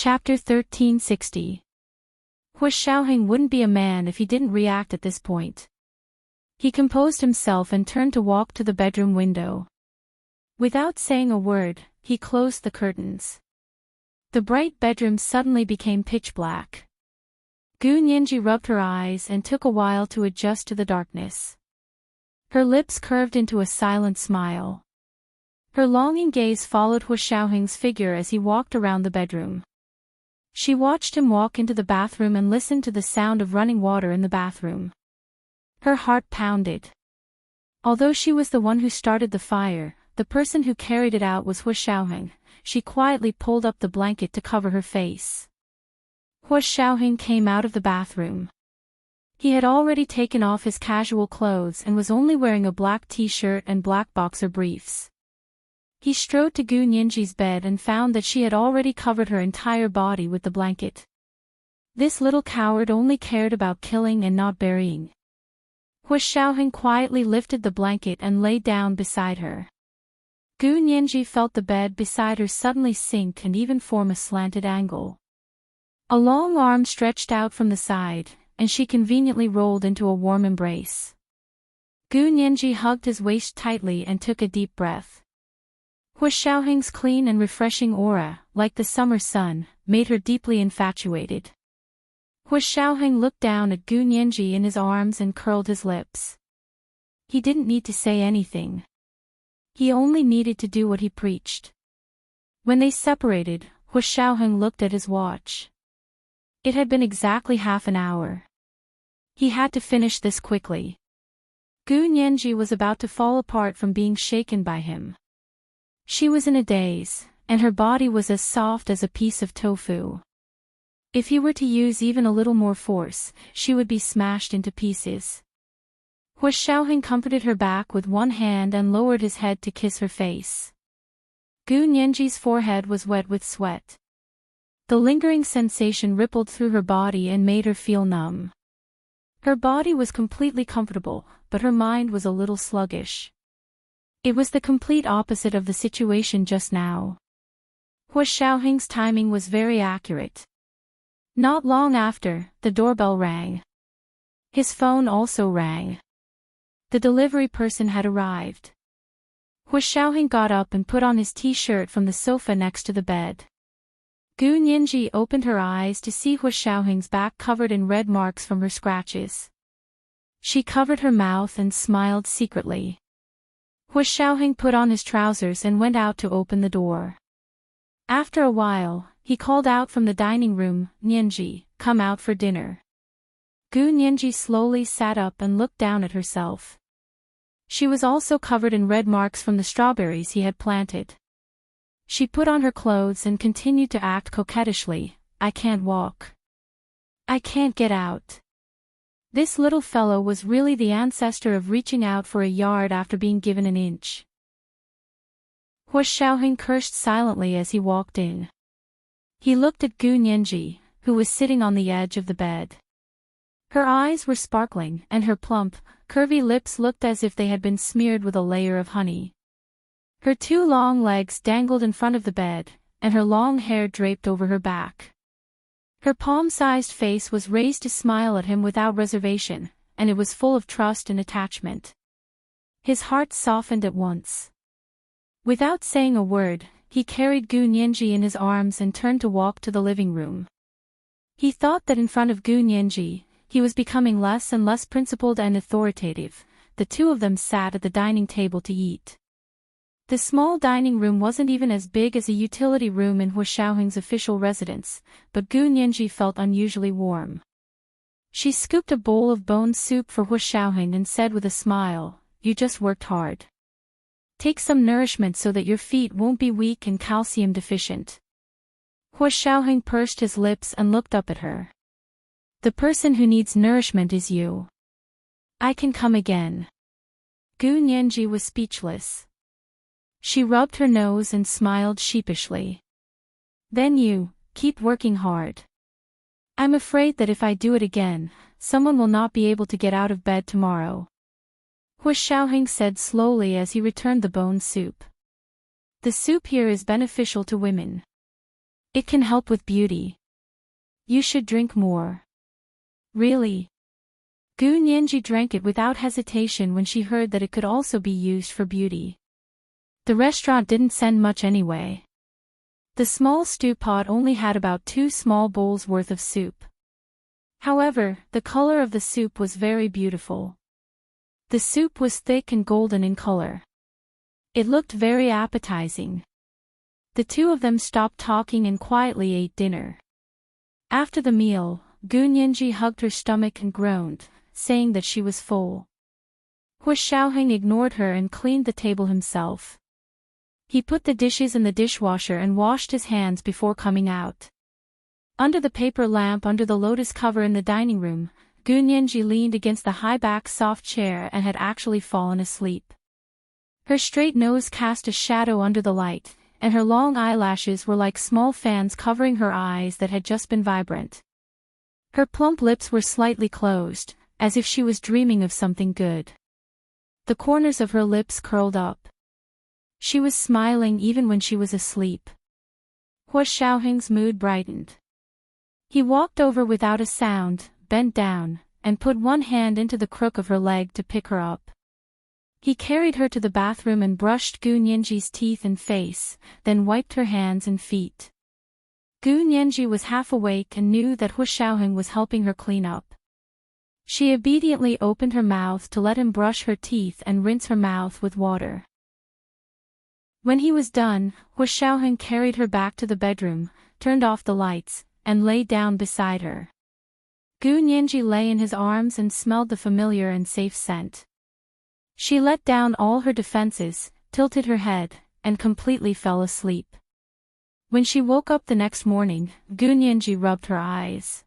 Chapter 1360. Hu Xiaoheng wouldn't be a man if he didn't react at this point. He composed himself and turned to walk to the bedroom window. Without saying a word, he closed the curtains. The bright bedroom suddenly became pitch black. Gu Nianji rubbed her eyes and took a while to adjust to the darkness. Her lips curved into a silent smile. Her longing gaze followed Hu Xiaoheng's figure as he walked around the bedroom. She watched him walk into the bathroom and listened to the sound of running water in the bathroom. Her heart pounded. Although she was the one who started the fire, the person who carried it out was Hu Xiaoheng. She quietly pulled up the blanket to cover her face. Hu Xiaoheng came out of the bathroom. He had already taken off his casual clothes and was only wearing a black t-shirt and black boxer briefs. He strode to Gu Nianji's bed and found that she had already covered her entire body with the blanket. This little coward only cared about killing and not burying. Hu Xiaoheng quietly lifted the blanket and lay down beside her. Gu Nianji felt the bed beside her suddenly sink and even form a slanted angle. A long arm stretched out from the side, and she conveniently rolled into a warm embrace. Gu Nianji hugged his waist tightly and took a deep breath. Hu Xiaoheng's clean and refreshing aura, like the summer sun, made her deeply infatuated. Hu Xiaoheng looked down at Gu Nianji in his arms and curled his lips. He didn't need to say anything. He only needed to do what he preached. When they separated, Hu Xiaoheng looked at his watch. It had been exactly half an hour. He had to finish this quickly. Gu Nianji was about to fall apart from being shaken by him. She was in a daze, and her body was as soft as a piece of tofu. If he were to use even a little more force, she would be smashed into pieces. Hu Xiaoheng comforted her back with one hand and lowered his head to kiss her face. Gu Nianji's forehead was wet with sweat. The lingering sensation rippled through her body and made her feel numb. Her body was completely comfortable, but her mind was a little sluggish. It was the complete opposite of the situation just now. Hu Xiaoheng's timing was very accurate. Not long after, the doorbell rang. His phone also rang. The delivery person had arrived. Hu Xiaoheng got up and put on his t-shirt from the sofa next to the bed. Gu Nianji opened her eyes to see Hu Xiaoheng's back covered in red marks from her scratches. She covered her mouth and smiled secretly. Hu Xiaoheng put on his trousers and went out to open the door. After a while, he called out from the dining room, "Nianji, come out for dinner." Gu Nianji slowly sat up and looked down at herself. She was also covered in red marks from the strawberries he had planted. She put on her clothes and continued to act coquettishly. "I can't walk. I can't get out." This little fellow was really the ancestor of reaching out for a yard after being given an inch. Hu Xiaoheng cursed silently as he walked in. He looked at Gu Nianji, who was sitting on the edge of the bed. Her eyes were sparkling, and her plump, curvy lips looked as if they had been smeared with a layer of honey. Her two long legs dangled in front of the bed, and her long hair draped over her back. Her palm-sized face was raised to smile at him without reservation, and it was full of trust and attachment. His heart softened at once. Without saying a word, he carried Gu Nianji in his arms and turned to walk to the living room. He thought that in front of Gu Nianji, he was becoming less and less principled and authoritative. The two of them sat at the dining table to eat. The small dining room wasn't even as big as a utility room in Hu Xiaoheng's official residence, but Gu Nianji felt unusually warm. She scooped a bowl of bone soup for Hu Xiaoheng and said with a smile, "You just worked hard. Take some nourishment so that your feet won't be weak and calcium deficient." Hu Xiaoheng pursed his lips and looked up at her. "The person who needs nourishment is you. I can come again." Gu Nianji was speechless. She rubbed her nose and smiled sheepishly. "Then you, keep working hard. I'm afraid that if I do it again, someone will not be able to get out of bed tomorrow." Hu Xiaoheng said slowly as he returned the bone soup. "The soup here is beneficial to women. It can help with beauty. You should drink more. Really? Gu Nianji drank it without hesitation when she heard that it could also be used for beauty. The restaurant didn't send much anyway. The small stew pot only had about 2 small bowls worth of soup. However, the color of the soup was very beautiful. The soup was thick and golden in color. It looked very appetizing. The two of them stopped talking and quietly ate dinner. After the meal, Gu Nianji hugged her stomach and groaned, saying that she was full. Hua Xiaoheng ignored her and cleaned the table himself. He put the dishes in the dishwasher and washed his hands before coming out. Under the paper lamp under the lotus cover in the dining room, Gu Nianji leaned against the high-back soft chair and had actually fallen asleep. Her straight nose cast a shadow under the light, and her long eyelashes were like small fans covering her eyes that had just been vibrant. Her plump lips were slightly closed, as if she was dreaming of something good. The corners of her lips curled up. She was smiling even when she was asleep. Hua Xiaoheng's mood brightened. He walked over without a sound, bent down, and put one hand into the crook of her leg to pick her up. He carried her to the bathroom and brushed Gu Nianji's teeth and face, then wiped her hands and feet. Gu Nianji was half awake and knew that Hua Xiaoheng was helping her clean up. She obediently opened her mouth to let him brush her teeth and rinse her mouth with water. When he was done, Hua Xiaoheng carried her back to the bedroom, turned off the lights, and lay down beside her. Gu Nianji lay in his arms and smelled the familiar and safe scent. She let down all her defenses, tilted her head, and completely fell asleep. When she woke up the next morning, Gu Nianji rubbed her eyes.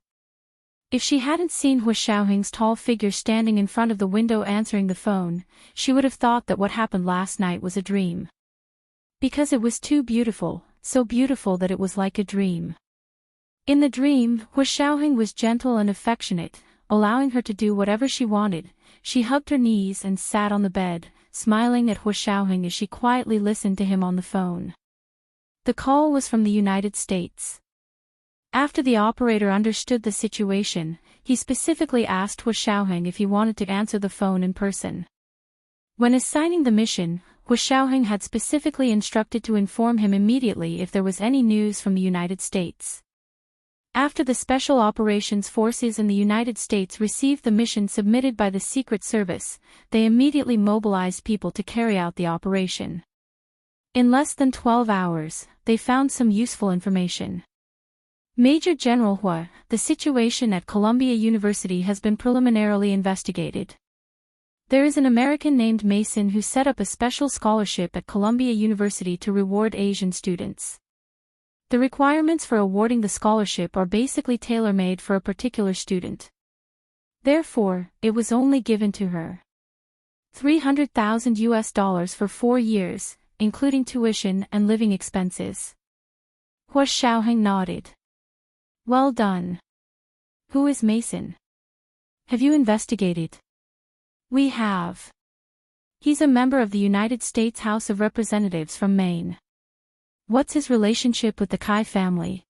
If she hadn't seen Hua Xiaoheng's tall figure standing in front of the window answering the phone, she would have thought that what happened last night was a dream. Because it was too beautiful, so beautiful that it was like a dream. In the dream, Hua Xiaoheng was gentle and affectionate, allowing her to do whatever she wanted. She hugged her knees and sat on the bed, smiling at Hua Xiaoheng as she quietly listened to him on the phone. The call was from the United States. After the operator understood the situation, he specifically asked Hua Xiaoheng if he wanted to answer the phone in person. When assigning the mission, Hua Xiaoheng had specifically instructed to inform him immediately if there was any news from the United States. After the Special Operations Forces in the United States received the mission submitted by the Secret Service, they immediately mobilized people to carry out the operation. In less than 12 hours, they found some useful information. Major General Hua, the situation at Columbia University has been preliminarily investigated. There is an American named Mason who set up a special scholarship at Columbia University to reward Asian students. The requirements for awarding the scholarship are basically tailor-made for a particular student. Therefore, it was only given to her. $300,000 for 4 years, including tuition and living expenses. Hua Xiaoheng nodded. Well done. Who is Mason? Have you investigated? We have. He's a member of the United States House of Representatives from Maine. What's his relationship with the Kai family?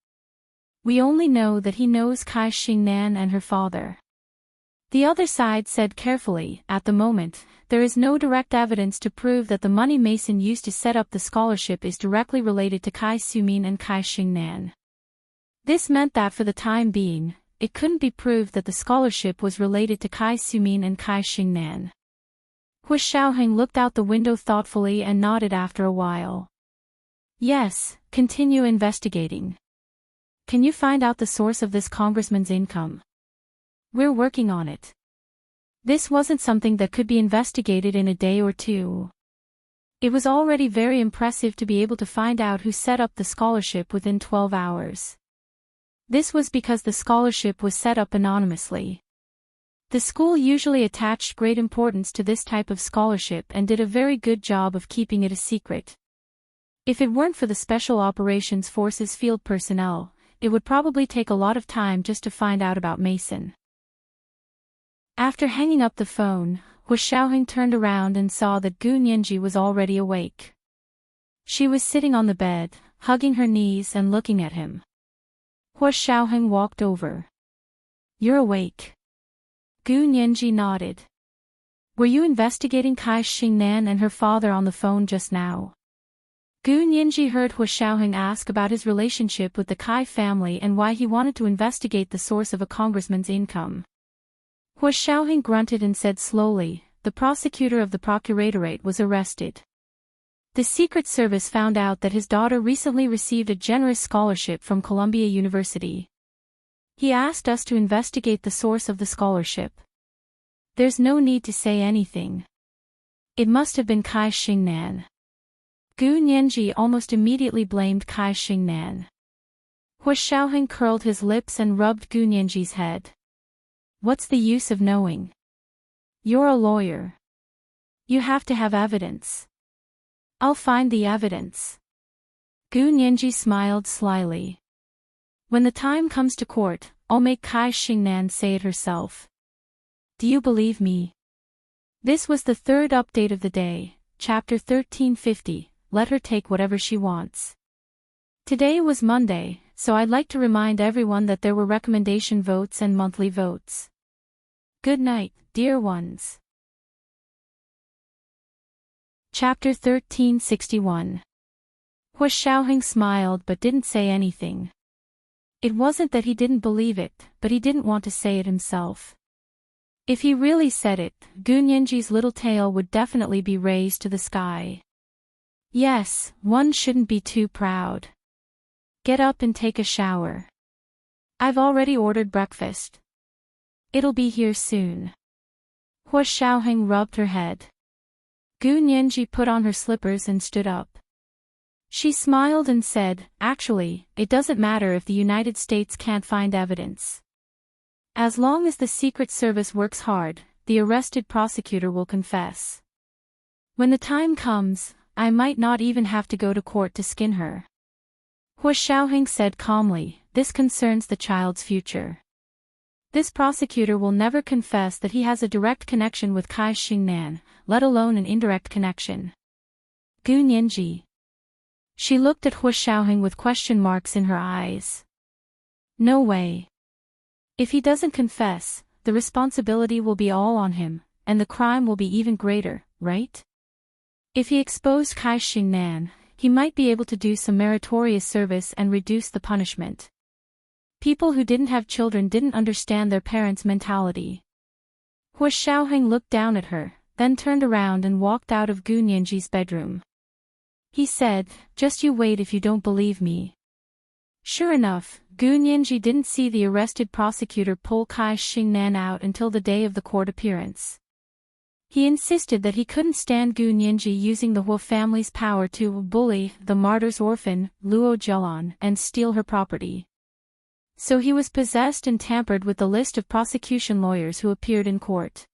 We only know that he knows Kai Xingnan and her father. The other side said carefully, at the moment, there is no direct evidence to prove that the money Mason used to set up the scholarship is directly related to Kai Sumin and Kai Xingnan. This meant that for the time being, it couldn't be proved that the scholarship was related to Kai Sumin and Kai Xingnan. Hua Xiaoheng looked out the window thoughtfully and nodded after a while. Yes, continue investigating. Can you find out the source of this congressman's income? We're working on it. This wasn't something that could be investigated in a day or two. It was already very impressive to be able to find out who set up the scholarship within 12 hours. This was because the scholarship was set up anonymously. The school usually attached great importance to this type of scholarship and did a very good job of keeping it a secret. If it weren't for the Special Operations Forces field personnel, it would probably take a lot of time just to find out about Mason. After hanging up the phone, Hua Xiaoheng turned around and saw that Gu Nianji was already awake. She was sitting on the bed, hugging her knees and looking at him. Hua Xiaoheng walked over. You're awake. Gu Nianji nodded. Were you investigating Kai Xingnan and her father on the phone just now? Gu Nianji heard Hua Xiaoheng ask about his relationship with the Kai family and why he wanted to investigate the source of a congressman's income. Hua Xiaoheng grunted and said slowly, the prosecutor of the procuratorate was arrested. The Secret Service found out that his daughter recently received a generous scholarship from Columbia University. He asked us to investigate the source of the scholarship. There's no need to say anything. It must have been Kai Xingnan. Gu Nianji almost immediately blamed Kai Xingnan. Hua Xiaoheng curled his lips and rubbed Gu Nianji's head. What's the use of knowing? You're a lawyer. You have to have evidence. I'll find the evidence. Gu Nianji smiled slyly. When the time comes to court, I'll make Kai Xingnan say it herself. Do you believe me? This was the third update of the day, chapter 1350, let her take whatever she wants. Today was Monday, so I'd like to remind everyone that there were recommendation votes and monthly votes. Good night, dear ones. Chapter 1361. Hua Xiaoheng smiled but didn't say anything. It wasn't that he didn't believe it, but he didn't want to say it himself. If he really said it, Gu Nianji's little tail would definitely be raised to the sky. Yes, one shouldn't be too proud. Get up and take a shower. I've already ordered breakfast. It'll be here soon. Hua Xiaoheng rubbed her head. Gu Nianji put on her slippers and stood up. She smiled and said, actually, it doesn't matter if the United States can't find evidence. As long as the Secret Service works hard, the arrested prosecutor will confess. When the time comes, I might not even have to go to court to skin her. Hua Xiaoheng said calmly, this concerns the child's future. This prosecutor will never confess that he has a direct connection with Kai Xingnan, let alone an indirect connection. Gu Nianji. She looked at Hua Xiaoheng with question marks in her eyes. No way. If he doesn't confess, the responsibility will be all on him, and the crime will be even greater, right? If he exposed Kai Xingnan, he might be able to do some meritorious service and reduce the punishment. People who didn't have children didn't understand their parents' mentality. Hua Xiaoheng looked down at her, then turned around and walked out of Gu Nianji's bedroom. He said, just you wait if you don't believe me. Sure enough, Gu Nianji didn't see the arrested prosecutor pull Kai Xingnan out until the day of the court appearance. He insisted that he couldn't stand Gu Nianji using the Hua family's power to bully the martyr's orphan, Luo Zhelan, and steal her property. So he was possessed and tampered with the list of prosecution lawyers who appeared in court.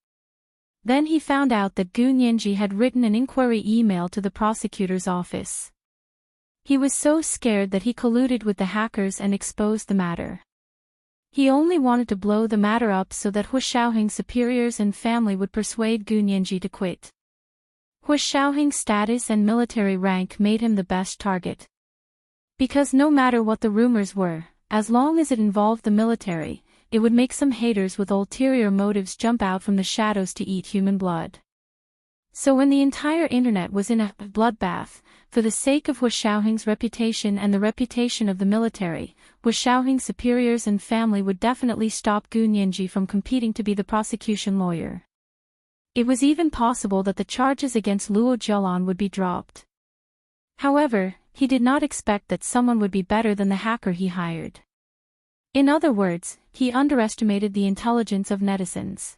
Then he found out that Gu Nianji had written an inquiry email to the prosecutor's office. He was so scared that he colluded with the hackers and exposed the matter. He only wanted to blow the matter up so that Hua Xiaoheng's superiors and family would persuade Gu Nianji to quit. Hua Xiaoheng's status and military rank made him the best target. Because no matter what the rumors were, as long as it involved the military, it would make some haters with ulterior motives jump out from the shadows to eat human blood. So when the entire internet was in a bloodbath, for the sake of Hua Xiaoheng's reputation and the reputation of the military, Hua Xiaoheng's superiors and family would definitely stop Gu Nianji from competing to be the prosecution lawyer. It was even possible that the charges against Luo Zhelan would be dropped. However, he did not expect that someone would be better than the hacker he hired. In other words, he underestimated the intelligence of netizens.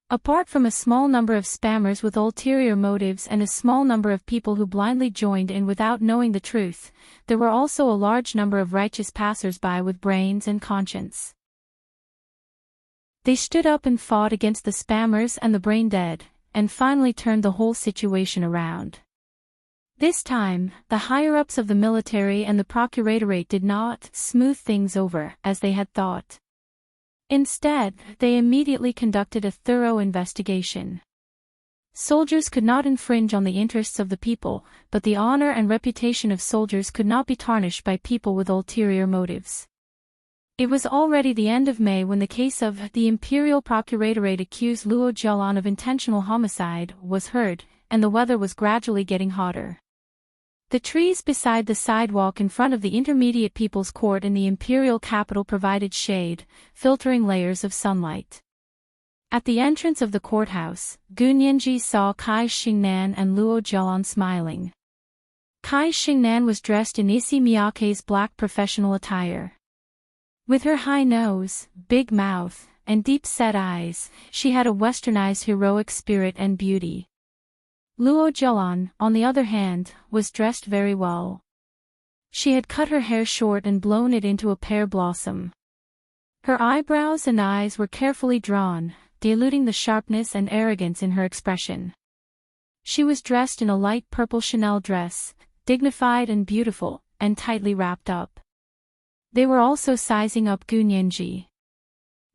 Apart from a small number of spammers with ulterior motives and a small number of people who blindly joined in without knowing the truth, there were also a large number of righteous passers-by with brains and conscience. They stood up and fought against the spammers and the brain-dead, and finally turned the whole situation around. This time, the higher-ups of the military and the procuratorate did not smooth things over, as they had thought. Instead, they immediately conducted a thorough investigation. Soldiers could not infringe on the interests of the people, but the honor and reputation of soldiers could not be tarnished by people with ulterior motives. It was already the end of May when the case of the Imperial Procuratorate accused Luo Jialan of intentional homicide was heard, and the weather was gradually getting hotter. The trees beside the sidewalk in front of the Intermediate People's Court in the imperial capital provided shade, filtering layers of sunlight. At the entrance of the courthouse, Gu Nianji saw Kai Xingnan and Luo Jialan smiling. Kai Xingnan was dressed in Issey Miyake's black professional attire. With her high nose, big mouth, and deep-set eyes, she had a westernized heroic spirit and beauty. Luo Jialan, on the other hand, was dressed very well. She had cut her hair short and blown it into a pear blossom. Her eyebrows and eyes were carefully drawn, diluting the sharpness and arrogance in her expression. She was dressed in a light purple Chanel dress, dignified and beautiful, and tightly wrapped up. They were also sizing up Gu Nianji.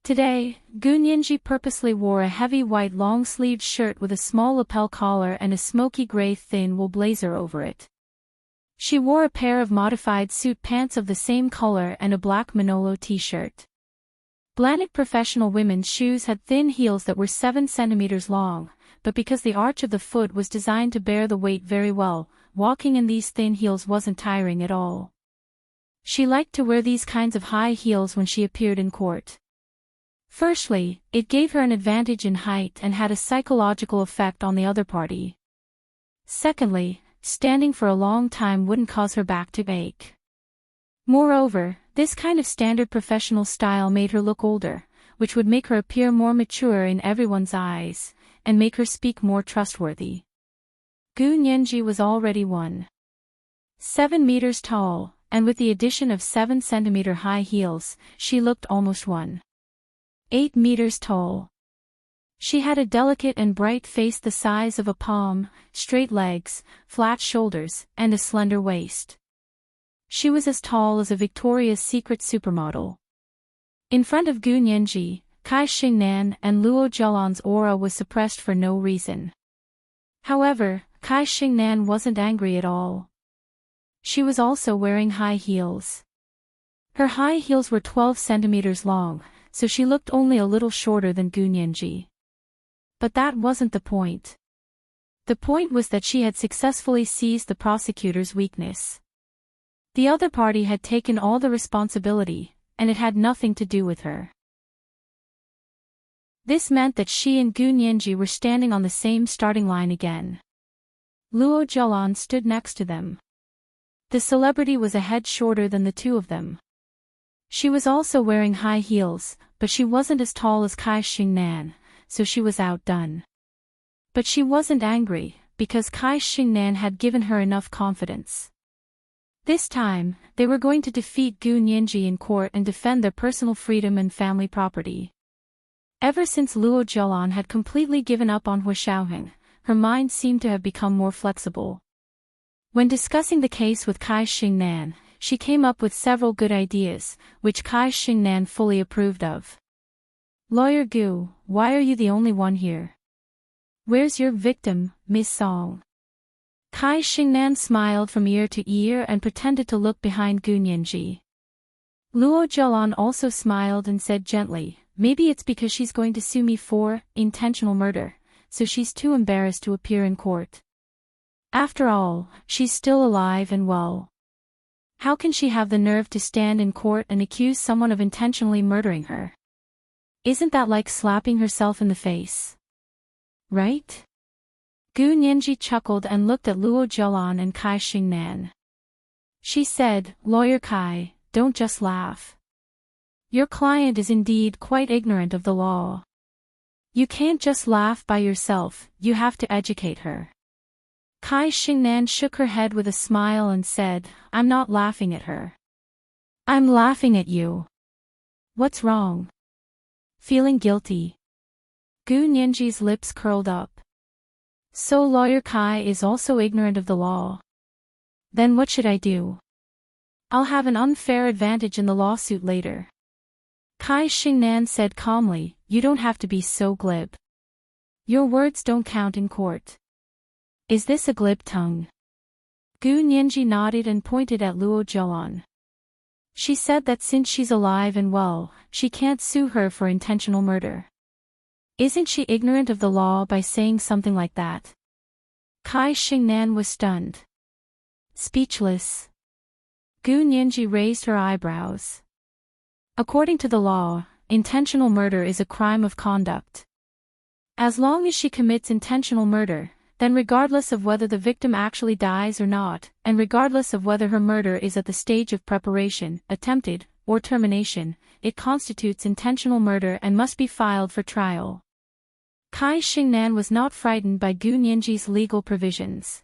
Today, Gu Nianji purposely wore a heavy white long-sleeved shirt with a small lapel collar and a smoky gray thin wool blazer over it. She wore a pair of modified suit pants of the same color and a black Manolo t-shirt. Blanket professional women's shoes had thin heels that were 7 centimeters long, but because the arch of the foot was designed to bear the weight very well, walking in these thin heels wasn't tiring at all. She liked to wear these kinds of high heels when she appeared in court. Firstly, it gave her an advantage in height and had a psychological effect on the other party. Secondly, standing for a long time wouldn't cause her back to ache. Moreover, this kind of standard professional style made her look older, which would make her appear more mature in everyone's eyes, and make her speak more trustworthy. Gu Nianji was already 1.7 meters tall, and with the addition of 7-centimeter high heels, she looked almost 1.8 meters tall. She had a delicate and bright face the size of a palm, straight legs, flat shoulders, and a slender waist. She was as tall as a Victoria's Secret supermodel. In front of Gu Nianji, Kai Xingnan and Luo Jialan's aura was suppressed for no reason. However, Kai Xingnan wasn't angry at all. She was also wearing high heels. Her high heels were 12 centimeters long, so she looked only a little shorter than Gu Nianji. But that wasn't the point. The point was that she had successfully seized the prosecutor's weakness. The other party had taken all the responsibility, and it had nothing to do with her. This meant that she and Gu Nianji were standing on the same starting line again. Luo Jialan stood next to them. The celebrity was a head shorter than the two of them. She was also wearing high heels, but she wasn't as tall as Kai Xingnan, so she was outdone. But she wasn't angry, because Kai Xingnan had given her enough confidence. This time, they were going to defeat Gu Nianji in court and defend their personal freedom and family property. Ever since Luo Jialan had completely given up on Hua Xiaoheng, her mind seemed to have become more flexible. When discussing the case with Kai Xingnan, she came up with several good ideas, which Kai Xingnan fully approved of. "Lawyer Gu, why are you the only one here? Where's your victim, Miss Song?" Kai Xingnan smiled from ear to ear and pretended to look behind Gu Nianji. Luo Jialan also smiled and said gently, "Maybe it's because she's going to sue me for intentional murder, so she's too embarrassed to appear in court. After all, she's still alive and well. How can she have the nerve to stand in court and accuse someone of intentionally murdering her? Isn't that like slapping herself in the face? Right?" Gu Nianji chuckled and looked at Luo Jialan and Kai Xingnan. She said, "Lawyer Kai, don't just laugh. Your client is indeed quite ignorant of the law. You can't just laugh by yourself, you have to educate her." Kai Xingnan shook her head with a smile and said, "I'm not laughing at her. I'm laughing at you. What's wrong? Feeling guilty?" Gu Nianji's lips curled up. "So Lawyer Kai is also ignorant of the law. Then what should I do? I'll have an unfair advantage in the lawsuit later." Kai Xingnan said calmly, "You don't have to be so glib. Your words don't count in court. Is this a glib tongue?" Gu Nianji nodded and pointed at Luo Jialan. She said that since she's alive and well, she can't sue her for intentional murder. Isn't she ignorant of the law by saying something like that? Kai Xingnan was stunned. Speechless. Gu Nianji raised her eyebrows. According to the law, intentional murder is a crime of conduct. As long as she commits intentional murder, then regardless of whether the victim actually dies or not, and regardless of whether her murder is at the stage of preparation, attempted, or termination, it constitutes intentional murder and must be filed for trial. Kai Xingnan was not frightened by Gu Nianji's legal provisions.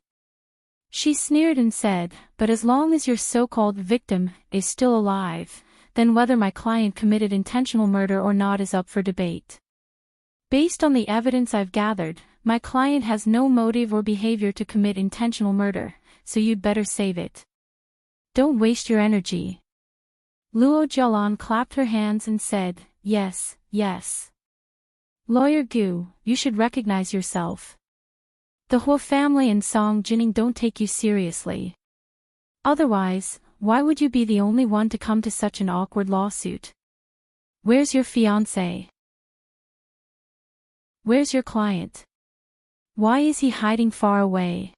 She sneered and said, "But as long as your so-called victim is still alive, then whether my client committed intentional murder or not is up for debate. Based on the evidence I've gathered, my client has no motive or behavior to commit intentional murder, so you'd better save it. Don't waste your energy." Luo Jialan clapped her hands and said, "Yes, yes. Lawyer Gu, you should recognize yourself. The Huo family and Song Jining don't take you seriously. Otherwise, why would you be the only one to come to such an awkward lawsuit? Where's your fiancé? Where's your client? Why is he hiding far away?"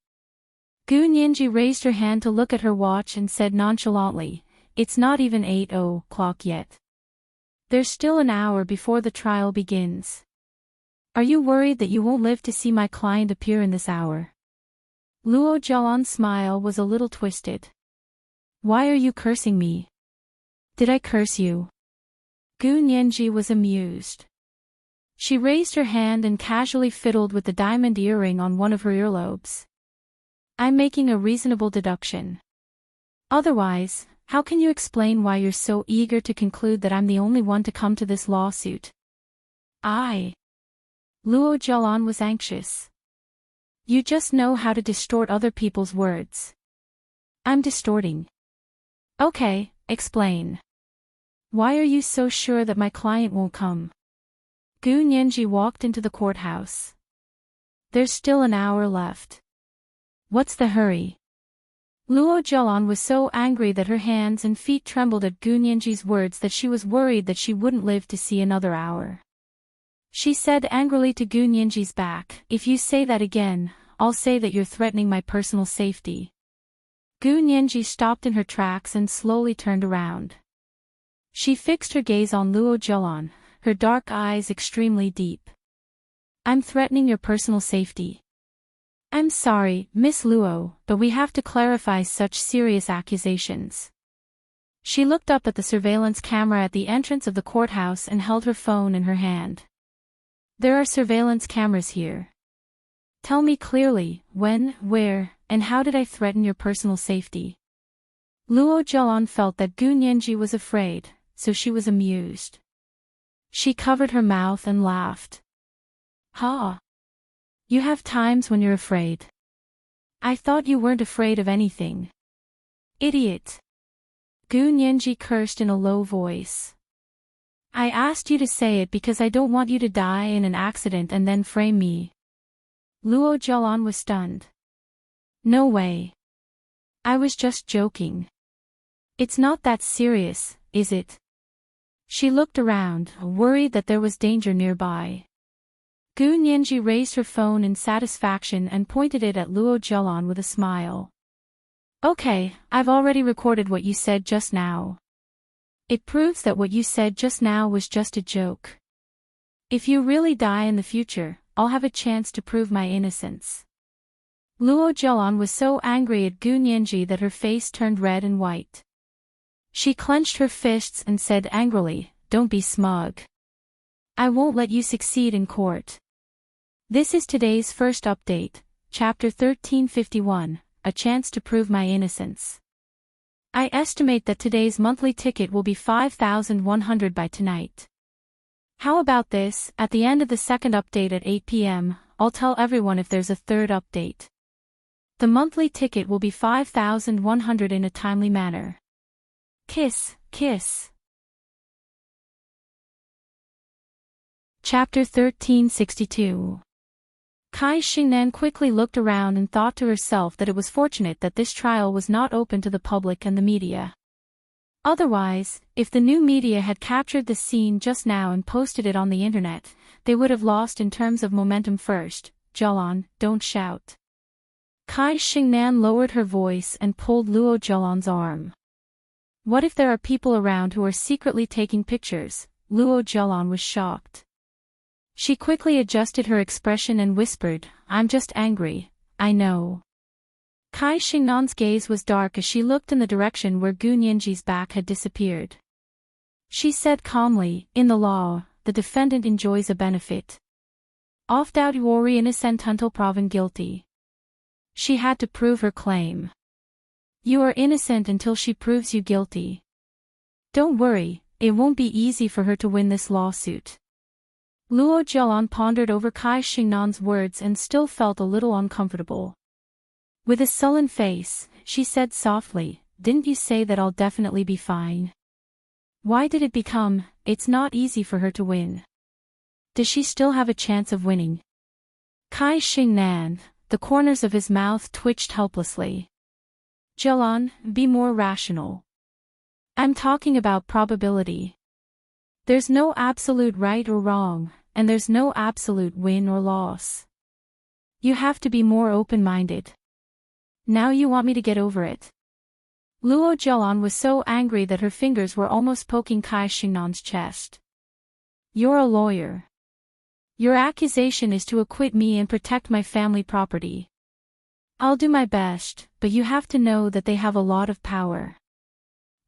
Gu Nianji raised her hand to look at her watch and said nonchalantly, "It's not even 8:00 yet. There's still an hour before the trial begins. Are you worried that you won't live to see my client appear in this hour?" Luo Jialan's smile was a little twisted. "Why are you cursing me? Did I curse you?" Gu Nianji was amused. She raised her hand and casually fiddled with the diamond earring on one of her earlobes. "I'm making a reasonable deduction. Otherwise, how can you explain why you're so eager to conclude that I'm the only one to come to this lawsuit?" Luo Jialan was anxious. "You just know how to distort other people's words." "I'm distorting." "Okay, explain. Why are you so sure that my client won't come?" Gu Nianji walked into the courthouse. "There's still an hour left. What's the hurry?" Luo Jialan was so angry that her hands and feet trembled at Gu Nianji's words that she was worried that she wouldn't live to see another hour. She said angrily to Gu Nianji's back, "If you say that again, I'll say that you're threatening my personal safety." Gu Nianji stopped in her tracks and slowly turned around. She fixed her gaze on Luo Jialan, her dark eyes extremely deep. "I'm threatening your personal safety. I'm sorry, Miss Luo, but we have to clarify such serious accusations." She looked up at the surveillance camera at the entrance of the courthouse and held her phone in her hand. "There are surveillance cameras here. Tell me clearly, when, where, and how did I threaten your personal safety?" Luo Jialan felt that Gu Nianji was afraid, so she was amused. She covered her mouth and laughed. "Ha! You have times when you're afraid. I thought you weren't afraid of anything. Idiot!" Gu Nianji cursed in a low voice. "I asked you to say it because I don't want you to die in an accident and then frame me." Luo Jialan was stunned. "No way. I was just joking. It's not that serious, is it?" She looked around, worried that there was danger nearby. Gu Nianji raised her phone in satisfaction and pointed it at Luo Jialan with a smile. "Okay, I've already recorded what you said just now. It proves that what you said just now was just a joke. If you really die in the future, I'll have a chance to prove my innocence." Luo Jialan was so angry at Gu Nianji that her face turned red and white. She clenched her fists and said angrily, "Don't be smug. I won't let you succeed in court." This is today's first update, Chapter 1351, A Chance to Prove My Innocence. I estimate that today's monthly ticket will be 5,100 by tonight. How about this? At the end of the second update at 8 p.m., I'll tell everyone if there's a third update. The monthly ticket will be 5,100 in a timely manner. Kiss, kiss. Chapter 1362. Kai Xingnan quickly looked around and thought to herself that it was fortunate that this trial was not open to the public and the media. Otherwise, if the new media had captured the scene just now and posted it on the internet, they would have lost in terms of momentum first. Jalan, don't shout. Kai Xingnan lowered her voice and pulled Luo Jalan's arm. What if there are people around who are secretly taking pictures? Luo Jalan was shocked. She quickly adjusted her expression and whispered, I'm just angry, I know. Kai Xingnan's gaze was dark as she looked in the direction where Gu Nianji's back had disappeared. She said calmly, in the law, the defendant enjoys a benefit. Off-doubt worry innocent until proven guilty. She had to prove her claim. You are innocent until she proves you guilty. Don't worry, it won't be easy for her to win this lawsuit. Luo Jialan pondered over Kai Xingnan's words and still felt a little uncomfortable. With a sullen face, she said softly, didn't you say that I'll definitely be fine? Why did it become, it's not easy for her to win? Does she still have a chance of winning? Kai Xingnan, the corners of his mouth twitched helplessly. Jialan, be more rational. I'm talking about probability. There's no absolute right or wrong, and there's no absolute win or loss. You have to be more open-minded. Now you want me to get over it. Luo Jialan was so angry that her fingers were almost poking Kai Xingnan's chest. You're a lawyer. Your accusation is to acquit me and protect my family property. I'll do my best, but you have to know that they have a lot of power.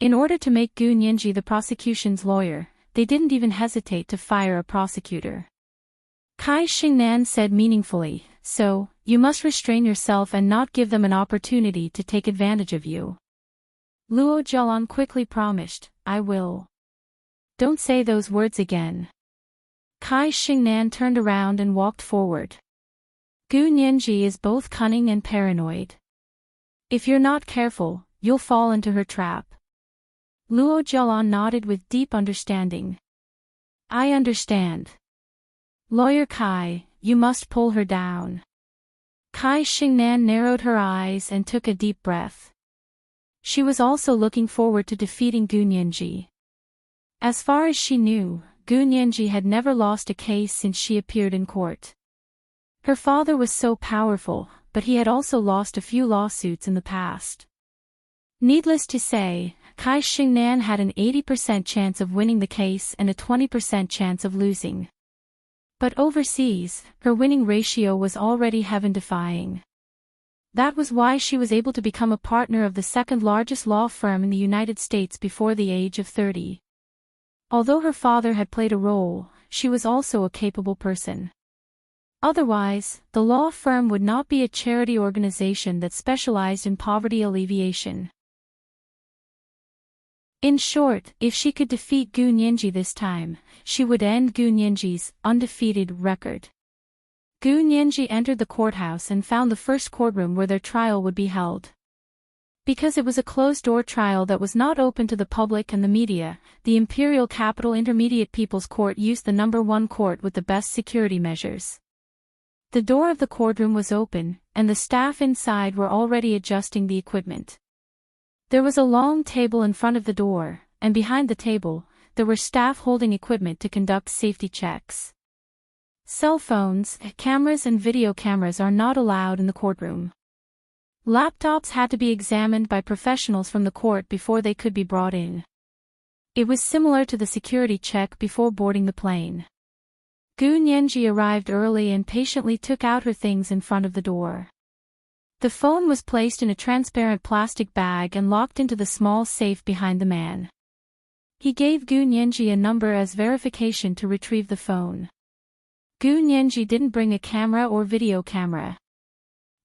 In order to make Gu Nianji the prosecution's lawyer, they didn't even hesitate to fire a prosecutor. Kai Xingnan said meaningfully, so, you must restrain yourself and not give them an opportunity to take advantage of you. Luo Jialan quickly promised, I will. Don't say those words again. Kai Xingnan turned around and walked forward. Gu Nianji is both cunning and paranoid. If you're not careful, you'll fall into her trap. Luo Jialan nodded with deep understanding. I understand. Lawyer Kai, you must pull her down. Kai Xingnan narrowed her eyes and took a deep breath. She was also looking forward to defeating Gu Nianji. As far as she knew, Gu Nianji had never lost a case since she appeared in court. Her father was so powerful, but he had also lost a few lawsuits in the past. Needless to say, Kai Xingnan had an 80% chance of winning the case and a 20% chance of losing. But overseas, her winning ratio was already heaven-defying. That was why she was able to become a partner of the second-largest law firm in the United States before the age of 30. Although her father had played a role, she was also a capable person. Otherwise, the law firm would not be a charity organization that specialized in poverty alleviation. In short, if she could defeat Gu Nianji this time, she would end Gu Nianji's undefeated record. Gu Nianji entered the courthouse and found the first courtroom where their trial would be held. Because it was a closed-door trial that was not open to the public and the media, the Imperial Capital Intermediate People's Court used the No. 1 court with the best security measures. The door of the courtroom was open, and the staff inside were already adjusting the equipment. There was a long table in front of the door, and behind the table, there were staff holding equipment to conduct safety checks. Cell phones, cameras and video cameras are not allowed in the courtroom. Laptops had to be examined by professionals from the court before they could be brought in. It was similar to the security check before boarding the plane. Gu Nianji arrived early and patiently took out her things in front of the door. The phone was placed in a transparent plastic bag and locked into the small safe behind the man. He gave Gu Nianji a number as verification to retrieve the phone. Gu Nianji didn't bring a camera or video camera.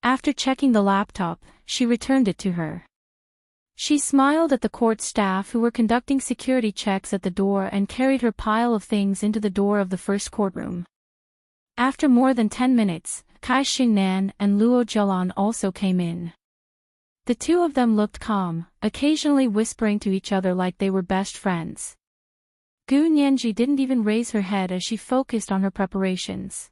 After checking the laptop, she returned it to her. She smiled at the court staff who were conducting security checks at the door and carried her pile of things into the door of the first courtroom. After more than 10 minutes, Kai Xingnan and Luo Jialan also came in. The two of them looked calm, occasionally whispering to each other like they were best friends. Gu Nianji didn't even raise her head as she focused on her preparations.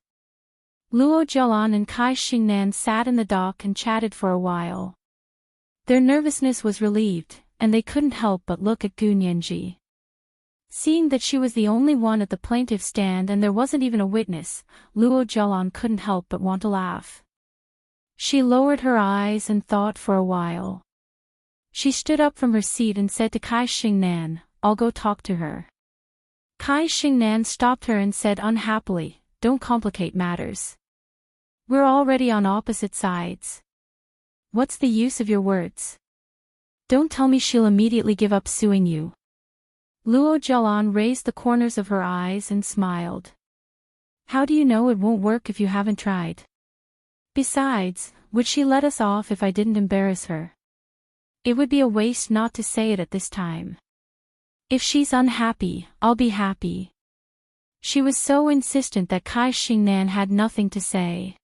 Luo Jialan and Kai Xingnan sat in the dock and chatted for a while. Their nervousness was relieved, and they couldn't help but look at Gu Nianji. Seeing that she was the only one at the plaintiff's stand and there wasn't even a witness, Luo Zhelan couldn't help but want to laugh. She lowered her eyes and thought for a while. She stood up from her seat and said to Kai Xingnan, "I'll go talk to her." Kai Xingnan stopped her and said unhappily, "Don't complicate matters. We're already on opposite sides. What's the use of your words? Don't tell me she'll immediately give up suing you." Luo Zhelan raised the corners of her eyes and smiled. "How do you know it won't work if you haven't tried? Besides, would she let us off if I didn't embarrass her? It would be a waste not to say it at this time. If she's unhappy, I'll be happy." She was so insistent that Kai Xingnan had nothing to say.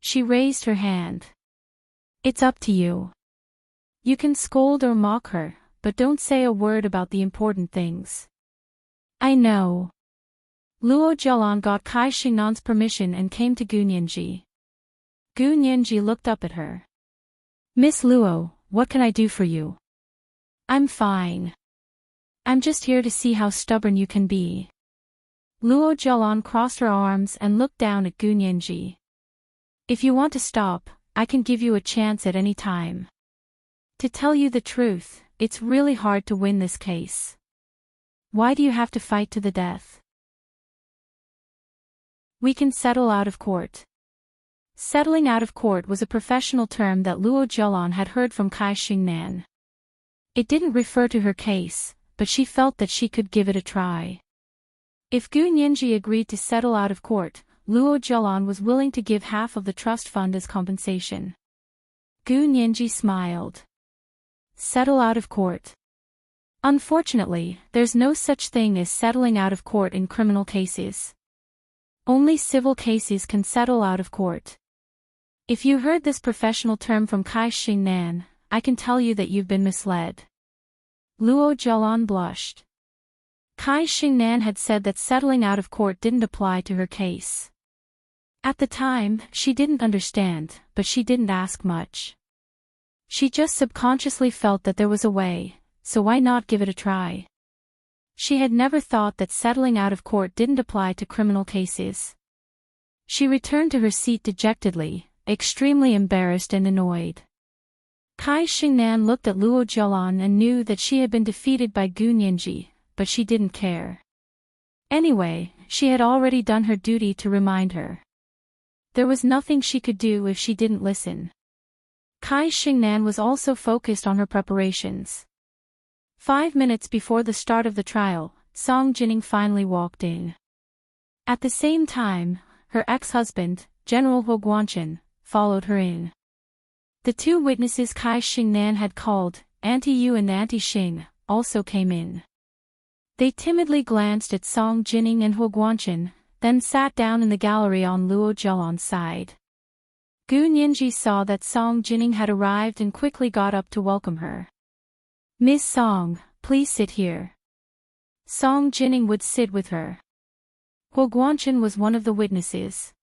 She raised her hand. "It's up to you. You can scold or mock her, but don't say a word about the important things." "I know." Luo Zhelan got Kai Xingnan's permission and came to Gu Nianji. Gu Nianji looked up at her. "Miss Luo, what can I do for you?" "I'm fine. I'm just here to see how stubborn you can be." Luo Zhelan crossed her arms and looked down at Gu Nianji. "If you want to stop, I can give you a chance at any time. To tell you the truth, it's really hard to win this case. Why do you have to fight to the death? We can settle out of court." Settling out of court was a professional term that Luo Zhelan had heard from Kai Xingnan. It didn't refer to her case, but she felt that she could give it a try. If Gu Nianji agreed to settle out of court, Luo Zhelan was willing to give half of the trust fund as compensation. Gu Nianji smiled. Settle out of court. Unfortunately, there's no such thing as settling out of court in criminal cases. Only civil cases can settle out of court. If you heard this professional term from Kai Xingnan, I can tell you that you've been misled. Luo Zhelan blushed. Kai Xingnan had said that settling out of court didn't apply to her case. At the time, she didn't understand, but she didn't ask much. She just subconsciously felt that there was a way, so why not give it a try? She had never thought that settling out of court didn't apply to criminal cases. She returned to her seat dejectedly, extremely embarrassed and annoyed. Kai Xingnan looked at Luo Zhelan and knew that she had been defeated by Gu Nianji, but she didn't care. Anyway, she had already done her duty to remind her. There was nothing she could do if she didn't listen. Kai Xingnan was also focused on her preparations. 5 minutes before the start of the trial, Song Jining finally walked in. At the same time, her ex-husband, General Huo Guanchen, followed her in. The two witnesses Kai Xingnan had called, Auntie Yu and Auntie Xing, also came in. They timidly glanced at Song Jining and Huo Guanchen, then sat down in the gallery on Luo Zhelan's side. Gu Nianji saw that Song Jining had arrived and quickly got up to welcome her. "Miss Song, please sit here." Song Jining would sit with her. Huo Guanchen was one of the witnesses.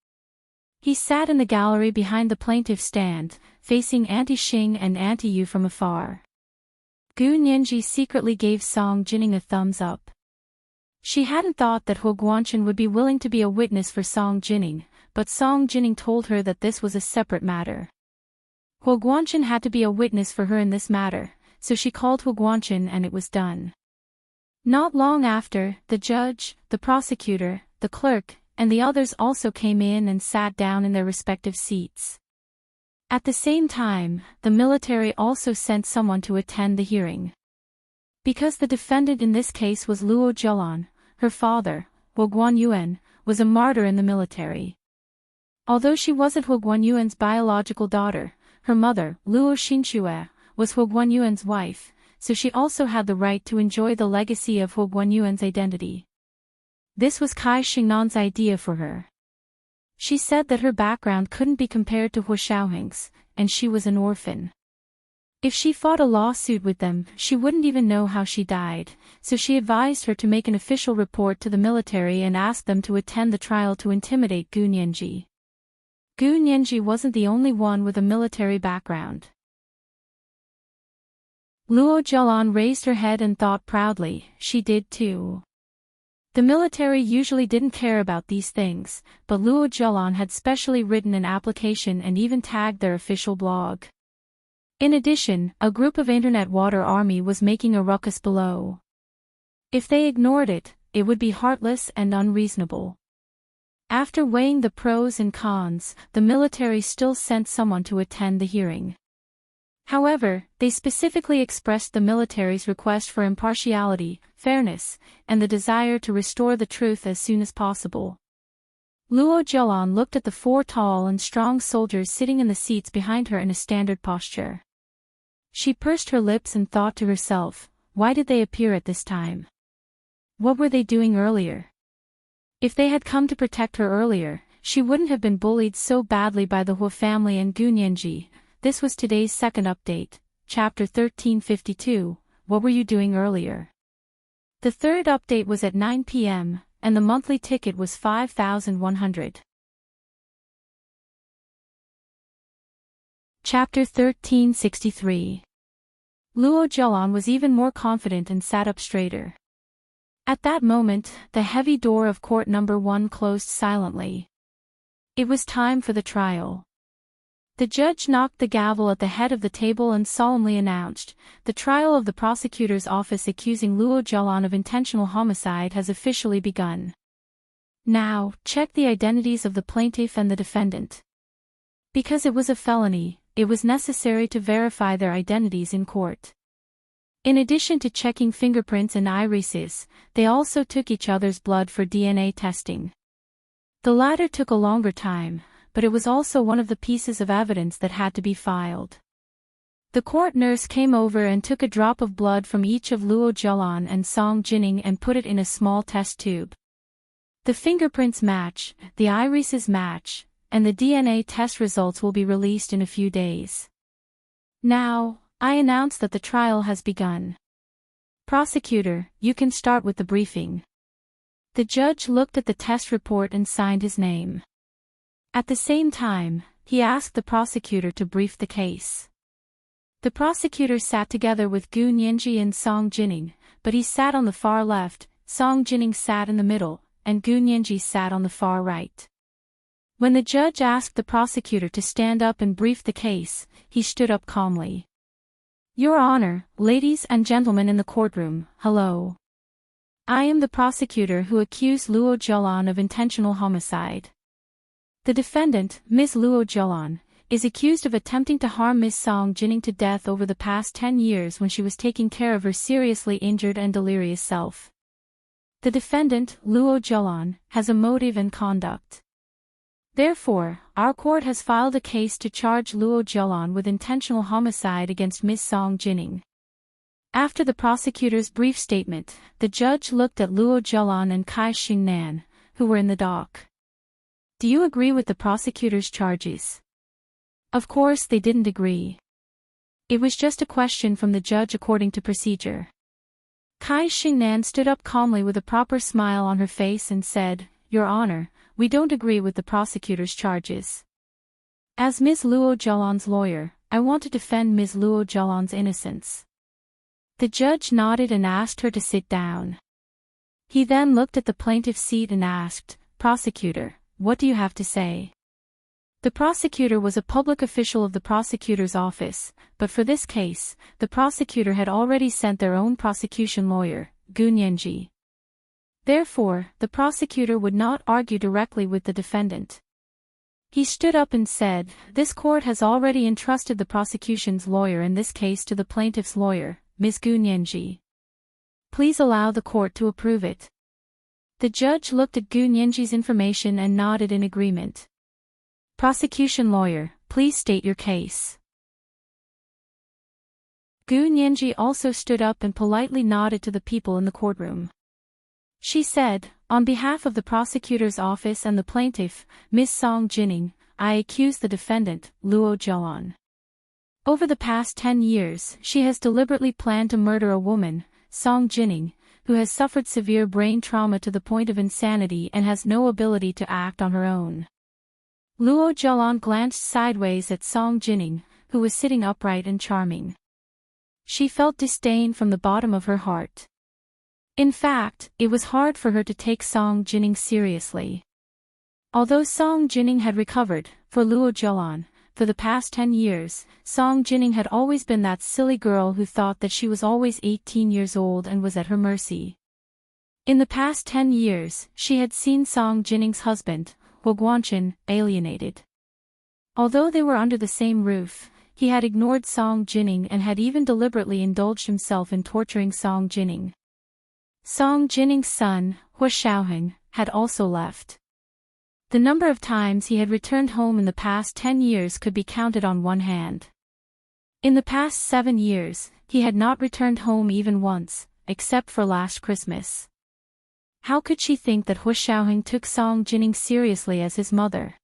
He sat in the gallery behind the plaintiff's stand, facing Auntie Xing and Auntie Yu from afar. Gu Nianji secretly gave Song Jining a thumbs up. She hadn't thought that Huo Guanchen would be willing to be a witness for Song Jining, but Song Jining told her that this was a separate matter. Huo Guanchen had to be a witness for her in this matter, so she called Huo Guanchen and it was done. Not long after, the judge, the prosecutor, the clerk, and the others also came in and sat down in their respective seats. At the same time, the military also sent someone to attend the hearing. Because the defendant in this case was Luo Zhelan, her father, Huo Guanyuan, was a martyr in the military. Although she wasn't Huo Guanyuan's biological daughter, her mother, Luo Xinxue, was Huo Guanyuan's wife, so she also had the right to enjoy the legacy of Huo Guanyuan's identity. This was Kai Xingnan's idea for her. She said that her background couldn't be compared to Huo Xiaoheng's, and she was an orphan. If she fought a lawsuit with them, she wouldn't even know how she died, so she advised her to make an official report to the military and asked them to attend the trial to intimidate Gu Nianji. Gu Nianji wasn't the only one with a military background. Luo Jialan raised her head and thought proudly, she did too. The military usually didn't care about these things, but Luo Jialan had specially written an application and even tagged their official blog. In addition, a group of internet water army was making a ruckus below. If they ignored it, it would be heartless and unreasonable. After weighing the pros and cons, the military still sent someone to attend the hearing. However, they specifically expressed the military's request for impartiality, fairness, and the desire to restore the truth as soon as possible. Luo Jialan looked at the 4 tall and strong soldiers sitting in the seats behind her in a standard posture. She pursed her lips and thought to herself, why did they appear at this time? What were they doing earlier? If they had come to protect her earlier, she wouldn't have been bullied so badly by the Hua family and Gu Nianji. This was today's second update, Chapter 1352, What Were You Doing Earlier? The third update was at 9 p.m., and the monthly ticket was 5,100. Chapter 1363. Luo Jialan was even more confident and sat up straighter. At that moment, the heavy door of court number 1 closed silently. It was time for the trial. The judge knocked the gavel at the head of the table and solemnly announced, the trial of the prosecutor's office accusing Luo Jialan of intentional homicide has officially begun. Now, check the identities of the plaintiff and the defendant. Because it was a felony, it was necessary to verify their identities in court. In addition to checking fingerprints and irises, they also took each other's blood for DNA testing. The latter took a longer time, but it was also one of the pieces of evidence that had to be filed. The court nurse came over and took a drop of blood from each of Luo Jialan and Song Jining and put it in a small test tube. The fingerprints match, the irises match, and the DNA test results will be released in a few days. Now, I announce that the trial has begun. Prosecutor, you can start with the briefing. The judge looked at the test report and signed his name. At the same time, he asked the prosecutor to brief the case. The prosecutor sat together with Gu Nianji and Song Jining, but he sat on the far left, Song Jining sat in the middle, and Gu Nianji sat on the far right. When the judge asked the prosecutor to stand up and brief the case, he stood up calmly. Your Honor, ladies and gentlemen in the courtroom, hello. I am the prosecutor who accused Luo Jialan of intentional homicide. The defendant, Ms. Luo Jialan, is accused of attempting to harm Ms. Song Jining to death over the past 10 years when she was taking care of her seriously injured and delirious self. The defendant, Luo Jialan, has a motive and conduct. Therefore, our court has filed a case to charge Luo Jialan with intentional homicide against Ms. Song Jining. After the prosecutor's brief statement, the judge looked at Luo Jialan and Kai Xingnan, who were in the dock. Do you agree with the prosecutor's charges? Of course they didn't agree. It was just a question from the judge according to procedure. Kai Xingnan stood up calmly with a proper smile on her face and said, Your Honor, we don't agree with the prosecutor's charges. As Ms. Luo Jialan's lawyer, I want to defend Ms. Luo Jialan's innocence. The judge nodded and asked her to sit down. He then looked at the plaintiff's seat and asked, Prosecutor, what do you have to say? The prosecutor was a public official of the prosecutor's office, but for this case, the prosecutor had already sent their own prosecution lawyer, Gu Nianji. Therefore, the prosecutor would not argue directly with the defendant. He stood up and said, This court has already entrusted the prosecution's lawyer in this case to the plaintiff's lawyer, Ms. Gu Nianji. Please allow the court to approve it. The judge looked at Gu Nianji's information and nodded in agreement. Prosecution lawyer, please state your case. Gu Nianji also stood up and politely nodded to the people in the courtroom. She said, On behalf of the prosecutor's office and the plaintiff, Ms. Song Jining, I accuse the defendant, Luo Jialan. Over the past 10 years, she has deliberately planned to murder a woman, Song Jining, who has suffered severe brain trauma to the point of insanity and has no ability to act on her own. Luo Jialan glanced sideways at Song Jining, who was sitting upright and charming. She felt disdain from the bottom of her heart. In fact, it was hard for her to take Song Jining seriously. Although Song Jining had recovered, for Luo Zhelan, for the past 10 years, Song Jining had always been that silly girl who thought that she was always 18 years old and was at her mercy. In the past 10 years, she had seen Song Jining's husband, Huo Guanchen, alienated. Although they were under the same roof, he had ignored Song Jining and had even deliberately indulged himself in torturing Song Jining. Song Jining's son, Huo Xiaoheng, had also left. The number of times he had returned home in the past 10 years could be counted on one hand. In the past 7 years, he had not returned home even once, except for last Christmas. How could she think that Huo Xiaoheng took Song Jining seriously as his mother?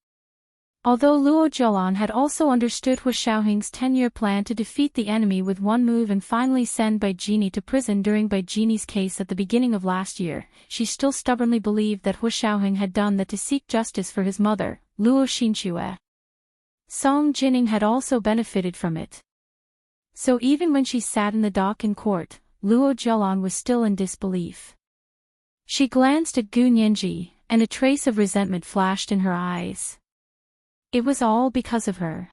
Although Luo Zhelan had also understood Huo Xiaoheng's 10-year plan to defeat the enemy with one move and finally send Bai Jini to prison during Bai Jini's case at the beginning of last year, she still stubbornly believed that Huo Xiaoheng had done that to seek justice for his mother, Luo Xinxue. Song Jining had also benefited from it. So even when she sat in the dock in court, Luo Zhelan was still in disbelief. She glanced at Gu Nianji, and a trace of resentment flashed in her eyes. It was all because of her.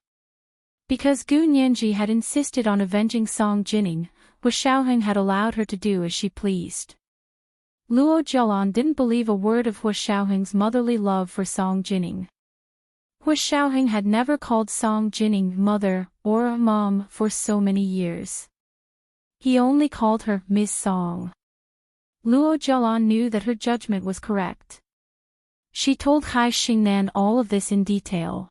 Because Gu Nianji had insisted on avenging Song Jining, Huo Xiaoheng had allowed her to do as she pleased. Luo Zhelan didn't believe a word of Huo Xiaoheng's motherly love for Song Jining. Huo Xiaoheng had never called Song Jining mother or mom for so many years. He only called her Miss Song. Luo Zhelan knew that her judgment was correct. She told Kai Xingnan all of this in detail.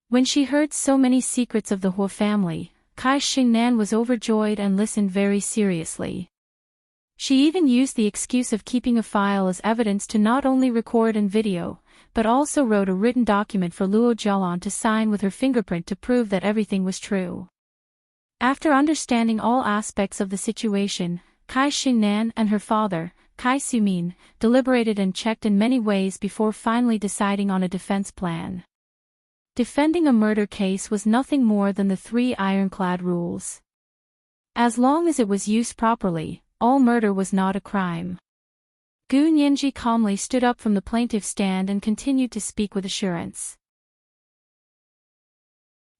When she heard so many secrets of the Huo family, Kai Xingnan was overjoyed and listened very seriously. She even used the excuse of keeping a file as evidence to not only record and video, but also wrote a written document for Luo Zhelan to sign with her fingerprint to prove that everything was true. After understanding all aspects of the situation, Kai Xingnan and her father, Kai Sumin, deliberated and checked in many ways before finally deciding on a defense plan. Defending a murder case was nothing more than the 3 ironclad rules. As long as it was used properly, all murder was not a crime. Gu Nianji calmly stood up from the plaintiff's stand and continued to speak with assurance.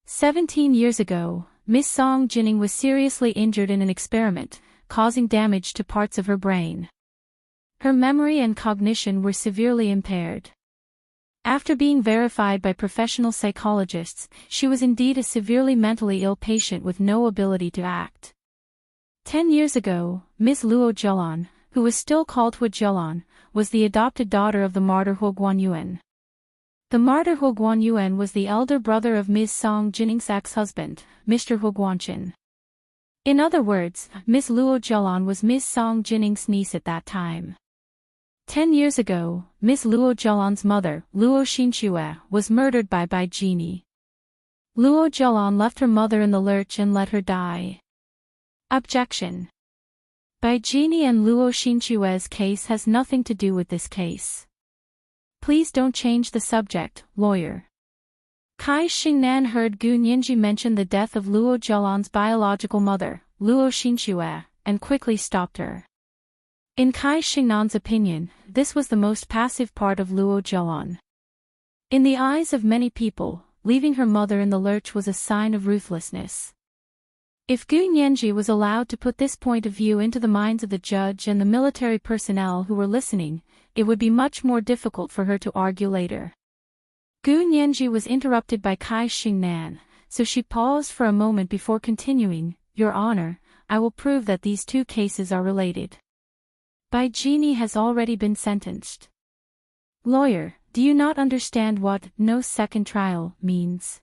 17 years ago, Miss Song Jining was seriously injured in an experiment, causing damage to parts of her brain. Her memory and cognition were severely impaired. After being verified by professional psychologists, she was indeed a severely mentally ill patient with no ability to act. 10 years ago, Miss Luo Zhelan, who was still called Huo Zhelan, was the adopted daughter of the martyr Huo Guanyuan. The martyr Huo Guanyuan was the elder brother of Miss Song Jining's ex-husband, Mr. Huo Guanchen. In other words, Miss Luo Zhelan was Miss Song Jining's niece at that time. 10 years ago, Miss Luo Zhelan's mother, Luo Xinxue, was murdered by Bai Jini. Luo Zhelan left her mother in the lurch and let her die. Objection. Bai Jini and Luo Xinxue's case has nothing to do with this case. Please don't change the subject, lawyer. Kai Xingnan heard Gu Nianji mention the death of Luo Zhelan's biological mother, Luo Xinxue, and quickly stopped her. In Kai Xingnan's opinion, this was the most passive part of Luo Zhelan. In the eyes of many people, leaving her mother in the lurch was a sign of ruthlessness. If Gu Nianji was allowed to put this point of view into the minds of the judge and the military personnel who were listening, it would be much more difficult for her to argue later. Gu Nianji was interrupted by Kai Xingnan, so she paused for a moment before continuing, "Your Honor, I will prove that these 2 cases are related. Bai Jini has already been sentenced." Lawyer, do you not understand what "no second trial" means?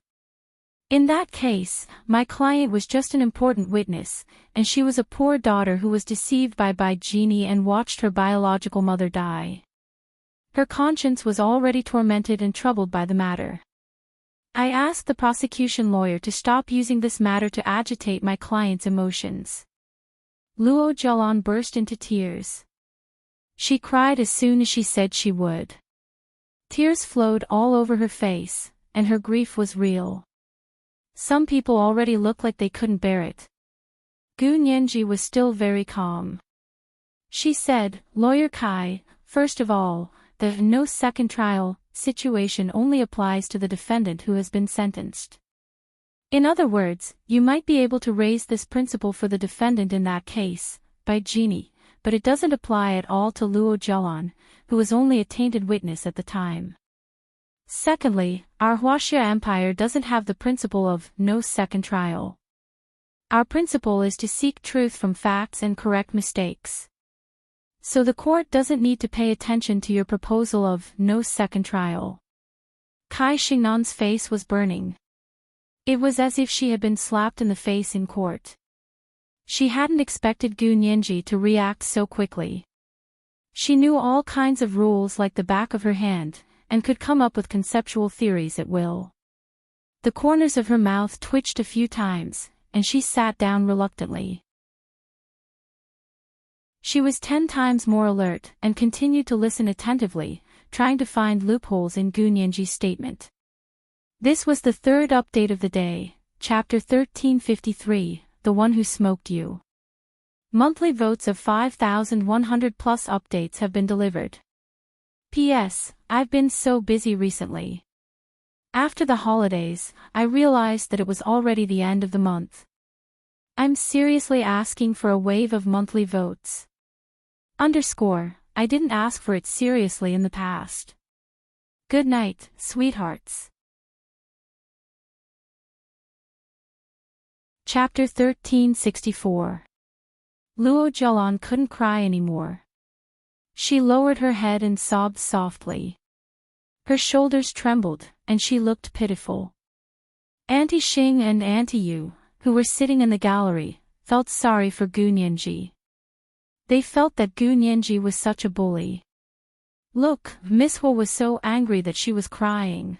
In that case, my client was just an important witness, and she was a poor daughter who was deceived by Bai Jini and watched her biological mother die. Her conscience was already tormented and troubled by the matter. I asked the prosecution lawyer to stop using this matter to agitate my client's emotions. Luo Zhelan burst into tears. She cried as soon as she said she would. Tears flowed all over her face, and her grief was real. Some people already looked like they couldn't bear it. Gu Nianji was still very calm. She said, "Lawyer Kai, first of all, the no second trial situation only applies to the defendant who has been sentenced. In other words, you might be able to raise this principle for the defendant in that case, by genie, but it doesn't apply at all to Luo Zhelan, who was only a tainted witness at the time. Secondly, our Huaxia Empire doesn't have the principle of no second trial. Our principle is to seek truth from facts and correct mistakes. So the court doesn't need to pay attention to your proposal of no second trial." Kai Xingnan's face was burning. It was as if she had been slapped in the face in court. She hadn't expected Gu Nianji to react so quickly. She knew all kinds of rules like the back of her hand, and could come up with conceptual theories at will. The corners of her mouth twitched a few times, and she sat down reluctantly. She was 10 times more alert and continued to listen attentively, trying to find loopholes in Gu Nianji's statement. This was the third update of the day, Chapter 1353, The One Who Smoked You. Monthly votes of 5,100 plus updates have been delivered. P.S. I've been so busy recently. After the holidays, I realized that it was already the end of the month. I'm seriously asking for a wave of monthly votes. I didn't ask for it seriously in the past. Good night, sweethearts. Chapter 1364. Luo Zhelan couldn't cry anymore. She lowered her head and sobbed softly. Her shoulders trembled, and she looked pitiful. Auntie Xing and Auntie Yu, who were sitting in the gallery, felt sorry for Gu Nianji. They felt that Gu Nianji was such a bully. Look, Miss Huo was so angry that she was crying.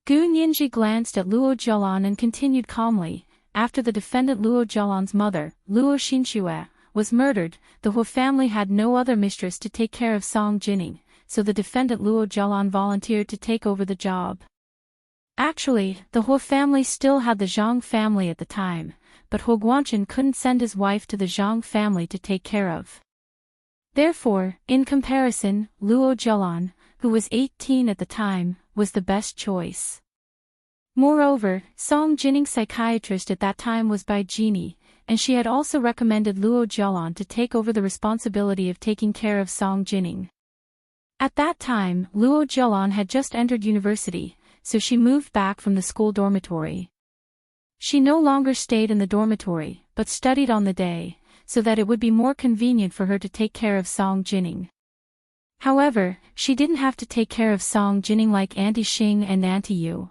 Gu Nianji glanced at Luo Zhelan and continued calmly, after the defendant Luo Zhelan's mother, Luo Xinxue, was murdered, the Huo family had no other mistress to take care of Song Jining, so the defendant Luo Zhelan volunteered to take over the job. Actually, the Huo family still had the Zhang family at the time, but Huo Guangchen couldn't send his wife to the Zhang family to take care of. Therefore, in comparison, Luo Zhelan, who was 18 at the time, was the best choice. Moreover, Song Jining's psychiatrist at that time was Bai Jini, and she had also recommended Luo Zhelan to take over the responsibility of taking care of Song Jining. At that time, Luo Zhelan had just entered university, so she moved back from the school dormitory. She no longer stayed in the dormitory, but studied on the day, so that it would be more convenient for her to take care of Song Jining. However, she didn't have to take care of Song Jining like Auntie Xing and Auntie Yu.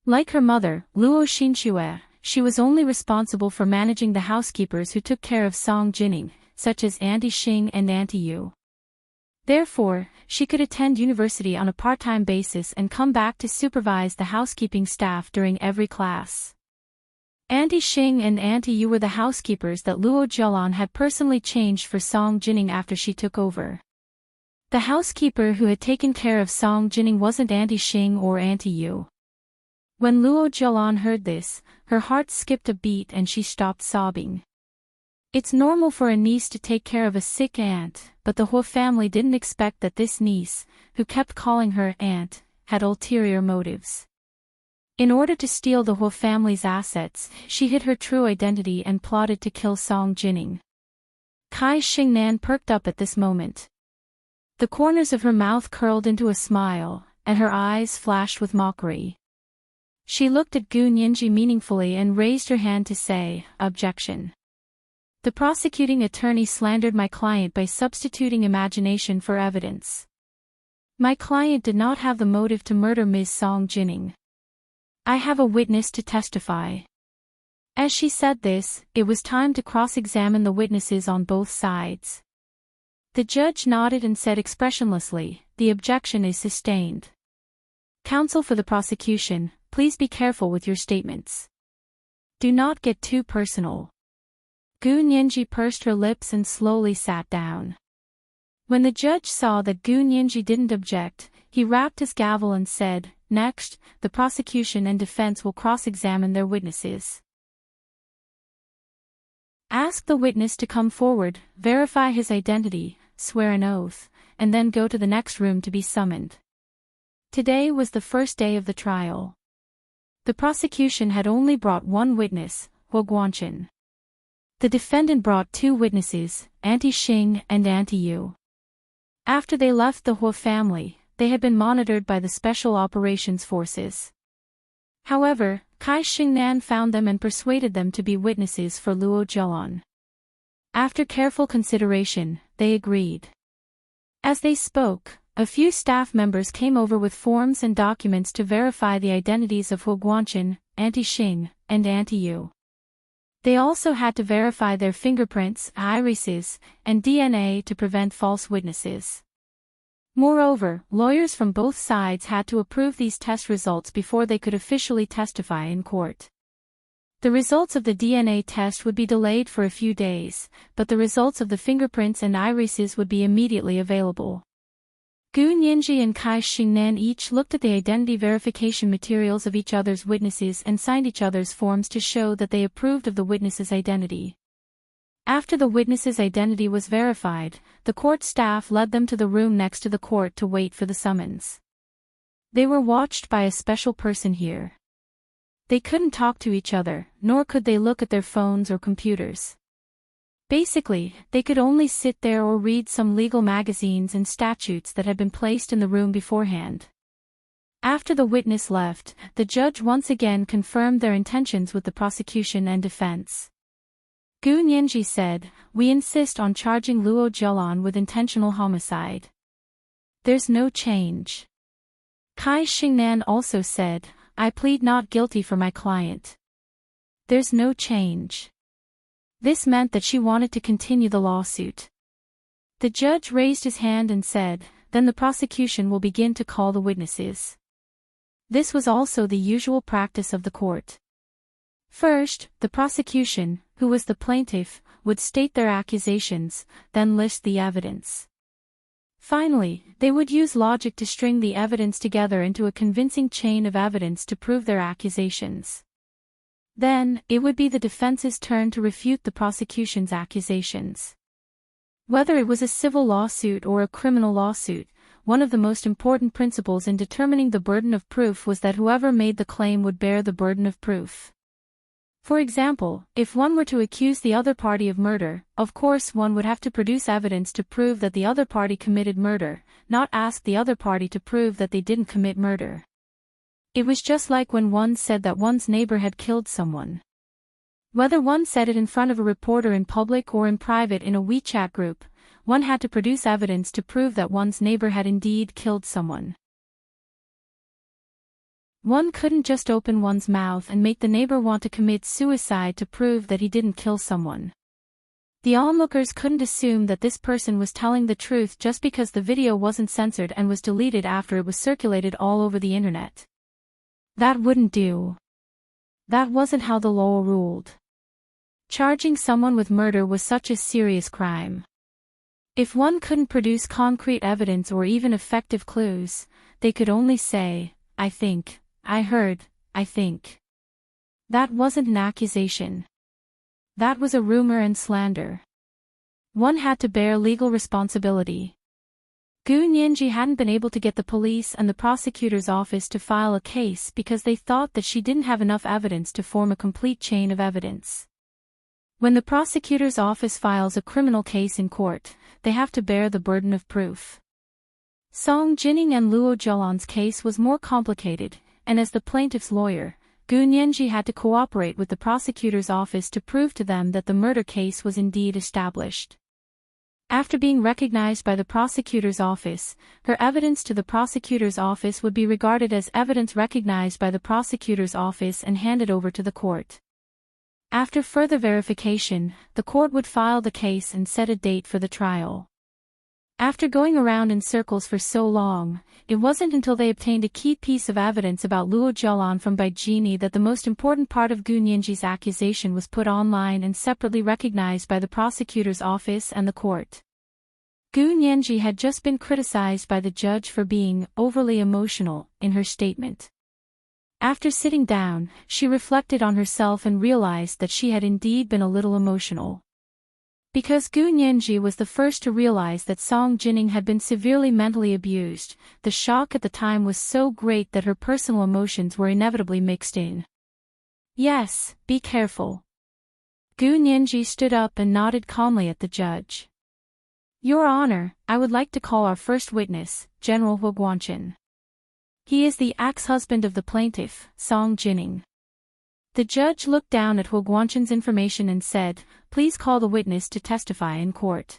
Like her mother, Luo Xinxue, she was only responsible for managing the housekeepers who took care of Song Jining, such as Auntie Xing and Auntie Yu. Therefore, she could attend university on a part-time basis and come back to supervise the housekeeping staff during every class. Auntie Xing and Auntie Yu were the housekeepers that Luo Zhelan had personally changed for Song Jining after she took over. The housekeeper who had taken care of Song Jining wasn't Auntie Xing or Auntie Yu. When Luo Zhelan heard this, her heart skipped a beat and she stopped sobbing. It's normal for a niece to take care of a sick aunt, but the Huo family didn't expect that this niece, who kept calling her aunt, had ulterior motives. In order to steal the Huo family's assets, she hid her true identity and plotted to kill Song Jining. Kai Xingnan perked up at this moment. The corners of her mouth curled into a smile, and her eyes flashed with mockery. She looked at Gu Nianji meaningfully and raised her hand to say, "Objection. The prosecuting attorney slandered my client by substituting imagination for evidence. My client did not have the motive to murder Ms. Song Jining. I have a witness to testify." As she said this, it was time to cross-examine the witnesses on both sides. The judge nodded and said expressionlessly, "The objection is sustained. Counsel for the prosecution, please be careful with your statements. Do not get too personal." Gu Nianji pursed her lips and slowly sat down. When the judge saw that Gu Nianji didn't object, he rapped his gavel and said, "Next, the prosecution and defense will cross-examine their witnesses." Ask the witness to come forward, verify his identity, swear an oath, and then go to the next room to be summoned. Today was the first day of the trial. The prosecution had only brought one witness, Huo Guanchen. The defendant brought two witnesses, Auntie Xing and Auntie Yu. After they left the Huo family, they had been monitored by the Special Operations Forces. However, Kai Xingnan found them and persuaded them to be witnesses for Luo Zhelan. After careful consideration, they agreed. As they spoke, a few staff members came over with forms and documents to verify the identities of Huo Guanchen, Auntie Xing, and Auntie Yu. They also had to verify their fingerprints, irises, and DNA to prevent false witnesses. Moreover, lawyers from both sides had to approve these test results before they could officially testify in court. The results of the DNA test would be delayed for a few days, but the results of the fingerprints and irises would be immediately available. Gu Nianji and Kai Xingnan each looked at the identity verification materials of each other's witnesses and signed each other's forms to show that they approved of the witness's identity. After the witness's identity was verified, the court staff led them to the room next to the court to wait for the summons. They were watched by a special person here. They couldn't talk to each other, nor could they look at their phones or computers. Basically, they could only sit there or read some legal magazines and statutes that had been placed in the room beforehand. After the witness left, the judge once again confirmed their intentions with the prosecution and defense. Gu Nianji said, "We insist on charging Luo Zhelan with intentional homicide. There's no change." Kai Xingnan also said, "I plead not guilty for my client. There's no change." This meant that she wanted to continue the lawsuit. The judge raised his hand and said, "Then the prosecution will begin to call the witnesses." This was also the usual practice of the court. First, the prosecution, who was the plaintiff, would state their accusations, then list the evidence. Finally, they would use logic to string the evidence together into a convincing chain of evidence to prove their accusations. Then, it would be the defense's turn to refute the prosecution's accusations. Whether it was a civil lawsuit or a criminal lawsuit, one of the most important principles in determining the burden of proof was that whoever made the claim would bear the burden of proof. For example, if one were to accuse the other party of murder, of course one would have to produce evidence to prove that the other party committed murder, not ask the other party to prove that they didn't commit murder. It was just like when one said that one's neighbor had killed someone. Whether one said it in front of a reporter in public or in private in a WeChat group, one had to produce evidence to prove that one's neighbor had indeed killed someone. One couldn't just open one's mouth and make the neighbor want to commit suicide to prove that he didn't kill someone. The onlookers couldn't assume that this person was telling the truth just because the video wasn't censored and was deleted after it was circulated all over the internet. That wouldn't do. That wasn't how the law ruled. Charging someone with murder was such a serious crime. If one couldn't produce concrete evidence or even effective clues, they could only say, "I think, I heard, I think." That wasn't an accusation. That was a rumor and slander. One had to bear legal responsibility. Gu Nianji hadn't been able to get the police and the prosecutor's office to file a case because they thought that she didn't have enough evidence to form a complete chain of evidence. When the prosecutor's office files a criminal case in court, they have to bear the burden of proof. Song Jining and Luo Zhelan's case was more complicated, and as the plaintiff's lawyer, Gu Nianji had to cooperate with the prosecutor's office to prove to them that the murder case was indeed established. After being recognized by the prosecutor's office, her evidence to the prosecutor's office would be regarded as evidence recognized by the prosecutor's office and handed over to the court. After further verification, the court would file the case and set a date for the trial. After going around in circles for so long, it wasn't until they obtained a key piece of evidence about Luo Zhelan from Baijini that the most important part of Gu Nianji's accusation was put online and separately recognized by the prosecutor's office and the court. Gu Nianji had just been criticized by the judge for being overly emotional in her statement. After sitting down, she reflected on herself and realized that she had indeed been a little emotional. Because Gu Nianji was the first to realize that Song Jining had been severely mentally abused, the shock at the time was so great that her personal emotions were inevitably mixed in. Yes, be careful. Gu Nianji stood up and nodded calmly at the judge. Your Honor, I would like to call our first witness, General Hu Guanchen. He is the ex-husband of the plaintiff, Song Jining. The judge looked down at Hu Guanchen's information and said, please call the witness to testify in court.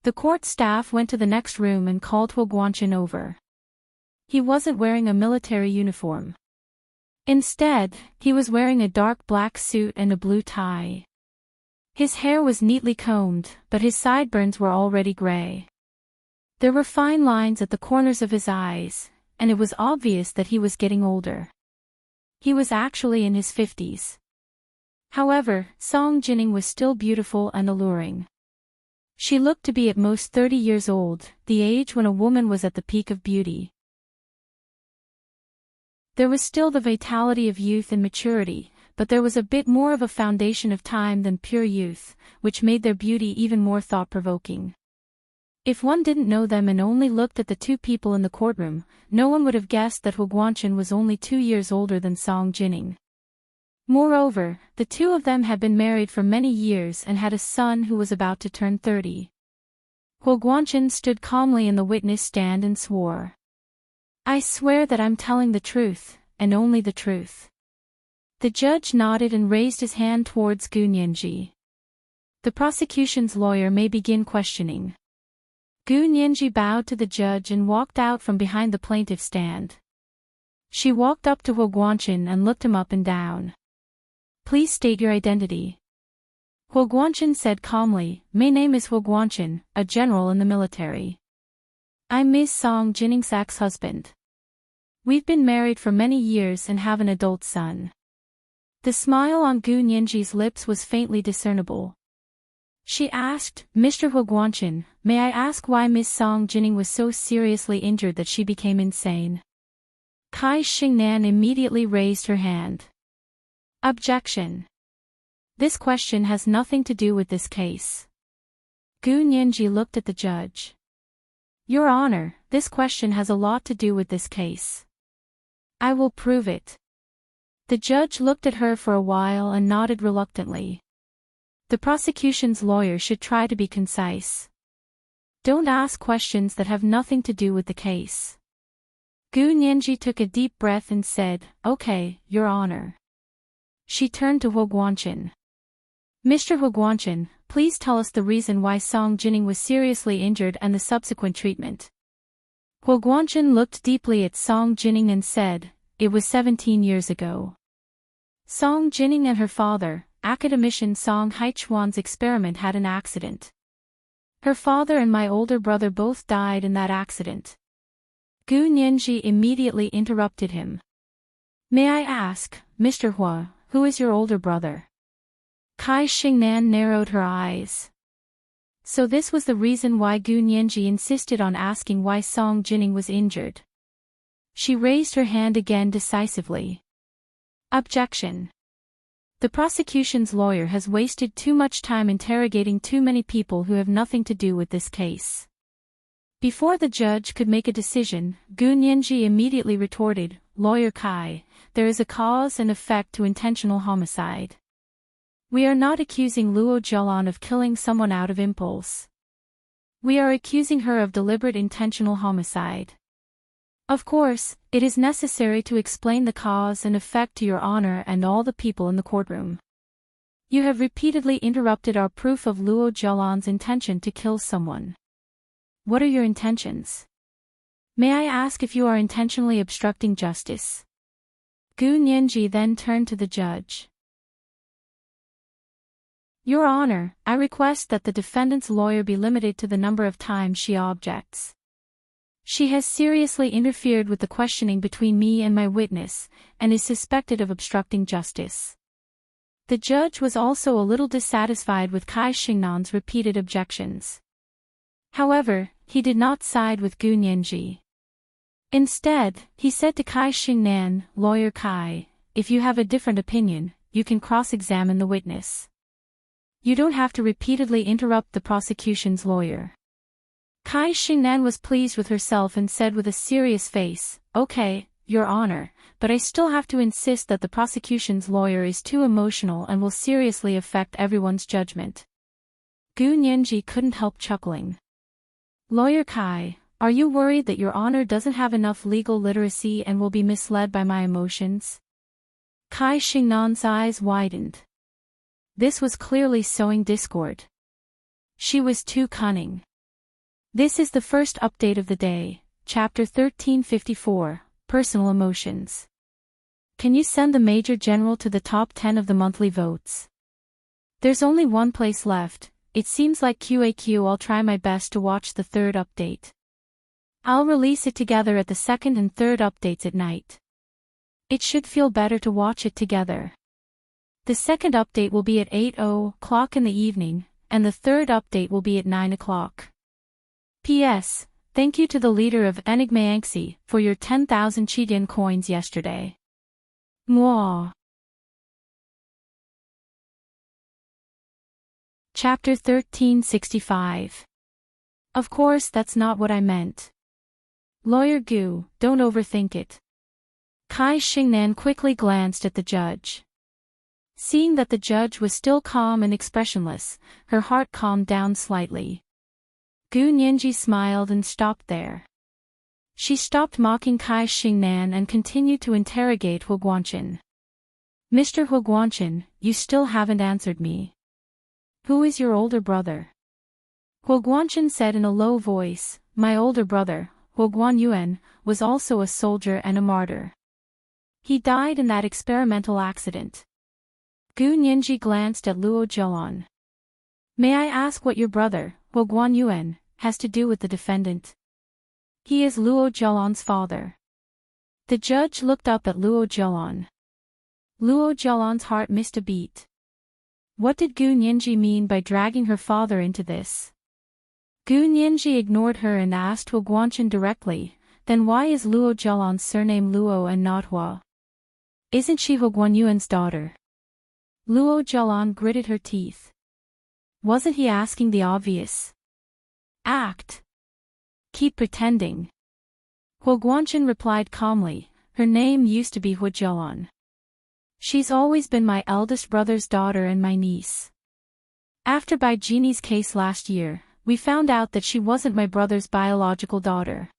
The court staff went to the next room and called Hu Guanchen over. He wasn't wearing a military uniform. Instead, he was wearing a dark black suit and a blue tie. His hair was neatly combed, but his sideburns were already gray. There were fine lines at the corners of his eyes, and it was obvious that he was getting older. He was actually in his 50s. However, Song Jining was still beautiful and alluring. She looked to be at most 30 years old, the age when a woman was at the peak of beauty. There was still the vitality of youth and maturity, but there was a bit more of a foundation of time than pure youth, which made their beauty even more thought-provoking. If one didn't know them and only looked at the two people in the courtroom, no one would have guessed that Hu Guanchen was only 2 years older than Song Jining. Moreover, the two of them had been married for many years and had a son who was about to turn 30. Hu Guanchen stood calmly in the witness stand and swore. I swear that I'm telling the truth, and only the truth. The judge nodded and raised his hand towards Gu Nianji. The prosecution's lawyer may begin questioning. Gu Nianji bowed to the judge and walked out from behind the plaintiff's stand. She walked up to Hu Guanchen and looked him up and down. Please state your identity. Hu Guanchen said calmly, my name is Hu Guanchen, a general in the military. I'm Ms. Song Jining's ex-husband. We've been married for many years and have an adult son. The smile on Gu Nianji's lips was faintly discernible. She asked, Mr. Hu Guanchen, may I ask why Ms. Song Jining was so seriously injured that she became insane? Kai Xingnan immediately raised her hand. Objection. This question has nothing to do with this case. Gu Nianji looked at the judge. Your Honor, this question has a lot to do with this case. I will prove it. The judge looked at her for a while and nodded reluctantly. The prosecution's lawyer should try to be concise. Don't ask questions that have nothing to do with the case. Gu Nianji took a deep breath and said, Okay, Your Honor. She turned to Hu Guanchen. Mr. Hu Guanchen, please tell us the reason why Song Jining was seriously injured and the subsequent treatment. Hu Guanchen looked deeply at Song Jining and said, It was 17 years ago. Song Jining and her father, academician Song Haichuan's experiment had an accident. Her father and my older brother both died in that accident. Gu Nianji immediately interrupted him. May I ask, Mr. Hua, who is your older brother? Kai Xingnan narrowed her eyes. So this was the reason why Gu Nianji insisted on asking why Song Jining was injured. She raised her hand again decisively. Objection. The prosecution's lawyer has wasted too much time interrogating too many people who have nothing to do with this case. Before the judge could make a decision, Gu Nianji immediately retorted, Lawyer Kai, there is a cause and effect to intentional homicide. We are not accusing Luo Jialan of killing someone out of impulse. We are accusing her of deliberate intentional homicide. Of course, it is necessary to explain the cause and effect to Your Honor and all the people in the courtroom. You have repeatedly interrupted our proof of Luo Jialan's intention to kill someone. What are your intentions? May I ask if you are intentionally obstructing justice? Gu Nianji then turned to the judge. Your Honor, I request that the defendant's lawyer be limited to the number of times she objects. She has seriously interfered with the questioning between me and my witness, and is suspected of obstructing justice. The judge was also a little dissatisfied with Kai Xingnan's repeated objections. However, he did not side with Gu Nianji. Instead, he said to Kai Xingnan, "Lawyer Kai, if you have a different opinion, you can cross-examine the witness. You don't have to repeatedly interrupt the prosecution's lawyer." Kai Xingnan was pleased with herself and said with a serious face, "Okay, Your Honor, but I still have to insist that the prosecution's lawyer is too emotional and will seriously affect everyone's judgment." Gu Nianji couldn't help chuckling. "Lawyer Kai, are you worried that Your Honor doesn't have enough legal literacy and will be misled by my emotions?" Kai Xingnan's eyes widened. This was clearly sowing discord. She was too cunning. This is the first update of the day, Chapter 1354, Personal Emotions. Can you send the Major General to the top 10 of the monthly votes? There's only one place left. It seems like QAQ. I'll try my best to watch the third update. I'll release it together at the second and third updates at night. It should feel better to watch it together. The second update will be at 8:00 in the evening, and the third update will be at 9 o'clock. P.S. Thank you to the leader of Enigma Yangtze for your 10,000 Chidian coins yesterday. Mwah. Chapter 1365. Of course that's not what I meant. Lawyer Gu, don't overthink it. Kai Xingnan quickly glanced at the judge. Seeing that the judge was still calm and expressionless, her heart calmed down slightly. Gu Nianji smiled and stopped there. She stopped mocking Kai Xingnan and continued to interrogate Hu Guanchen. "Mr. Hu Guanchen, you still haven't answered me. Who is your older brother?" Hu Guanchen said in a low voice, "My older brother, Hu Guanyuan, was also a soldier and a martyr. He died in that experimental accident." Gu Nianji glanced at Luo Zhelan. "May I ask what your brother, Hu Guanyuan, has to do with the defendant?" "He is Luo Zhelan's father." The judge looked up at Luo Zhelan. Luo Zhelan's heart missed a beat. What did Gu Nianji mean by dragging her father into this? Gu Nianji ignored her and asked Hu Guanchen directly, "Then why is Luo Zhelan's surname Luo and not Hua? Isn't she Hu Guanyuan's daughter?" Luo Zhelan gritted her teeth. Wasn't he asking the obvious? Act. Keep pretending. Hu Guanchen replied calmly, "Her name used to be Hu Zhelan. She's always been my eldest brother's daughter and my niece. After Bai Jini's case last year, we found out that she wasn't my brother's biological daughter.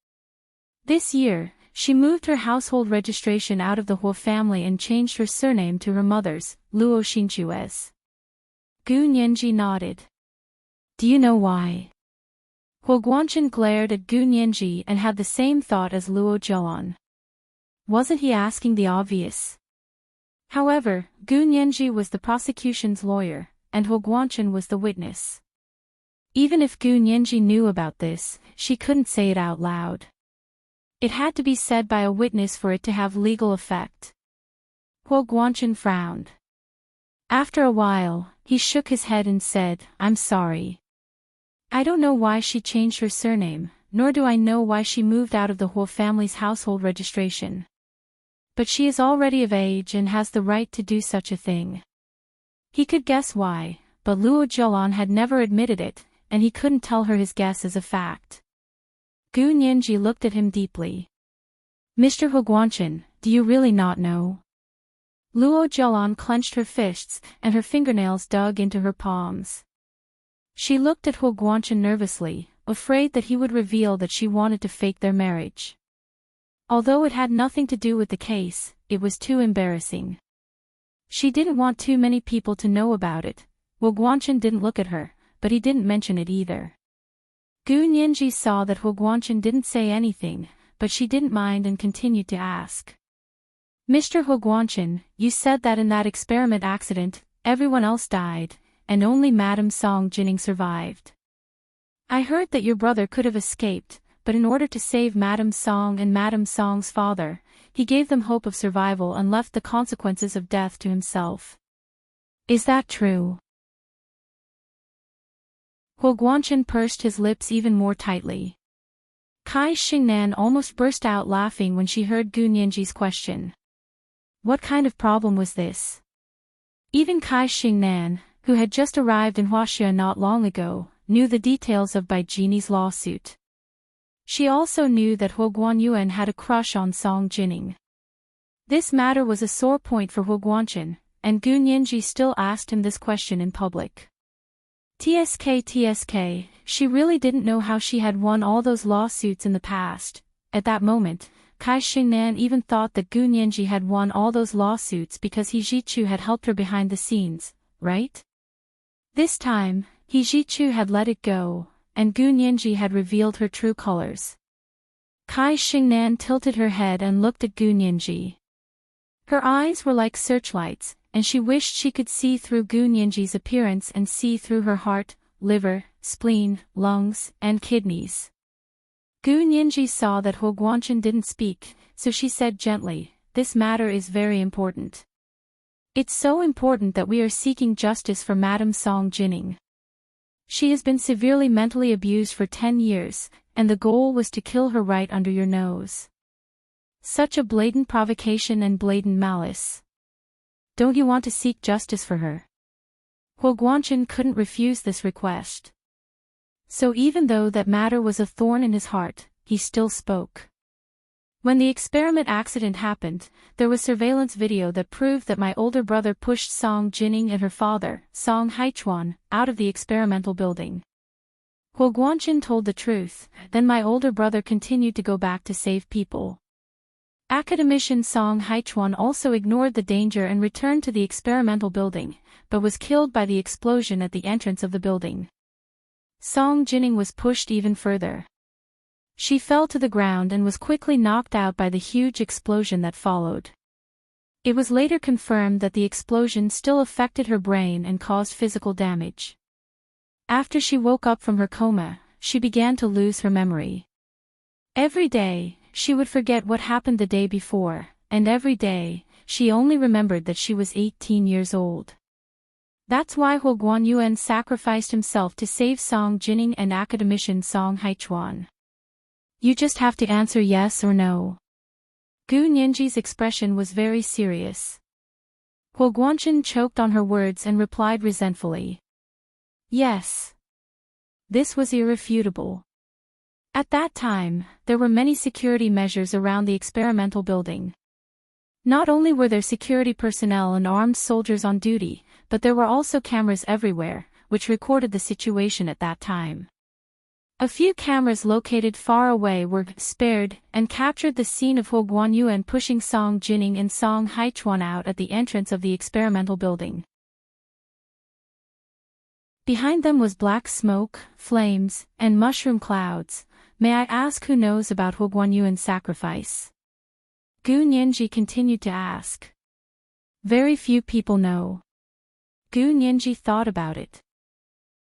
This year, she moved her household registration out of the Hua family and changed her surname to her mother's, Luo Xinchue's." Gu Nianji nodded. "Do you know why?" Hu Guanchen glared at Gu Nianji and had the same thought as Luo Zhelan. Wasn't he asking the obvious? However, Gu Nianji was the prosecution's lawyer, and Hu Guanchen was the witness. Even if Gu Nianji knew about this, she couldn't say it out loud. It had to be said by a witness for it to have legal effect. Hu Guanchen frowned. After a while, he shook his head and said, "I'm sorry. I don't know why she changed her surname, nor do I know why she moved out of the Hua family's household registration. But she is already of age and has the right to do such a thing." He could guess why, but Luo Zhelan had never admitted it, and he couldn't tell her his guess as a fact. Gu Nianji looked at him deeply. "Mr. Hu Guanchen, do you really not know?" Luo Zhelan clenched her fists, and her fingernails dug into her palms. She looked at Hu Guanchen nervously, afraid that he would reveal that she wanted to fake their marriage. Although it had nothing to do with the case, it was too embarrassing. She didn't want too many people to know about it. Hu Guanchen didn't look at her, but he didn't mention it either. Gu Nianji saw that Hu Guanchen didn't say anything, but she didn't mind and continued to ask. "Mr. Hu Guanchen, you said that in that experiment accident, everyone else died, and only Madame Song Jining survived. I heard that your brother could have escaped, but in order to save Madame Song and Madame Song's father, he gave them hope of survival and left the consequences of death to himself. Is that true?" Hu Guanchen pursed his lips even more tightly. Kai Xingnan almost burst out laughing when she heard Gu Nianji's question. What kind of problem was this? Even Kai Xingnan, who had just arrived in Huaxia not long ago, knew the details of Bai Jini's lawsuit. She also knew that Huo Guanyuan had a crush on Song Jining. This matter was a sore point for Huo Guanchen, and Gu Nianji still asked him this question in public. TSK, she really didn't know how she had won all those lawsuits in the past. At that moment, Kai Xingnan even thought that Gu Nianji had won all those lawsuits because He Zhichu had helped her behind the scenes, right? This time, He Zhichu had let it go, and Gu Nianji had revealed her true colors. Kai Xingnan tilted her head and looked at Gu Nianji. Her eyes were like searchlights, and she wished she could see through Gu Nianji's appearance and see through her heart, liver, spleen, lungs, and kidneys. Gu Nianji saw that Huo Guanchen didn't speak, so she said gently, "This matter is very important. It's so important that we are seeking justice for Madame Song Jining. She has been severely mentally abused for 10 years, and the goal was to kill her right under your nose. Such a blatant provocation and blatant malice. Don't you want to seek justice for her?" Huo Guanchen couldn't refuse this request. So even though that matter was a thorn in his heart, he still spoke. When the experiment accident happened, there was surveillance video that proved that my older brother pushed Song Jining and her father, Song Haichuan, out of the experimental building. Huo Guanchen told the truth, then my older brother continued to go back to save people. Academician Song Haichuan also ignored the danger and returned to the experimental building, but was killed by the explosion at the entrance of the building. Song Jining was pushed even further. She fell to the ground and was quickly knocked out by the huge explosion that followed. It was later confirmed that the explosion still affected her brain and caused physical damage. After she woke up from her coma, she began to lose her memory. Every day, she would forget what happened the day before, and every day, she only remembered that she was 18 years old. That's why Huo Guanyuan sacrificed himself to save Song Jining and academician Song Haichuan. You just have to answer yes or no. Gu Nianji's expression was very serious. Huo Guanchen choked on her words and replied resentfully. Yes. This was irrefutable. At that time, there were many security measures around the experimental building. Not only were there security personnel and armed soldiers on duty, but there were also cameras everywhere, which recorded the situation at that time. A few cameras located far away were spared and captured the scene of Huo Guanyuan pushing Song Jining and Song Haichuan out at the entrance of the experimental building. Behind them was black smoke, flames, and mushroom clouds. May I ask who knows about Huo Guanyuan's sacrifice? Gu Nianji continued to ask. Very few people know. Gu Nianji thought about it.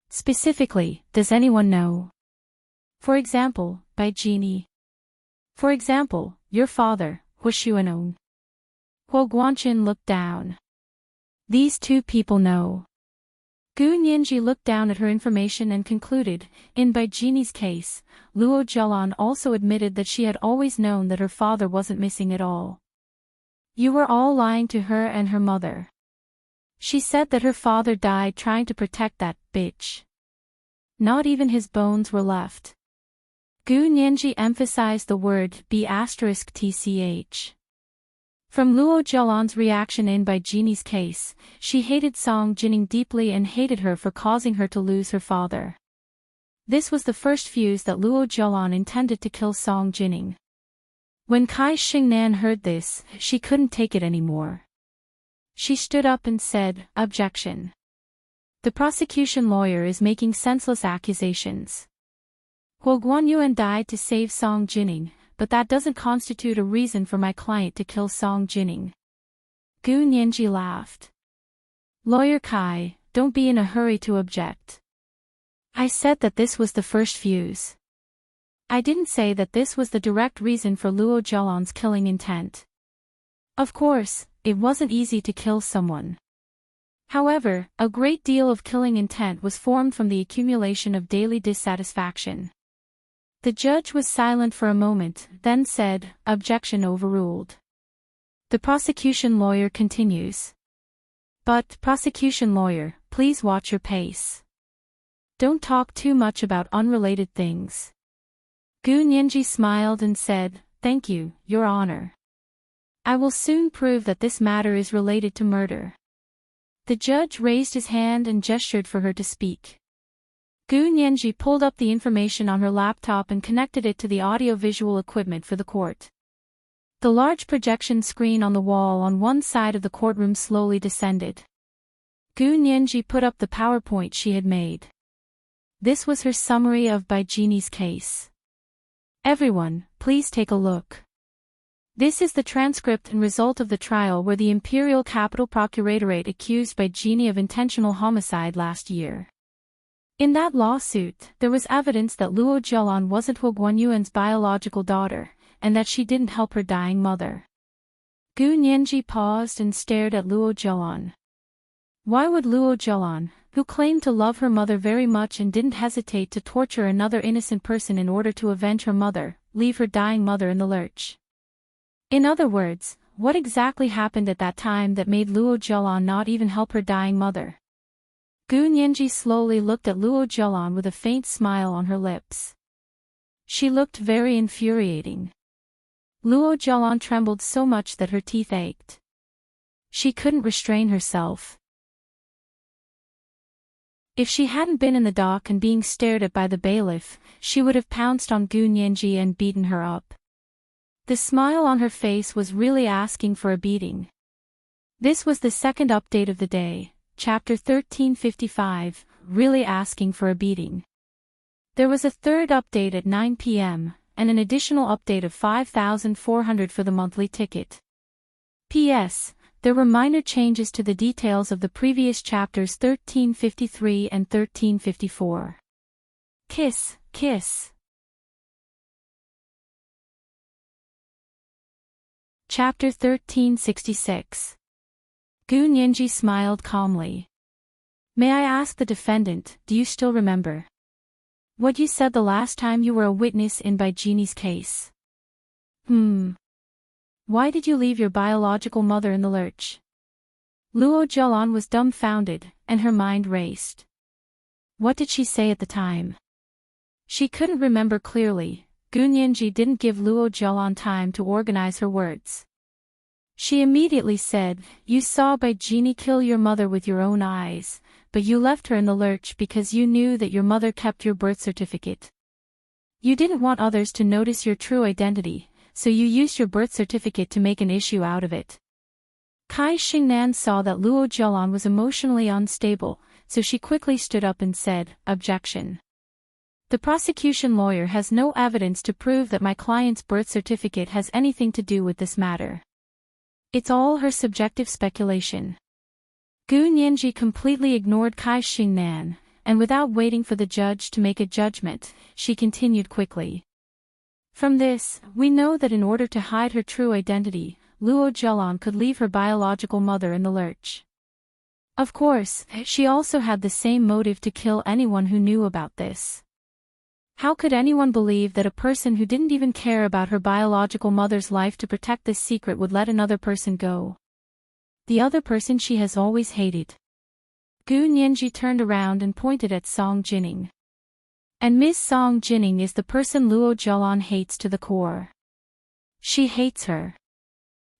Specifically, does anyone know? For example, Bai Jini. For example, your father, Huo Xuanong. Huo Guanchen looked down. These two people know. Gu Nianji looked down at her information and concluded, in Bai Jini's case, Luo Zhelan also admitted that she had always known that her father wasn't missing at all. You were all lying to her and her mother. She said that her father died trying to protect that bitch. Not even his bones were left. Gu Nianji emphasized the word B*tch. From Luo Zhelan's reaction in Bai Jini's case, she hated Song Jining deeply and hated her for causing her to lose her father. This was the first fuse that Luo Zhelan intended to kill Song Jining. When Kai Xingnan heard this, she couldn't take it anymore. She stood up and said, "Objection. The prosecution lawyer is making senseless accusations. Huo Guanyuan died to save Song Jining, but that doesn't constitute a reason for my client to kill Song Jining." Gu Nianji laughed. Lawyer Kai, don't be in a hurry to object. I said that this was the first fuse. I didn't say that this was the direct reason for Luo Zhelan's killing intent. Of course, it wasn't easy to kill someone. However, a great deal of killing intent was formed from the accumulation of daily dissatisfaction. The judge was silent for a moment, then said, "Objection overruled." The prosecution lawyer continues. But, prosecution lawyer, please watch your pace. Don't talk too much about unrelated things. Gu Nianji smiled and said, "Thank you, Your Honor. I will soon prove that this matter is related to murder." The judge raised his hand and gestured for her to speak. Gu Nianji pulled up the information on her laptop and connected it to the audiovisual equipment for the court. The large projection screen on the wall on one side of the courtroom slowly descended. Gu Nianji put up the PowerPoint she had made. This was her summary of Bai Jini's case. Everyone, please take a look. This is the transcript and result of the trial where the Imperial Capital Procuratorate accused Bai Jini of intentional homicide last year. In that lawsuit, there was evidence that Luo Jialan wasn't Huo Guanyuan's biological daughter, and that she didn't help her dying mother. Gu Nianji paused and stared at Luo Jialan. Why would Luo Jialan, who claimed to love her mother very much and didn't hesitate to torture another innocent person in order to avenge her mother, leave her dying mother in the lurch? In other words, what exactly happened at that time that made Luo Jialan not even help her dying mother? Gu Nianji slowly looked at Luo Jialan with a faint smile on her lips. She looked very infuriating. Luo Jialan trembled so much that her teeth ached. She couldn't restrain herself. If she hadn't been in the dock and being stared at by the bailiff, she would have pounced on Gu Nianji and beaten her up. The smile on her face was really asking for a beating. This was the second update of the day, Chapter 1355, really asking for a beating. There was a third update at 9 p.m., and an additional update of 5,400 for the monthly ticket. P.S. There were minor changes to the details of the previous chapters 1353 and 1354. Kiss, kiss. Chapter 1366. Gu Nianji smiled calmly. May I ask the defendant, do you still remember what you said the last time you were a witness in Bai Jini's case? Why did you leave your biological mother in the lurch? Luo Jialan was dumbfounded, and her mind raced. What did she say at the time? She couldn't remember clearly. Gu Nianji didn't give Luo Jialan time to organize her words. She immediately said, "You saw Bai Jini kill your mother with your own eyes, but you left her in the lurch because you knew that your mother kept your birth certificate. You didn't want others to notice your true identity, so you used your birth certificate to make an issue out of it." Kai Xingnan saw that Luo Jialan was emotionally unstable, so she quickly stood up and said, "Objection. The prosecution lawyer has no evidence to prove that my client's birth certificate has anything to do with this matter. It's all her subjective speculation." Gu Nianji completely ignored Kai Xingnan, and without waiting for the judge to make a judgment, she continued quickly. From this, we know that in order to hide her true identity, Luo Jialan could leave her biological mother in the lurch. Of course, she also had the same motive to kill anyone who knew about this. How could anyone believe that a person who didn't even care about her biological mother's life to protect this secret would let another person go? The other person she has always hated. Gu Nianji turned around and pointed at Song Jining. And Miss Song Jining is the person Luo Jialan hates to the core. She hates her.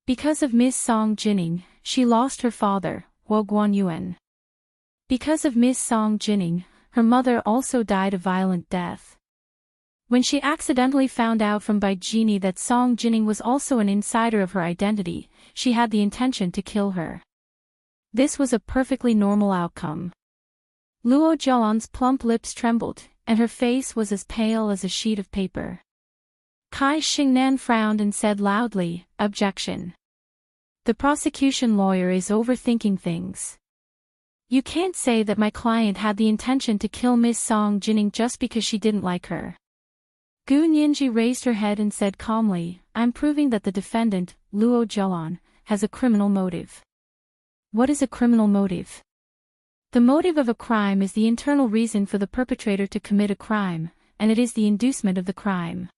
Because of Miss Song Jining, she lost her father, Huo Guanyuan. Because of Miss Song Jining, her mother also died a violent death. When she accidentally found out from Bai Jini that Song Jining was also an insider of her identity, she had the intention to kill her. This was a perfectly normal outcome. Luo Jialan's plump lips trembled, and her face was as pale as a sheet of paper. Kai Xingnan frowned and said loudly, "Objection. The prosecution lawyer is overthinking things. You can't say that my client had the intention to kill Miss Song Jining just because she didn't like her." Gu Nianji raised her head and said calmly, "I'm proving that the defendant, Luo Jialan, has a criminal motive." What is a criminal motive? The motive of a crime is the internal reason for the perpetrator to commit a crime, and it is the inducement of the crime.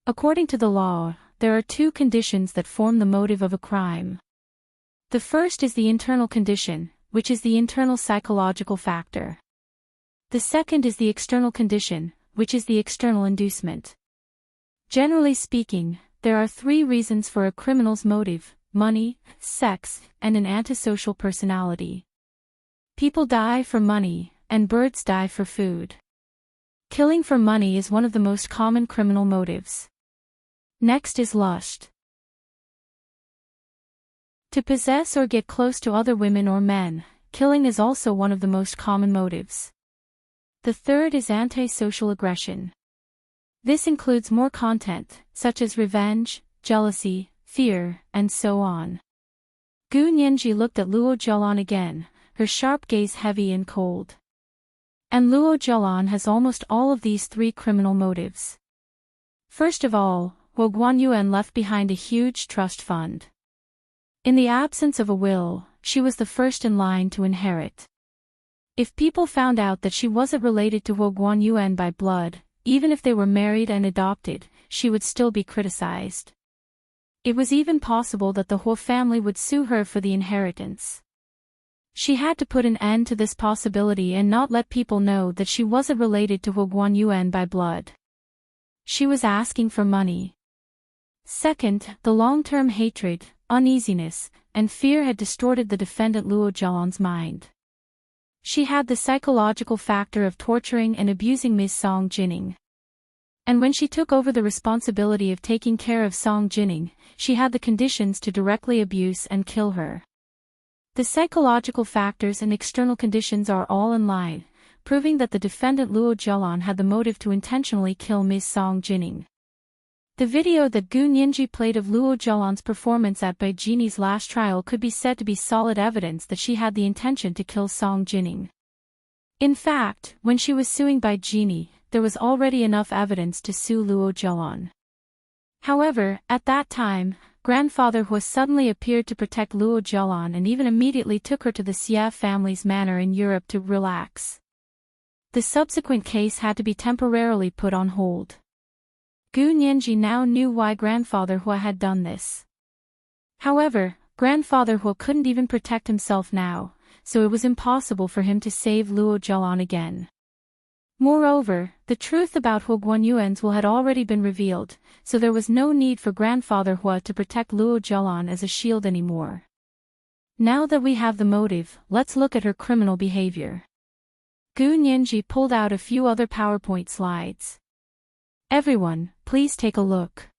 According to the law, there are two conditions that form the motive of a crime. The first is the internal condition, which is the internal psychological factor. The second is the external condition, which is the external inducement. Generally speaking, there are three reasons for a criminal's motive: money, sex, and an antisocial personality. People die for money, and birds die for food. Killing for money is one of the most common criminal motives. Next is lust. To possess or get close to other women or men, killing is also one of the most common motives. The third is antisocial aggression. This includes more content, such as revenge, jealousy, fear, and so on. Gu Nianji looked at Luo Zhelan again, her sharp gaze heavy and cold. And Luo Zhelan has almost all of these three criminal motives. First of all, Huo Guanyuan left behind a huge trust fund. In the absence of a will, she was the first in line to inherit. If people found out that she wasn't related to Huo Guanyuan by blood, even if they were married and adopted, she would still be criticized. It was even possible that the Huo family would sue her for the inheritance. She had to put an end to this possibility and not let people know that she wasn't related to Huo Guanyuan by blood. She was asking for money. Second, the long-term hatred, uneasiness, and fear had distorted the defendant Luo Zhelan's mind. She had the psychological factor of torturing and abusing Ms. Song Jining. And when she took over the responsibility of taking care of Song Jining, she had the conditions to directly abuse and kill her. The psychological factors and external conditions are all in line, proving that the defendant Luo Zhelan had the motive to intentionally kill Ms. Song Jining. The video that Gu Nianji played of Luo Zhelan's performance at Bai Jini's last trial could be said to be solid evidence that she had the intention to kill Song Jining. In fact, when she was suing Bai Jini, there was already enough evidence to sue Luo Zhelan. However, at that time, grandfather Huo suddenly appeared to protect Luo Zhelan and even immediately took her to the Xie family's manor in Europe to relax. The subsequent case had to be temporarily put on hold. Gu Nianji now knew why grandfather Huo had done this. However, grandfather Huo couldn't even protect himself now, so it was impossible for him to save Luo Zhelan again. Moreover, the truth about Huo Guanyuan's will had already been revealed, so there was no need for grandfather Huo to protect Luo Zhelan as a shield anymore. Now that we have the motive, let's look at her criminal behavior. Gu Nianji pulled out a few other PowerPoint slides. Everyone, please take a look.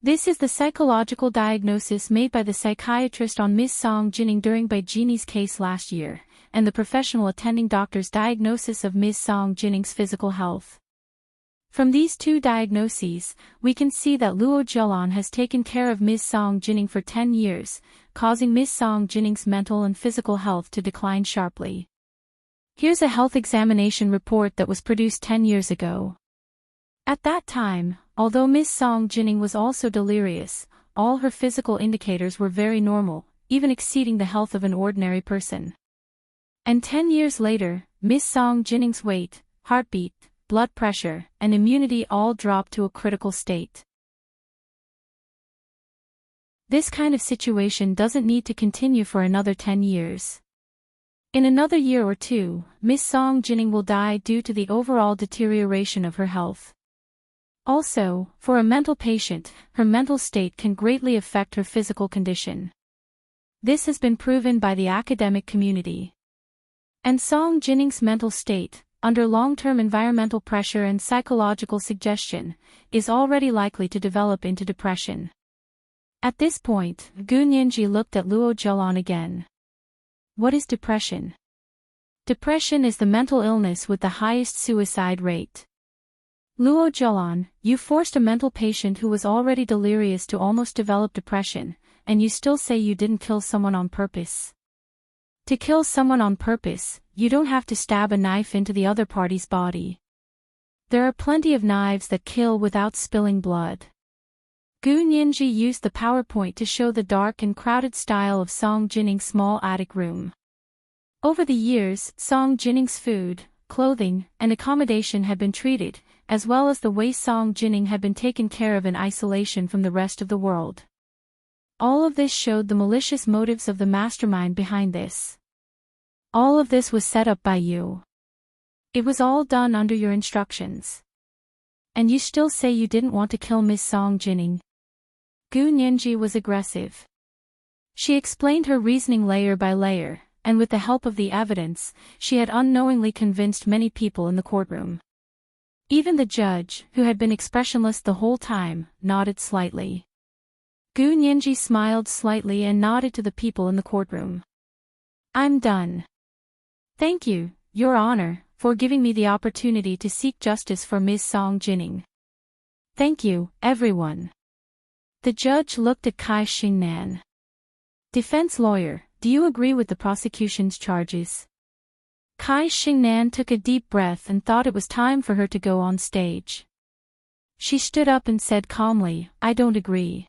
This is the psychological diagnosis made by the psychiatrist on Ms. Song Jining during Bai Jini's case last year, and the professional attending doctor's diagnosis of Ms. Song Jining's physical health. From these two diagnoses, we can see that Luo Zhelan has taken care of Ms. Song Jining for 10 years, causing Ms. Song Jining's mental and physical health to decline sharply. Here's a health examination report that was produced 10 years ago. At that time, although Ms. Song Jining was also delirious, all her physical indicators were very normal, even exceeding the health of an ordinary person. And 10 years later, Ms. Song Jining's weight, heartbeat, blood pressure, and immunity all dropped to a critical state. This kind of situation doesn't need to continue for another 10 years. In another year or two, Ms. Song Jining will die due to the overall deterioration of her health. Also, for a mental patient, her mental state can greatly affect her physical condition. This has been proven by the academic community. And Song Jining's mental state, under long-term environmental pressure and psychological suggestion, is already likely to develop into depression. At this point, Gu Nianji looked at Luo Zhelan again. What is depression? Depression is the mental illness with the highest suicide rate. Luo Zhelan, you forced a mental patient who was already delirious to almost develop depression, and you still say you didn't kill someone on purpose. To kill someone on purpose, you don't have to stab a knife into the other party's body. There are plenty of knives that kill without spilling blood. Gu Nianji used the PowerPoint to show the dark and crowded style of Song Jining's small attic room. Over the years, Song Jining's food, clothing, and accommodation had been treated, as well as the way Song Jining had been taken care of in isolation from the rest of the world. All of this showed the malicious motives of the mastermind behind this. All of this was set up by you. It was all done under your instructions. And you still say you didn't want to kill Miss Song Jining. Gu Nianji was aggressive. She explained her reasoning layer by layer, and with the help of the evidence, she had unknowingly convinced many people in the courtroom. Even the judge, who had been expressionless the whole time, nodded slightly. Gu Nianji smiled slightly and nodded to the people in the courtroom. I'm done. Thank you, Your Honor, for giving me the opportunity to seek justice for Ms. Song Jining. Thank you, everyone. The judge looked at Kai Xingnan. Defense lawyer, do you agree with the prosecution's charges? Kai Xingnan took a deep breath and thought it was time for her to go on stage. She stood up and said calmly, I don't agree.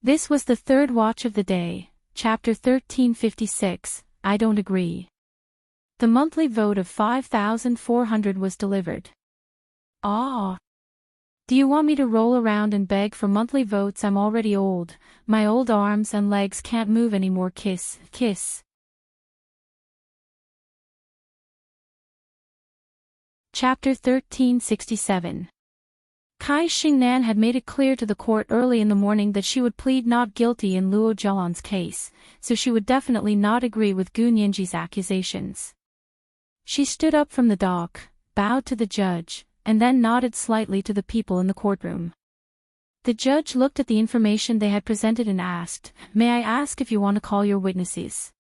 This was the third watch of the day, chapter 1356, I don't agree. The monthly vote of 5,400 was delivered. Ah! Do you want me to roll around and beg for monthly votes? I'm already old, my old arms and legs can't move anymore. Kiss, kiss. Chapter 1367. Kai Xingnan had made it clear to the court early in the morning that she would plead not guilty in Luo Zhaolan's case, so she would definitely not agree with Gu Nianji's accusations. She stood up from the dock, bowed to the judge, and then nodded slightly to the people in the courtroom. The judge looked at the information they had presented and asked, May I ask if you want to call your witnesses?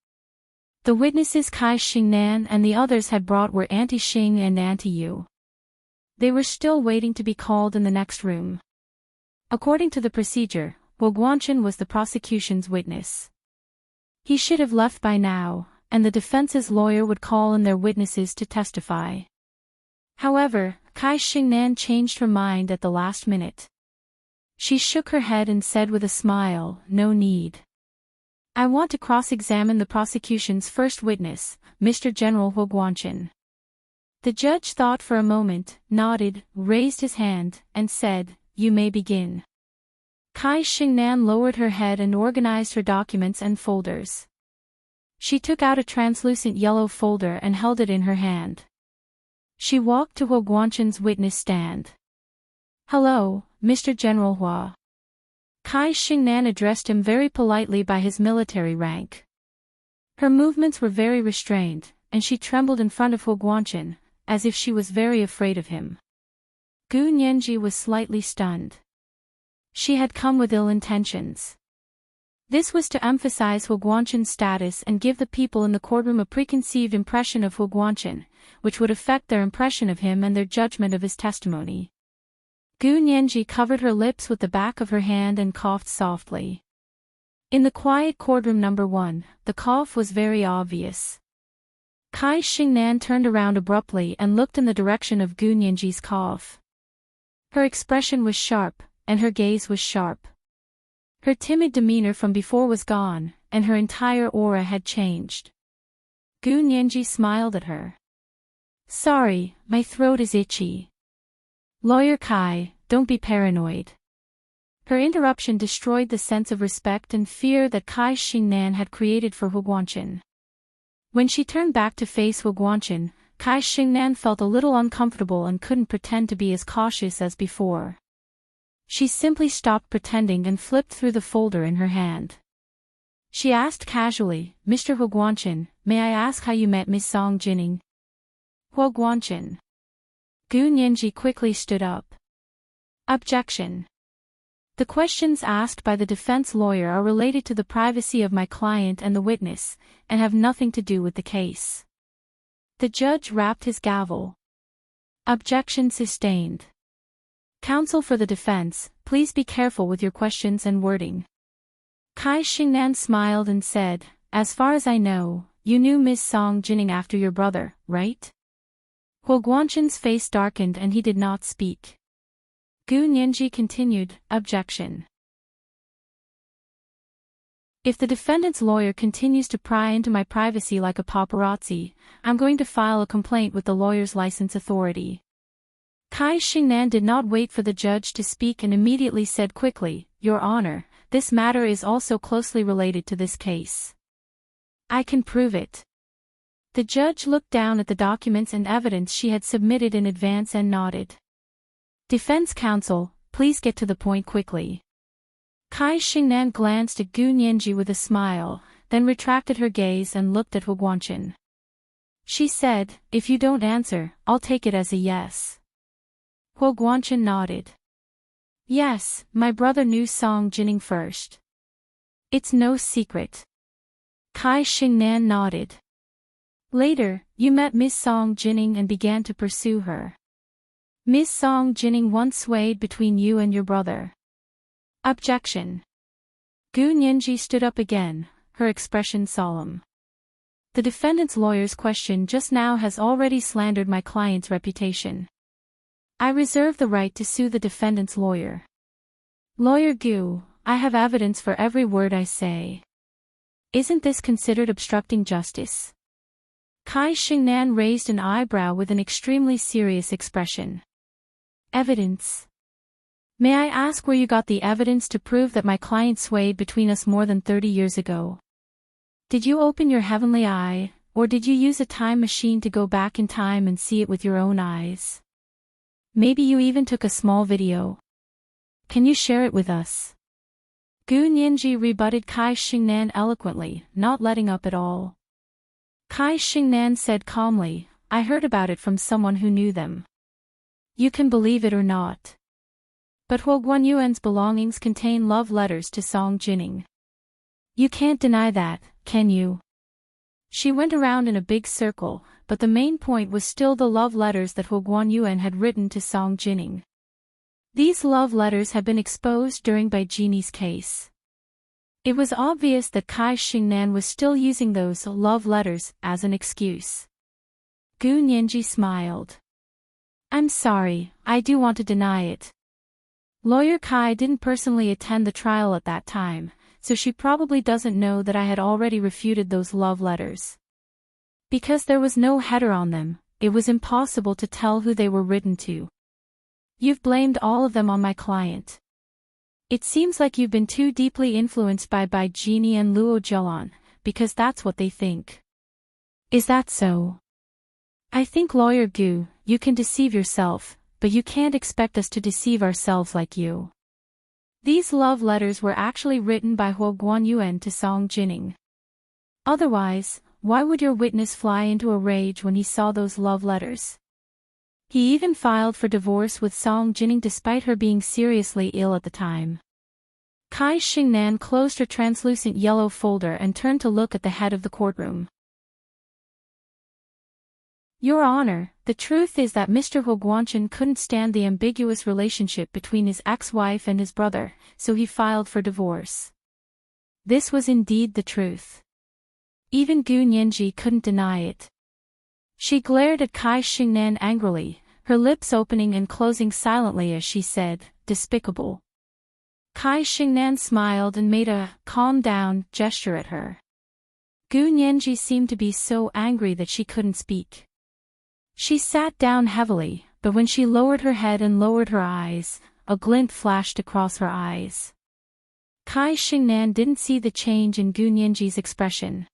The witnesses Kai Xingnan and the others had brought were Auntie Xing and Auntie Yu. They were still waiting to be called in the next room. According to the procedure, Wu Guanchen was the prosecution's witness. He should have left by now, and the defense's lawyer would call in their witnesses to testify. However, Kai Xingnan changed her mind at the last minute. She shook her head and said with a smile, No need. I want to cross-examine the prosecution's first witness, Mr. General Wu Guanchen. The judge thought for a moment, nodded, raised his hand, and said, You may begin. Kai Xingnan lowered her head and organized her documents and folders. She took out a translucent yellow folder and held it in her hand. She walked to Wu Guanchen's witness stand. Hello, Mr. General Hua. Kai Xingnan addressed him very politely by his military rank. Her movements were very restrained, and she trembled in front of Wu Guanchen, as if she was very afraid of him. Gu Nianji was slightly stunned. She had come with ill intentions. This was to emphasize Wu Guanchen's status and give the people in the courtroom a preconceived impression of Wu Guanchen, which would affect their impression of him and their judgment of his testimony. Gu Nianji covered her lips with the back of her hand and coughed softly. In the quiet courtroom number 1, the cough was very obvious. Kai Xingnan turned around abruptly and looked in the direction of Gu Nianji's cough. Her expression was sharp, and her gaze was sharp. Her timid demeanor from before was gone, and her entire aura had changed. Gu Nianji smiled at her. Sorry, my throat is itchy. Lawyer Kai, don't be paranoid. Her interruption destroyed the sense of respect and fear that Kai Xingnan had created for Wu Guanchen. When she turned back to face Wu Guanchen, Kai Xingnan felt a little uncomfortable and couldn't pretend to be as cautious as before. She simply stopped pretending and flipped through the folder in her hand. She asked casually, Mr. Wu Guanchen, may I ask how you met Miss Song Jining? Wu Guanchen. Gu Nianji quickly stood up. Objection. The questions asked by the defense lawyer are related to the privacy of my client and the witness, and have nothing to do with the case. The judge rapped his gavel. Objection sustained. Counsel for the defense, please be careful with your questions and wording. Kai Xingnan smiled and said, As far as I know, you knew Miss Song Jining after your brother, right? Wu Guanchen's face darkened and he did not speak. Gu Nianji continued, Objection. If the defendant's lawyer continues to pry into my privacy like a paparazzi, I'm going to file a complaint with the lawyer's license authority. Kai Xingnan did not wait for the judge to speak and immediately said quickly, "Your Honor, this matter is also closely related to this case. I can prove it." The judge looked down at the documents and evidence she had submitted in advance and nodded. "Defense counsel, please get to the point quickly." Kai Xingnan glanced at Gu Nianji with a smile, then retracted her gaze and looked at Hu Guanchen. She said, "If you don't answer, I'll take it as a yes." Hu Guanchen nodded. "Yes, my brother knew Song Jining first. It's no secret." Kai Xingnan nodded. "Later, you met Miss Song Jining and began to pursue her. Miss Song Jining once swayed between you and your brother." Objection. Gu Nianji stood up again, her expression solemn. "The defendant's lawyer's question just now has already slandered my client's reputation. I reserve the right to sue the defendant's lawyer. Lawyer Gu, I have evidence for every word I say. Isn't this considered obstructing justice?" Kai Xingnan raised an eyebrow with an extremely serious expression. "Evidence? May I ask where you got the evidence to prove that my client swayed between us more than 30 years ago? Did you open your heavenly eye, or did you use a time machine to go back in time and see it with your own eyes? Maybe you even took a small video. Can you share it with us?" Gu Nianji rebutted Kai Xingnan eloquently, not letting up at all. Kai Xingnan said calmly, "I heard about it from someone who knew them. You can believe it or not. But Huo Guanyuan's belongings contain love letters to Song Jining. You can't deny that, can you?" She went around in a big circle, but the main point was still the love letters that Huo Guanyuan had written to Song Jining. These love letters had been exposed during Bai Jini's case. It was obvious that Kai Xingnan was still using those love letters as an excuse. Gu Nianji smiled. "I'm sorry, I do want to deny it. Lawyer Kai didn't personally attend the trial at that time, so she probably doesn't know that I had already refuted those love letters. Because there was no header on them, it was impossible to tell who they were written to. You've blamed all of them on my client. It seems like you've been too deeply influenced by Bai Jini and Luo Jialan, because that's what they think. Is that so? I think, Lawyer Gu, you can deceive yourself, but you can't expect us to deceive ourselves like you. These love letters were actually written by Huo Guanyuan to Song Jining. Otherwise, why would your witness fly into a rage when he saw those love letters? He even filed for divorce with Song Jining despite her being seriously ill at the time." Kai Xingnan closed her translucent yellow folder and turned to look at the head of the courtroom. "Your Honor, the truth is that Mr. Huo Guanchen couldn't stand the ambiguous relationship between his ex-wife and his brother, so he filed for divorce." This was indeed the truth. Even Gu Nianji couldn't deny it. She glared at Kai Xingnan angrily, her lips opening and closing silently as she said, "Despicable." Kai Xingnan smiled and made a calm down gesture at her. Gu Nianji seemed to be so angry that she couldn't speak. She sat down heavily, but when she lowered her head and lowered her eyes, a glint flashed across her eyes. Kai Xingnan didn't see the change in Gu Nianji's expression.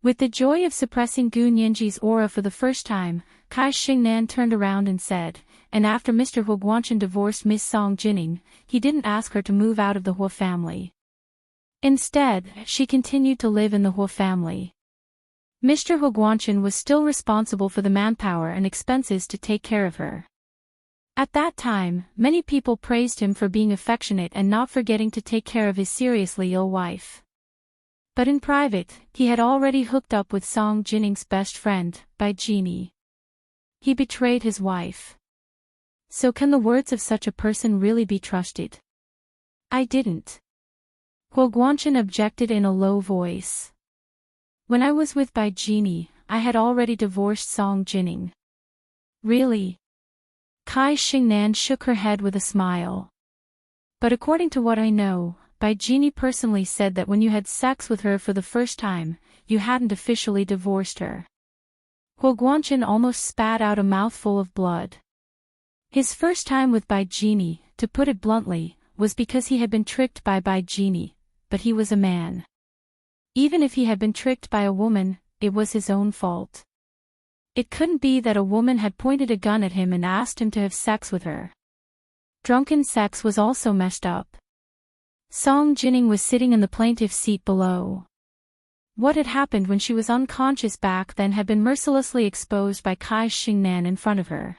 With the joy of suppressing Gu Nianji's aura for the first time, Kai Xingnan turned around and said, "And after Mr. Huo Guanchen divorced Miss Song Jining, he didn't ask her to move out of the Huo family. Instead, she continued to live in the Huo family. Mr. Huo Guanchen was still responsible for the manpower and expenses to take care of her. At that time, many people praised him for being affectionate and not forgetting to take care of his seriously ill wife. But in private, he had already hooked up with Song Jining's best friend, Bai Jini. He betrayed his wife. So can the words of such a person really be trusted? I didn't." Huo Guanchen objected in a low voice. "When I was with Bai Jini, I had already divorced Song Jining." "Really?" Kai Xingnan shook her head with a smile. "But according to what I know, Bai Jini personally said that when you had sex with her for the first time, you hadn't officially divorced her." Huo Guanchen almost spat out a mouthful of blood. His first time with Bai Genie, to put it bluntly, was because he had been tricked by Bai Genie, but he was a man. Even if he had been tricked by a woman, it was his own fault. It couldn't be that a woman had pointed a gun at him and asked him to have sex with her. Drunken sex was also messed up. Song Jining was sitting in the plaintiff's seat below. What had happened when she was unconscious back then had been mercilessly exposed by Kai Xingnan in front of her.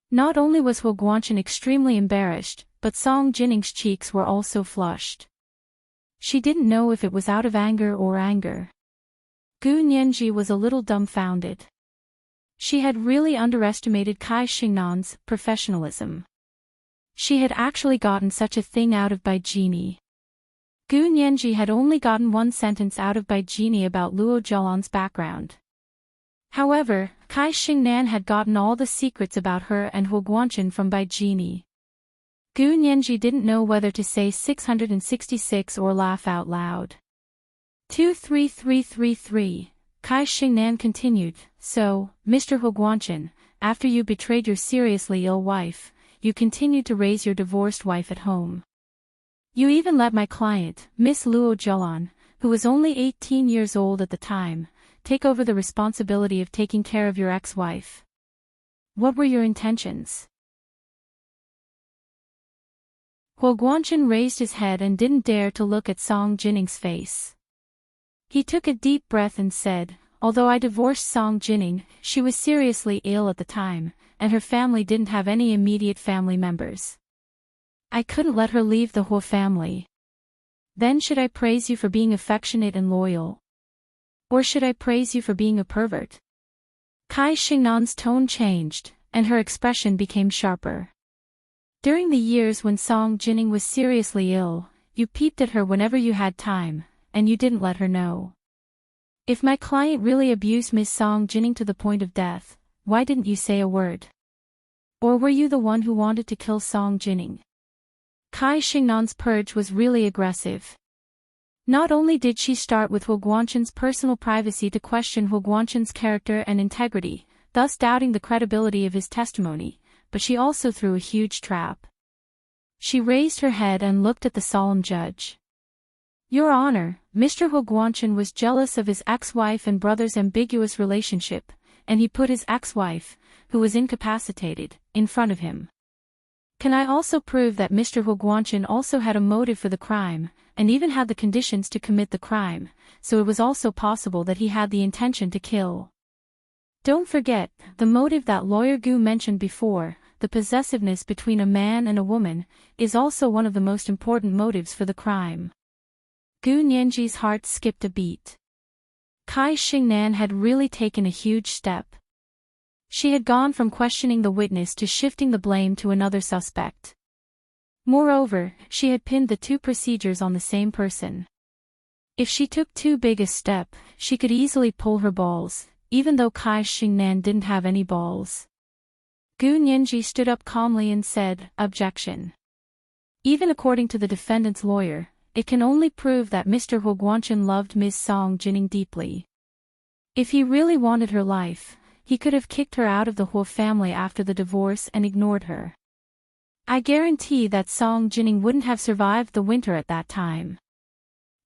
Not only was Huo Guanchen extremely embarrassed, but Song Jining's cheeks were also flushed. She didn't know if it was out of anger or anger. Gu Nianji was a little dumbfounded. She had really underestimated Kai Xingnan's professionalism. She had actually gotten such a thing out of Bai Genie. Gu Nianji had only gotten one sentence out of Bai Genie about Luo Zhaolan's background. However, Kai Xingnan had gotten all the secrets about her and Huo Guanchen from Bai Genie. Gu Nianji didn't know whether to say 666 or laugh out loud. 23333, Kai Xingnan continued, "So, Mr. Huo Guanchen, after you betrayed your seriously ill wife, you continued to raise your divorced wife at home. You even let my client, Miss Luo Zhaolan, who was only 18 years old at the time, take over the responsibility of taking care of your ex-wife. What were your intentions?" Huo Guanchen raised his head and didn't dare to look at Song Jining's face. He took a deep breath and said, "Although I divorced Song Jining, she was seriously ill at the time, and her family didn't have any immediate family members. I couldn't let her leave the Huo family. Then should I praise you for being affectionate and loyal? Or should I praise you for being a pervert?" Kai Xingnan's tone changed, and her expression became sharper. "During the years when Song Jining was seriously ill, you peeped at her whenever you had time, and you didn't let her know. If my client really abused Miss Song Jining to the point of death, why didn't you say a word? Or were you the one who wanted to kill Song Jining?" Kai Xingnan's purge was really aggressive. Not only did she start with Huo Guanchen's personal privacy to question Huo Guanchen's character and integrity, thus doubting the credibility of his testimony, but she also threw a huge trap. She raised her head and looked at the solemn judge. "Your Honor, Mr. Huo Guanchen was jealous of his ex-wife and brother's ambiguous relationship, and he put his ex-wife, who was incapacitated, in front of him. Can I also prove that Mr. Huo Guanchen also had a motive for the crime, and even had the conditions to commit the crime, so it was also possible that he had the intention to kill? Don't forget, the motive that Lawyer Gu mentioned before, the possessiveness between a man and a woman, is also one of the most important motives for the crime." Gu Nianji's heart skipped a beat. Kai Xingnan had really taken a huge step. She had gone from questioning the witness to shifting the blame to another suspect. Moreover, she had pinned the two procedures on the same person. If she took too big a step, she could easily pull her balls, even though Kai Xingnan didn't have any balls. Gu Nianji stood up calmly and said, "Objection. Even according to the defendant's lawyer, it can only prove that Mr. Huo Guanchen loved Ms. Song Jining deeply. If he really wanted her life, he could have kicked her out of the Huo family after the divorce and ignored her. I guarantee that Song Jining wouldn't have survived the winter at that time.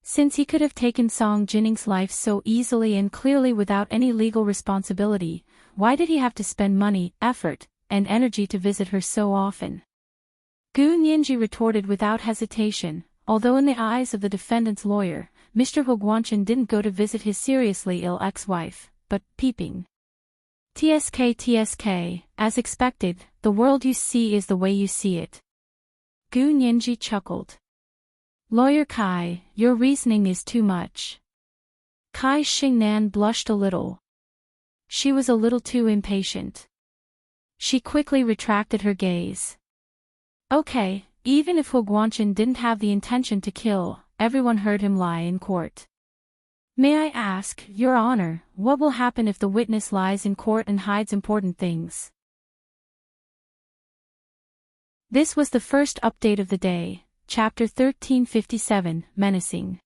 Since he could have taken Song Jining's life so easily and clearly without any legal responsibility, why did he have to spend money, effort, and energy to visit her so often?" Gu Nianji retorted without hesitation, although in the eyes of the defendant's lawyer, Mr. Huo Guanchen didn't go to visit his seriously ill ex-wife, but peeping. TSK, as expected, the world you see is the way you see it." Gu Nianji chuckled. "Lawyer Kai, your reasoning is too much." Kai Xingnan blushed a little. She was a little too impatient. She quickly retracted her gaze. "Okay, even if Huo Guanchen didn't have the intention to kill, everyone heard him lie in court. May I ask, Your Honor, what will happen if the witness lies in court and hides important things?" This was the first update of the day, Chapter 1357, Menacing.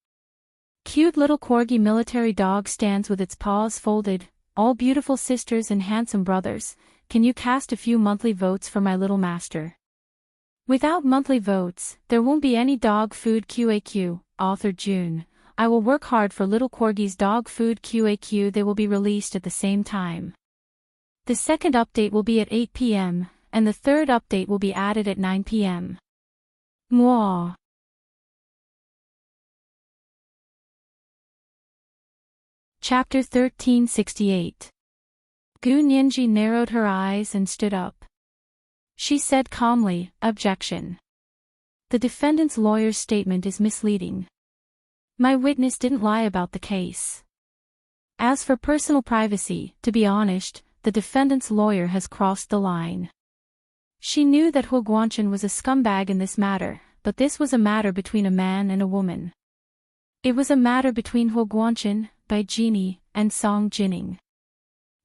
Cute little corgi military dog stands with its paws folded, all beautiful sisters and handsome brothers, can you cast a few monthly votes for my little master? Without monthly votes, there won't be any dog food QAQ, author June. I will work hard for little Corgi's dog food QAQ. They will be released at the same time. The second update will be at 8 p.m., and the third update will be added at 9 p.m. Mwah. Chapter 1368. Gu Nianji narrowed her eyes and stood up. She said calmly, "Objection. The defendant's lawyer's statement is misleading. My witness didn't lie about the case. As for personal privacy, to be honest, the defendant's lawyer has crossed the line." She knew that Huo Guanchen was a scumbag in this matter, but this was a matter between a man and a woman. It was a matter between Huo Guanchen, Bai Jini, and Song Jining.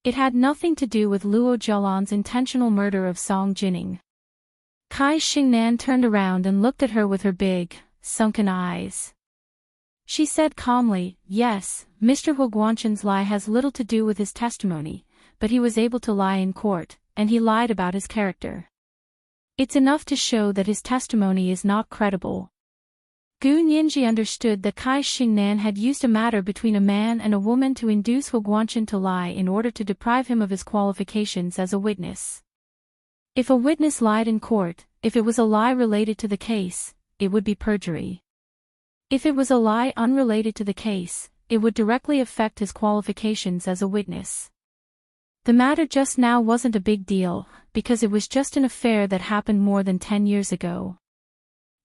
It had nothing to do with Luo Zhelan's intentional murder of Song Jining. Kai Xingnan turned around and looked at her with her big, sunken eyes. She said calmly, "Yes, Mr. Huo Guanchen's lie has little to do with his testimony, but he was able to lie in court, and he lied about his character. It's enough to show that his testimony is not credible." Gu Nianji understood that Kai Xingnan had used a matter between a man and a woman to induce Huo Guanchen to lie in order to deprive him of his qualifications as a witness. If a witness lied in court, if it was a lie related to the case, it would be perjury. If it was a lie unrelated to the case, it would directly affect his qualifications as a witness. The matter just now wasn't a big deal, because it was just an affair that happened more than 10 years ago.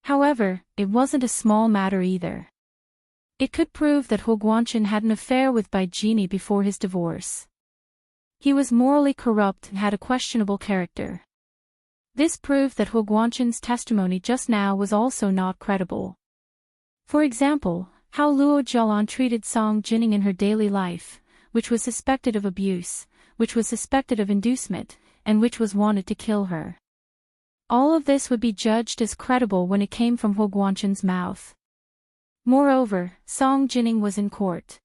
However, it wasn't a small matter either. It could prove that Huo Guanchen had an affair with Bai Jini before his divorce. He was morally corrupt and had a questionable character. This proved that Huo Guanchen's testimony just now was also not credible. For example, how Luo Zhelan treated Song Jining in her daily life, which was suspected of abuse, which was suspected of inducement, and which was wanted to kill her. All of this would be judged as credible when it came from Huo Guanchen's mouth. Moreover, Song Jining was in court.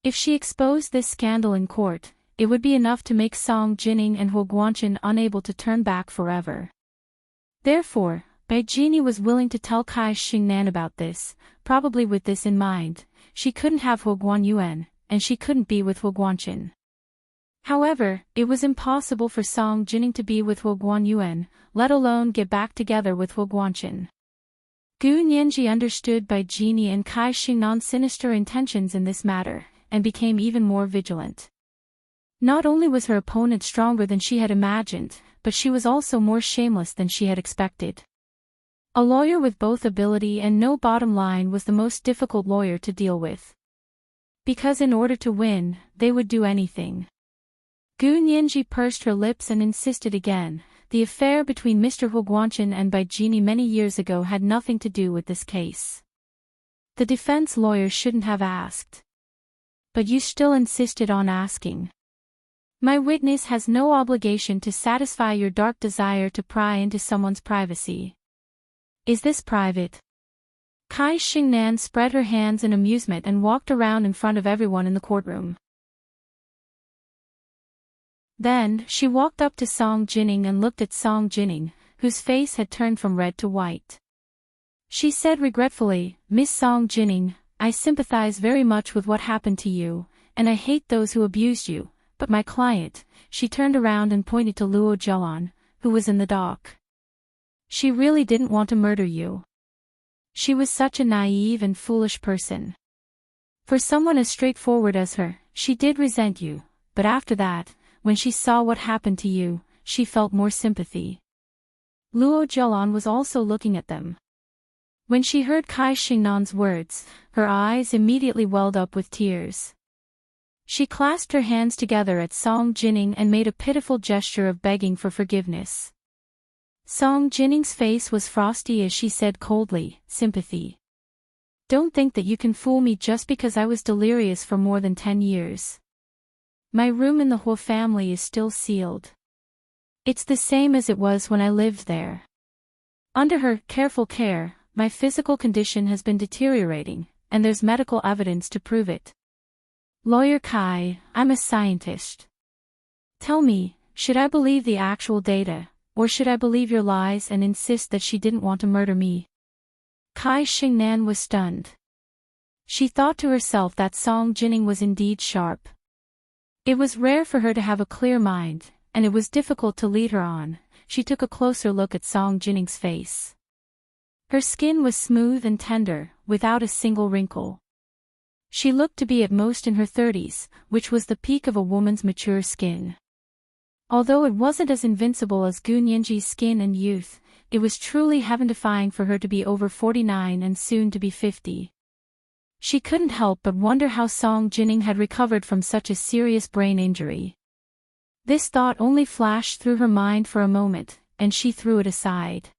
If she exposed this scandal in court, it would be enough to make Song Jining and Huo Guanchen unable to turn back forever. Therefore, Bai Jini was willing to tell Kai Xingnan about this, probably with this in mind: she couldn't have Huo Guanyuan, and she couldn't be with Huo Guanchen. However, it was impossible for Song Jining to be with Huo Guanyuan, let alone get back together with Huo Guanchen. Gu Nianji understood Bai Jini and Kai Xingnan's sinister intentions in this matter, and became even more vigilant. Not only was her opponent stronger than she had imagined, but she was also more shameless than she had expected. A lawyer with both ability and no bottom line was the most difficult lawyer to deal with. Because in order to win, they would do anything. Gu Nianji pursed her lips and insisted again: the affair between Mr. Huo Guanchen and Bai Jini many years ago had nothing to do with this case. The defense lawyer shouldn't have asked. But you still insisted on asking. My witness has no obligation to satisfy your dark desire to pry into someone's privacy. Is this private? Kai Xingnan spread her hands in amusement and walked around in front of everyone in the courtroom. Then, she walked up to Song Jining and looked at Song Jining, whose face had turned from red to white. She said regretfully, "Miss Song Jining, I sympathize very much with what happened to you, and I hate those who abused you, but my client," she turned around and pointed to Luo Zhelan, who was in the dock. "She really didn't want to murder you. She was such a naive and foolish person. For someone as straightforward as her, she did resent you, but after that, when she saw what happened to you, she felt more sympathy." Luo Zhelan was also looking at them. When she heard Kai Xingnan's words, her eyes immediately welled up with tears. She clasped her hands together at Song Jining and made a pitiful gesture of begging for forgiveness. Song Jining's face was frosty as she said coldly, "Sympathy. Don't think that you can fool me just because I was delirious for more than 10 years. My room in the Huo family is still sealed. It's the same as it was when I lived there. Under her careful care, my physical condition has been deteriorating, and there's medical evidence to prove it. Lawyer Kai, I'm a scientist. Tell me, Should I believe the actual data, or should I believe your lies and insist that she didn't want to murder me? Kai Xingnan was stunned. She thought to herself that Song Jining was indeed sharp. It was rare for her to have a clear mind, and it was difficult to lead her on. She took a closer look at Song Jining's face. Her skin was smooth and tender, without a single wrinkle. She looked to be at most in her 30s, which was the peak of a woman's mature skin. Although it wasn't as invincible as Gu Nianji's skin and youth, it was truly heaven-defying for her to be over 49 and soon to be 50. She couldn't help but wonder how Song Jining had recovered from such a serious brain injury. This thought only flashed through her mind for a moment, and she threw it aside.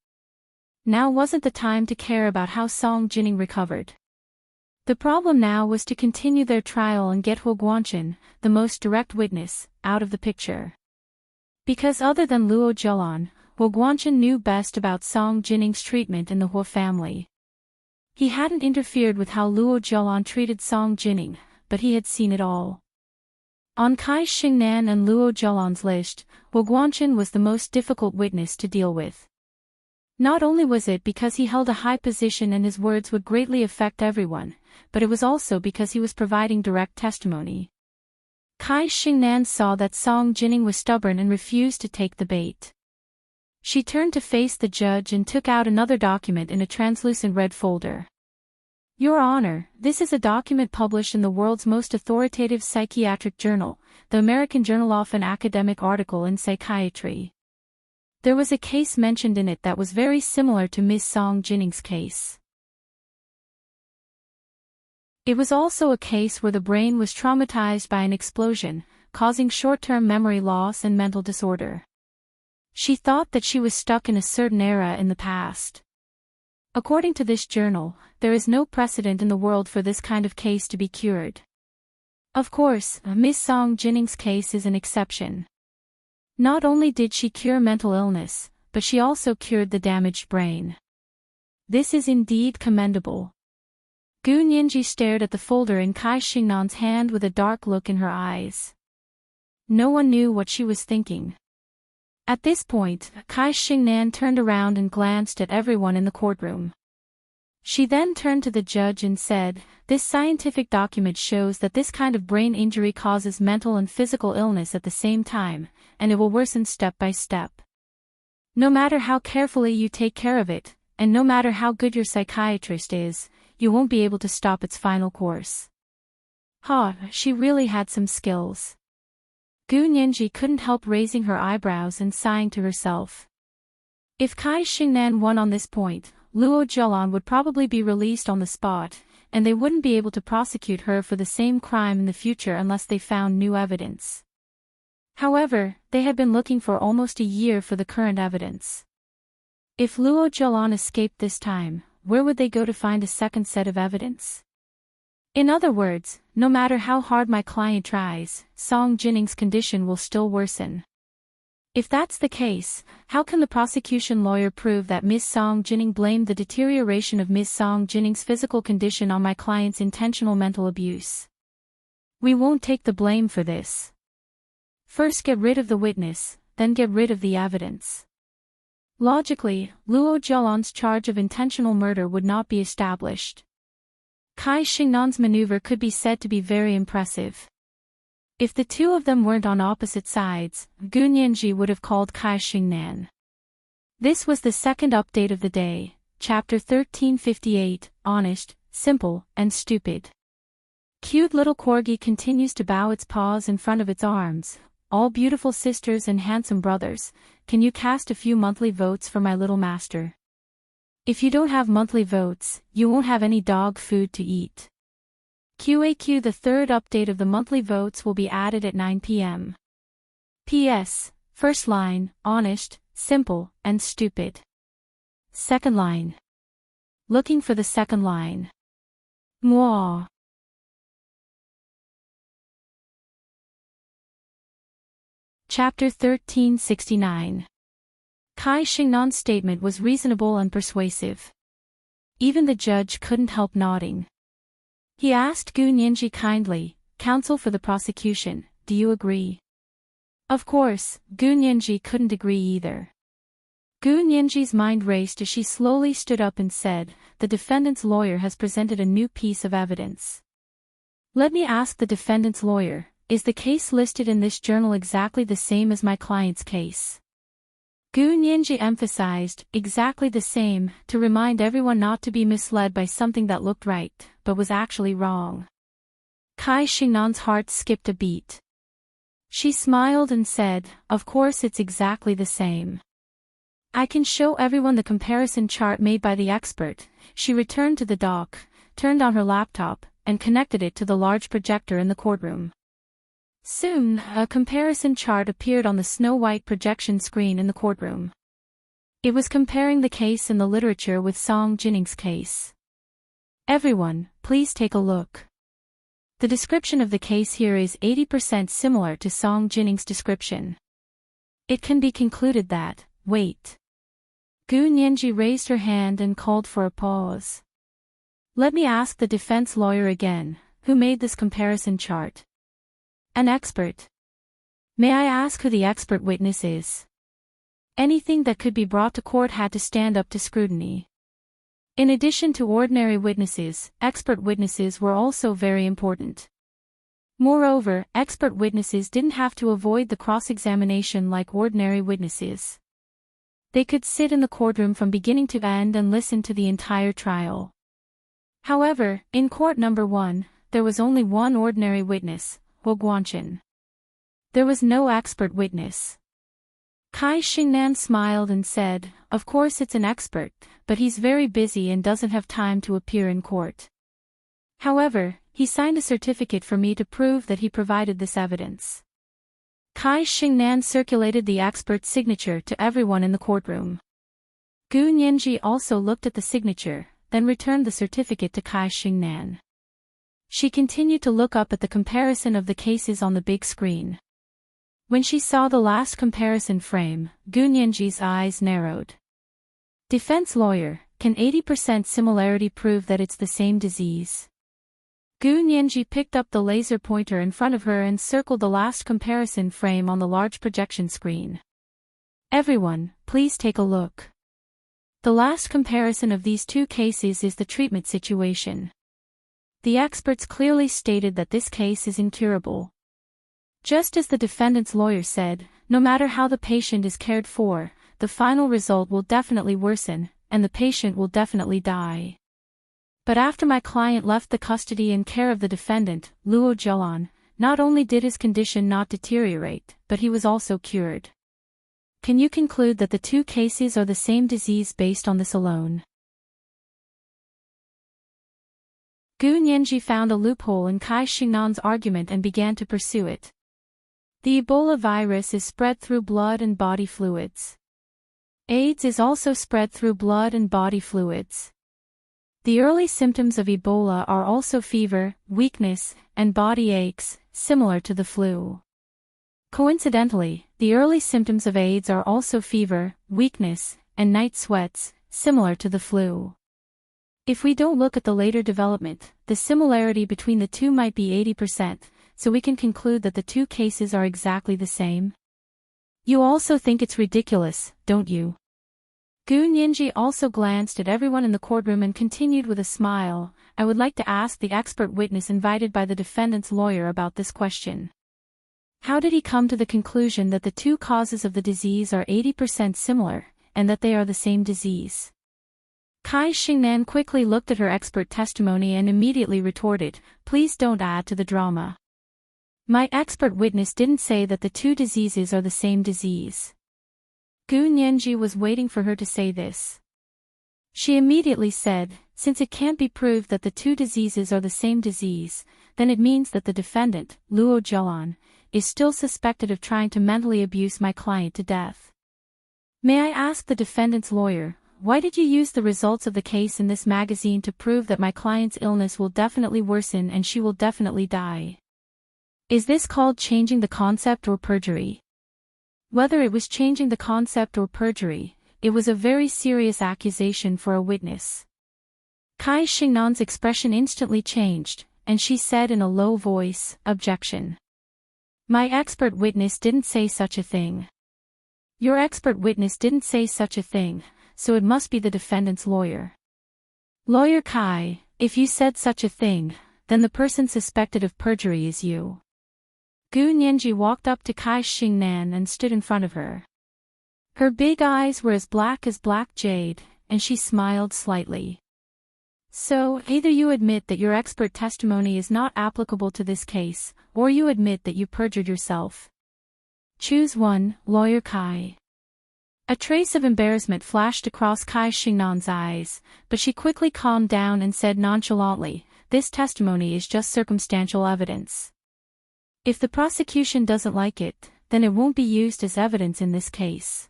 Now wasn't the time to care about how Song Jining recovered. The problem now was to continue their trial and get Huo Guanchen, the most direct witness, out of the picture. Because other than Luo Zhelan, Huo Guanchen knew best about Song Jining's treatment in the Huo family. He hadn't interfered with how Luo Zhelan treated Song Jining, but he had seen it all. On Kai Xingnan and Luo Zhelan's list, Huo Guanchen was the most difficult witness to deal with. Not only was it because he held a high position and his words would greatly affect everyone, but it was also because he was providing direct testimony. Kai Xingnan saw that Song Jining was stubborn and refused to take the bait. She turned to face the judge and took out another document in a translucent red folder. Your Honor, this is a document published in the world's most authoritative psychiatric journal, the American Journal of an Academic Article in Psychiatry. There was a case mentioned in it that was very similar to Ms. Song Jining's case. It was also a case where the brain was traumatized by an explosion, causing short-term memory loss and mental disorder. She thought that she was stuck in a certain era in the past. According to this journal, there is no precedent in the world for this kind of case to be cured. Of course, Ms. Song Jining's case is an exception. Not only did she cure mental illness, but she also cured the damaged brain. This is indeed commendable. Gu Nianji stared at the folder in Kai Xingnan's hand with a dark look in her eyes. No one knew what she was thinking. At this point, Kai Xingnan turned around and glanced at everyone in the courtroom. She then turned to the judge and said, "This scientific document shows that this kind of brain injury causes mental and physical illness at the same time, and it will worsen step by step. No matter how carefully you take care of it, and no matter how good your psychiatrist is, you won't be able to stop its final course." She really had some skills. Gu Nianji couldn't help raising her eyebrows and sighing to herself. If Kai Xingnan won on this point, Luo Zhelan would probably be released on the spot, and they wouldn't be able to prosecute her for the same crime in the future unless they found new evidence. However, they had been looking for almost a year for the current evidence. If Luo Zhelan escaped this time, where would they go to find a second set of evidence? In other words, no matter how hard my client tries, Song Jining's condition will still worsen. If that's the case, how can the prosecution lawyer prove that Ms. Song Jining blamed the deterioration of Ms. Song Jining's physical condition on my client's intentional mental abuse? We won't take the blame for this. First get rid of the witness, then get rid of the evidence. Logically, Luo Zhelan's charge of intentional murder would not be established. Kai Xingnan's maneuver could be said to be very impressive. If the two of them weren't on opposite sides, Gu Nianji would have called Kai Xingnan. This was the second update of the day, Chapter 1358, Honest, Simple, and Stupid. Cute little corgi continues to bow its paws in front of its arms. All beautiful sisters and handsome brothers, can you cast a few monthly votes for my little master? If you don't have monthly votes, you won't have any dog food to eat. QAQ. The third update of the monthly votes will be added at 9 p.m. P.S. First line, honest, simple, and stupid. Second line. Looking for the second line. Mwah. Chapter 1369. Kai Xingnan's statement was reasonable and persuasive. Even the judge couldn't help nodding. He asked Gu Nianji kindly, "Counsel for the prosecution, do you agree?" Of course, Gu Nianji couldn't agree either. Gu Nianji's mind raced as she slowly stood up and said, "The defendant's lawyer has presented a new piece of evidence. Let me ask the defendant's lawyer, is the case listed in this journal exactly the same as my client's case?" Gu Nianji emphasized, "Exactly the same," to remind everyone not to be misled by something that looked right, but was actually wrong. Kai Xingnan's heart skipped a beat. She smiled and said, "Of course it's exactly the same. I can show everyone the comparison chart made by the expert." She returned to the dock, turned on her laptop, and connected it to the large projector in the courtroom. Soon, a comparison chart appeared on the snow-white projection screen in the courtroom. It was comparing the case in the literature with Song Jinning's case. "Everyone, please take a look. The description of the case here is 80% similar to Song Jinning's description. It can be concluded that, wait." Gu Nianji raised her hand and called for a pause. "Let me ask the defense lawyer again, who made this comparison chart?" "An expert." "May I ask who the expert witness is?" Anything that could be brought to court had to stand up to scrutiny. In addition to ordinary witnesses, expert witnesses were also very important. Moreover, expert witnesses didn't have to avoid the cross-examination like ordinary witnesses. They could sit in the courtroom from beginning to end and listen to the entire trial. However, in court number 1, there was only one ordinary witness, Huo Guanchen. There was no expert witness. Kai Xingnan smiled and said, "Of course it's an expert, but he's very busy and doesn't have time to appear in court. However, he signed a certificate for me to prove that he provided this evidence." Kai Xingnan circulated the expert's signature to everyone in the courtroom. Gu Nianji also looked at the signature, then returned the certificate to Kai Xingnan. She continued to look up at the comparison of the cases on the big screen. When she saw the last comparison frame, Gu Nianji's eyes narrowed. "Defense lawyer, can 80% similarity prove that it's the same disease?" Gu Nianji picked up the laser pointer in front of her and circled the last comparison frame on the large projection screen. "Everyone, please take a look. The last comparison of these two cases is the treatment situation. The experts clearly stated that this case is incurable. Just as the defendant's lawyer said, no matter how the patient is cared for, the final result will definitely worsen, and the patient will definitely die. But after my client left the custody and care of the defendant, Luo Zhelan, not only did his condition not deteriorate, but he was also cured. Can you conclude that the two cases are the same disease based on this alone?" Gu Nianji found a loophole in Kai Xingnan's argument and began to pursue it. The Ebola virus is spread through blood and body fluids. AIDS is also spread through blood and body fluids. The early symptoms of Ebola are also fever, weakness, and body aches, similar to the flu. Coincidentally, the early symptoms of AIDS are also fever, weakness, and night sweats, similar to the flu. If we don't look at the later development, the similarity between the two might be 80%, so we can conclude that the two cases are exactly the same. You also think it's ridiculous, don't you? Gu Nianji also glanced at everyone in the courtroom and continued with a smile, "I would like to ask the expert witness invited by the defendant's lawyer about this question. How did he come to the conclusion that the two causes of the disease are 80% similar, and that they are the same disease?" Kai Xingnan quickly looked at her expert testimony and immediately retorted, "Please don't add to the drama. My expert witness didn't say that the two diseases are the same disease." Gu Nianji was waiting for her to say this. She immediately said, "Since it can't be proved that the two diseases are the same disease, then it means that the defendant, Luo Zhelan, is still suspected of trying to mentally abuse my client to death. May I ask the defendant's lawyer, why did you use the results of the case in this magazine to prove that my client's illness will definitely worsen and she will definitely die? Is this called changing the concept or perjury?" Whether it was changing the concept or perjury, it was a very serious accusation for a witness. Kai Xingnan's expression instantly changed, and she said in a low voice, "Objection. My expert witness didn't say such a thing. Your expert witness didn't say such a thing, so it must be the defendant's lawyer. Lawyer Kai, if you said such a thing, then the person suspected of perjury is you. Gu Nianji walked up to Kai Xingnan and stood in front of her. Her big eyes were as black jade, and she smiled slightly. So, either you admit that your expert testimony is not applicable to this case, or you admit that you perjured yourself. Choose one, Lawyer Kai. A trace of embarrassment flashed across Kai Xingnan's eyes, but she quickly calmed down and said nonchalantly, this testimony is just circumstantial evidence. If the prosecution doesn't like it, then it won't be used as evidence in this case.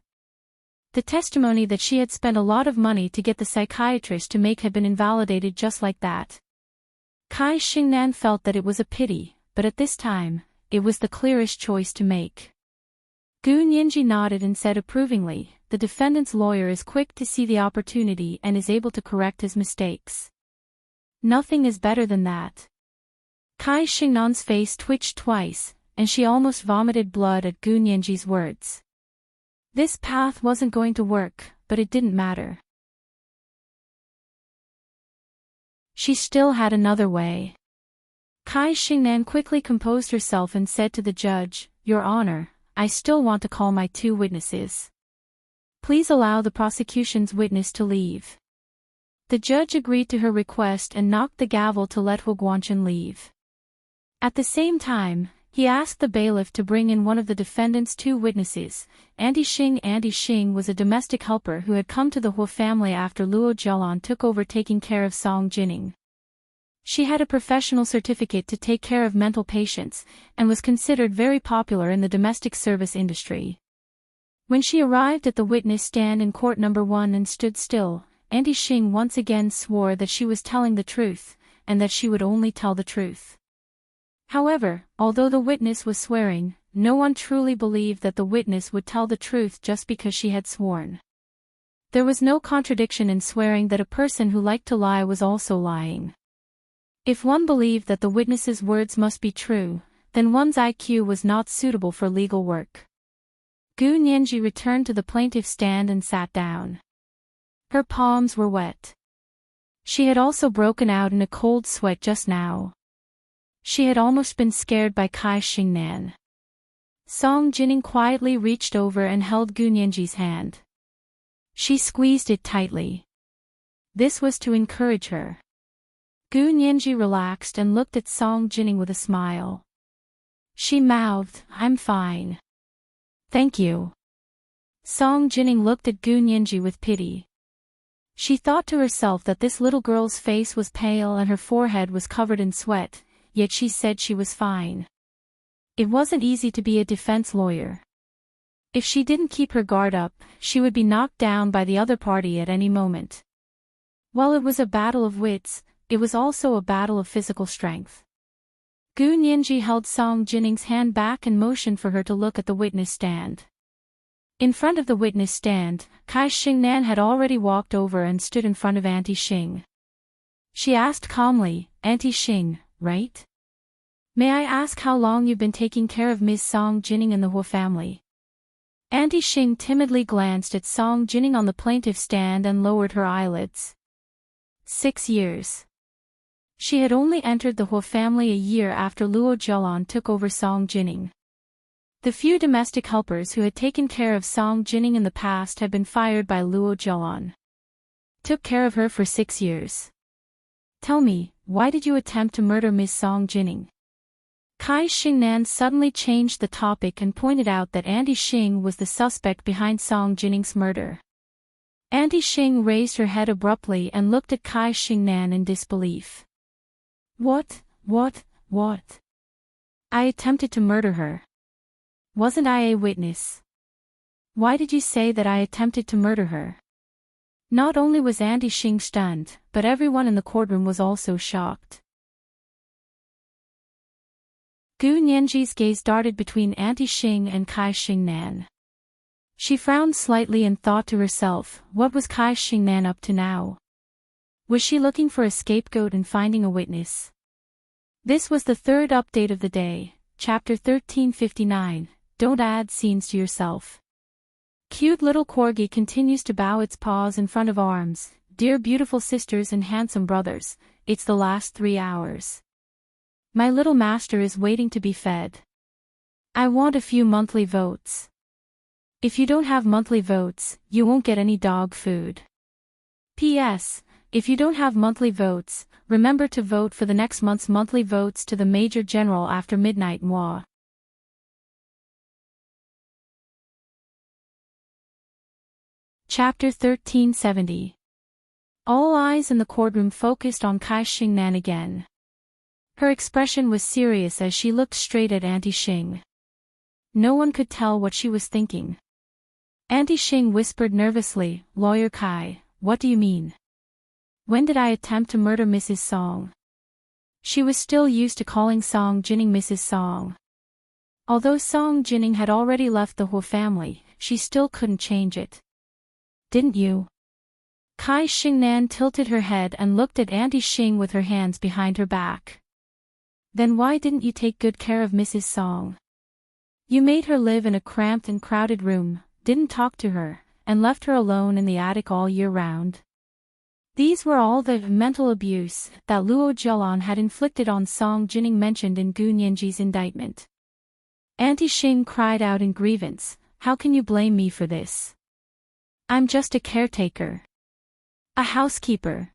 The testimony that she had spent a lot of money to get the psychiatrist to make had been invalidated just like that. Kai Xingnan felt that it was a pity, but at this time, it was the clearest choice to make. Gu Nianji nodded and said approvingly, the defendant's lawyer is quick to see the opportunity and is able to correct his mistakes. Nothing is better than that. Kai Xingnan's face twitched twice, and she almost vomited blood at Gu Nianji's words. This path wasn't going to work, but it didn't matter. She still had another way. Kai Xingnan quickly composed herself and said to the judge, Your Honor, I still want to call my two witnesses. Please allow the prosecution's witness to leave. The judge agreed to her request and knocked the gavel to let Hu Guanchen leave. At the same time, he asked the bailiff to bring in one of the defendant's two witnesses, Andy Xing. Andy Xing was a domestic helper who had come to the Hu family after Luo Zhelan took over taking care of Song Jining. She had a professional certificate to take care of mental patients, and was considered very popular in the domestic service industry. When she arrived at the witness stand in court number 1 and stood still, Andy Xing once again swore that she was telling the truth, and that she would only tell the truth. However, although the witness was swearing, no one truly believed that the witness would tell the truth just because she had sworn. There was no contradiction in swearing that a person who liked to lie was also lying. If one believed that the witness's words must be true, then one's IQ was not suitable for legal work. Gu Nianji returned to the plaintiff's stand and sat down. Her palms were wet. She had also broken out in a cold sweat just now. She had almost been scared by Kai Xingnan. Song Jining quietly reached over and held Gu Nianji's hand. She squeezed it tightly. This was to encourage her. Gu Nianji relaxed and looked at Song Jining with a smile. She mouthed, I'm fine. Thank you. Song Jining looked at Gu Nianji with pity. She thought to herself that this little girl's face was pale and her forehead was covered in sweat, yet she said she was fine. It wasn't easy to be a defense lawyer. If she didn't keep her guard up, she would be knocked down by the other party at any moment. While it was a battle of wits, it was also a battle of physical strength. Gu Nianji held Song Jining's hand back and motioned for her to look at the witness stand. In front of the witness stand, Kai Xingnan had already walked over and stood in front of Auntie Xing. She asked calmly, Auntie Xing, right? May I ask how long you've been taking care of Ms. Song Jining in the Hu family? Auntie Xing timidly glanced at Song Jining on the plaintiff's stand and lowered her eyelids. 6 years. She had only entered the Hu family a year after Luo Zhelan took over Song Jining. The few domestic helpers who had taken care of Song Jining in the past had been fired by Luo Zhelan. Took care of her for 6 years. Tell me, why did you attempt to murder Ms. Song Jining? Kai Xingnan suddenly changed the topic and pointed out that Auntie Xing was the suspect behind Song Jining's murder. Auntie Xing raised her head abruptly and looked at Kai Xingnan in disbelief. What? I attempted to murder her. Wasn't I a witness? Why did you say that I attempted to murder her? Not only was Auntie Xing stunned, but everyone in the courtroom was also shocked. Gu Nianji's gaze darted between Auntie Xing and Kai Xingnan. She frowned slightly and thought to herself, what was Kai Xingnan up to now? Was she looking for a scapegoat and finding a witness? This was the third update of the day, Chapter 1359, Don't Add Scenes to Yourself. Cute little corgi continues to bow its paws in front of arms. Dear beautiful sisters and handsome brothers, it's the last 3 hours. My little master is waiting to be fed. I want a few monthly votes. If you don't have monthly votes, you won't get any dog food. P.S. If you don't have monthly votes, remember to vote for the next month's monthly votes to the Major General after midnight. Moi. Chapter 1370. All eyes in the courtroom focused on Kai Xingnan again. Her expression was serious as she looked straight at Auntie Xing. No one could tell what she was thinking. Auntie Xing whispered nervously, "Lawyer Kai, what do you mean? When did I attempt to murder Mrs. Song?" She was still used to calling Song Jining Mrs. Song. Although Song Jining had already left the Hu family, she still couldn't change it. "Didn't you?" Kai Xingnan tilted her head and looked at Auntie Xing with her hands behind her back. "Then why didn't you take good care of Mrs. Song? You made her live in a cramped and crowded room, didn't talk to her, and left her alone in the attic all year round." These were all the mental abuse that Luo Zhelan had inflicted on Song Jining mentioned in Gu Nianji's indictment. Auntie Xing cried out in grievance, "How can you blame me for this? I'm just a caretaker. A housekeeper.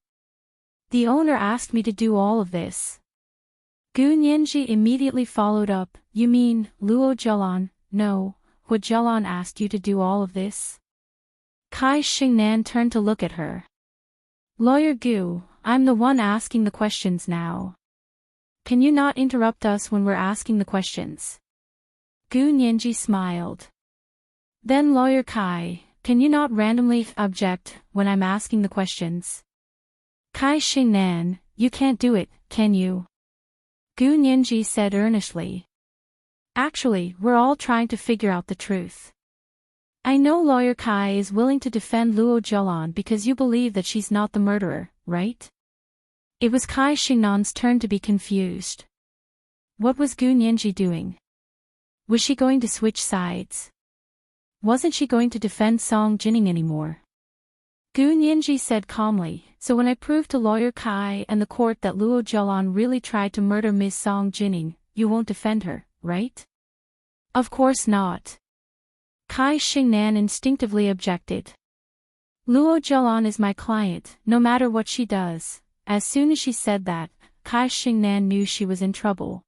The owner asked me to do all of this." Gu Nianji immediately followed up, "You mean, Luo Zhelan, no, Hu Zhelan asked you to do all of this?" Kai Xingnan turned to look at her. "Lawyer Gu, I'm the one asking the questions now. Can you not interrupt us when we're asking the questions?" Gu Nianji smiled. "Then Lawyer Kai, can you not randomly object when I'm asking the questions?" "Kai Xingnan, you can't do it, can you?" Gu Nianji said earnestly. "Actually, we're all trying to figure out the truth. I know Lawyer Kai is willing to defend Luo Zhelan because you believe that she's not the murderer, right?" It was Kai Xingnan's turn to be confused. What was Gu Nianji doing? Was she going to switch sides? Wasn't she going to defend Song Jining anymore? Gu Nianji said calmly, "So when I prove to Lawyer Kai and the court that Luo Zhelan really tried to murder Ms. Song Jining, you won't defend her, right?" "Of course not." Kai Xingnan instinctively objected. "Luo Zhelan is my client, no matter what she does." As soon as she said that, Kai Xingnan knew she was in trouble.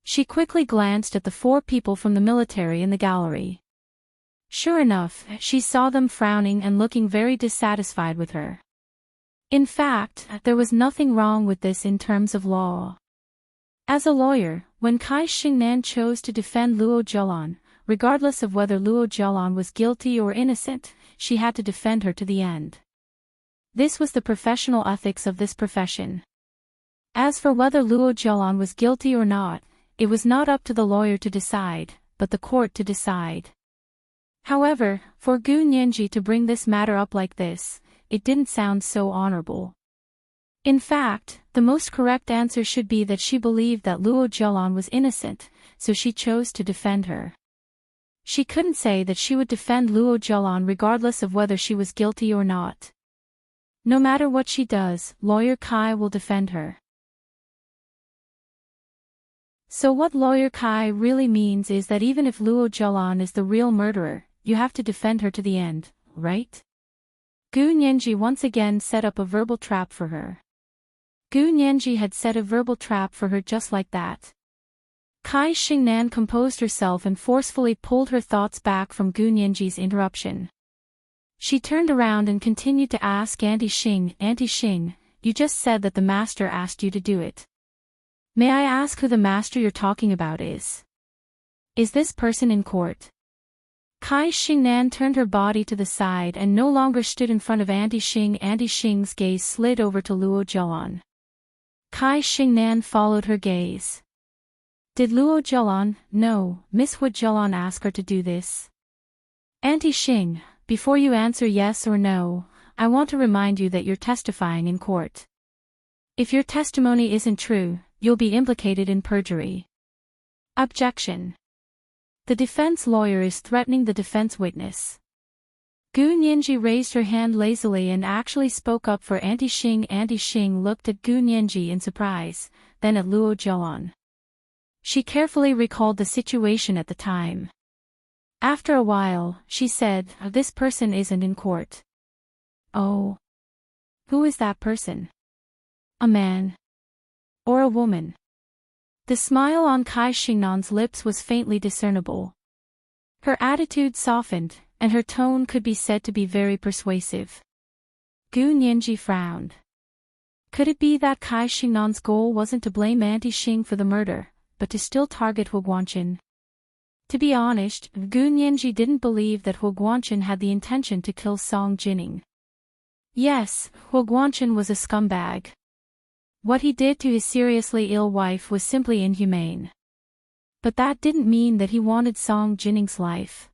She quickly glanced at the 4 people from the military in the gallery. Sure enough, she saw them frowning and looking very dissatisfied with her. In fact, there was nothing wrong with this in terms of law. As a lawyer, when Kai Xingnan chose to defend Luo Zhelan, regardless of whether Luo Zhelan was guilty or innocent, she had to defend her to the end. This was the professional ethics of this profession. As for whether Luo Zhelan was guilty or not, it was not up to the lawyer to decide, but the court to decide. However, for Gu Nianji to bring this matter up like this, it didn't sound so honorable. In fact, the most correct answer should be that she believed that Luo Zhelan was innocent, so she chose to defend her. She couldn't say that she would defend Luo Zhelan regardless of whether she was guilty or not. No matter what she does, Lawyer Kai will defend her. So what Lawyer Kai really means is that even if Luo Zhelan is the real murderer, you have to defend her to the end, right? Gu Nianji once again set up a verbal trap for her. Gu Nianji had set a verbal trap for her just like that. Kai Xingnan composed herself and forcefully pulled her thoughts back from Gu Nianji's interruption. She turned around and continued to ask Auntie Xing, "Auntie Xing, you just said that the master asked you to do it. May I ask who the master you're talking about is? Is this person in court?" Kai Xingnan turned her body to the side and no longer stood in front of Auntie Xing. Auntie Xing's gaze slid over to Luo Zhelan. Kai Xingnan followed her gaze. "Did Luo Zhelan, no, Miss Hu Zhelan ask her to do this?" "Auntie Xing, before you answer yes or no, I want to remind you that you're testifying in court. If your testimony isn't true, you'll be implicated in perjury." Objection. The defense lawyer is threatening the defense witness. Gu Nianji raised her hand lazily and actually spoke up for Auntie Xing. Auntie Xing looked at Gu Nianji in surprise, then at Luo Zhelan. She carefully recalled the situation at the time. After a while, she said, "This person isn't in court." "Oh. Who is that person? A man? Or a woman?" The smile on Kai Xingnan's lips was faintly discernible. Her attitude softened, and her tone could be said to be very persuasive. Gu Nianji frowned. Could it be that Kai Xingnan's goal wasn't to blame Auntie Xing for the murder, but to still target Hu Guanqin? To be honest, Gu Nianji didn't believe that Hu Guanqin had the intention to kill Song Jining. Yes, Hu Guanqin was a scumbag. What he did to his seriously ill wife was simply inhumane. But that didn't mean that he wanted Song Jining's life.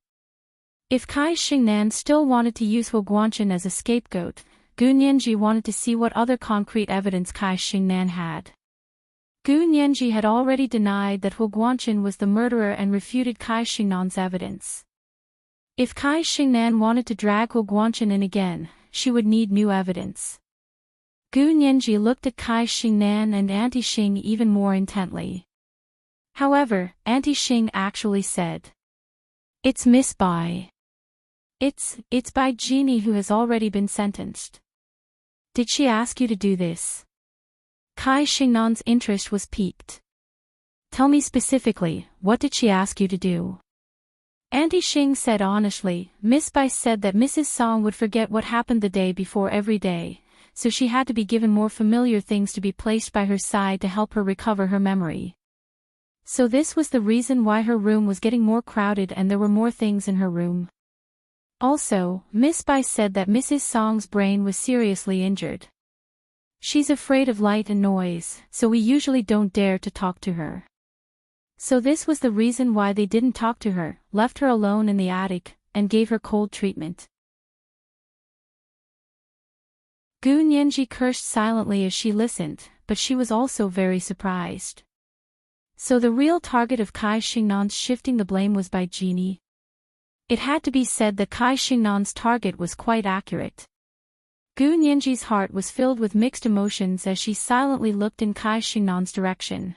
If Kai Xingnan still wanted to use Hu Guanqin as a scapegoat, Gu Nianji wanted to see what other concrete evidence Kai Xingnan had. Gu Nianji had already denied that Hu Guanqin was the murderer and refuted Kai Xingnan's evidence. If Kai Xingnan wanted to drag Hu Guanqin in again, she would need new evidence. Gu Nianji looked at Kai Xingnan and Auntie Xing even more intently. However, Auntie Xing actually said, "It's Miss Bai. It's Bai Genie who has already been sentenced." "Did she ask you to do this?" Kai Xingnan's interest was piqued. "Tell me specifically, what did she ask you to do?" Auntie Xing said honestly, "Miss Bai said that Mrs. Song would forget what happened the day before every day, so she had to be given more familiar things to be placed by her side to help her recover her memory. So this was the reason why her room was getting more crowded and there were more things in her room. Also, Miss Bai said that Mrs. Song's brain was seriously injured. She's afraid of light and noise, so we usually don't dare to talk to her. So this was the reason why they didn't talk to her, left her alone in the attic, and gave her cold treatment." Gu Nianji cursed silently as she listened, but she was also very surprised. So the real target of Kai Xingnan's shifting the blame was Bai Genie. It had to be said that Kai Xingnan's target was quite accurate. Gu Nianji's heart was filled with mixed emotions as she silently looked in Kai Xingnan's direction.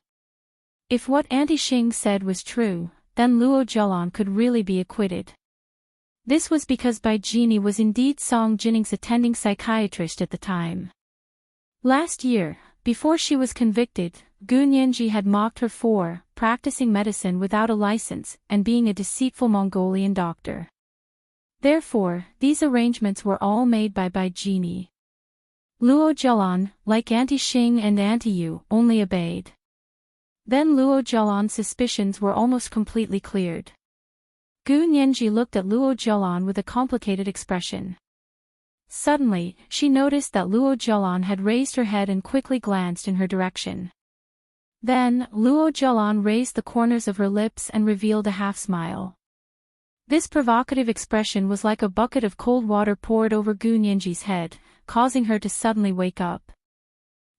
If what Auntie Xing said was true, then Luo Zhelan could really be acquitted. This was because Bai Genie was indeed Song Jining's attending psychiatrist at the time. Last year, before she was convicted, Gu Nianji had mocked her for practicing medicine without a license and being a deceitful Mongolian doctor. Therefore, these arrangements were all made by Bai Genie. Luo Zhelan, like Auntie Xing and Auntie Yu, only obeyed. Then Luo Zhelan's suspicions were almost completely cleared. Gu Nianji looked at Luo Zhelan with a complicated expression. Suddenly, she noticed that Luo Zhelan had raised her head and quickly glanced in her direction. Then, Luo Zhelan raised the corners of her lips and revealed a half-smile. This provocative expression was like a bucket of cold water poured over Gu Nianji's head, causing her to suddenly wake up.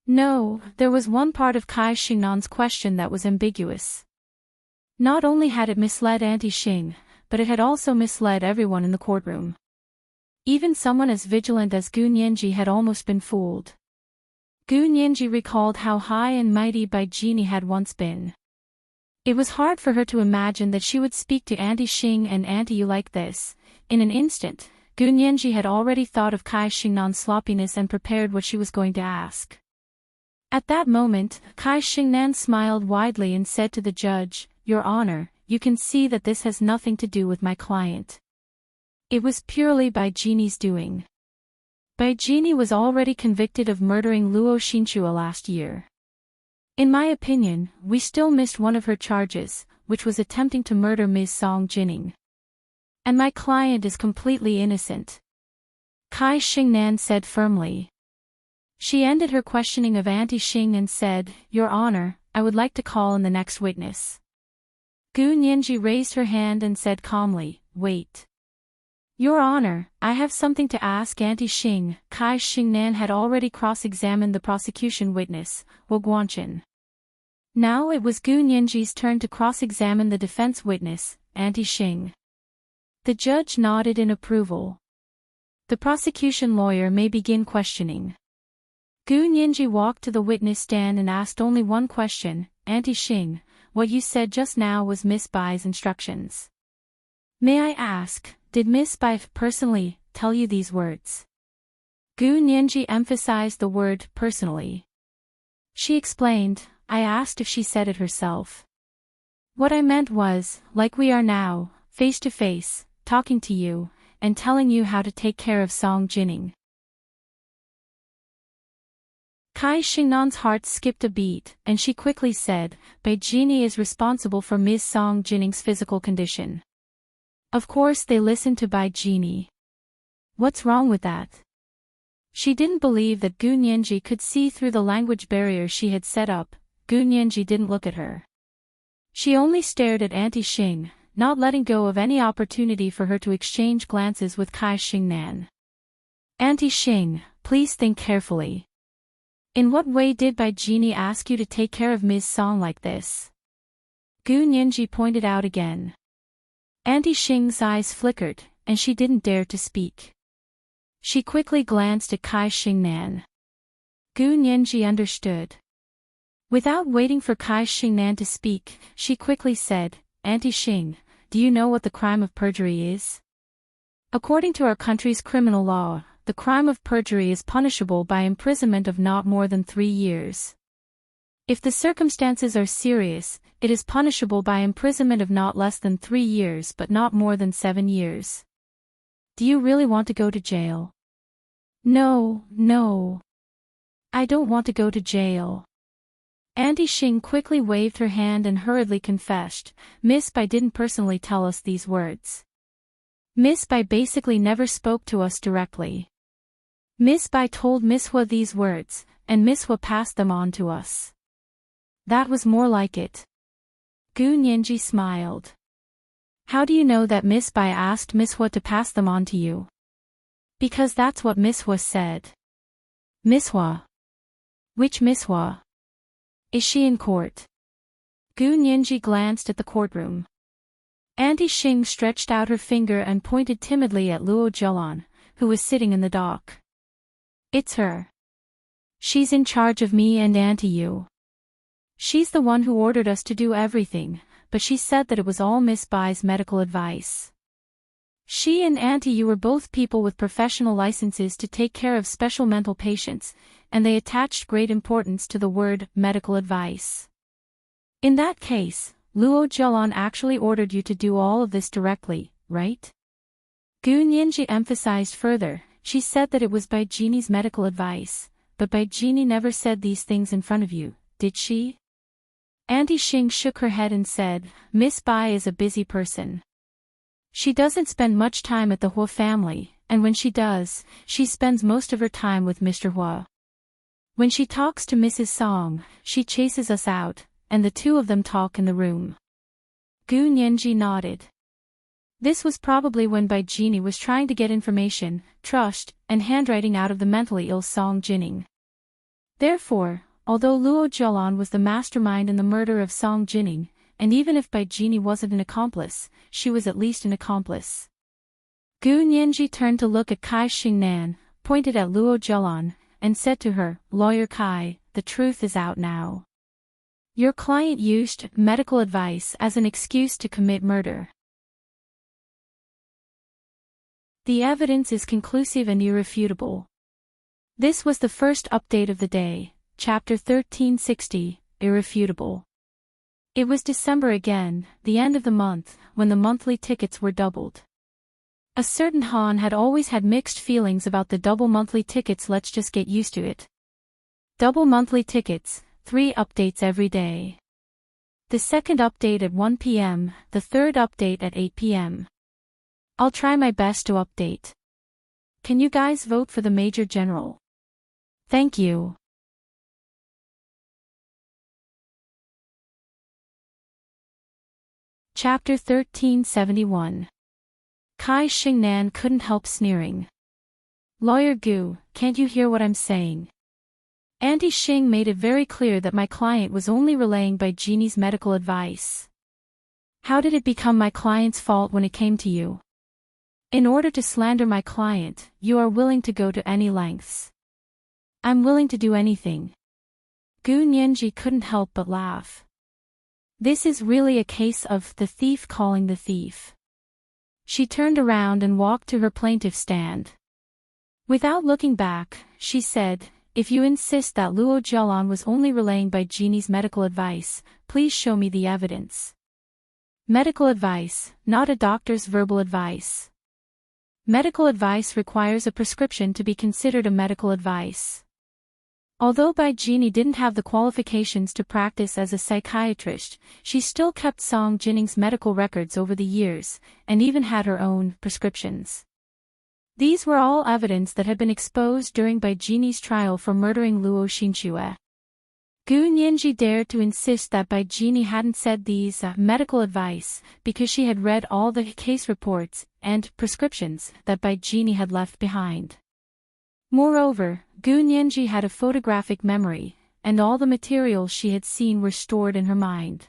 No, there was one part of Kai Xingnan's question that was ambiguous. Not only had it misled Auntie Xing, but it had also misled everyone in the courtroom. Even someone as vigilant as Gu Nianji had almost been fooled. Gu Nianji recalled how high and mighty Bai Genie had once been. It was hard for her to imagine that she would speak to Auntie Xing and Auntie Yu like this. In an instant, Gu Nianji had already thought of Kai Xingnan's sloppiness and prepared what she was going to ask. At that moment, Kai Xingnan smiled widely and said to the judge, "Your Honor, you can see that this has nothing to do with my client. It was purely Bai Genie's doing. Bai Genie was already convicted of murdering Luo Xinchua last year. In my opinion, we still missed one of her charges, which was attempting to murder Ms. Song Jining. And my client is completely innocent," Kai Xingnan said firmly. She ended her questioning of Auntie Xing and said, "Your Honor, I would like to call in the next witness." Gu Nianji raised her hand and said calmly, "Wait. Your Honor, I have something to ask Auntie Xing." Kai Xingnan had already cross-examined the prosecution witness, Hu Guanqin. Now it was Gu Nianji's turn to cross-examine the defense witness, Auntie Xing. The judge nodded in approval. The prosecution lawyer may begin questioning. Gu Nianji walked to the witness stand and asked only one question, Auntie Xing, what you said just now was Miss Bai's instructions. May I ask, did Miss Bai personally tell you these words? Gu Nianji emphasized the word personally. She explained, I asked if she said it herself. What I meant was, like we are now, face to face, talking to you, and telling you how to take care of Song Jining. Kai Xingnan's heart skipped a beat, and she quickly said, Bai Jini is responsible for Ms. Song Jining's physical condition. Of course they listened to Bai Jini. What's wrong with that? She didn't believe that Gu Nianji could see through the language barrier she had set up. Gu Nianji didn't look at her. She only stared at Auntie Xing, not letting go of any opportunity for her to exchange glances with Kai Xingnan. Auntie Xing, please think carefully. In what way did Bai Jini ask you to take care of Ms. Song like this? Gu Nianji pointed out again. Auntie Xing's eyes flickered, and she didn't dare to speak. She quickly glanced at Kai Xingnan. Gu Nianji understood. Without waiting for Kai Xingnan to speak, she quickly said, Auntie Xing, do you know what the crime of perjury is? According to our country's criminal law, the crime of perjury is punishable by imprisonment of not more than 3 years. If the circumstances are serious, it is punishable by imprisonment of not less than 3 years but not more than 7 years. Do you really want to go to jail? No. I don't want to go to jail. Auntie Xing quickly waved her hand and hurriedly confessed, Miss Bai didn't personally tell us these words. Miss Bai basically never spoke to us directly. Miss Bai told Miss Hua these words, and Miss Hua passed them on to us. That was more like it. Gu Nianji smiled. How do you know that Miss Bai asked Miss Hua to pass them on to you? Because that's what Miss Hua said. Miss Hua? Which Miss Hua? Is she in court? Gu Nianji glanced at the courtroom. Auntie Xing stretched out her finger and pointed timidly at Luo Zhelan, who was sitting in the dock. It's her. She's in charge of me and Auntie Yu. She's the one who ordered us to do everything, but she said that it was all Miss Bai's medical advice. She and Auntie Yu were both people with professional licenses to take care of special mental patients, and they attached great importance to the word medical advice. In that case, Luo Zhelan actually ordered you to do all of this directly, right? Gu Nianji emphasized further, she said that it was Bai Jini's medical advice, but Bai Jini never said these things in front of you, did she? Auntie Xing shook her head and said, Miss Bai is a busy person. She doesn't spend much time at the Hua family, and when she does, she spends most of her time with Mr. Hua. When she talks to Mrs. Song, she chases us out, and the two of them talk in the room. Gu Nianji nodded. This was probably when Bai Jini was trying to get information, trust, and handwriting out of the mentally ill Song Jining. Therefore, although Luo Zhelan was the mastermind in the murder of Song Jining, and even if Bai Jini wasn't an accomplice, she was at least an accomplice. Gu Nianji turned to look at Kai Xingnan, pointed at Luo Zhelan, and said to her, Lawyer Kai, the truth is out now. Your client used medical advice as an excuse to commit murder. The evidence is conclusive and irrefutable. This was the first update of the day, Chapter 1360, Irrefutable. It was December again, the end of the month, when the monthly tickets were doubled. A certain Han had always had mixed feelings about the double monthly tickets. Let's just get used to it. Double monthly tickets, 3 updates every day. The second update at 1 p.m., the third update at 8 p.m. I'll try my best to update. Can you guys vote for the Major General? Thank you. Chapter 1371. Kai Xingnan couldn't help sneering. Lawyer Gu, can't you hear what I'm saying? Auntie Xing made it very clear that my client was only relaying Bai Jini's medical advice. How did it become my client's fault when it came to you? In order to slander my client, you are willing to go to any lengths. I'm willing to do anything. Gu Nianji couldn't help but laugh. This is really a case of the thief calling the thief. She turned around and walked to her plaintiff's stand. Without looking back, she said, "If you insist that Luo Jialan was only relaying Bai Jini's medical advice, please show me the evidence." Medical advice, not a doctor's verbal advice. Medical advice requires a prescription to be considered a medical advice. Although Bai Jini didn't have the qualifications to practice as a psychiatrist, she still kept Song Jinning's medical records over the years, and even had her own prescriptions. These were all evidence that had been exposed during Bai Jini's trial for murdering Luo Xinxue. Gu Nianji dared to insist that Bai Jini hadn't said these medical advice because she had read all the case reports and prescriptions that Bai Jini had left behind. Moreover, Gu Nianji had a photographic memory, and all the materials she had seen were stored in her mind.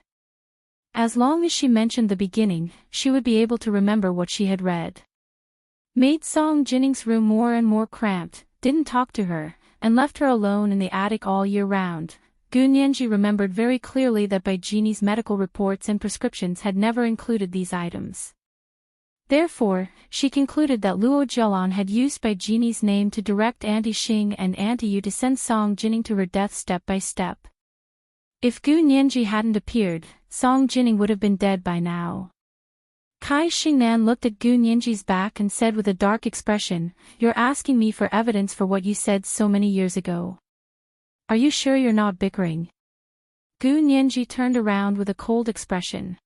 As long as she mentioned the beginning, she would be able to remember what she had read. Made Song Jinning's room more and more cramped, didn't talk to her, and left her alone in the attic all year round. Gu Nianji remembered very clearly that Bai Jini's medical reports and prescriptions had never included these items. Therefore, she concluded that Luo Jialan had used Bai Jini's name to direct Auntie Xing and Auntie Yu to send Song Jinning to her death step by step. If Gu Nianji hadn't appeared, Song Jinning would have been dead by now. Kai Xingnan looked at Gu Nianji's back and said with a dark expression, "You're asking me for evidence for what you said so many years ago. Are you sure you're not bickering?" Gu Nianji turned around with a cold expression.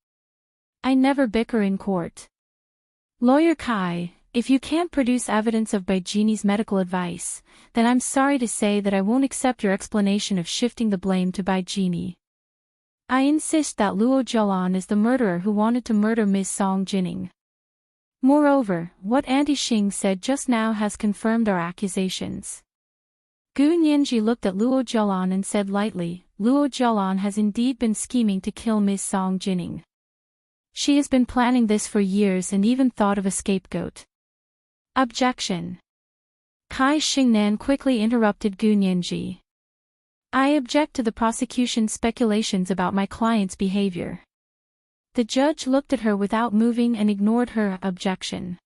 "I never bicker in court. Lawyer Kai, if you can't produce evidence of Bai Jini's medical advice, then I'm sorry to say that I won't accept your explanation of shifting the blame to Bai Jini. I insist that Luo Jialan is the murderer who wanted to murder Ms. Song Jinning. Moreover, what Auntie Xing said just now has confirmed our accusations." Gu Nianji looked at Luo Jialan and said lightly, "Luo Jialan has indeed been scheming to kill Ms. Song Jinning. She has been planning this for years and even thought of a scapegoat." Objection. Kai Xingnan quickly interrupted Gu Nianji. "I object to the prosecution's speculations about my client's behavior." The judge looked at her without moving and ignored her objection.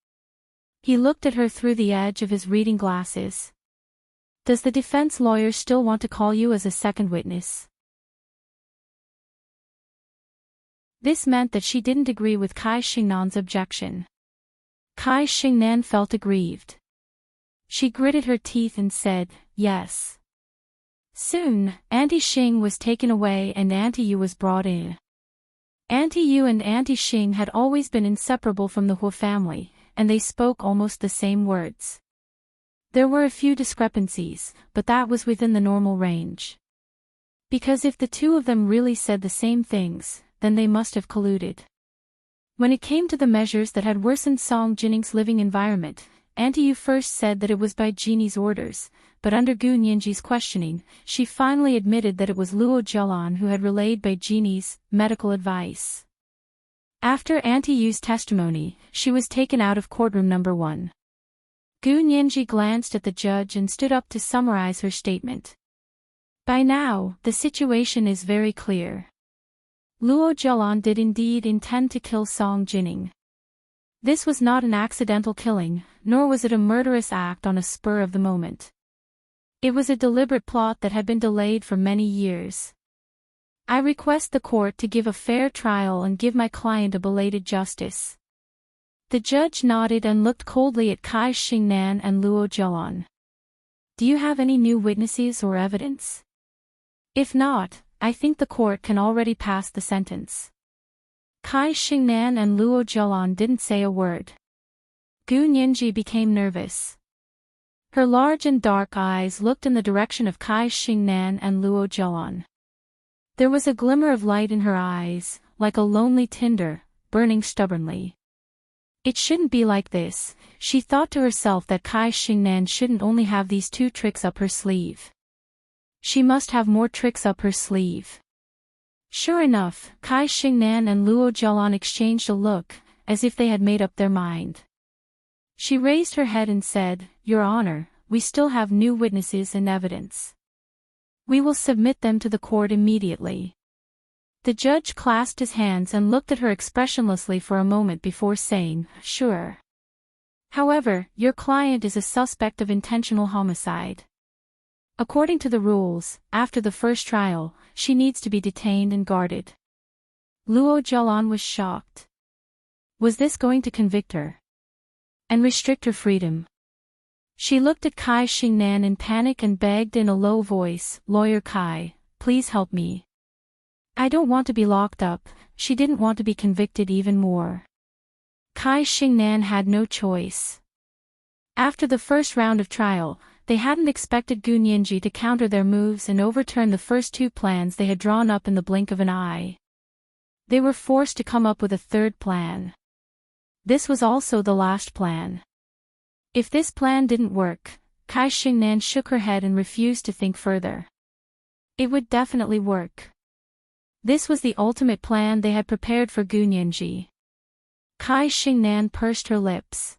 He looked at her through the edge of his reading glasses. "Does the defense lawyer still want to call you as a second witness?" This meant that she didn't agree with Kai Xingnan's objection. Kai Xingnan felt aggrieved. She gritted her teeth and said, "Yes." Soon, Auntie Xing was taken away and Auntie Yu was brought in. Auntie Yu and Auntie Xing had always been inseparable from the Huo family, and they spoke almost the same words. There were a few discrepancies, but that was within the normal range. Because if the two of them really said the same things, then they must have colluded. When it came to the measures that had worsened Song Jinning's living environment, Auntie Yu first said that it was Bai Jini's orders, but under Gu Nianji's questioning, she finally admitted that it was Luo Jialan who had relayed Bai Jini's medical advice. After Auntie Yu's testimony, she was taken out of courtroom number 1. Gu Nianji glanced at the judge and stood up to summarize her statement. By now, the situation is very clear. Luo Jialan did indeed intend to kill Song Jinning. This was not an accidental killing, nor was it a murderous act on a spur of the moment. It was a deliberate plot that had been delayed for many years. I request the court to give a fair trial and give my client a belated justice. The judge nodded and looked coldly at Kai Xingnan and Luo Jialan. Do you have any new witnesses or evidence? If not, I think the court can already pass the sentence. Kai Xingnan and Luo Jialan didn't say a word. Gu Nianji became nervous. Her large and dark eyes looked in the direction of Kai Xingnan and Luo Jialan. There was a glimmer of light in her eyes, like a lonely tinder, burning stubbornly. It shouldn't be like this, she thought to herself that Kai Xingnan shouldn't only have these two tricks up her sleeve. She must have more tricks up her sleeve. Sure enough, Kai Xingnan and Luo Jialan exchanged a look, as if they had made up their mind. She raised her head and said, "Your Honor, we still have new witnesses and evidence. We will submit them to the court immediately." The judge clasped his hands and looked at her expressionlessly for a moment before saying, "Sure. However, your client is a suspect of intentional homicide. According to the rules, after the first trial, she needs to be detained and guarded." Luo Jialan was shocked. Was this going to convict her and restrict her freedom? She looked at Kai Xingnan in panic and begged in a low voice, "Lawyer Kai, please help me. I don't want to be locked up." She didn't want to be convicted even more. Kai Xingnan had no choice. After the first round of trial, they hadn't expected Gu Nianji to counter their moves and overturn the first two plans they had drawn up in the blink of an eye. They were forced to come up with a third plan. This was also the last plan. If this plan didn't work, Kai Xingnan shook her head and refused to think further. It would definitely work. This was the ultimate plan they had prepared for Gu Nianji. Kai Xingnan pursed her lips.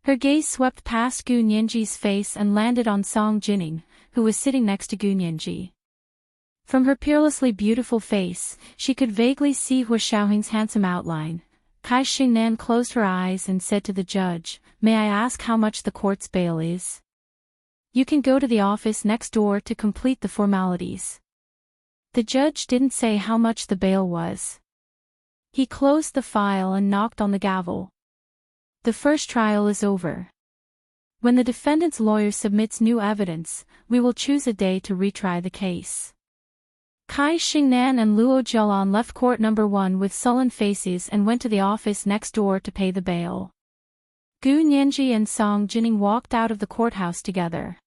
Her gaze swept past Gu Nianji's face and landed on Song Jining, who was sitting next to Gu Nianji. From her peerlessly beautiful face, she could vaguely see Hua Xiaoheng's handsome outline. Kai Xingnan closed her eyes and said to the judge, "May I ask how much the court's bail is? You can go to the office next door to complete the formalities." The judge didn't say how much the bail was. He closed the file and knocked on the gavel. "The first trial is over. When the defendant's lawyer submits new evidence, we will choose a day to retry the case." Kai Xingnan and Luo Jialan left court number 1 with sullen faces and went to the office next door to pay the bail. Gu Nianji and Song Jining walked out of the courthouse together.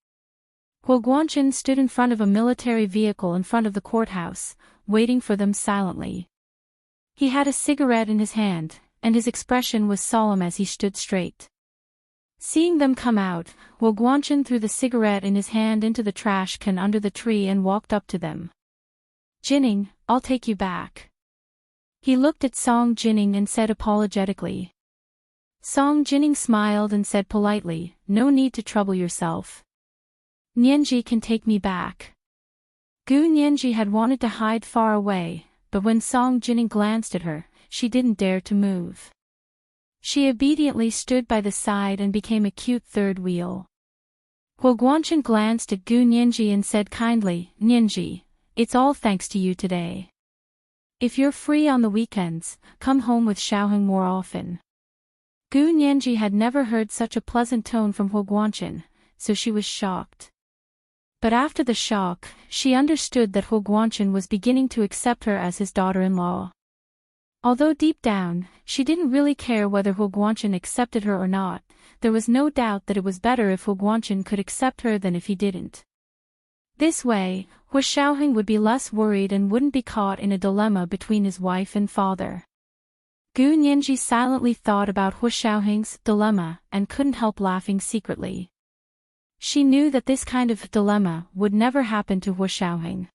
Huo Guanchen stood in front of a military vehicle in front of the courthouse, waiting for them silently. He had a cigarette in his hand, and his expression was solemn as he stood straight. Seeing them come out, Huo Guanchen threw the cigarette in his hand into the trash can under the tree and walked up to them. "Jining, I'll take you back." He looked at Song Jining and said apologetically. Song Jining smiled and said politely, "No need to trouble yourself. Nianji can take me back." Gu Nianji had wanted to hide far away, but when Song Jining glanced at her, she didn't dare to move. She obediently stood by the side and became a cute third wheel. Huo Guanchen glanced at Gu Nianji and said kindly, "Nianji, it's all thanks to you today. If you're free on the weekends, come home with Xiaoheng more often." Gu Nianji had never heard such a pleasant tone from Huo Guanchen, so she was shocked. But after the shock, she understood that Huo Guanchen was beginning to accept her as his daughter-in-law. Although deep down, she didn't really care whether Huo Guanchen accepted her or not, there was no doubt that it was better if Huo Guanchen could accept her than if he didn't. This way, Hua Xiaoheng would be less worried and wouldn't be caught in a dilemma between his wife and father. Gu Nianji silently thought about Hua Xiaoheng's dilemma and couldn't help laughing secretly. She knew that this kind of dilemma would never happen to Hua Xiaoheng.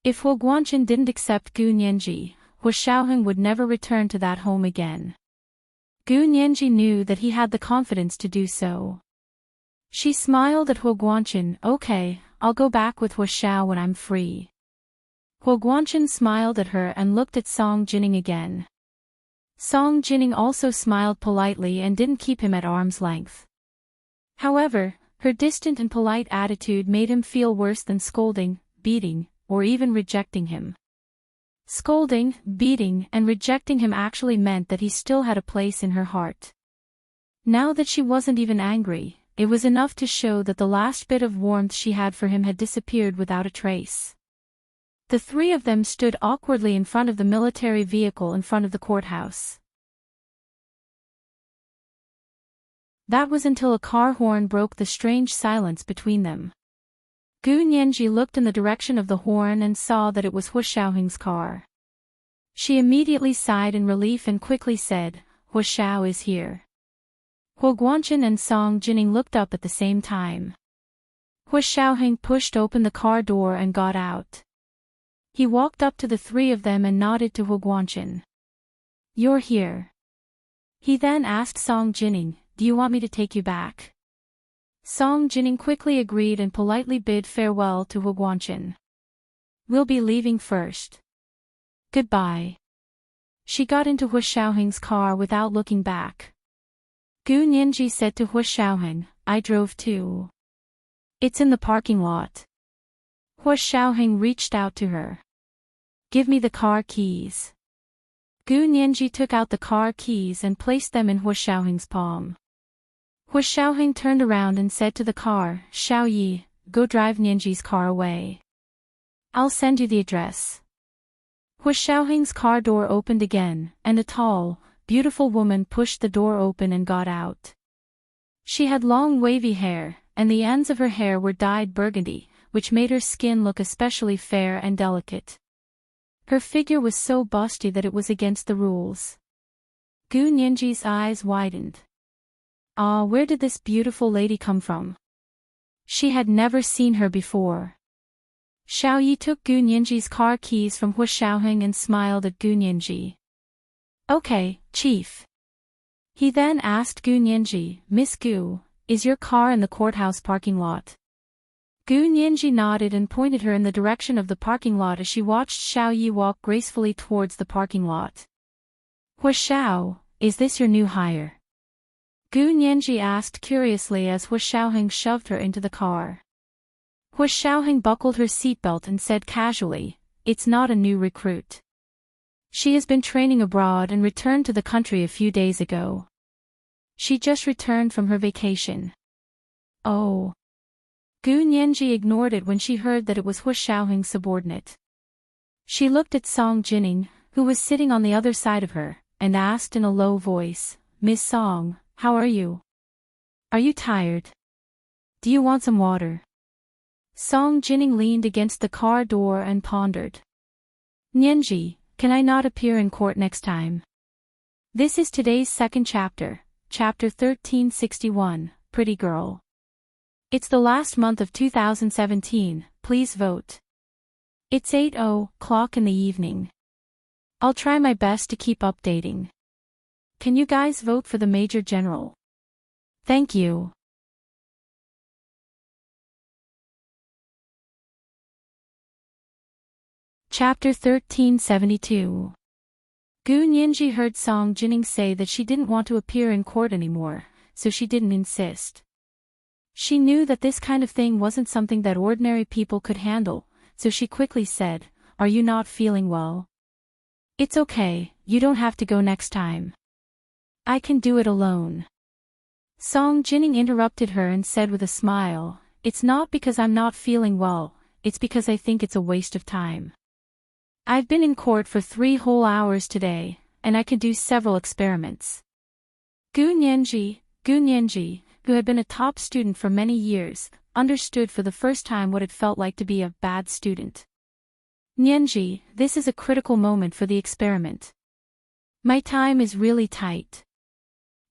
If Huo Guanchen didn't accept Gu Nianji, Hua Xiaoheng would never return to that home again. Gu Nianji knew that he had the confidence to do so. She smiled at Huo Guanchen. "Okay, I'll go back with Hua Xiao when I'm free." Huo Guanchen smiled at her and looked at Song Jining again. Song Jining also smiled politely and didn't keep him at arm's length. However, her distant and polite attitude made him feel worse than scolding, beating, or even rejecting him. Scolding, beating, and rejecting him actually meant that he still had a place in her heart. Now that she wasn't even angry, it was enough to show that the last bit of warmth she had for him had disappeared without a trace. The three of them stood awkwardly in front of the military vehicle in front of the courthouse. That was until a car horn broke the strange silence between them. Gu Nianji looked in the direction of the horn and saw that it was Hua Xiaoheng's car. She immediately sighed in relief and quickly said, "Hua Xiao is here." Huo Guanchen and Song Jining looked up at the same time. Hua Xiaoheng pushed open the car door and got out. He walked up to the three of them and nodded to Hua Guanchen. "You're here." He then asked Song Jining, "Do you want me to take you back?" Song Jining quickly agreed and politely bid farewell to Hua Guanchen. "We'll be leaving first. Goodbye." She got into Hua Xiaoheng's car without looking back. Gu Nianji said to Hua Xiaoheng, "I drove too. It's in the parking lot." Hua Xiaoheng reached out to her. "Give me the car keys." Gu Nianji took out the car keys and placed them in Hua Xiaoheng's palm. Hua Xiaoheng turned around and said to the car, "Xiao Yi, go drive Nianji's car away. I'll send you the address." Hua Xiaoheng's car door opened again, and a tall, beautiful woman pushed the door open and got out. She had long wavy hair, and the ends of her hair were dyed burgundy, which made her skin look especially fair and delicate. Her figure was so busty that it was against the rules. Gu Nianji's eyes widened. Ah, where did this beautiful lady come from? She had never seen her before. Xiao Yi took Gu Nianji's car keys from Hua Xiaoheng and smiled at Gu Nianji. "Okay, Chief." He then asked Gu Nianji, "Miss Gu, is your car in the courthouse parking lot?" Gu Nianji nodded and pointed her in the direction of the parking lot as she watched Xiao Yi walk gracefully towards the parking lot. "Hua Xiao, is this your new hire?" Gu Nianji asked curiously as Hua Xiaoheng shoved her into the car. Hua Xiaoheng buckled her seatbelt and said casually, "It's not a new recruit. She has been training abroad and returned to the country a few days ago. She just returned from her vacation." "Oh." Gu Nianji ignored it when she heard that it was Hua Xiaoheng's subordinate. She looked at Song Jining, who was sitting on the other side of her, and asked in a low voice, "Miss Song, how are you? Are you tired? Do you want some water?" Song Jining leaned against the car door and pondered. "Nianji, can I not appear in court next time?" This is today's second chapter, chapter 1361, Pretty Girl. It's the last month of 2017, please vote. It's 8:00 in the evening. I'll try my best to keep updating. Can you guys vote for the Major General? Thank you. Chapter 1372. Gu Nianji heard Song Jining say that she didn't want to appear in court anymore, so she didn't insist. She knew that this kind of thing wasn't something that ordinary people could handle, so she quickly said, "Are you not feeling well?" "It's okay, you don't have to go next time. I can do it alone." Song Jining interrupted her and said with a smile, "It's not because I'm not feeling well, it's because I think it's a waste of time. I've been in court for 3 whole hours today, and I can do several experiments." Gu Nianji, who had been a top student for many years, understood for the first time what it felt like to be a bad student. "Nianji, this is a critical moment for the experiment. My time is really tight."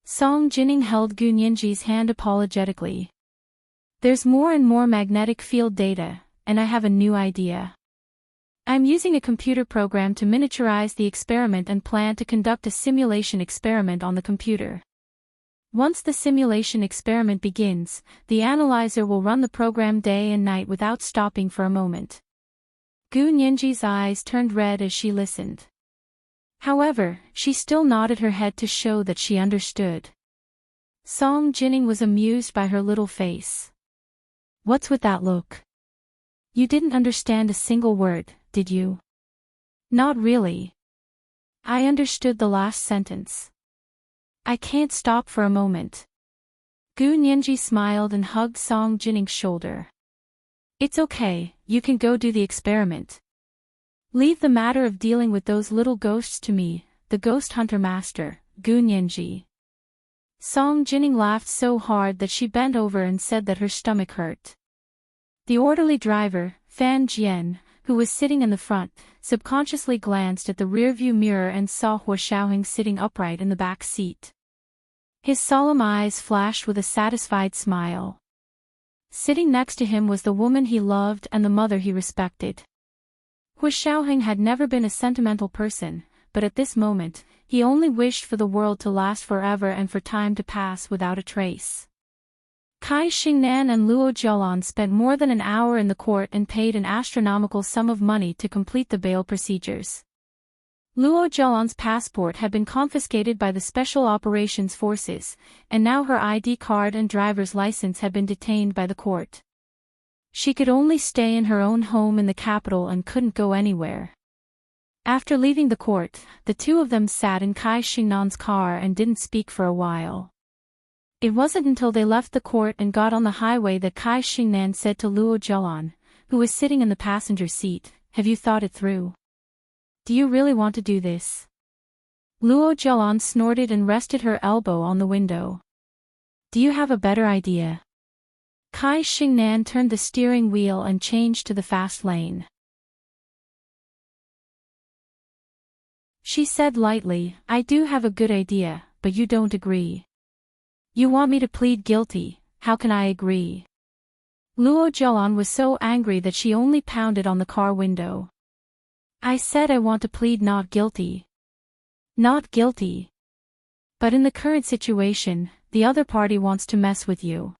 Song Jining held Gu Nianji's hand apologetically. "There's more and more magnetic field data, and I have a new idea. I'm using a computer program to miniaturize the experiment and plan to conduct a simulation experiment on the computer. Once the simulation experiment begins, the analyzer will run the program day and night without stopping for a moment." Gu Nianji's eyes turned red as she listened. However, she still nodded her head to show that she understood. Song Jining was amused by her little face. "What's with that look? You didn't understand a single word, did you?" "Not really. I understood the last sentence. I can't stop for a moment." Gu Nianji smiled and hugged Song Jining's shoulder. "It's okay, you can go do the experiment. Leave the matter of dealing with those little ghosts to me, the ghost hunter master, Gu Nianji." Song Jining laughed so hard that she bent over and said that her stomach hurt. The orderly driver, Fan Jian, who was sitting in the front, subconsciously glanced at the rearview mirror and saw Hua Xiaoheng sitting upright in the back seat. His solemn eyes flashed with a satisfied smile. Sitting next to him was the woman he loved and the mother he respected. Hu Xiaoheng had never been a sentimental person, but at this moment, he only wished for the world to last forever and for time to pass without a trace. Cai Xingnan and Luo Jialan spent more than an hour in the court and paid an astronomical sum of money to complete the bail procedures. Luo Jialan's passport had been confiscated by the Special Operations Forces, and now her ID card and driver's license had been detained by the court. She could only stay in her own home in the capital and couldn't go anywhere. After leaving the court, the two of them sat in Cai Xingnan's car and didn't speak for a while. It wasn't until they left the court and got on the highway that Cai Xingnan said to Luo Jialan, who was sitting in the passenger seat, "Have you thought it through? Do you really want to do this?" Luo Jialan snorted and rested her elbow on the window. "Do you have a better idea?" Cai Xingnan turned the steering wheel and changed to the fast lane. She said lightly, "I do have a good idea, but you don't agree. You want me to plead guilty, how can I agree?" Luo Jialan was so angry that she only pounded on the car window. "I said I want to plead not guilty. Not guilty. But in the current situation, the other party wants to mess with you.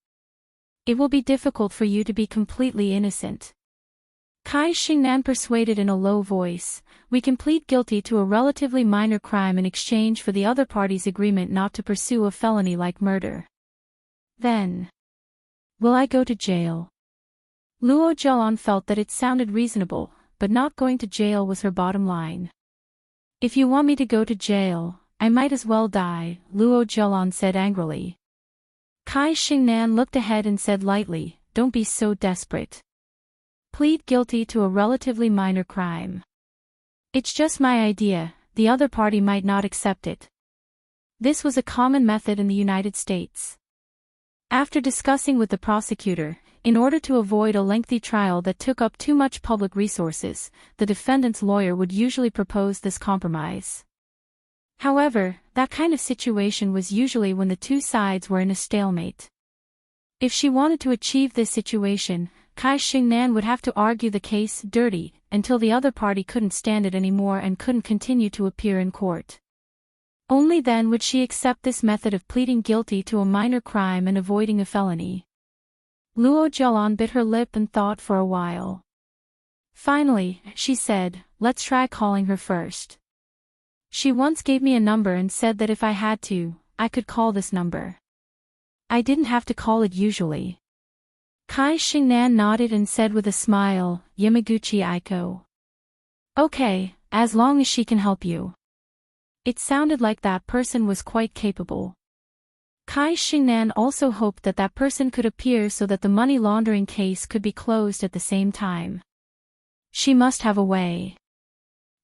It will be difficult for you to be completely innocent." Cai Xingnan persuaded in a low voice, "We can plead guilty to a relatively minor crime in exchange for the other party's agreement not to pursue a felony like murder. Then, will I go to jail?" Luo Jialan felt that it sounded reasonable, but not going to jail was her bottom line. "If you want me to go to jail, I might as well die," Luo Jialan said angrily. Cai Xingnan looked ahead and said lightly, "Don't be so desperate. Plead guilty to a relatively minor crime. It's just my idea, the other party might not accept it." This was a common method in the United States. After discussing with the prosecutor, in order to avoid a lengthy trial that took up too much public resources, the defendant's lawyer would usually propose this compromise. However, that kind of situation was usually when the two sides were in a stalemate. If she wanted to achieve this situation, Cai Xingnan would have to argue the case dirty, until the other party couldn't stand it anymore and couldn't continue to appear in court. Only then would she accept this method of pleading guilty to a minor crime and avoiding a felony. Luo Jialan bit her lip and thought for a while. Finally, she said, "Let's try calling her first. She once gave me a number and said that if I had to, I could call this number. I didn't have to call it usually." Cai Xingnan nodded and said with a smile, "Yamaguchi Aiko. Okay, as long as she can help you." It sounded like that person was quite capable. Cai Xingnan also hoped that that person could appear so that the money laundering case could be closed at the same time. She must have a way.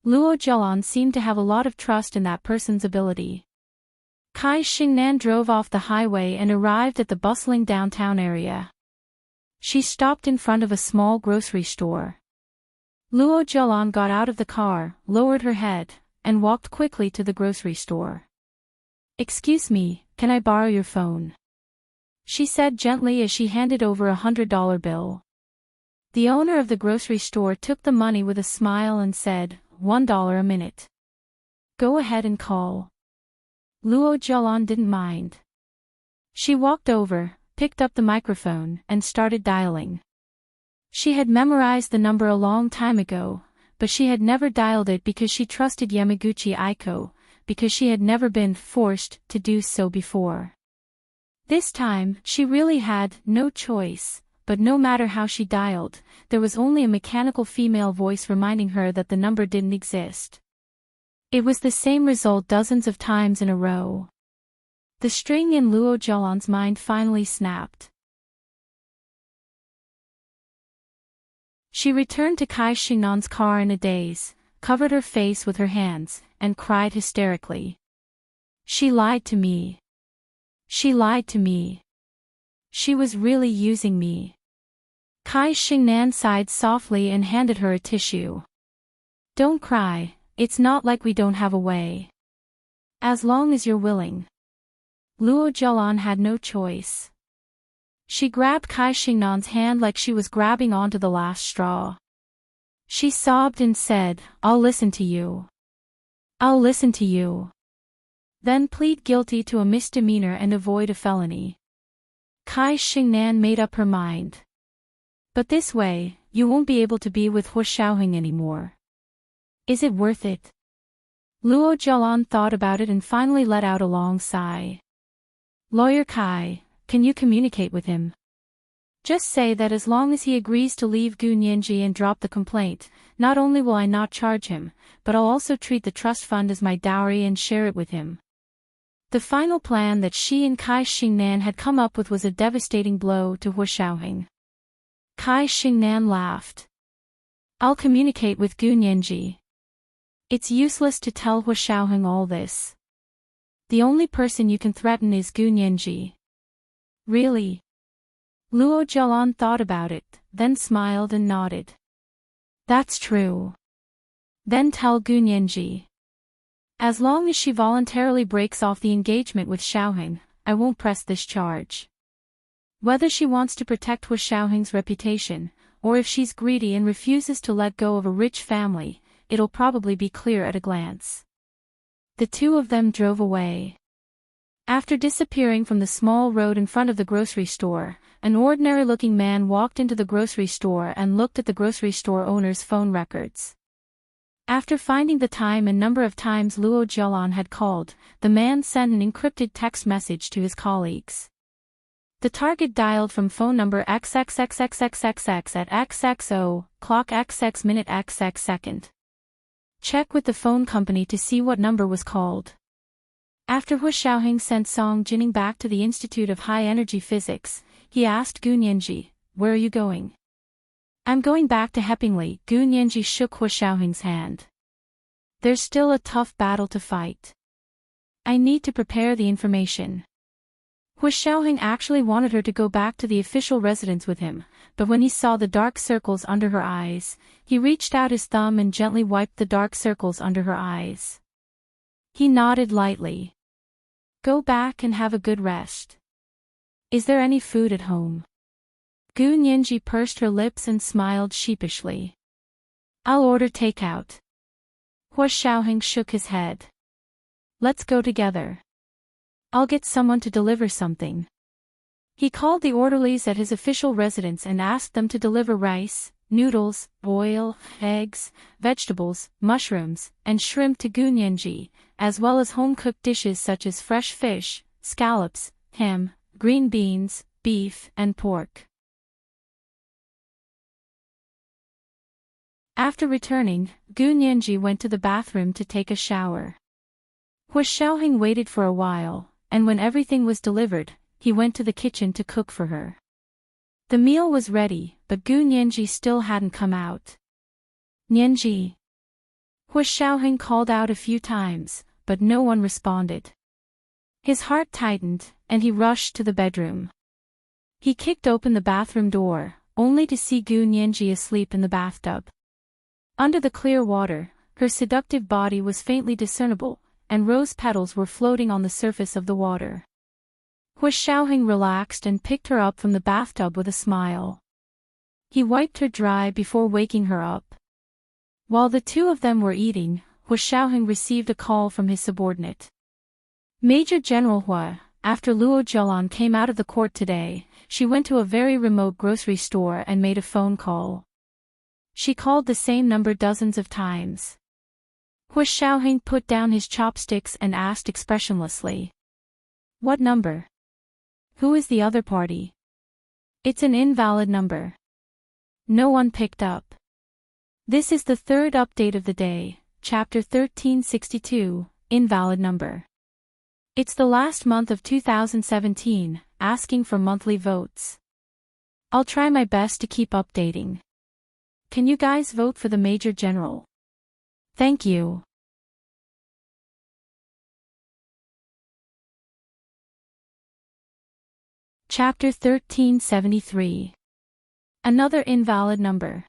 Luo Jialan seemed to have a lot of trust in that person's ability. Cai Xingnan drove off the highway and arrived at the bustling downtown area. She stopped in front of a small grocery store. Luo Jialan got out of the car, lowered her head, and walked quickly to the grocery store. "Excuse me, can I borrow your phone?" she said gently as she handed over $100 bill. The owner of the grocery store took the money with a smile and said, $1 a minute. "Go ahead and call." Luo Jialan didn't mind. She walked over, picked up the microphone, and started dialing. She had memorized the number a long time ago, but she had never dialed it because she trusted Yamaguchi Aiko, because she had never been forced to do so before. This time, she really had no choice, but no matter how she dialed, there was only a mechanical female voice reminding her that the number didn't exist. It was the same result dozens of times in a row. The string in Luo Jialan's mind finally snapped. She returned to Cai Xingnan's car in a daze, covered her face with her hands, and cried hysterically. "She lied to me. She lied to me. She was really using me." Cai Xingnan sighed softly and handed her a tissue. "Don't cry, it's not like we don't have a way. As long as you're willing." Luo Jialan had no choice. She grabbed Kai Xingnan's hand like she was grabbing onto the last straw. She sobbed and said, "I'll listen to you. I'll listen to you. Then plead guilty to a misdemeanor and avoid a felony." Kai Xingnan made up her mind. "But this way, you won't be able to be with Hu Xiaoheng anymore. Is it worth it?" Luo Jialan thought about it and finally let out a long sigh. "Lawyer Kai, can you communicate with him? Just say that as long as he agrees to leave Gu Nianji and drop the complaint, not only will I not charge him, but I'll also treat the trust fund as my dowry and share it with him." The final plan that she and Kai Xingnan had come up with was a devastating blow to Hu Xiaoheng. Kai Xingnan laughed. "I'll communicate with Gu Nianji. It's useless to tell Hu Xiaoheng all this. The only person you can threaten is Gu Nianji." "Really?" Luo Jialan thought about it, then smiled and nodded. "That's true. Then tell Gu Nianji. As long as she voluntarily breaks off the engagement with Xiaoheng, I won't press this charge. Whether she wants to protect Hu Xiaoheng's reputation, or if she's greedy and refuses to let go of a rich family, it'll probably be clear at a glance." The two of them drove away. After disappearing from the small road in front of the grocery store, an ordinary-looking man walked into the grocery store and looked at the grocery store owner's phone records. After finding the time and number of times Luo Jialan had called, the man sent an encrypted text message to his colleagues. The target dialed from phone number XXXXXXX at XXO, clock XX minute XX second. Check with the phone company to see what number was called. After Hu Xiaoheng sent Song Jining back to the Institute of High Energy Physics, he asked Gu Nianji, "Where are you going?" "I'm going back to Hepingli." Gu Nianji shook Hu Xiaoheng's hand. "There's still a tough battle to fight. I need to prepare the information." Hu Xiaoheng actually wanted her to go back to the official residence with him, but when he saw the dark circles under her eyes, he reached out his thumb and gently wiped the dark circles under her eyes. He nodded lightly. "Go back and have a good rest. Is there any food at home?" Gu Nianji pursed her lips and smiled sheepishly. "I'll order takeout." Hu Xiaoheng shook his head. "Let's go together. I'll get someone to deliver something." He called the orderlies at his official residence and asked them to deliver rice, noodles, oil, eggs, vegetables, mushrooms, and shrimp to Gu Nianji, as well as home-cooked dishes such as fresh fish, scallops, ham, green beans, beef, and pork. After returning, Gu Nianji went to the bathroom to take a shower. Hu Xiaoheng waited for a while, and when everything was delivered, he went to the kitchen to cook for her. The meal was ready, but Gu Nianji still hadn't come out. "Nianji." Hu Xiaoheng called out a few times, but no one responded. His heart tightened, and he rushed to the bedroom. He kicked open the bathroom door, only to see Gu Nianji asleep in the bathtub. Under the clear water, her seductive body was faintly discernible, and rose petals were floating on the surface of the water. Hu Xiaoheng relaxed and picked her up from the bathtub with a smile. He wiped her dry before waking her up. While the two of them were eating, Hu Xiaoheng received a call from his subordinate. "Major General Hua, after Luo Jialan came out of the court today, she went to a very remote grocery store and made a phone call. She called the same number dozens of times." Hu Xiaoheng put down his chopsticks and asked expressionlessly. "What number? Who is the other party?" "It's an invalid number." No one picked up. This is the third update of the day, Chapter 1362, Invalid Number. It's the last month of 2017, asking for monthly votes. I'll try my best to keep updating. Can you guys vote for the Major General? Thank you. Chapter 1373. Another invalid number.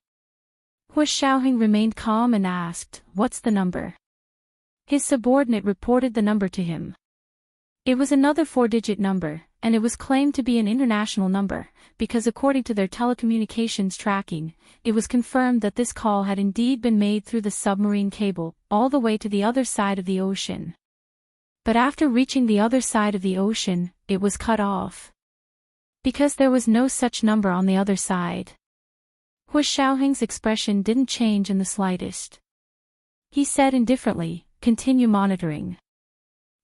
Hu Xiaoheng remained calm and asked, "What's the number?" His subordinate reported the number to him. It was another 4-digit number, and it was claimed to be an international number, because according to their telecommunications tracking, it was confirmed that this call had indeed been made through the submarine cable, all the way to the other side of the ocean. But after reaching the other side of the ocean, it was cut off. Because there was no such number on the other side. Hu Xiaoheng's expression didn't change in the slightest. He said indifferently, "Continue monitoring.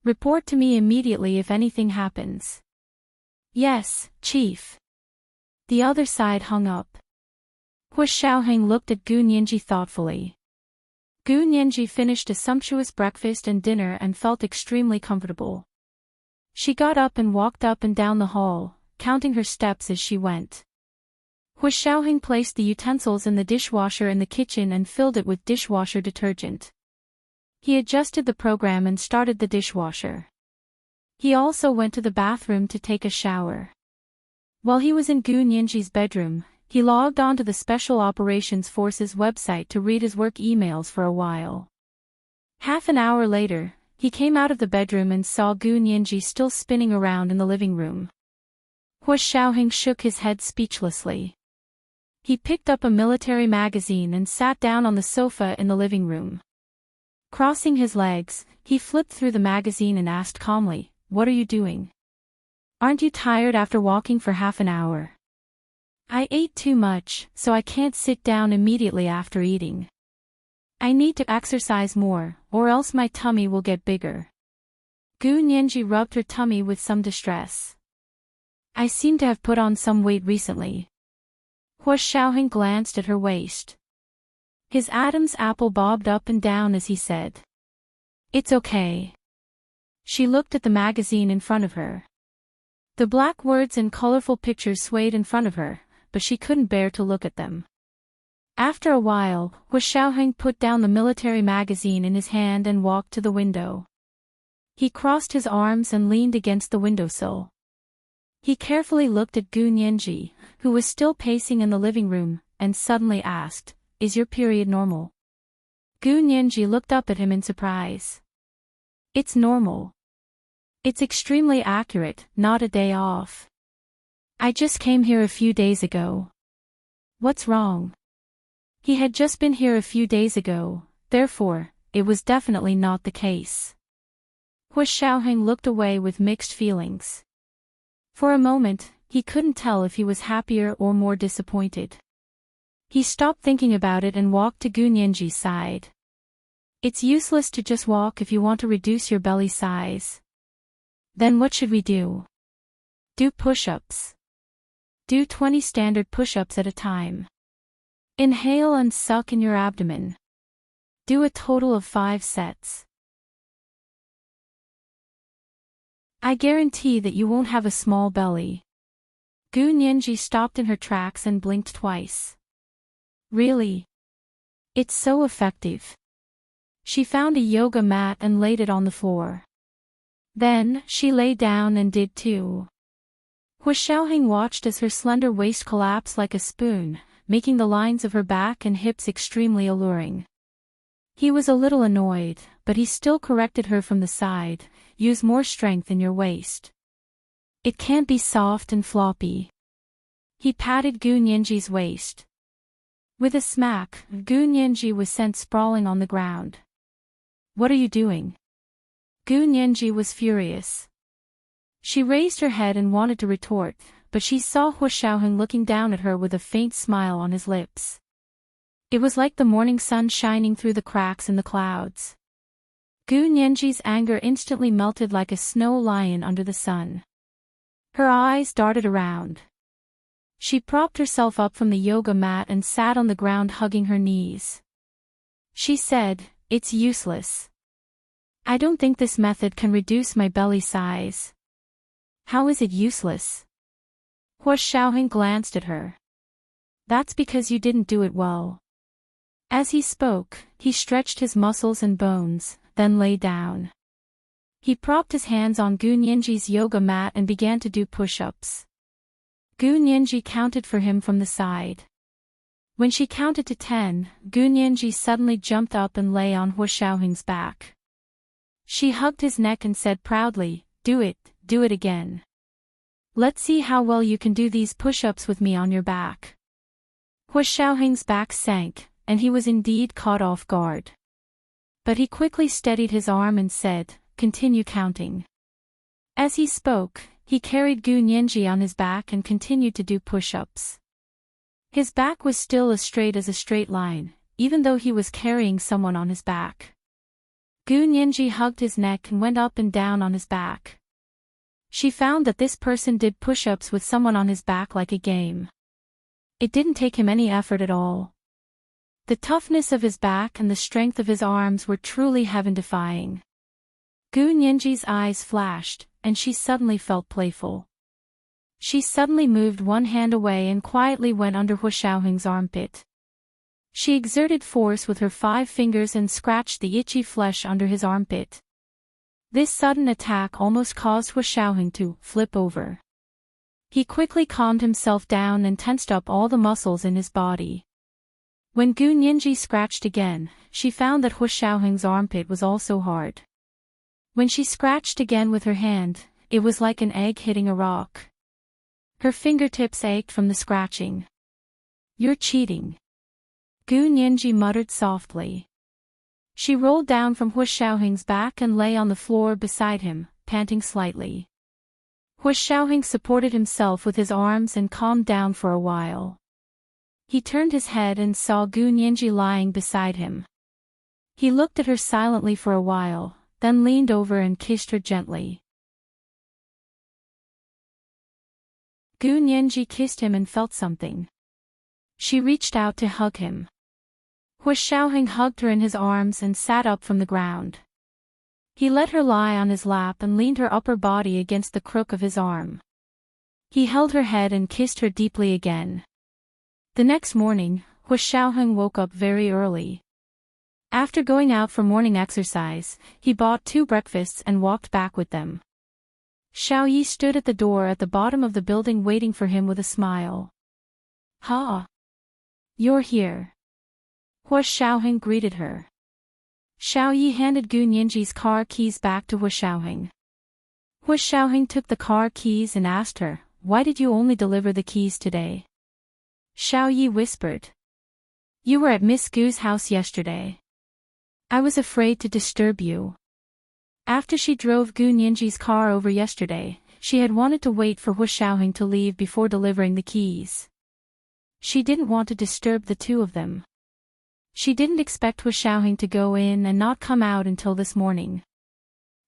Report to me immediately if anything happens." "Yes, Chief." The other side hung up. Hu Xiaoheng looked at Gu Nianji thoughtfully. Gu Nianji finished a sumptuous breakfast and dinner and felt extremely comfortable. She got up and walked up and down the hall, counting her steps as she went. Hu Xiaoheng placed the utensils in the dishwasher in the kitchen and filled it with dishwasher detergent. He adjusted the program and started the dishwasher. He also went to the bathroom to take a shower. While he was in Gu Nianji's bedroom, he logged on to the Special Operations Forces website to read his work emails for a while. Half an hour later, he came out of the bedroom and saw Gu Nianji still spinning around in the living room. Hu Xiaoheng shook his head speechlessly. He picked up a military magazine and sat down on the sofa in the living room. Crossing his legs, he flipped through the magazine and asked calmly, "What are you doing? Aren't you tired after walking for half an hour?" "I ate too much, so I can't sit down immediately after eating. I need to exercise more, or else my tummy will get bigger." Gu Nianji rubbed her tummy with some distress. "I seem to have put on some weight recently." Hu Xiaoheng glanced at her waist. His Adam's apple bobbed up and down as he said, "It's okay." She looked at the magazine in front of her. The black words and colorful pictures swayed in front of her, but she couldn't bear to look at them. After a while, Hu Xiaoheng put down the military magazine in his hand and walked to the window. He crossed his arms and leaned against the windowsill. He carefully looked at Gu Nianji, who was still pacing in the living room, and suddenly asked, "Is your period normal?" Gu Nianji looked up at him in surprise. "It's normal. It's extremely accurate, not a day off. I just came here a few days ago." "What's wrong?" He had just been here a few days ago, therefore, it was definitely not the case. Hu Xiaoheng looked away with mixed feelings. For a moment, he couldn't tell if he was happier or more disappointed. He stopped thinking about it and walked to Gu Nianji's side. "It's useless to just walk if you want to reduce your belly size." "Then what should we do?" "Do push-ups. Do 20 standard push-ups at a time. Inhale and suck in your abdomen. Do a total of 5 sets. I guarantee that you won't have a small belly." Gu Nianji stopped in her tracks and blinked twice. "Really? It's so effective." She found a yoga mat and laid it on the floor. Then, she lay down and did too. Hu Xiaoheng watched as her slender waist collapsed like a spoon, making the lines of her back and hips extremely alluring. He was a little annoyed, but he still corrected her from the side, "Use more strength in your waist. It can't be soft and floppy." He patted Gu Nianji's waist. With a smack, Gu Nianji was sent sprawling on the ground. "What are you doing?" Gu Nianji was furious. She raised her head and wanted to retort, but she saw Hu Xiaoheng looking down at her with a faint smile on his lips. It was like the morning sun shining through the cracks in the clouds. Gu Nianji's anger instantly melted like a snow lion under the sun. Her eyes darted around. She propped herself up from the yoga mat and sat on the ground hugging her knees. She said, "It's useless. I don't think this method can reduce my belly size." "How is it useless?" Hu Xiaoheng glanced at her. "That's because you didn't do it well." As he spoke, he stretched his muscles and bones, then lay down. He propped his hands on Gu Nianji's yoga mat and began to do push-ups. Gu Nianji counted for him from the side. When she counted to 10, Gu Nianji suddenly jumped up and lay on Hu Xiaoheng's back. She hugged his neck and said proudly, do it again." Let's see how well you can do these push-ups with me on your back. Hua Xiaoheng's back sank, and he was indeed caught off guard. But he quickly steadied his arm and said, "Continue counting." As he spoke, he carried Gu Nianji on his back and continued to do push-ups. His back was still as straight as a straight line, even though he was carrying someone on his back. Gu Nianji hugged his neck and went up and down on his back. She found that this person did push-ups with someone on his back like a game. It didn't take him any effort at all. The toughness of his back and the strength of his arms were truly heaven-defying. Gu Nianji's eyes flashed, and she suddenly felt playful. She suddenly moved one hand away and quietly went under Hua Xiaoheng's armpit. She exerted force with her 5 fingers and scratched the itchy flesh under his armpit. This sudden attack almost caused Hua Xiaoheng to flip over. He quickly calmed himself down and tensed up all the muscles in his body. When Gu Nianji scratched again, she found that Hua Xiaoheng's armpit was also hard. When she scratched again with her hand, it was like an egg hitting a rock. Her fingertips ached from the scratching. "You're cheating," Gu Nianji muttered softly. She rolled down from Hua Xiaoheng's back and lay on the floor beside him, panting slightly. Hua Xiaoheng supported himself with his arms and calmed down for a while. He turned his head and saw Gu Nianji lying beside him. He looked at her silently for a while, then leaned over and kissed her gently. Gu Nianji kissed him and felt something. She reached out to hug him. Hua Xiaoheng hugged her in his arms and sat up from the ground. He let her lie on his lap and leaned her upper body against the crook of his arm. He held her head and kissed her deeply again. The next morning, Hua Xiaoheng woke up very early. After going out for morning exercise, he bought 2 breakfasts and walked back with them. Xiao Yi stood at the door at the bottom of the building waiting for him with a smile. "Ha! You're here." Hua Xiaoheng greeted her. Xiao Yi handed Gu Nianji's car keys back to Hua Xiaoheng. Hua Xiaoheng took the car keys and asked her, "Why did you only deliver the keys today?" Xiao Yi whispered. "You were at Miss Gu's house yesterday. I was afraid to disturb you." After she drove Gu Nianji's car over yesterday, she had wanted to wait for Hua Xiaoheng to leave before delivering the keys. She didn't want to disturb the two of them. She didn't expect Hua Xiaoheng to go in and not come out until this morning.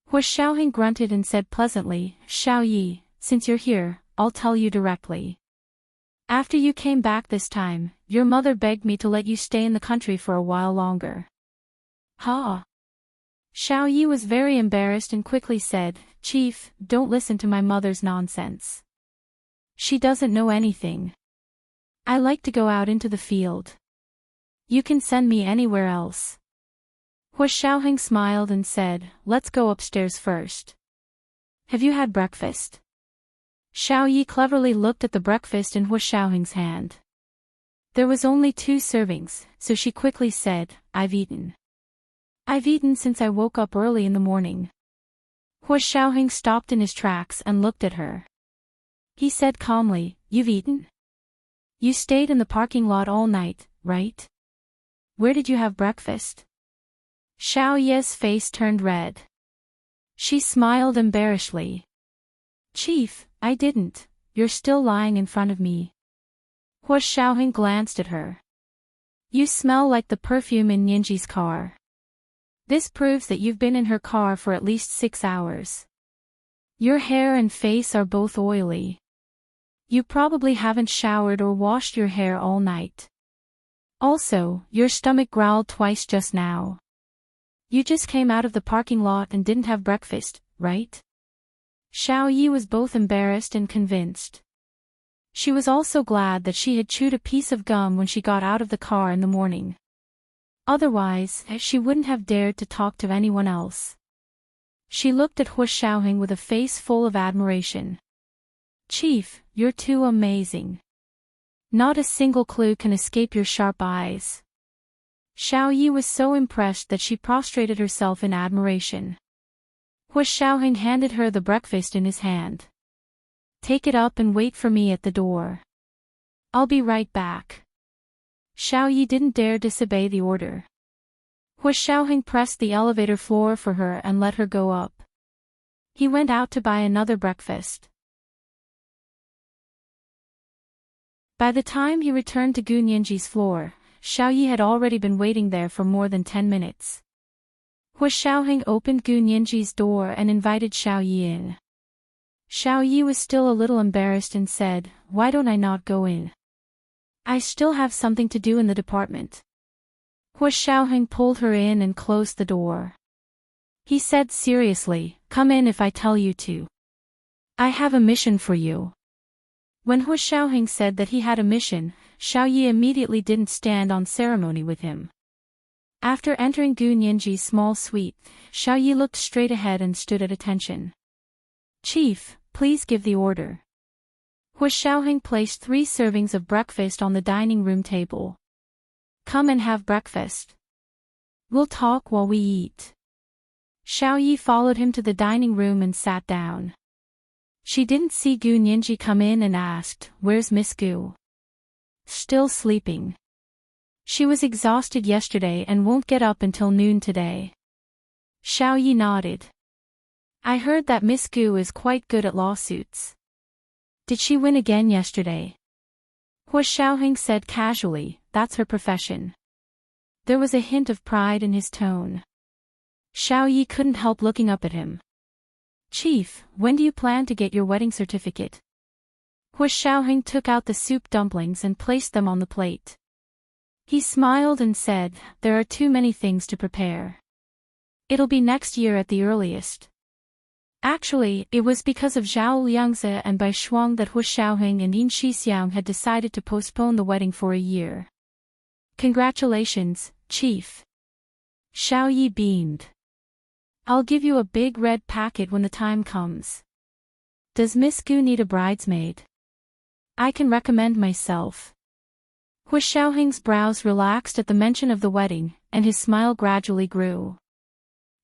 Hua Xiaoheng grunted and said pleasantly, "Xiao Yi, since you're here, I'll tell you directly. After you came back this time, your mother begged me to let you stay in the country for a while longer." "Ha!" Xiao Yi was very embarrassed and quickly said, "Chief, don't listen to my mother's nonsense. She doesn't know anything. I like to go out into the field. You can send me anywhere else." Hua Xiaoheng smiled and said, "Let's go upstairs first. Have you had breakfast?" Xiao Yi cleverly looked at the breakfast in Hua Xiaoheng's hand. There was only 2 servings, so she quickly said, "I've eaten. I've eaten since I woke up early in the morning." Hua Xiaoheng stopped in his tracks and looked at her. He said calmly, "You've eaten? You stayed in the parking lot all night, right? Where did you have breakfast?" Xiao Yi's face turned red. She smiled embarrassedly. "Chief, I didn't. You're still lying in front of me." Hua Xiaoheng glanced at her. "You smell like the perfume in Nianji's car. This proves that you've been in her car for at least 6 hours. Your hair and face are both oily. You probably haven't showered or washed your hair all night. Also, your stomach growled twice just now. You just came out of the parking lot and didn't have breakfast, right?" Xiao Yi was both embarrassed and convinced. She was also glad that she had chewed a piece of gum when she got out of the car in the morning. Otherwise, she wouldn't have dared to talk to anyone else. She looked at Hua Xiaoheng with a face full of admiration. "Chief, you're too amazing. Not a single clue can escape your sharp eyes." Xiao Yi was so impressed that she prostrated herself in admiration. Hua Xiaoheng handed her the breakfast in his hand. Take it up and wait for me at the door. I'll be right back. Xiao Yi didn't dare disobey the order. Hu Xiaoheng pressed the elevator floor for her and let her go up. He went out to buy another breakfast. By the time he returned to Gu Nianji's floor, Xiao Yi had already been waiting there for more than 10 minutes. Hu Xiaoheng opened Gu Nianji's door and invited Xiao Yi in. Xiao Yi was still a little embarrassed and said, "Why don't I not go in? I still have something to do in the department." Hu Xiaoheng pulled her in and closed the door. He said seriously, "Come in if I tell you to. I have a mission for you." When Hu Xiaoheng said that he had a mission, Xiao Yi immediately didn't stand on ceremony with him. After entering Gu Nianji's small suite, Xiao Yi looked straight ahead and stood at attention. "Chief, please give the order." Hu Xiaoheng placed 3 servings of breakfast on the dining room table. "Come and have breakfast. We'll talk while we eat." Xiao Yi followed him to the dining room and sat down. She didn't see Gu Nianji come in and asked, "Where's Miss Gu?" "Still sleeping. She was exhausted yesterday and won't get up until noon today." Xiao Yi nodded. "I heard that Miss Gu is quite good at lawsuits. Did she win again yesterday?" Hu Xiaoheng said casually, "That's her profession." There was a hint of pride in his tone. Xiao Yi couldn't help looking up at him. "Chief, when do you plan to get your wedding certificate?" Hu Xiaoheng took out the soup dumplings and placed them on the plate. He smiled and said, "There are too many things to prepare. It'll be next year at the earliest." Actually, it was because of Zhao Liangzi and Bai Shuang that Hu Xiaoheng and Yin Shixiang had decided to postpone the wedding for a year. "Congratulations, Chief." Xiao Yi beamed. "I'll give you a big red packet when the time comes. Does Miss Gu need a bridesmaid? I can recommend myself." Hu Xiaoheng's brows relaxed at the mention of the wedding, and his smile gradually grew.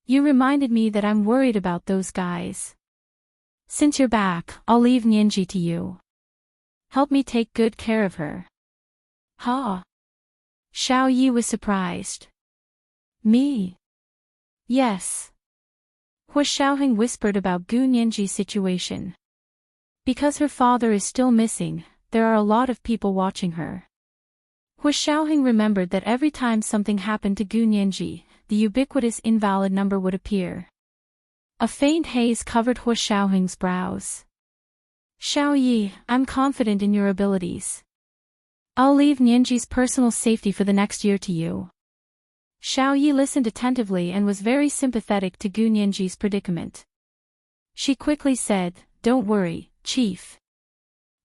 "You reminded me that I'm worried about those guys. Since you're back, I'll leave Nianji to you. Help me take good care of her." "Huh?" Xiao Yi was surprised. "Me?" "Yes." Hu Xiaoheng whispered about Gu Nianji's situation. Because her father is still missing, there are a lot of people watching her. Hu Xiaoheng remembered that every time something happened to Gu Nianji, the ubiquitous invalid number would appear. A faint haze covered Hu Xiaoheng's brows. "Xiao Yi, I'm confident in your abilities. I'll leave Nianji's personal safety for the next year to you." Xiao Yi listened attentively and was very sympathetic to Gu Nianji's predicament. She quickly said, "Don't worry, Chief.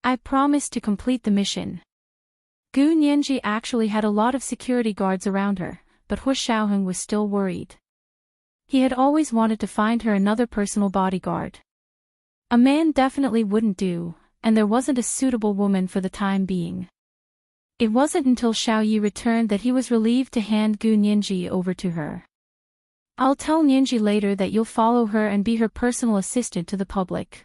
I promise to complete the mission." Gu Nianji actually had a lot of security guards around her, but Hu Xiaoheng was still worried. He had always wanted to find her another personal bodyguard. A man definitely wouldn't do, and there wasn't a suitable woman for the time being. It wasn't until Xiao Yi returned that he was relieved to hand Gu Nianji over to her. "I'll tell Nianji later that you'll follow her and be her personal assistant to the public."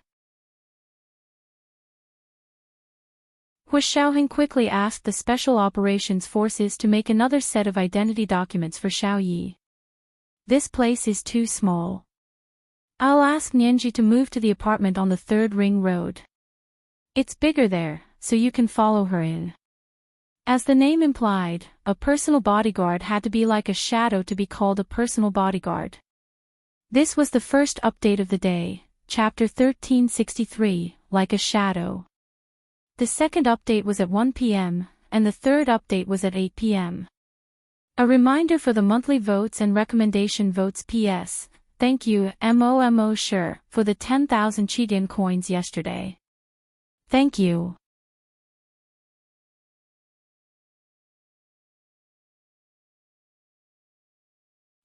Hu Xiaoheng quickly asked the Special Operations Forces to make another set of identity documents for Xiao Yi. "This place is too small. I'll ask Nianji to move to the apartment on the 3rd Ring Road. It's bigger there, so you can follow her in." As the name implied, a personal bodyguard had to be like a shadow to be called a personal bodyguard. This was the first update of the day, Chapter 1363, Like a Shadow. The second update was at 1 p.m., and the third update was at 8 p.m. A reminder for the monthly votes and recommendation votes. P.S. Thank you, MOMO Sure, for the 10,000 Chidian coins yesterday. Thank you.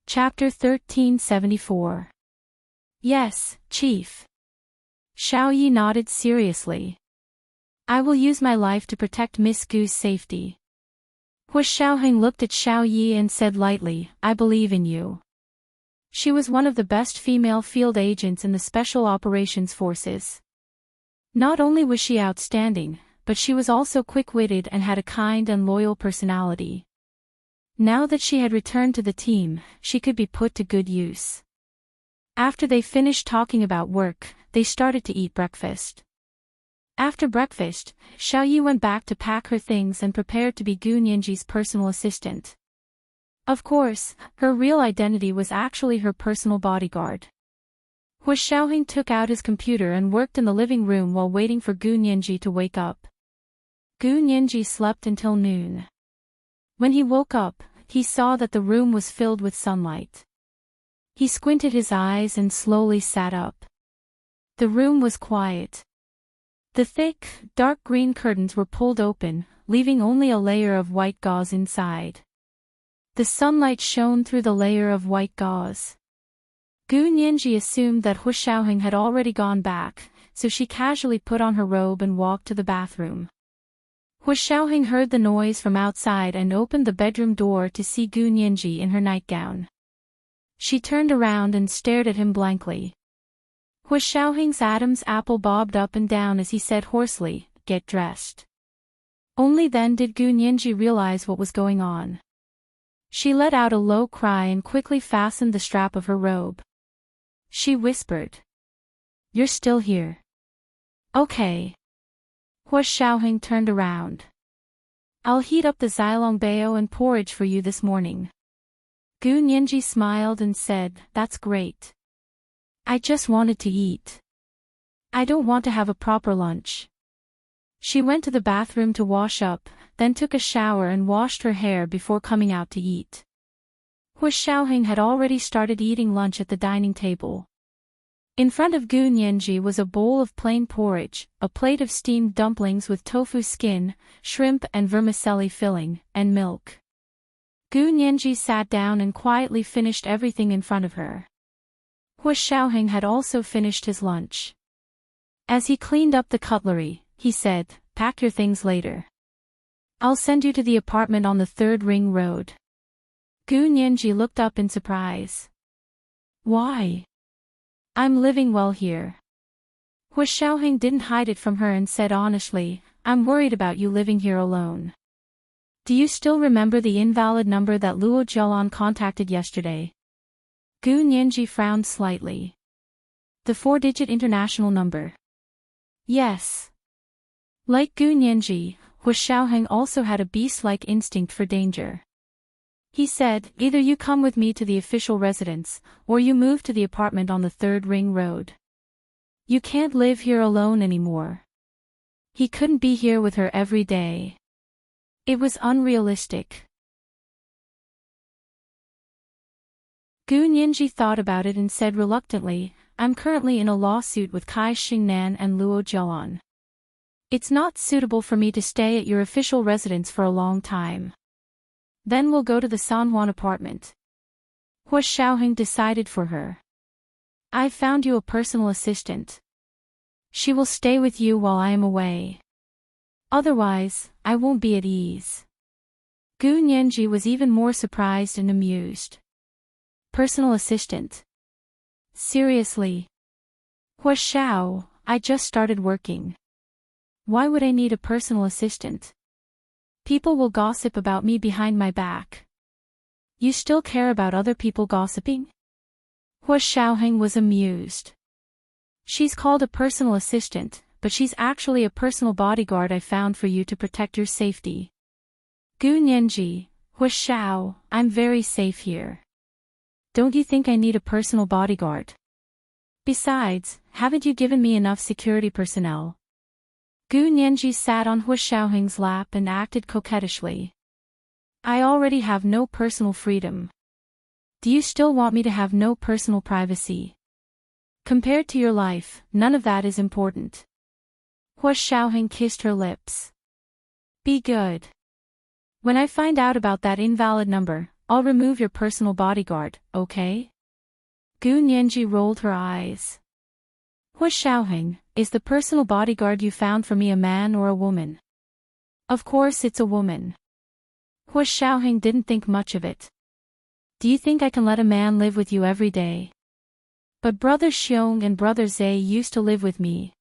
Chapter 1374. Yes, Chief. Xiao Yi nodded seriously. "I will use my life to protect Miss Gu's safety." Hu Xiaoheng looked at Xiao Yi and said lightly, "I believe in you." She was one of the best female field agents in the Special Operations Forces. Not only was she outstanding, but she was also quick-witted and had a kind and loyal personality. Now that she had returned to the team, she could be put to good use. After they finished talking about work, they started to eat breakfast. After breakfast, Xiao Yi went back to pack her things and prepared to be Gu Nianji's personal assistant. Of course, her real identity was actually her personal bodyguard. Hu Xiaoheng took out his computer and worked in the living room while waiting for Gu Nianji to wake up. Gu Nianji slept until noon. When he woke up, he saw that the room was filled with sunlight. He squinted his eyes and slowly sat up. The room was quiet. The thick, dark green curtains were pulled open, leaving only a layer of white gauze inside. The sunlight shone through the layer of white gauze. Gu Nianji assumed that Hu Xiaoheng had already gone back, so she casually put on her robe and walked to the bathroom. Hu Xiaoheng heard the noise from outside and opened the bedroom door to see Gu Nianji in her nightgown. She turned around and stared at him blankly. Hu Xiaoheng's Adam's apple bobbed up and down as he said hoarsely, "Get dressed." Only then did Gu Nianji realize what was going on. She let out a low cry and quickly fastened the strap of her robe. She whispered, "You're still here. Okay." Hu Xiaoheng turned around. "I'll heat up the xilongbao and porridge for you this morning." Gu Nianji smiled and said, "That's great. I just wanted to eat. I don't want to have a proper lunch." She went to the bathroom to wash up, then took a shower and washed her hair before coming out to eat. Hu Xiaoheng had already started eating lunch at the dining table. In front of Gu Nianji was a bowl of plain porridge, a plate of steamed dumplings with tofu skin, shrimp and vermicelli filling, and milk. Gu Nianji sat down and quietly finished everything in front of her. Hu Xiaoheng had also finished his lunch. As he cleaned up the cutlery, he said, "Pack your things later. I'll send you to the apartment on the 3rd Ring Road." Gu Nianji looked up in surprise. "Why? I'm living well here." Hu Xiaoheng didn't hide it from her and said honestly, "I'm worried about you living here alone. Do you still remember the invalid number that Luo Jialan contacted yesterday?" Gu Nianji frowned slightly. "The 4-digit international number?" "Yes." Like Gu Nianji, Hu Xiaoheng also had a beast-like instinct for danger. He said, "Either you come with me to the official residence, or you move to the apartment on the 3rd Ring Road. You can't live here alone anymore." He couldn't be here with her every day. It was unrealistic. Gu Nianji thought about it and said reluctantly, "I'm currently in a lawsuit with Kai Xingnan and Luo Jialan. It's not suitable for me to stay at your official residence for a long time. Then we'll go to the San Juan apartment." Hu Xiaoheng decided for her. "I found you a personal assistant. She will stay with you while I am away. Otherwise, I won't be at ease." Gu Nianji was even more surprised and amused. "Personal assistant? Seriously? Hu Xiao, I just started working. Why would I need a personal assistant? People will gossip about me behind my back. You still care about other people gossiping?" Hu Xiaoheng was amused. "She's called a personal assistant, but she's actually a personal bodyguard I found for you to protect your safety." Gu Nianji, "Hu Xiao, I'm very safe here. Don't you think I need a personal bodyguard? Besides, haven't you given me enough security personnel?" Gu Nianji sat on Hu Xiaoheng's lap and acted coquettishly. "I already have no personal freedom. Do you still want me to have no personal privacy? Compared to your life, none of that is important." Hu Xiaoheng kissed her lips. "Be good. When I find out about that invalid number, I'll remove your personal bodyguard, okay?" Gu Nianji rolled her eyes. "Hu Xiaoheng, is the personal bodyguard you found for me a man or a woman?" "Of course it's a woman." Hu Xiaoheng didn't think much of it. "Do you think I can let a man live with you every day?" "But Brother Xiong and Brother Zhe used to live with me."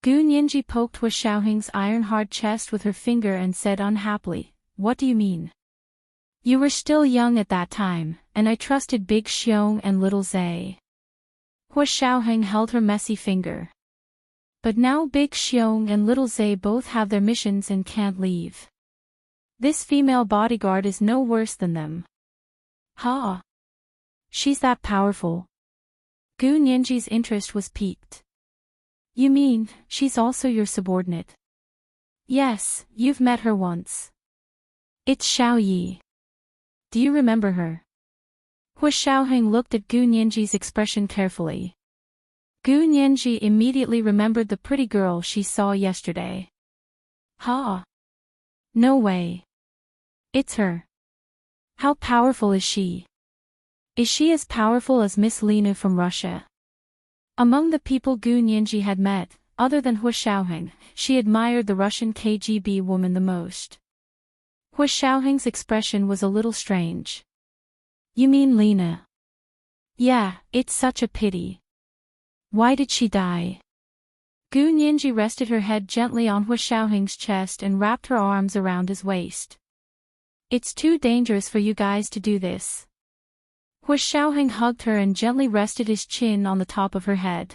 Gu Nianji poked Hua Xiaoheng's iron-hard chest with her finger and said unhappily, "What do you mean? You were still young at that time, and I trusted Big Xiong and Little Zay." Hua Xiaoheng held her messy finger. "But now Big Xiong and Little Zay both have their missions and can't leave. This female bodyguard is no worse than them." "Ha! She's that powerful?" Gu Nianji's interest was piqued. "You mean, she's also your subordinate?" "Yes, you've met her once. It's Xiao Yi. Do you remember her?" Hua Xiaoheng looked at Gu Nianji's expression carefully. Gu Nianji immediately remembered the pretty girl she saw yesterday. "Ha! No way. It's her. How powerful is she? Is she as powerful as Miss Lena from Russia?" Among the people Gu Nianji had met, other than Hua Xiaoheng, she admired the Russian KGB woman the most. Hua Xiaoheng's expression was a little strange. "You mean Lena?" "Yeah, it's such a pity. Why did she die?" Gu Nianji rested her head gently on Hua Xiaoheng's chest and wrapped her arms around his waist. "It's too dangerous for you guys to do this." Hua Xiaoheng hugged her and gently rested his chin on the top of her head.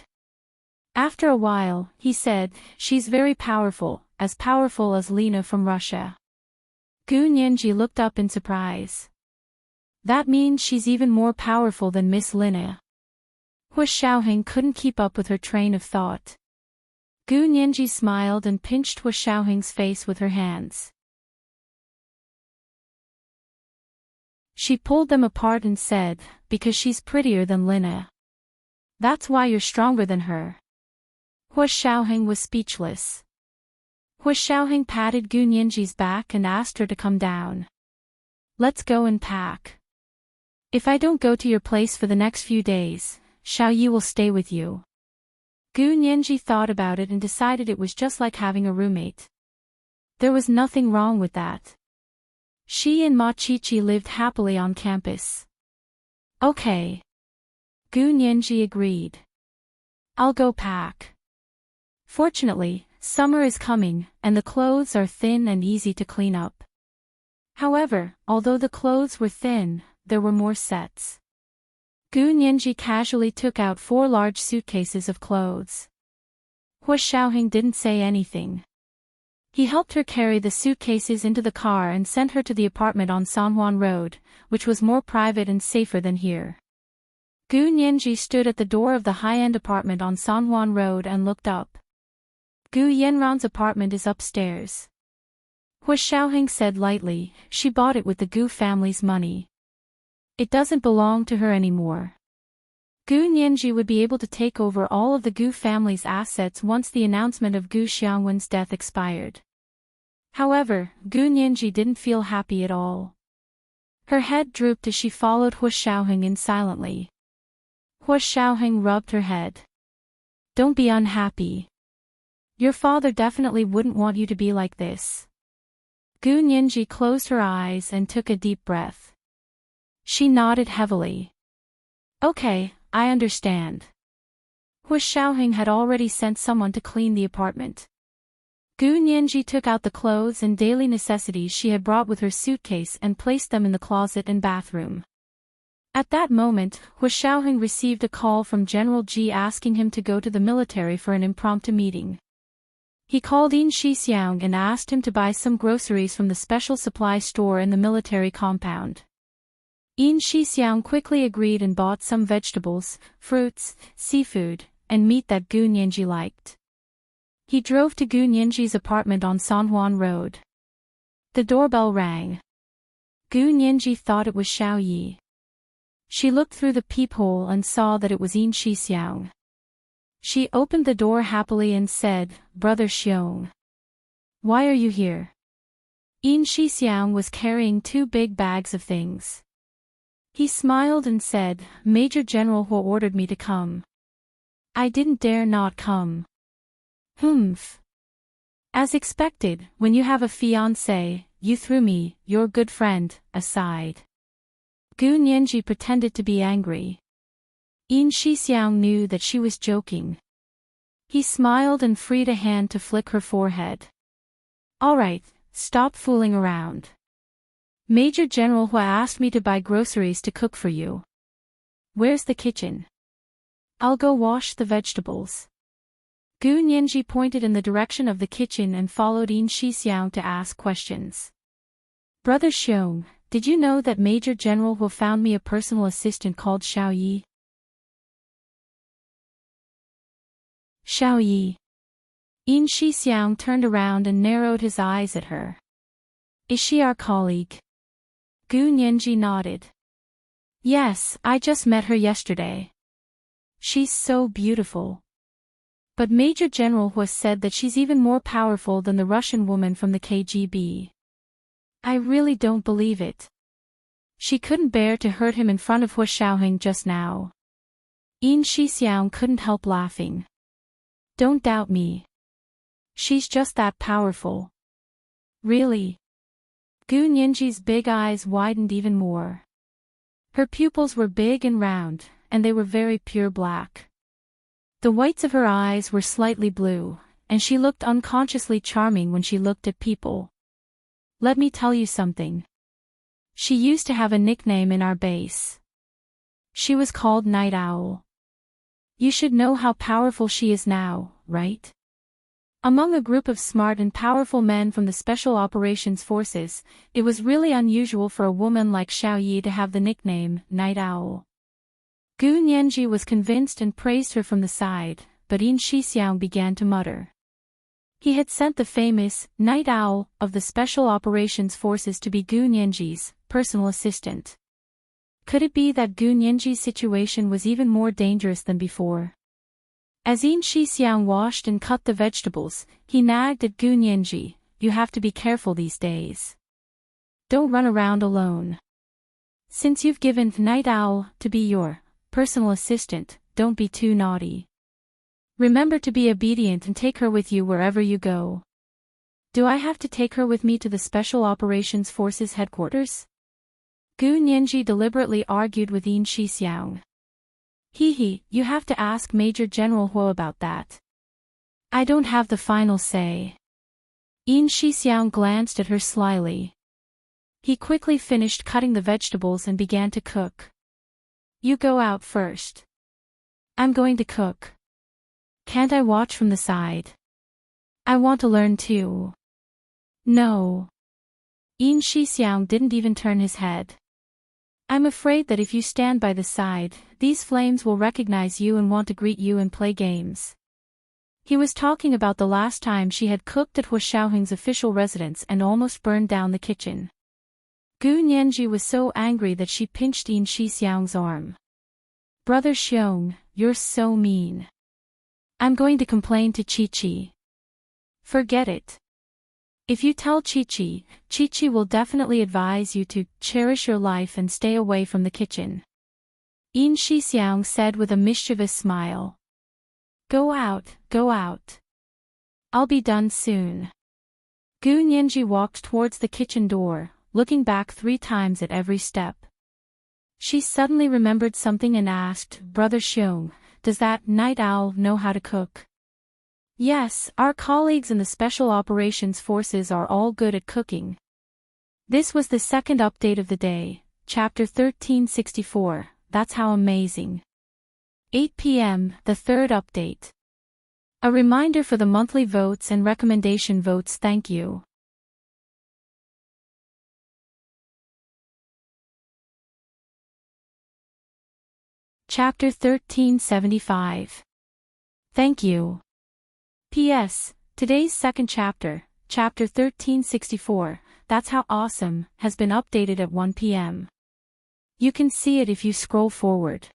After a while, he said, "She's very powerful as Lena from Russia." Gu Nianji looked up in surprise. "That means she's even more powerful than Miss Lena." Hua Xiaoheng couldn't keep up with her train of thought. Gu Nianji smiled and pinched Hua Xiaoheng's face with her hands. She pulled them apart and said, "Because she's prettier than Lena. That's why you're stronger than her." Hua Xiaoheng was speechless. Hua Xiaoheng patted Gu Nianji's back and asked her to come down. "Let's go and pack. If I don't go to your place for the next few days, Xiao Yi will stay with you." Gu Nianji thought about it and decided it was just like having a roommate. There was nothing wrong with that. She and Ma Qiqi lived happily on campus. "Okay." Gu Nianji agreed. "I'll go pack. Fortunately, summer is coming, and the clothes are thin and easy to clean up." However, although the clothes were thin, there were more sets. Gu Nianji casually took out 4 large suitcases of clothes. Hua Xiaoheng didn't say anything. He helped her carry the suitcases into the car and sent her to the apartment on Sanhuan Road, which was more private and safer than here. Gu Nianji stood at the door of the high-end apartment on Sanhuan Road and looked up. "Gu Yanran's apartment is upstairs." Hua Xiaoheng said lightly, "She bought it with the Gu family's money. It doesn't belong to her anymore." Gu Nianji would be able to take over all of the Gu family's assets once the announcement of Gu Xiangwen's death expired. However, Gu Nianji didn't feel happy at all. Her head drooped as she followed Hua Xiaoheng in silently. Hua Xiaoheng rubbed her head. "Don't be unhappy. Your father definitely wouldn't want you to be like this." Gu Nianji closed her eyes and took a deep breath. She nodded heavily. "Okay, I understand." Hua Xiaoheng had already sent someone to clean the apartment. Gu Nianji took out the clothes and daily necessities she had brought with her suitcase and placed them in the closet and bathroom. At that moment, Hua Xiaoheng received a call from General Ji asking him to go to the military for an impromptu meeting. He called Yin Shixiang and asked him to buy some groceries from the special supply store in the military compound. Yin Shixiang quickly agreed and bought some vegetables, fruits, seafood, and meat that Gu Nianji liked. He drove to Gu Nianji's apartment on Sanhuan Road. The doorbell rang. Gu Nianji thought it was Xiao Yi. She looked through the peephole and saw that it was Yin Shixiang. She opened the door happily and said, "Brother Xiong. Why are you here?" Yin Shixiang was carrying 2 big bags of things. He smiled and said, "Major General Hua ordered me to come. I didn't dare not come." "Humph. As expected, when you have a fiancé, you threw me, your good friend, aside." Gu Nianji pretended to be angry. Yin Shixiang knew that she was joking. He smiled and freed a hand to flick her forehead. All right, stop fooling around. Major General Hua asked me to buy groceries to cook for you. Where's the kitchen? I'll go wash the vegetables. Gu Nianji pointed in the direction of the kitchen and followed Yin Shixiang to ask questions. Brother Xiong, did you know that Major General Hua found me a personal assistant called Xiao Yi? Xiao Yi. Yin Shixiang turned around and narrowed his eyes at her. Is she our colleague? Gu Nianji nodded. Yes, I just met her yesterday. She's so beautiful. But Major General Hua said that she's even more powerful than the Russian woman from the KGB. I really don't believe it. She couldn't bear to hurt him in front of Hua Xiaoheng just now. Yin Shixiang couldn't help laughing. Don't doubt me. She's just that powerful. Really? Gu Nianji's big eyes widened even more. Her pupils were big and round, and they were very pure black. The whites of her eyes were slightly blue, and she looked unconsciously charming when she looked at people. Let me tell you something. She used to have a nickname in our base. She was called Night Owl. You should know how powerful she is now, right? Among a group of smart and powerful men from the Special Operations Forces, it was really unusual for a woman like Xiao Yi to have the nickname Night Owl. Gu Nianji was convinced and praised her from the side, but Yin Shixiang began to mutter. He had sent the famous Night Owl of the Special Operations Forces to be Gu Nianji's personal assistant. Could it be that Gu Nianji's situation was even more dangerous than before? As Yin Shixiang washed and cut the vegetables, he nagged at Gu Nianji, you have to be careful these days. Don't run around alone. Since you've given Night Owl to be your personal assistant, don't be too naughty. Remember to be obedient and take her with you wherever you go. Do I have to take her with me to the Special Operations Forces headquarters? Gu Nianji deliberately argued with Yin Shixiang. You have to ask Major General Hua about that. I don't have the final say. Yin Shixiang glanced at her slyly. He quickly finished cutting the vegetables and began to cook. You go out first. I'm going to cook. Can't I watch from the side? I want to learn too. No. Yin Shixiang didn't even turn his head. I'm afraid that if you stand by the side, these flames will recognize you and want to greet you and play games. He was talking about the last time she had cooked at Hua Xiaoheng's official residence and almost burned down the kitchen. Gu Nianji was so angry that she pinched Yin Shixiang's arm. Brother Xiong, you're so mean. I'm going to complain to Chi-Chi. Forget it. If you tell Chi-Chi, Chi-Chi will definitely advise you to cherish your life and stay away from the kitchen. Yin Shixiang said with a mischievous smile. Go out, go out. I'll be done soon. Gu Nianji walked towards the kitchen door, looking back 3 times at every step. She suddenly remembered something and asked, Brother Xiong, does that Night Owl know how to cook? Yes, our colleagues in the Special Operations Forces are all good at cooking. This was the second update of the day, Chapter 1364, That's How Amazing. 8 p.m., the third update. A reminder for the monthly votes and recommendation votes. Thank you. Chapter 1375. Thank you. P.S. Today's second chapter, Chapter 1364, That's How Awesome, has been updated at 1 p.m. You can see it if you scroll forward.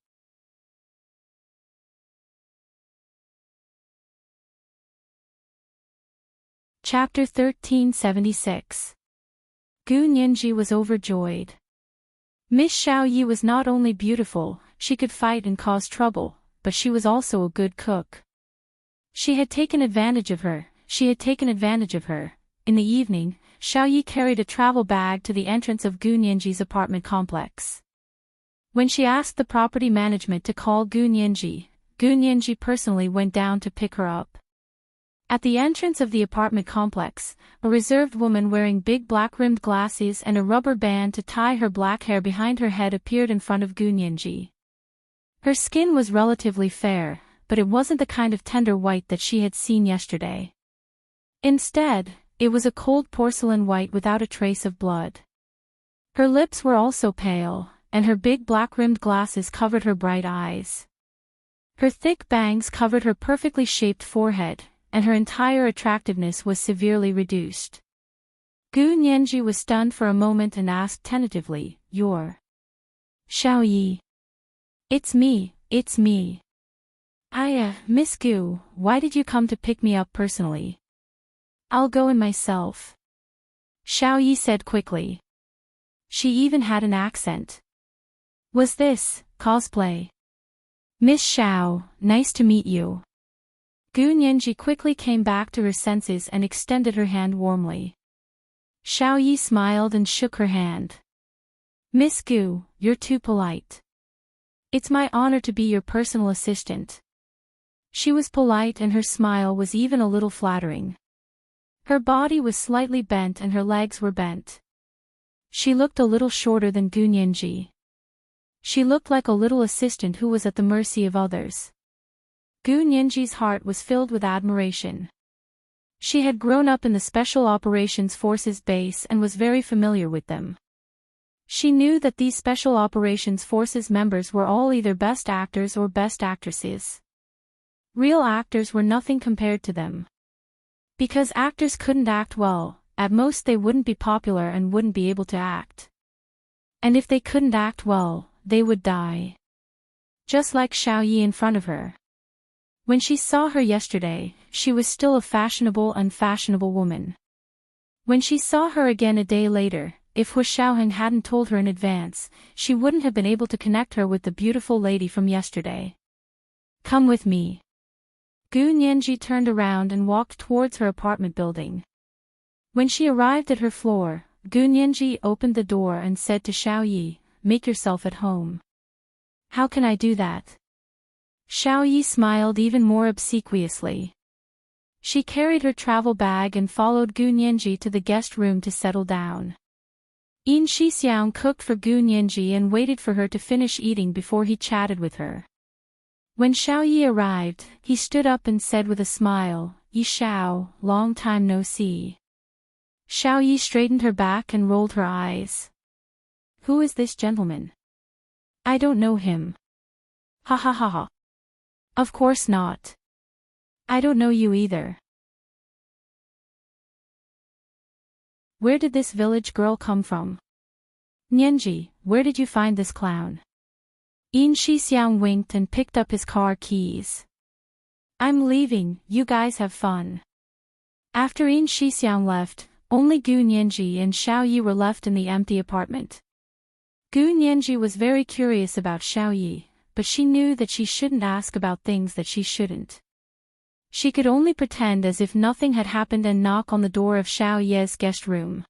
Chapter 1376. Gu Nianji was overjoyed. Miss Xiao Yi was not only beautiful, she could fight and cause trouble, but she was also a good cook. She had taken advantage of her. In the evening, Xiao Yi carried a travel bag to the entrance of Gu Nianji's apartment complex. When she asked the property management to call Gu Nianji, Gu Nianji personally went down to pick her up. At the entrance of the apartment complex, a reserved woman wearing big black-rimmed glasses and a rubber band to tie her black hair behind her head appeared in front of Gu Nianji. Her skin was relatively fair, but it wasn't the kind of tender white that she had seen yesterday. Instead, it was a cold porcelain white without a trace of blood. Her lips were also pale, and her big black-rimmed glasses covered her bright eyes. Her thick bangs covered her perfectly shaped forehead, and her entire attractiveness was severely reduced. Gu Nianji was stunned for a moment and asked tentatively, "You're Xiaoyi?" It's me. Miss Gu, why did you come to pick me up personally?" "I'll go in myself," Xiaoyi said quickly. She even had an accent. "Was this cosplay?" "Miss Xiao, nice to meet you." Gu Nianji quickly came back to her senses and extended her hand warmly. Xiaoyi smiled and shook her hand. "Miss Gu, you're too polite. It's my honor to be your personal assistant." She was polite and her smile was even a little flattering. Her body was slightly bent and her legs were bent. She looked a little shorter than Gu Nianji. She looked like a little assistant who was at the mercy of others. Gu Nianji's heart was filled with admiration. She had grown up in the Special Operations Forces base and was very familiar with them. She knew that these Special Operations Forces members were all either best actors or best actresses. Real actors were nothing compared to them. Because actors couldn't act well, at most they wouldn't be popular and wouldn't be able to act. And if they couldn't act well, they would die. Just like Xiaoyi in front of her. When she saw her yesterday, she was still a fashionable and unfashionable woman. When she saw her again a day later, if Hu Xiaoheng hadn't told her in advance, she wouldn't have been able to connect her with the beautiful lady from yesterday. "Come with me." Gu Nianji turned around and walked towards her apartment building. When she arrived at her floor, Gu Nianji opened the door and said to Xiaoyi, "Make yourself at home." "How can I do that?" Xiaoyi smiled even more obsequiously. She carried her travel bag and followed Gu Nianji to the guest room to settle down. Yin Shixiang cooked for Gu Nianji and waited for her to finish eating before he chatted with her. When Xiaoyi arrived, he stood up and said with a smile, "Yi Xiao, long time no see." Xiaoyi straightened her back and rolled her eyes. "Who is this gentleman?" "I don't know him." "Ha ha ha ha. Of course not. I don't know you either." "Where did this village girl come from?" "Nianji, where did you find this clown?" Yin Shixiang winked and picked up his car keys. "I'm leaving, you guys have fun." After Yin Shixiang left, only Gu Nianji and Xiaoyi were left in the empty apartment. Gu Nianji was very curious about Xiaoyi, but she knew that she shouldn't ask about things that she shouldn't. She could only pretend as if nothing had happened and knock on the door of Xiaoyi's guest room.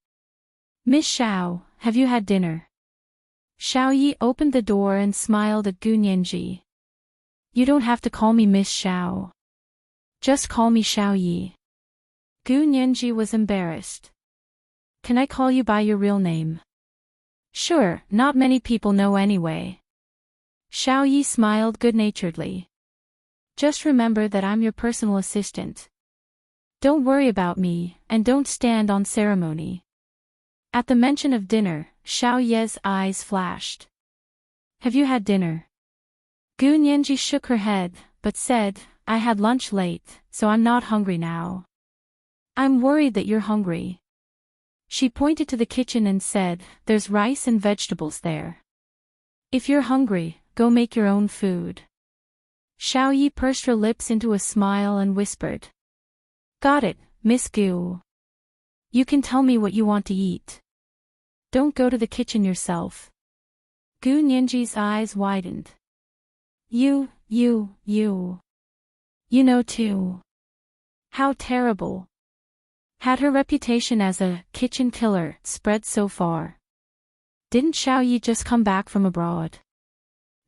"Miss Xiao, have you had dinner?" Xiaoyi opened the door and smiled at Gu Nianji. "You don't have to call me Miss Xiao. Just call me Xiaoyi." Gu Nianji was embarrassed. "Can I call you by your real name?" "Sure, not many people know anyway." Xiaoyi smiled good-naturedly. "Just remember that I'm your personal assistant. Don't worry about me, and don't stand on ceremony." At the mention of dinner, Xiaoyi's eyes flashed. "Have you had dinner?" Gu Nianji shook her head, but said, "I had lunch late, so I'm not hungry now." "I'm worried that you're hungry." She pointed to the kitchen and said, "There's rice and vegetables there. If you're hungry, go make your own food." Xiaoyi pursed her lips into a smile and whispered, "Got it, Miss Gu. You can tell me what you want to eat. Don't go to the kitchen yourself." Gu Nianji's eyes widened. You know too. How terrible. Had her reputation as a kitchen killer spread so far? Didn't Xiaoyi just come back from abroad?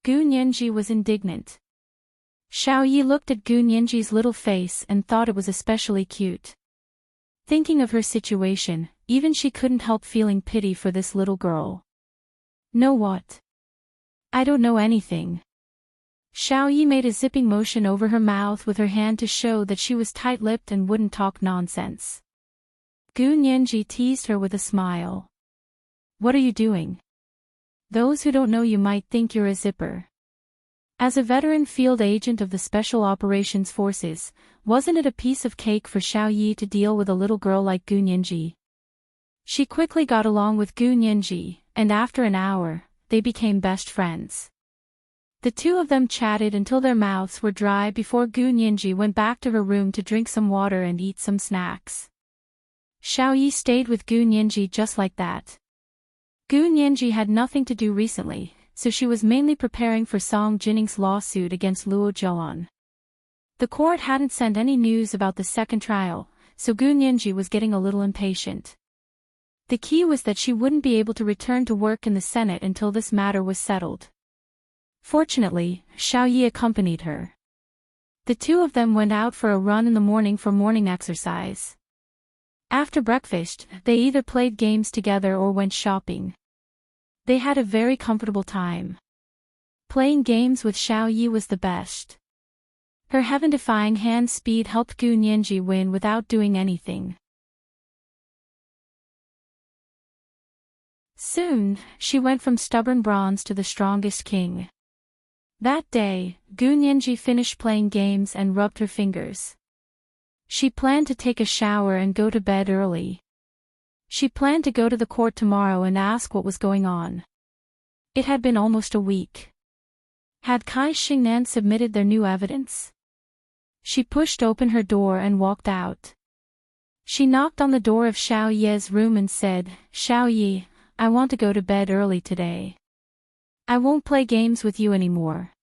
Gu Nianji was indignant. Xiao Yi looked at Gu Nianji's little face and thought it was especially cute. Thinking of her situation, even she couldn't help feeling pity for this little girl. Know what? I don't know anything. Xiao Yi made a zipping motion over her mouth with her hand to show that she was tight-lipped and wouldn't talk nonsense. Gu Nianji teased her with a smile. What are you doing? Those who don't know you might think you're a zipper. As a veteran field agent of the Special Operations Forces, wasn't it a piece of cake for Xiao Yi to deal with a little girl like Gu Nianji? She quickly got along with Gu Nianji, and after an hour, they became best friends. The two of them chatted until their mouths were dry before Gu Nianji went back to her room to drink some water and eat some snacks. Xiao Yi stayed with Gu Nianji just like that. Gu Nianji had nothing to do recently, so she was mainly preparing for Song Jinning's lawsuit against Luo Zhaoan. The court hadn't sent any news about the second trial, so Gu Nianji was getting a little impatient. The key was that she wouldn't be able to return to work in the Senate until this matter was settled. Fortunately, Xiao Yi accompanied her. The two of them went out for a run in the morning for morning exercise. After breakfast, they either played games together or went shopping. They had a very comfortable time. Playing games with Xiao Yi was the best. Her heaven-defying hand speed helped Gu Nianji win without doing anything. Soon, she went from stubborn bronze to the strongest king. That day, Gu Nianji finished playing games and rubbed her fingers. She planned to take a shower and go to bed early. She planned to go to the court tomorrow and ask what was going on. It had been almost a week. Had Kai Xingnan submitted their new evidence? She pushed open her door and walked out. She knocked on the door of Xiao Ye's room and said, "Xiao Yi, I want to go to bed early today. I won't play games with you anymore."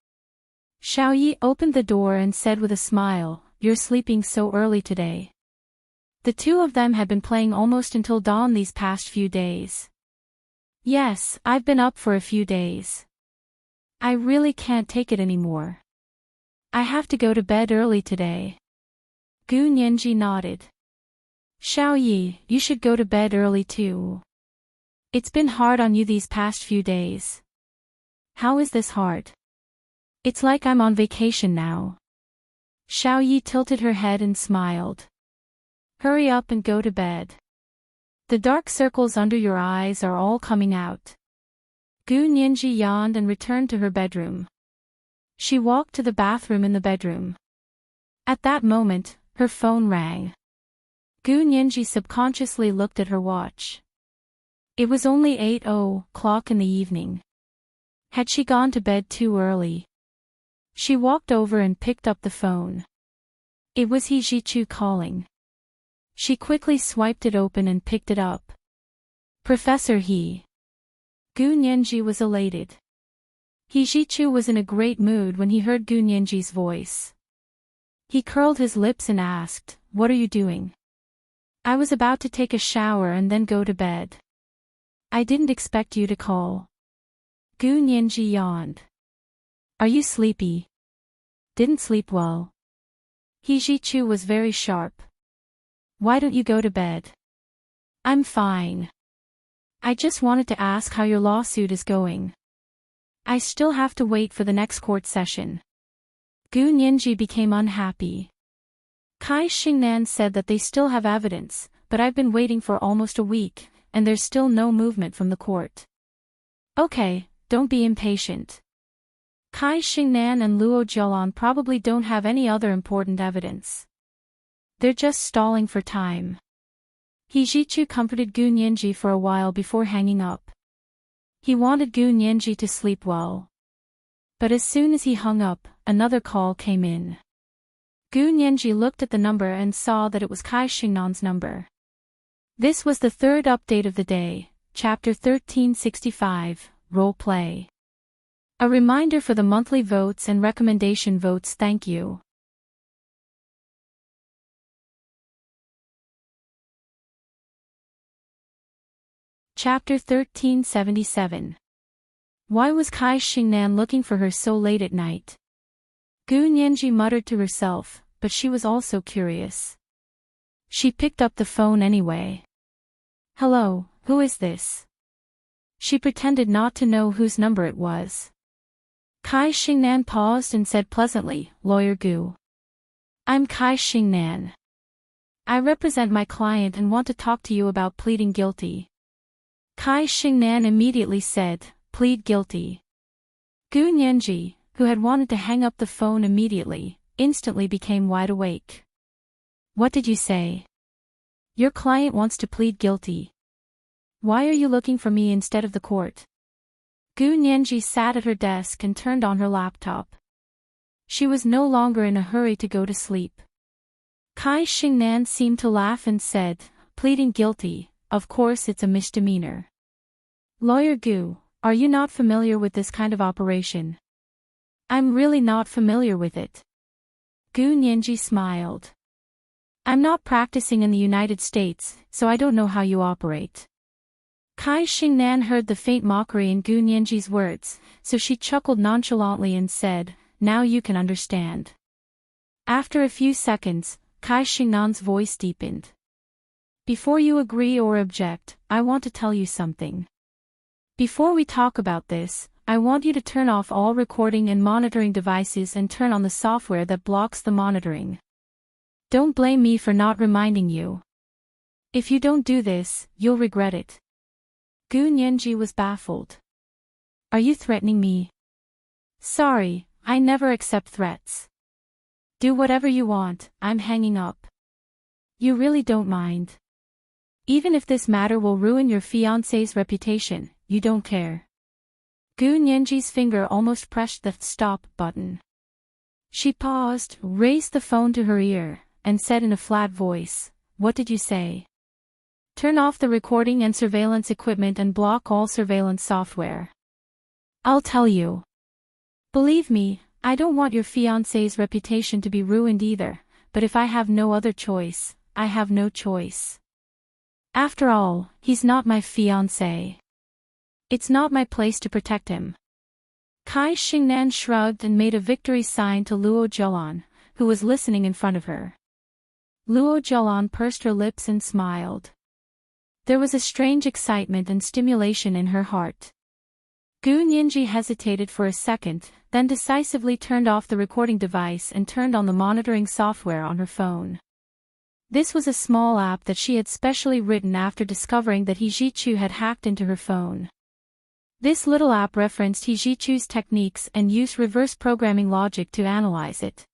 Xiao Yi opened the door and said with a smile, "You're sleeping so early today." The two of them had been playing almost until dawn these past few days. "Yes, I've been up for a few days. I really can't take it anymore. I have to go to bed early today." Gu Nianji nodded. "Xiao Yi, you should go to bed early too. It's been hard on you these past few days." "How is this hard?" "It's like I'm on vacation now." Xiao Yi tilted her head and smiled. "Hurry up and go to bed. The dark circles under your eyes are all coming out." Gu Nianji yawned and returned to her bedroom. She walked to the bathroom in the bedroom. At that moment, her phone rang. Gu Nianji subconsciously looked at her watch. It was only 8:00 in the evening. Had she gone to bed too early? She walked over and picked up the phone. It was He Jichu calling. She quickly swiped it open and picked it up. "Professor He." Gu Nianji was elated. He Jichu was in a great mood when he heard Gu Nianji's voice. He curled his lips and asked, "What are you doing?" "I was about to take a shower and then go to bed. I didn't expect you to call." Gu Nianji yawned. "Are you sleepy?" "Didn't sleep well." He Jichu was very sharp. "Why don't you go to bed?" "I'm fine. I just wanted to ask how your lawsuit is going. I still have to wait for the next court session." Gu Nianji became unhappy. "Kai Xingnan said that they still have evidence, but I've been waiting for almost a week, and there's still no movement from the court." "Okay, don't be impatient. Kai Xingnan and Luo Zhaoan probably don't have any other important evidence. They're just stalling for time." He Jichu comforted Gu Nianji for a while before hanging up. He wanted Gu Nianji to sleep well. But as soon as he hung up, another call came in. Gu Nianji looked at the number and saw that it was Kai Xingnan's number. This was the third update of the day, Chapter 1365, Role Play. A reminder for the monthly votes and recommendation votes. Thank you. Chapter 1377. Why was Kai Xingnan looking for her so late at night? Gu Nianji muttered to herself, but she was also curious. She picked up the phone anyway. Hello, who is this? She pretended not to know whose number it was. Kai Xingnan paused and said pleasantly, Lawyer Gu. I'm Kai Xingnan. I represent my client and want to talk to you about pleading guilty. Kai Xingnan immediately said, plead guilty. Gu Nianji, who had wanted to hang up the phone immediately, instantly became wide awake. What did you say? Your client wants to plead guilty. Why are you looking for me instead of the court? Gu Nianji sat at her desk and turned on her laptop. She was no longer in a hurry to go to sleep. Kai Xingnan seemed to laugh and said, pleading guilty, of course it's a misdemeanor. Lawyer Gu, are you not familiar with this kind of operation? I'm really not familiar with it. Gu Nianji smiled. I'm not practicing in the United States, so I don't know how you operate. Kai Xingnan heard the faint mockery in Gu Nianji's words, so she chuckled nonchalantly and said, now you can understand. After a few seconds, Kai Xingnan's voice deepened. Before you agree or object, I want to tell you something. Before we talk about this, I want you to turn off all recording and monitoring devices and turn on the software that blocks the monitoring. Don't blame me for not reminding you. If you don't do this, you'll regret it. Gu Nianji was baffled. Are you threatening me? Sorry, I never accept threats. Do whatever you want, I'm hanging up. You really don't mind. Even if this matter will ruin your fiancé's reputation, you don't care. Gu Nianji's finger almost pressed the stop button. She paused, raised the phone to her ear, and said in a flat voice, what did you say? Turn off the recording and surveillance equipment and block all surveillance software. I'll tell you. Believe me, I don't want your fiancé's reputation to be ruined either, but if I have no other choice, I have no choice. After all, he's not my fiancé. It's not my place to protect him. Kai Xingnan shrugged and made a victory sign to Luo Zhelan, who was listening in front of her. Luo Zhelan pursed her lips and smiled. There was a strange excitement and stimulation in her heart. Gu Nianji hesitated for a second, then decisively turned off the recording device and turned on the monitoring software on her phone. This was a small app that she had specially written after discovering that He Zhichu had hacked into her phone. This little app referenced He Zhichu's techniques and used reverse programming logic to analyze it.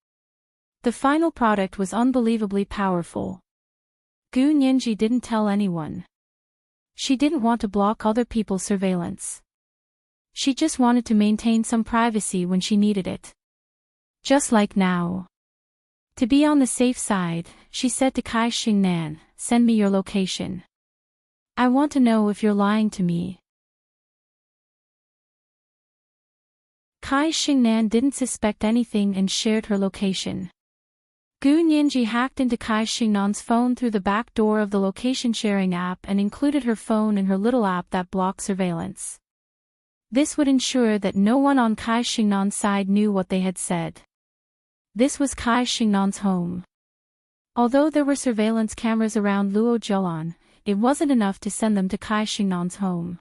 The final product was unbelievably powerful. Gu Nianji didn't tell anyone. She didn't want to block other people's surveillance. She just wanted to maintain some privacy when she needed it. Just like now. To be on the safe side, she said to Kai Xingnan, send me your location. I want to know if you're lying to me. Kai Xingnan didn't suspect anything and shared her location. Gu Nianji hacked into Kai Xingnan's phone through the back door of the location-sharing app and included her phone in her little app that blocked surveillance. This would ensure that no one on Kai Xingnan's side knew what they had said. This was Kai Xingnan's home. Although there were surveillance cameras around Luo Zhelan, it wasn't enough to send them to Kai Xingnan's home.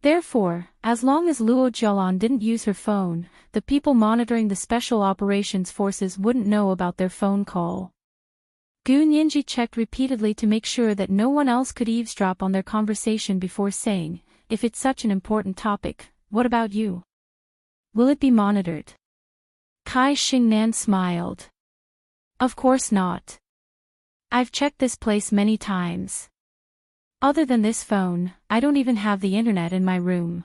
Therefore, as long as Luo Zhelan didn't use her phone, the people monitoring the Special Operations Forces wouldn't know about their phone call. Gu Nianji checked repeatedly to make sure that no one else could eavesdrop on their conversation before saying, if it's such an important topic, what about you? Will it be monitored? Kai Xingnan smiled. Of course not. I've checked this place many times. Other than this phone, I don't even have the internet in my room.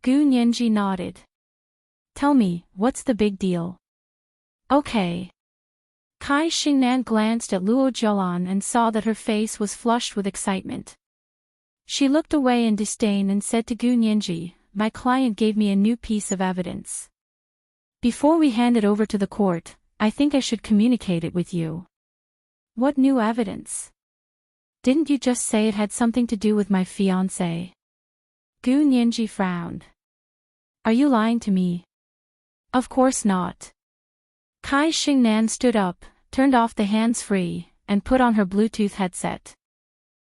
Gu Nianji nodded. Tell me, what's the big deal? Okay. Kai Xingnan glanced at Luo Zhelan and saw that her face was flushed with excitement. She looked away in disdain and said to Gu Nianji, my client gave me a new piece of evidence. Before we hand it over to the court, I think I should communicate it with you. What new evidence? Didn't you just say it had something to do with my fiancé? Gu Nianji frowned. Are you lying to me? Of course not. Kai Xingnan stood up, turned off the hands-free, and put on her Bluetooth headset.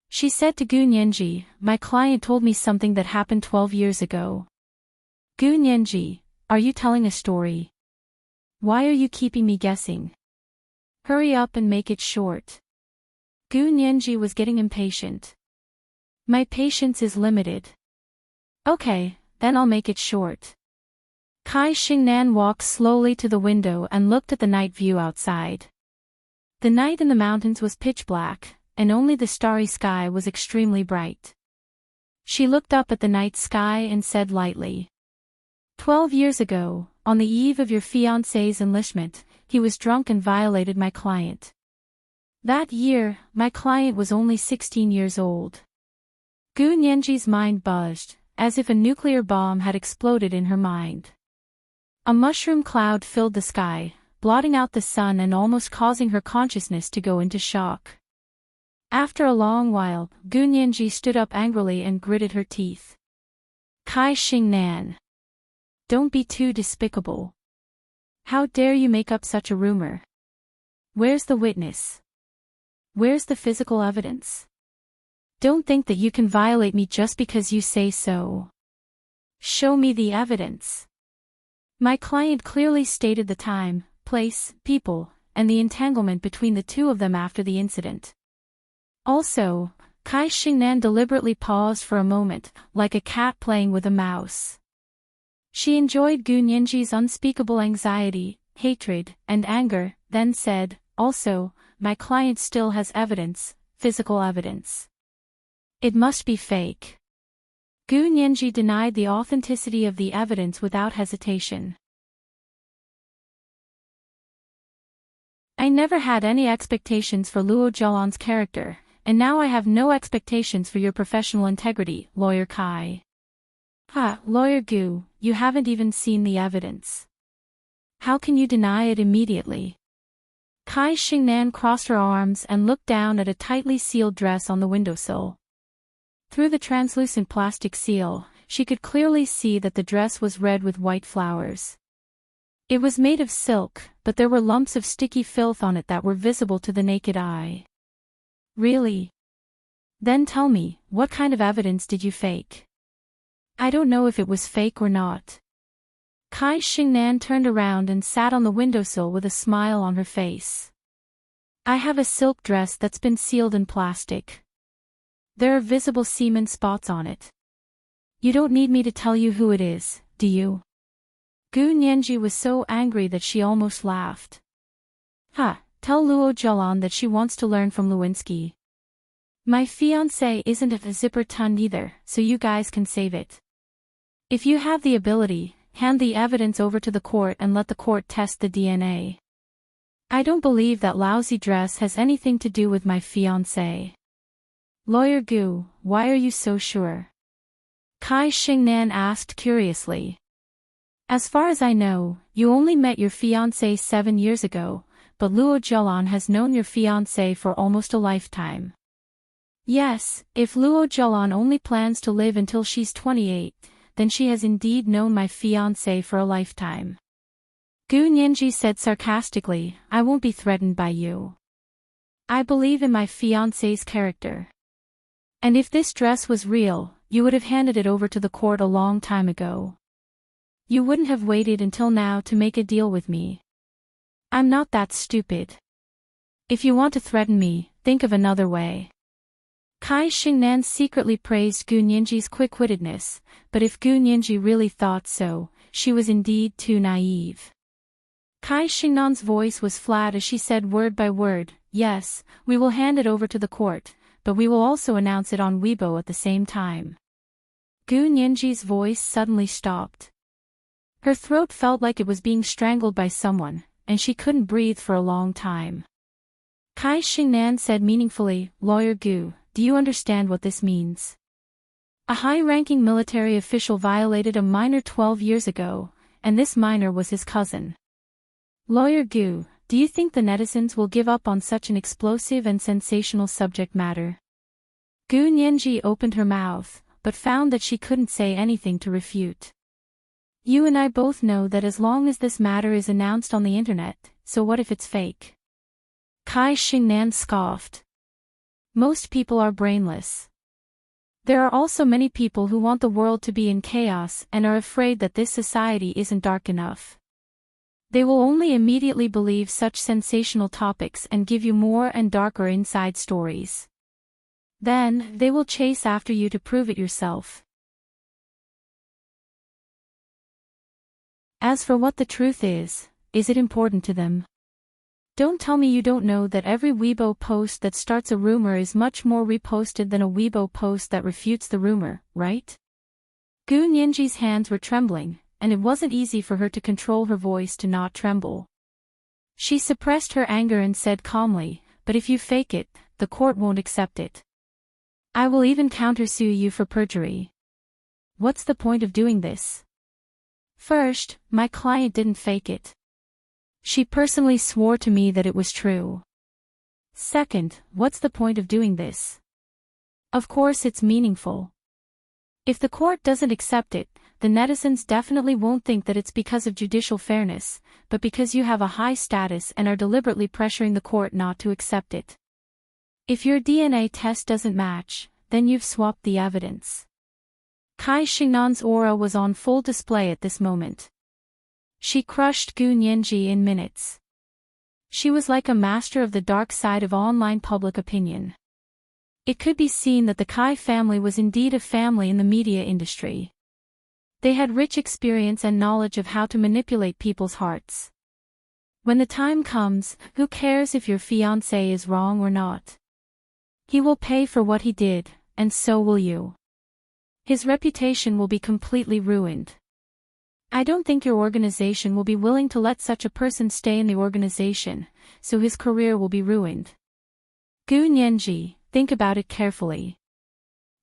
She said to Gu Nianji, "My client told me something that happened 12 years ago." Gu Nianji, are you telling a story? Why are you keeping me guessing? Hurry up and make it short. Gu Nianji was getting impatient. My patience is limited. Okay, then I'll make it short. Kai Xingnan walked slowly to the window and looked at the night view outside. The night in the mountains was pitch black, and only the starry sky was extremely bright. She looked up at the night sky and said lightly, 12 years ago, on the eve of your fiancé's enlistment, he was drunk and violated my client. That year, my client was only 16 years old. Gu Nianji's mind buzzed, as if a nuclear bomb had exploded in her mind. A mushroom cloud filled the sky, blotting out the sun and almost causing her consciousness to go into shock. After a long while, Gu Nianji stood up angrily and gritted her teeth. Kai Xingnan. Don't be too despicable. How dare you make up such a rumor? Where's the witness? Where's the physical evidence? Don't think that you can violate me just because you say so. Show me the evidence. My client clearly stated the time, place, people, and the entanglement between the two of them after the incident. Also, Kai Xingnan deliberately paused for a moment, like a cat playing with a mouse. She enjoyed Gu Nianji's unspeakable anxiety, hatred, and anger, then said, also, my client still has evidence, physical evidence. It must be fake. Gu Nianji denied the authenticity of the evidence without hesitation. I never had any expectations for Luo Zhaolan's character, and now I have no expectations for your professional integrity, Lawyer Kai. Lawyer Gu, you haven't even seen the evidence. How can you deny it immediately? Kai Xingnan crossed her arms and looked down at a tightly sealed dress on the windowsill. Through the translucent plastic seal, she could clearly see that the dress was red with white flowers. It was made of silk, but there were lumps of sticky filth on it that were visible to the naked eye. Really? Then tell me, what kind of evidence did you fake? I don't know if it was fake or not. Kai Xingnan turned around and sat on the windowsill with a smile on her face. I have a silk dress that's been sealed in plastic. There are visible semen spots on it. You don't need me to tell you who it is, do you? Gu Nianji was so angry that she almost laughed. Tell Luo Zhaolan that she wants to learn from Lewinsky. My fiancé isn't a zipper ton either, so you guys can save it. If you have the ability, hand the evidence over to the court and let the court test the DNA. I don't believe that lousy dress has anything to do with my fiancé. Lawyer Gu, why are you so sure? Kai Xingnan asked curiously. As far as I know, you only met your fiancé 7 years ago, but Luo Zhaolan has known your fiancé for almost a lifetime. Yes, if Luo Zhaolan only plans to live until she's 28, then she has indeed known my fiancé for a lifetime. Gu Nianji said sarcastically, I won't be threatened by you. I believe in my fiancé's character. And if this dress was real, you would have handed it over to the court a long time ago. You wouldn't have waited until now to make a deal with me. I'm not that stupid. If you want to threaten me, think of another way. Kai Xingnan secretly praised Gu Nianji's quick-wittedness, but if Gu Nianji really thought so, she was indeed too naive. Kai Xingnan's voice was flat as she said word by word, yes, we will hand it over to the court, but we will also announce it on Weibo at the same time. Gu Nianji's voice suddenly stopped. Her throat felt like it was being strangled by someone, and she couldn't breathe for a long time. Kai Xingnan said meaningfully, Lawyer Gu, do you understand what this means? A high-ranking military official violated a minor 12 years ago, and this minor was his cousin. Lawyer Gu, do you think the netizens will give up on such an explosive and sensational subject matter? Gu Nianji opened her mouth, but found that she couldn't say anything to refute. You and I both know that as long as this matter is announced on the internet, so what if it's fake? Kai Xingnan scoffed. Most people are brainless. There are also many people who want the world to be in chaos and are afraid that this society isn't dark enough. They will only immediately believe such sensational topics and give you more and darker inside stories. Then, they will chase after you to prove it yourself. As for what the truth is it important to them? Don't tell me you don't know that every Weibo post that starts a rumor is much more reposted than a Weibo post that refutes the rumor, right? Gu Nianji's hands were trembling, and it wasn't easy for her to control her voice to not tremble. She suppressed her anger and said calmly, "But if you fake it, the court won't accept it. I will even countersue you for perjury. What's the point of doing this? First, my client didn't fake it. She personally swore to me that it was true. Second, what's the point of doing this? Of course it's meaningful. If the court doesn't accept it, the netizens definitely won't think that it's because of judicial fairness, but because you have a high status and are deliberately pressuring the court not to accept it. If your DNA test doesn't match, then you've swapped the evidence." Kai Xingnan's aura was on full display at this moment. She crushed Gu Nianji in minutes. She was like a master of the dark side of online public opinion. It could be seen that the Kai family was indeed a family in the media industry. They had rich experience and knowledge of how to manipulate people's hearts. When the time comes, who cares if your fiancé is wrong or not? He will pay for what he did, and so will you. His reputation will be completely ruined. I don't think your organization will be willing to let such a person stay in the organization, so his career will be ruined. Gu Nianji, think about it carefully.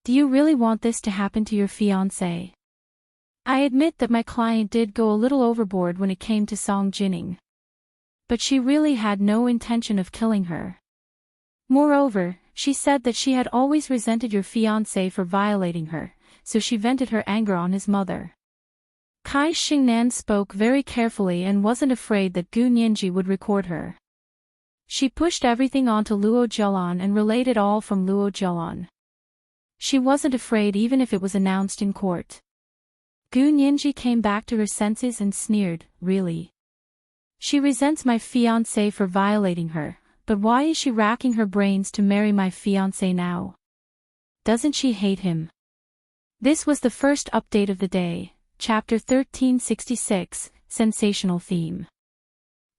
Do you really want this to happen to your fiancé? I admit that my client did go a little overboard when it came to Song Jining. But she really had no intention of killing her. Moreover, she said that she had always resented your fiancé for violating her, so she vented her anger on his mother. Kai Xingnan spoke very carefully and wasn't afraid that Gu Nianji would record her. She pushed everything onto Luo Zhelan and relayed it all from Luo Zhelan. She wasn't afraid even if it was announced in court. Gu Nianji came back to her senses and sneered, "Really? She resents my fiancé for violating her, but why is she racking her brains to marry my fiancé now? Doesn't she hate him?" This was the first update of the day, Chapter 1366, Sensational Theme.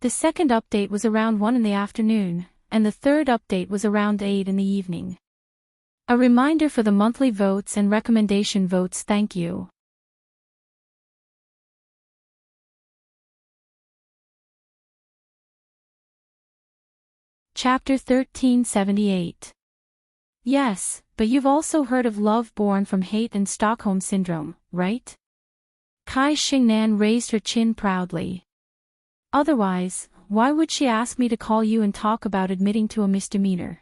The second update was around 1 in the afternoon, and the third update was around 8 in the evening. A reminder for the monthly votes and recommendation votes. Thank you. Chapter 1378. Yes, but you've also heard of love born from hate and Stockholm Syndrome, right? Kai Xingnan raised her chin proudly. Otherwise, why would she ask me to call you and talk about admitting to a misdemeanor?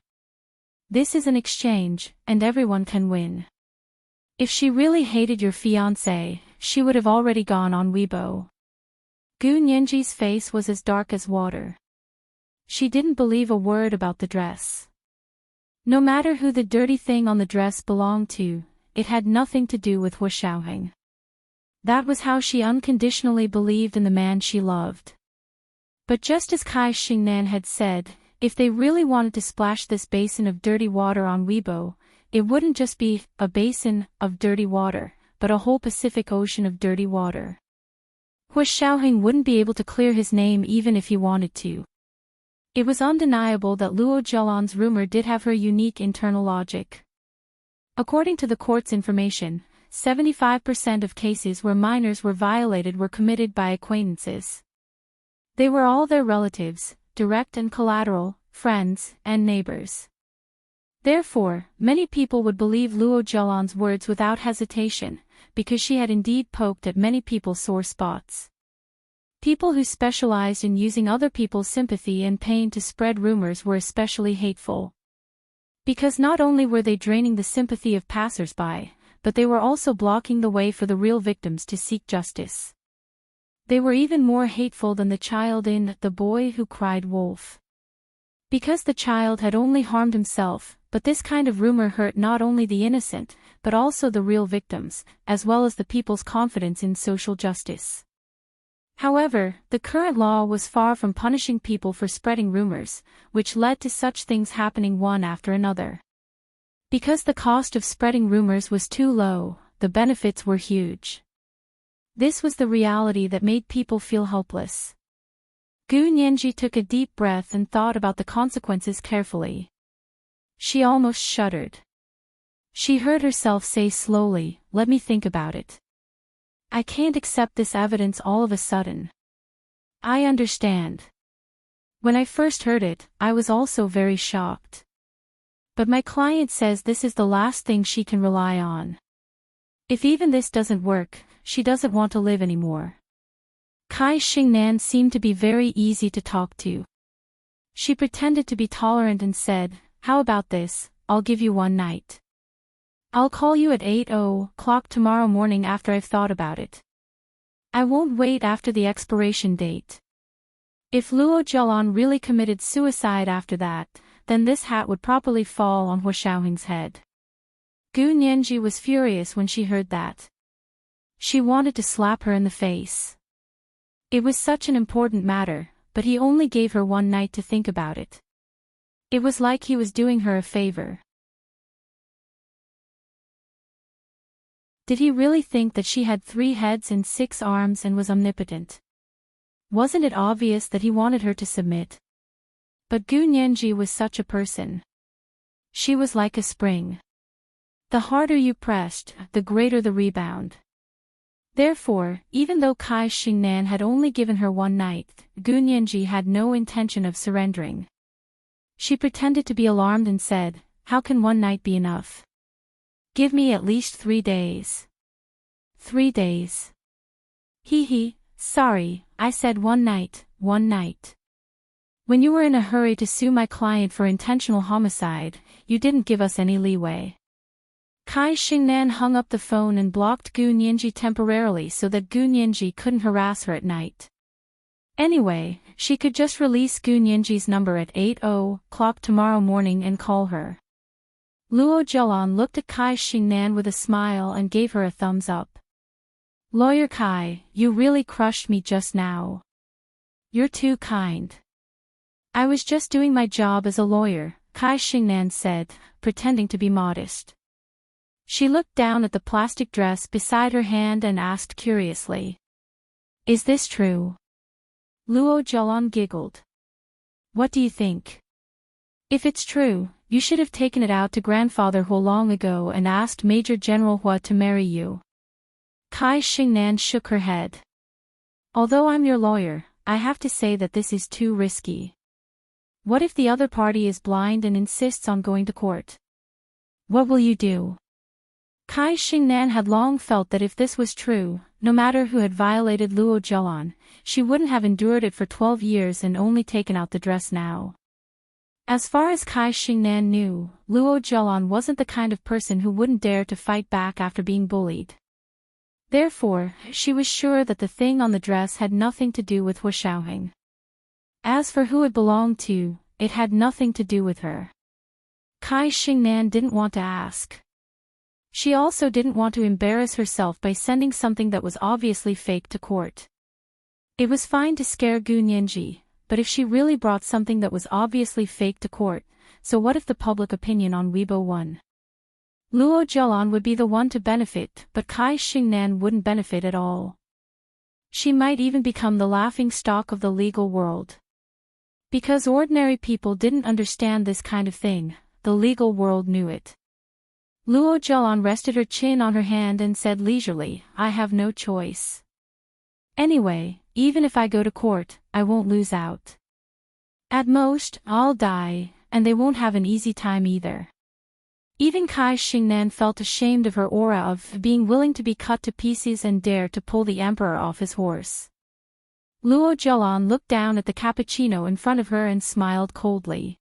This is an exchange, and everyone can win. If she really hated your fiancé, she would have already gone on Weibo. Gu Nianji's face was as dark as water. She didn't believe a word about the dress. No matter who the dirty thing on the dress belonged to, it had nothing to do with Hu Xiaoheng. That was how she unconditionally believed in the man she loved. But just as Kai Xingnan had said, if they really wanted to splash this basin of dirty water on Weibo, it wouldn't just be a basin of dirty water, but a whole Pacific Ocean of dirty water. Hu Xiaoheng wouldn't be able to clear his name even if he wanted to. It was undeniable that Luo Zhelan's rumor did have her unique internal logic. According to the court's information, 75% of cases where minors were violated were committed by acquaintances. They were all their relatives, direct and collateral, friends, and neighbors. Therefore, many people would believe Luo Zhelan's words without hesitation, because she had indeed poked at many people's sore spots. People who specialized in using other people's sympathy and pain to spread rumors were especially hateful. Because not only were they draining the sympathy of passers-by, but they were also blocking the way for the real victims to seek justice. They were even more hateful than the child in The Boy Who Cried Wolf. Because the child had only harmed himself, but this kind of rumor hurt not only the innocent, but also the real victims, as well as the people's confidence in social justice. However, the current law was far from punishing people for spreading rumors, which led to such things happening one after another. Because the cost of spreading rumors was too low, the benefits were huge. This was the reality that made people feel helpless. Gu Nianji took a deep breath and thought about the consequences carefully. She almost shuddered. She heard herself say slowly, "Let me think about it. I can't accept this evidence all of a sudden. I understand. When I first heard it, I was also very shocked. But my client says this is the last thing she can rely on. If even this doesn't work, she doesn't want to live anymore." Kai Xingnan seemed to be very easy to talk to. She pretended to be tolerant and said, "How about this, I'll give you one night. I'll call you at 8:00 tomorrow morning after I've thought about it. I won't wait after the expiration date. If Luo Zhelan really committed suicide after that, then this hat would properly fall on Hua Xiaoheng's head." Gu Nianji was furious when she heard that. She wanted to slap her in the face. It was such an important matter, but he only gave her one night to think about it. It was like he was doing her a favor. Did he really think that she had 3 heads and 6 arms and was omnipotent? Wasn't it obvious that he wanted her to submit? But Gu Nianji was such a person. She was like a spring. The harder you pressed, the greater the rebound. Therefore, even though Kai Xingnan had only given her one night, Gu Nianji had no intention of surrendering. She pretended to be alarmed and said, "How can one night be enough? Give me at least 3 days. 3 days. Sorry, I said one night, one night. When you were in a hurry to sue my client for intentional homicide, you didn't give us any leeway." Kai Xingnan hung up the phone and blocked Gu Nianji temporarily so that Gu Nianji couldn't harass her at night. Anyway, she could just release Gu Nianji's number at 8:00 tomorrow morning and call her. Luo Zhelan looked at Kai Xingnan with a smile and gave her a thumbs up. "Lawyer Kai, you really crushed me just now. You're too kind." "I was just doing my job as a lawyer," Kai Xingnan said, pretending to be modest. She looked down at the plastic dress beside her hand and asked curiously, "Is this true?" Luo Zhelan giggled. "What do you think? If it's true, you should have taken it out to Grandfather Hua long ago and asked Major General Hua to marry you." Kai Xingnan shook her head. "Although I'm your lawyer, I have to say that this is too risky. What if the other party is blind and insists on going to court? What will you do?" Kai Xingnan had long felt that if this was true, no matter who had violated Luo Zhelan, she wouldn't have endured it for 12 years and only taken out the dress now. As far as Kai Xingnan knew, Luo Zhelan wasn't the kind of person who wouldn't dare to fight back after being bullied. Therefore, she was sure that the thing on the dress had nothing to do with Hua Xiaoheng. As for who it belonged to, it had nothing to do with her. Kai Xingnan didn't want to ask. She also didn't want to embarrass herself by sending something that was obviously fake to court. It was fine to scare Gu Nianji, but if she really brought something that was obviously fake to court, so what if the public opinion on Weibo won? Luo Zhelan would be the one to benefit, but Kai Xingnan wouldn't benefit at all. She might even become the laughing stock of the legal world. Because ordinary people didn't understand this kind of thing, the legal world knew it. Luo Zhelan rested her chin on her hand and said leisurely, "I have no choice. Anyway, even if I go to court, I won't lose out. At most, I'll die, and they won't have an easy time either." Even Kai Xingnan felt ashamed of her aura of being willing to be cut to pieces and dare to pull the emperor off his horse. Luo Zhelan looked down at the cappuccino in front of her and smiled coldly.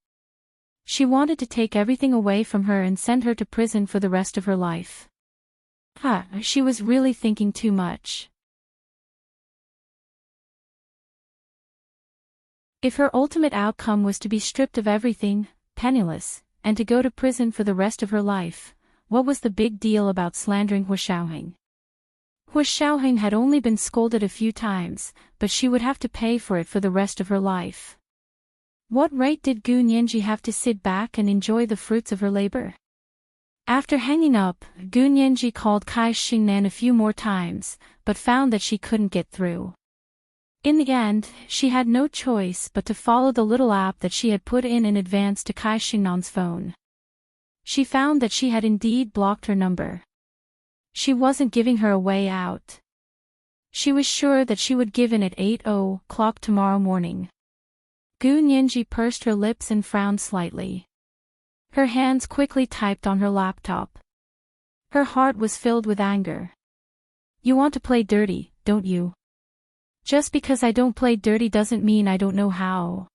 She wanted to take everything away from her and send her to prison for the rest of her life. She was really thinking too much. If her ultimate outcome was to be stripped of everything, penniless, and to go to prison for the rest of her life, what was the big deal about slandering Hua Xiaoheng? Hua Xiaoheng had only been scolded a few times, but she would have to pay for it for the rest of her life. What right did Gu Nianji have to sit back and enjoy the fruits of her labor? After hanging up, Gu Nianji called Kai Xingnan a few more times, but found that she couldn't get through. In the end, she had no choice but to follow the little app that she had put in advance to Kai Xingnan's phone. She found that she had indeed blocked her number. She wasn't giving her a way out. She was sure that she would give in at 8:00 tomorrow morning. Gu Nianji pursed her lips and frowned slightly. Her hands quickly typed on her laptop. Her heart was filled with anger. You want to play dirty, don't you? Just because I don't play dirty doesn't mean I don't know how.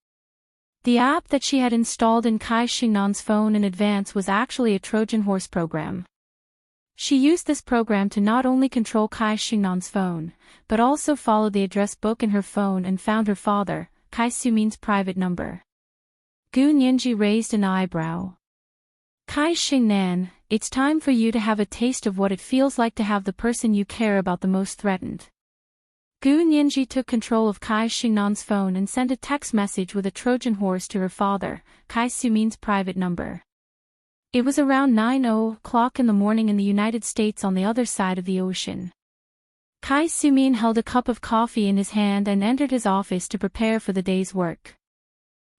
The app that she had installed in Kai Xingnan's phone in advance was actually a Trojan horse program. She used this program to not only control Kai Xingnan's phone, but also follow the address book in her phone and found her father, Kai Sumin's private number. Gu Nianji raised an eyebrow. Kai Xingnan, it's time for you to have a taste of what it feels like to have the person you care about the most threatened. Gu Nianji took control of Kai Xingnan's phone and sent a text message with a Trojan horse to her father, Kai Sumin's private number. It was around 9:00 in the morning in the United States on the other side of the ocean. Kai Sumin held a cup of coffee in his hand and entered his office to prepare for the day's work.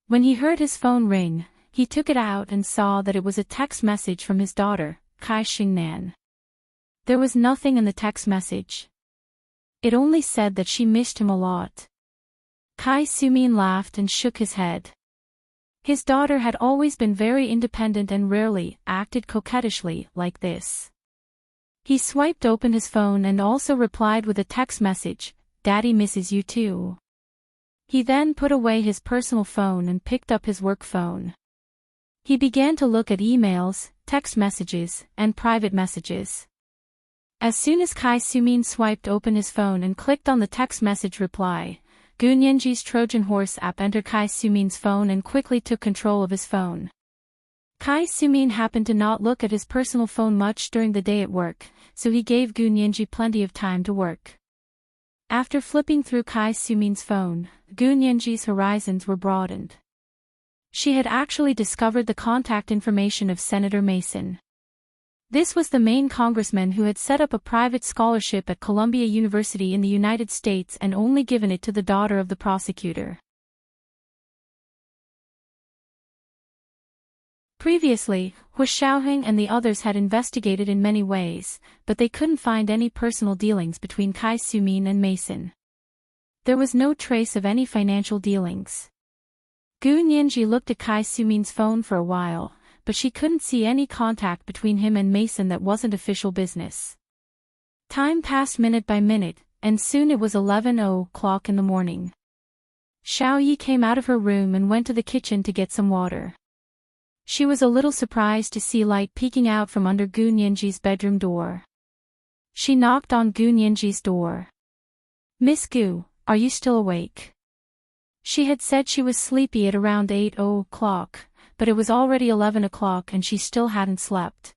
When he heard his phone ring, he took it out and saw that it was a text message from his daughter, Kai Xingnan. There was nothing in the text message. It only said that she missed him a lot. Kai Sumin laughed and shook his head. His daughter had always been very independent and rarely acted coquettishly like this. He swiped open his phone and also replied with a text message, "Daddy misses you too." He then put away his personal phone and picked up his work phone. He began to look at emails, text messages, and private messages. As soon as Kai Sumin swiped open his phone and clicked on the text message reply, Gu Nianji's Trojan Horse app entered Kai Sumin's phone and quickly took control of his phone. Kai Sumin happened to not look at his personal phone much during the day at work, so he gave Gu Nianji plenty of time to work. After flipping through Kai Sumin's phone, Gu Nianji's horizons were broadened. She had actually discovered the contact information of Senator Mason. This was the Maine congressman who had set up a private scholarship at Columbia University in the United States and only given it to the daughter of the prosecutor. Previously, Hua Xiaoheng and the others had investigated in many ways, but they couldn't find any personal dealings between Kai Sumin and Mason. There was no trace of any financial dealings. Gu Nianji looked at Kai Sumin's phone for a while, but she couldn't see any contact between him and Mason that wasn't official business. Time passed minute by minute, and soon it was 11:00 in the morning. Xiao Yi came out of her room and went to the kitchen to get some water. She was a little surprised to see light peeking out from under Gu Nianji's bedroom door. She knocked on Gu Nianji's door. "Miss Gu, are you still awake?" She had said she was sleepy at around 8:00, but it was already 11:00 and she still hadn't slept.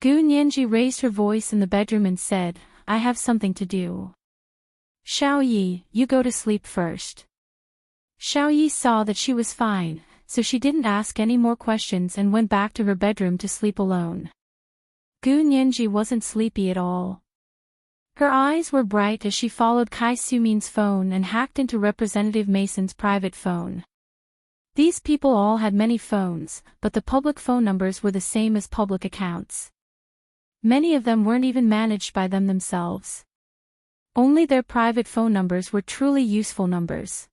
Gu Nianji raised her voice in the bedroom and said, "I have something to do. Xiao Yi, you go to sleep first." Xiao Yi saw that she was fine, so she didn't ask any more questions and went back to her bedroom to sleep alone. Gu Nianji wasn't sleepy at all. Her eyes were bright as she followed Kai Sumin's phone and hacked into Representative Mason's private phone. These people all had many phones, but the public phone numbers were the same as public accounts. Many of them weren't even managed by them themselves. Only their private phone numbers were truly useful numbers.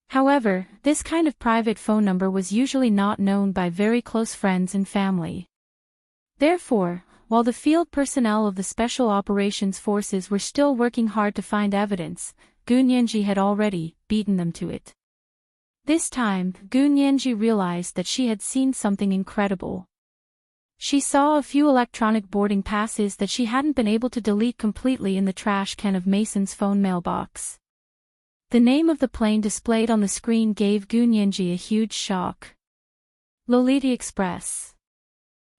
However, this kind of private phone number was usually not known by very close friends and family. Therefore, while the field personnel of the Special Operations Forces were still working hard to find evidence, Gu Nianji had already beaten them to it. This time, Gu Nianji realized that she had seen something incredible. She saw a few electronic boarding passes that she hadn't been able to delete completely in the trash can of Mason's phone mailbox. The name of the plane displayed on the screen gave Gu Nianji a huge shock. Lolita Express.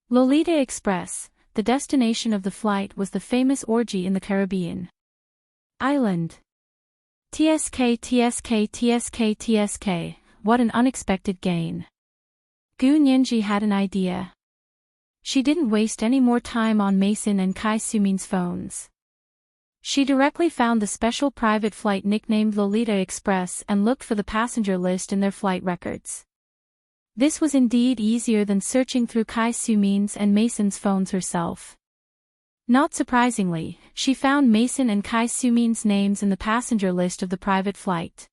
Lolita Express, the destination of the flight, was the famous orgy in the Caribbean island. TSK, what an unexpected gain. Gu Nianji had an idea. She didn't waste any more time on Mason and Kai Sumin's phones. She directly found the special private flight nicknamed Lolita Express and looked for the passenger list in their flight records. This was indeed easier than searching through Kai Sumin's and Mason's phones herself. Not surprisingly, she found Mason and Kai Sumin's names in the passenger list of the private flight.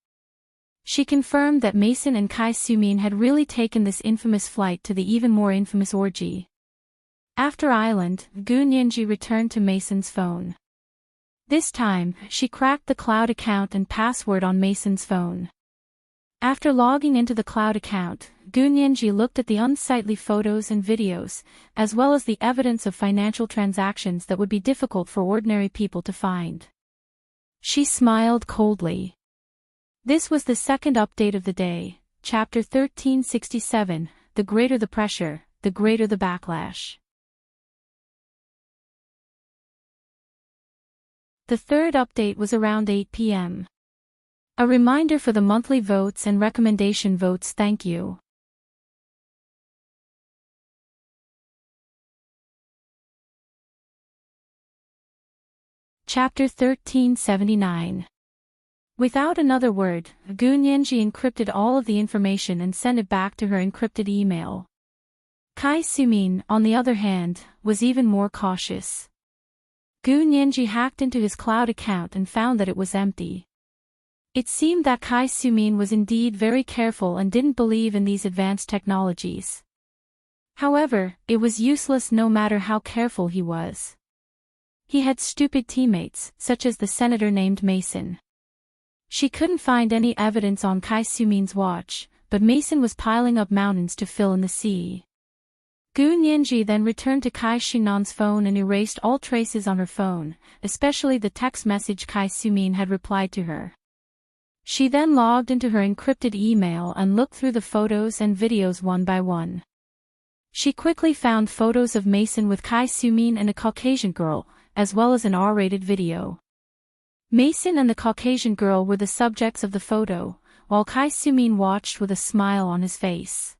She confirmed that Mason and Kai Sumin had really taken this infamous flight to the even more infamous orgy. After Island, Gu Nianji returned to Mason's phone. This time, she cracked the cloud account and password on Mason's phone. After logging into the cloud account, Gu Nianji looked at the unsightly photos and videos, as well as the evidence of financial transactions that would be difficult for ordinary people to find. She smiled coldly. This was the second update of the day, Chapter 1367, The greater the pressure, the greater the backlash. The third update was around 8 p.m. A reminder for the monthly votes and recommendation votes. Thank you. Chapter 1379. Without another word, Gu Nianji encrypted all of the information and sent it back to her encrypted email. Kai Sumin, on the other hand, was even more cautious. Gu Nianji hacked into his cloud account and found that it was empty. It seemed that Kai Sumin was indeed very careful and didn't believe in these advanced technologies. However, it was useless no matter how careful he was. He had stupid teammates, such as the senator named Mason. She couldn't find any evidence on Kai Sumin's watch, but Mason was piling up mountains to fill in the sea. Gu Nianji then returned to Kai Xingnan's phone and erased all traces on her phone, especially the text message Kai Sumin had replied to her. She then logged into her encrypted email and looked through the photos and videos one by one. She quickly found photos of Mason with Kai Sumin and a Caucasian girl, as well as an R-rated video. Mason and the Caucasian girl were the subjects of the photo, while Kai Sumin watched with a smile on his face.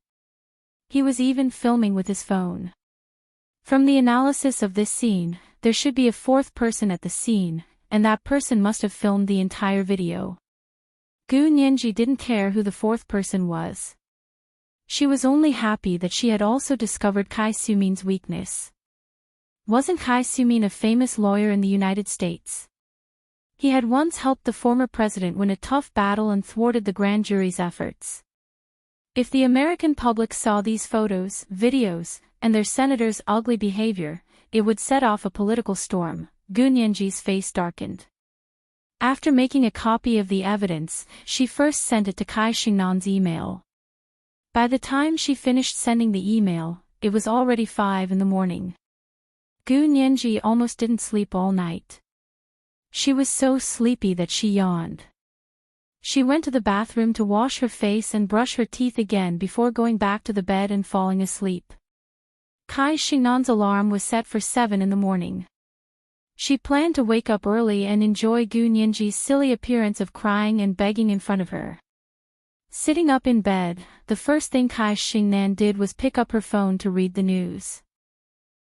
He was even filming with his phone. From the analysis of this scene, there should be a fourth person at the scene, and that person must have filmed the entire video. Gu Nianji didn't care who the fourth person was. She was only happy that she had also discovered Kai Sumin's weakness. Wasn't Kai Sumin a famous lawyer in the United States? He had once helped the former president win a tough battle and thwarted the grand jury's efforts. If the American public saw these photos, videos, and their senator's ugly behavior, it would set off a political storm. Gu Nianji's face darkened. After making a copy of the evidence, she first sent it to Kai Xingnan's email. By the time she finished sending the email, it was already 5 in the morning. Gu Nianji almost didn't sleep all night. She was so sleepy that she yawned. She went to the bathroom to wash her face and brush her teeth again before going back to the bed and falling asleep. Kai Xingnan's alarm was set for 7 in the morning. She planned to wake up early and enjoy Gu Nianji's silly appearance of crying and begging in front of her. Sitting up in bed, the first thing Kai Xingnan did was pick up her phone to read the news.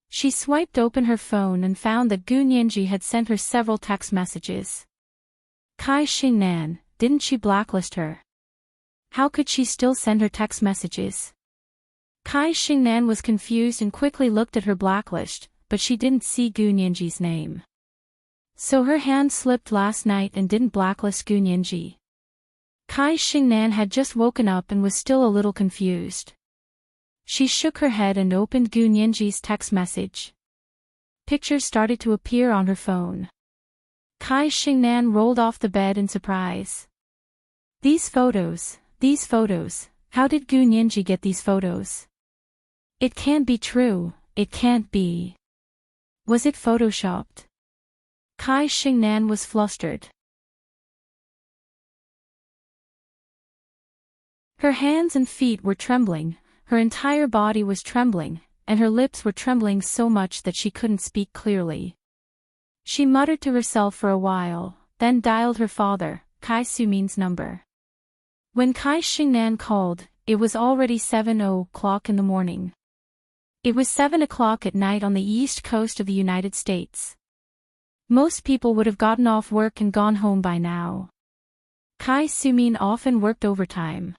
She swiped open her phone and found that Gu Nianji had sent her several text messages. Kai Xingnan, didn't she blacklist her? How could she still send her text messages? Kai Xingnan was confused and quickly looked at her blacklist, but she didn't see Gu Nianji's name. So her hand slipped last night and didn't blacklist Gu Nianji. Kai Xingnan had just woken up and was still a little confused. She shook her head and opened Gu Nianji's text message. Pictures started to appear on her phone. Kai Xingnan rolled off the bed in surprise. These photos, how did Gu Nianji get these photos? It can't be true, it can't be. Was it photoshopped? Kai Xingnan was flustered. Her hands and feet were trembling, her entire body was trembling, and her lips were trembling so much that she couldn't speak clearly. She muttered to herself for a while, then dialed her father, Kai Sumin's number. When Kai Xingnan called, it was already 7:00 in the morning. It was 7 o'clock at night on the east coast of the United States. Most people would have gotten off work and gone home by now. Kai Sumin often worked overtime.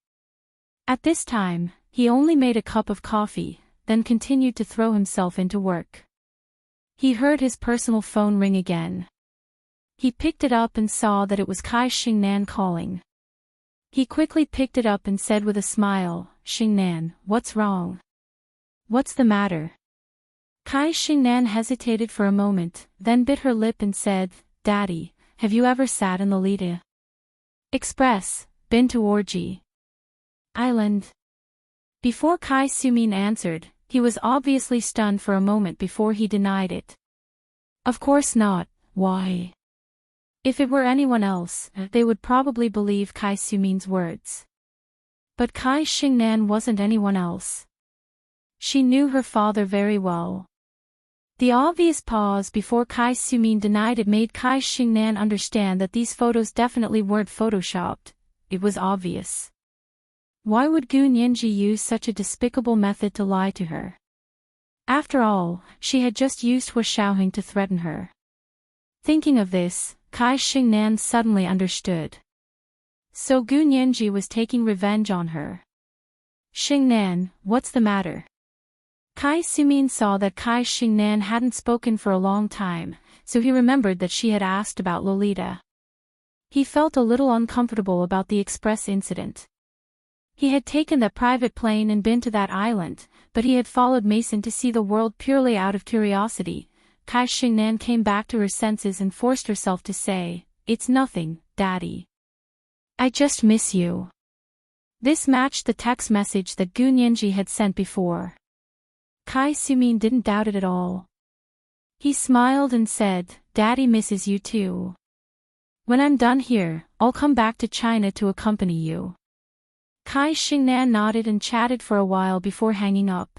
At this time, he only made a cup of coffee, then continued to throw himself into work. He heard his personal phone ring again. He picked it up and saw that it was Kai Xingnan calling. He quickly picked it up and said with a smile, "Xingnan, what's wrong? What's the matter?" Kai Xingnan hesitated for a moment, then bit her lip and said, "Daddy, have you ever sat in the Lolita Express, been to Orgy Island?" Before Kai Sumin answered, he was obviously stunned for a moment before he denied it. "Of course not, why?" If it were anyone else, they would probably believe Kai Sumin's words. But Kai Xingnan wasn't anyone else. She knew her father very well. The obvious pause before Kai Sumin denied it made Kai Xingnan understand that these photos definitely weren't photoshopped. It was obvious. Why would Gu Nianji use such a despicable method to lie to her? After all, she had just used Hua Xiaoheng to threaten her. Thinking of this, Kai Xingnan suddenly understood. So Gu Nianji was taking revenge on her. "Xingnan, what's the matter?" Kai Sumin saw that Kai Xingnan hadn't spoken for a long time, so he remembered that she had asked about Lolita. He felt a little uncomfortable about the express incident. He had taken that private plane and been to that island, but he had followed Mason to see the world purely out of curiosity. Kai Xingnan came back to her senses and forced herself to say, "It's nothing, Daddy. I just miss you." This matched the text message that Gu Nianji had sent before. Kai Sumin didn't doubt it at all. He smiled and said, "Daddy misses you too. When I'm done here, I'll come back to China to accompany you." Kai Xingnan nodded and chatted for a while before hanging up.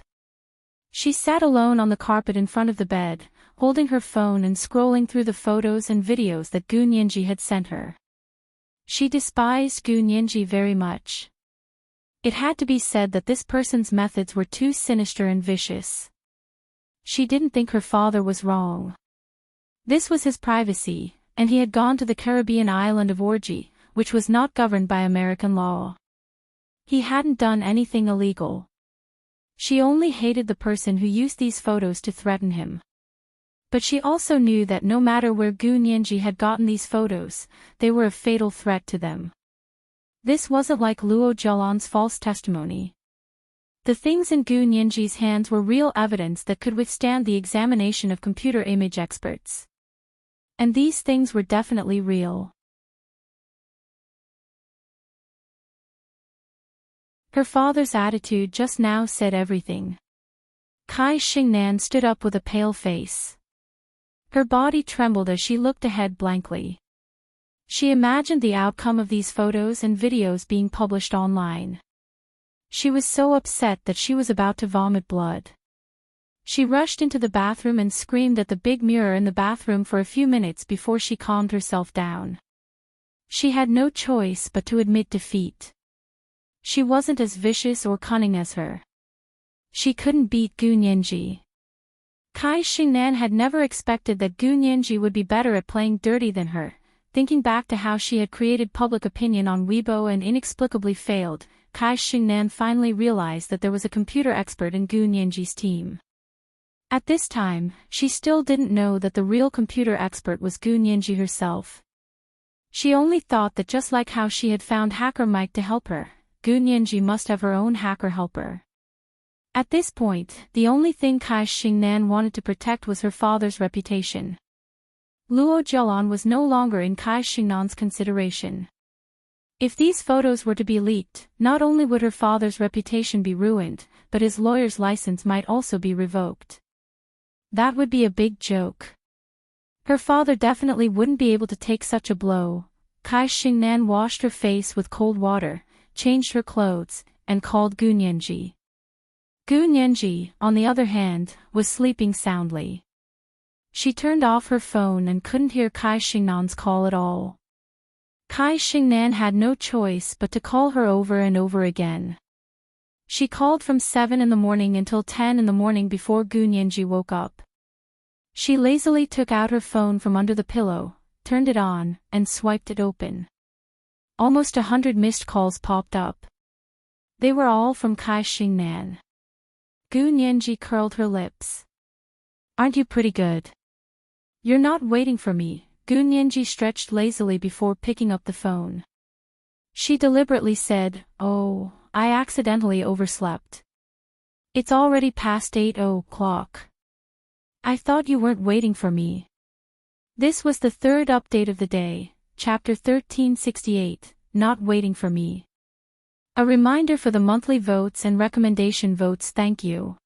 She sat alone on the carpet in front of the bed, holding her phone and scrolling through the photos and videos that Gu Nianji had sent her. She despised Gu Nianji very much. It had to be said that this person's methods were too sinister and vicious. She didn't think her father was wrong. This was his privacy, and he had gone to the Caribbean island of Orgy, which was not governed by American law. He hadn't done anything illegal. She only hated the person who used these photos to threaten him. But she also knew that no matter where Gu Nianji had gotten these photos, they were a fatal threat to them. This wasn't like Luo Zhelan's false testimony. The things in Gu Nianji's hands were real evidence that could withstand the examination of computer image experts. And these things were definitely real. Her father's attitude just now said everything. Kai Xingnan stood up with a pale face. Her body trembled as she looked ahead blankly. She imagined the outcome of these photos and videos being published online. She was so upset that she was about to vomit blood. She rushed into the bathroom and screamed at the big mirror in the bathroom for a few minutes before she calmed herself down. She had no choice but to admit defeat. She wasn't as vicious or cunning as her. She couldn't beat Gu Nianji. Kai Xingnan had never expected that Gu Nianji would be better at playing dirty than her. Thinking back to how she had created public opinion on Weibo and inexplicably failed, Kai Xingnan finally realized that there was a computer expert in Gu Nianji's team. At this time, she still didn't know that the real computer expert was Gu Nianji herself. She only thought that just like how she had found Hacker Mike to help her, Gu Nianji must have her own hacker helper. At this point, the only thing Kai Xingnan wanted to protect was her father's reputation. Luo Zhelan was no longer in Kai Xingnan's consideration. If these photos were to be leaked, not only would her father's reputation be ruined, but his lawyer's license might also be revoked. That would be a big joke. Her father definitely wouldn't be able to take such a blow. Kai Xingnan washed her face with cold water, changed her clothes, and called Gu Nianji. Gu Nianji, on the other hand, was sleeping soundly. She turned off her phone and couldn't hear Kai Xingnan's call at all. Kai Xingnan had no choice but to call her over and over again. She called from 7 in the morning until 10 in the morning before Gu Nianji woke up. She lazily took out her phone from under the pillow, turned it on, and swiped it open. Almost 100 missed calls popped up. They were all from Kai Xingnan. Gu Nianji curled her lips. "Aren't you pretty good? You're not waiting for me." Gu Nianji stretched lazily before picking up the phone. She deliberately said, "Oh, I accidentally overslept. It's already past 8 o'clock. I thought you weren't waiting for me." This was the third update of the day, Chapter 1368, Not Waiting for Me. A reminder for the monthly votes and recommendation votes. Thank you.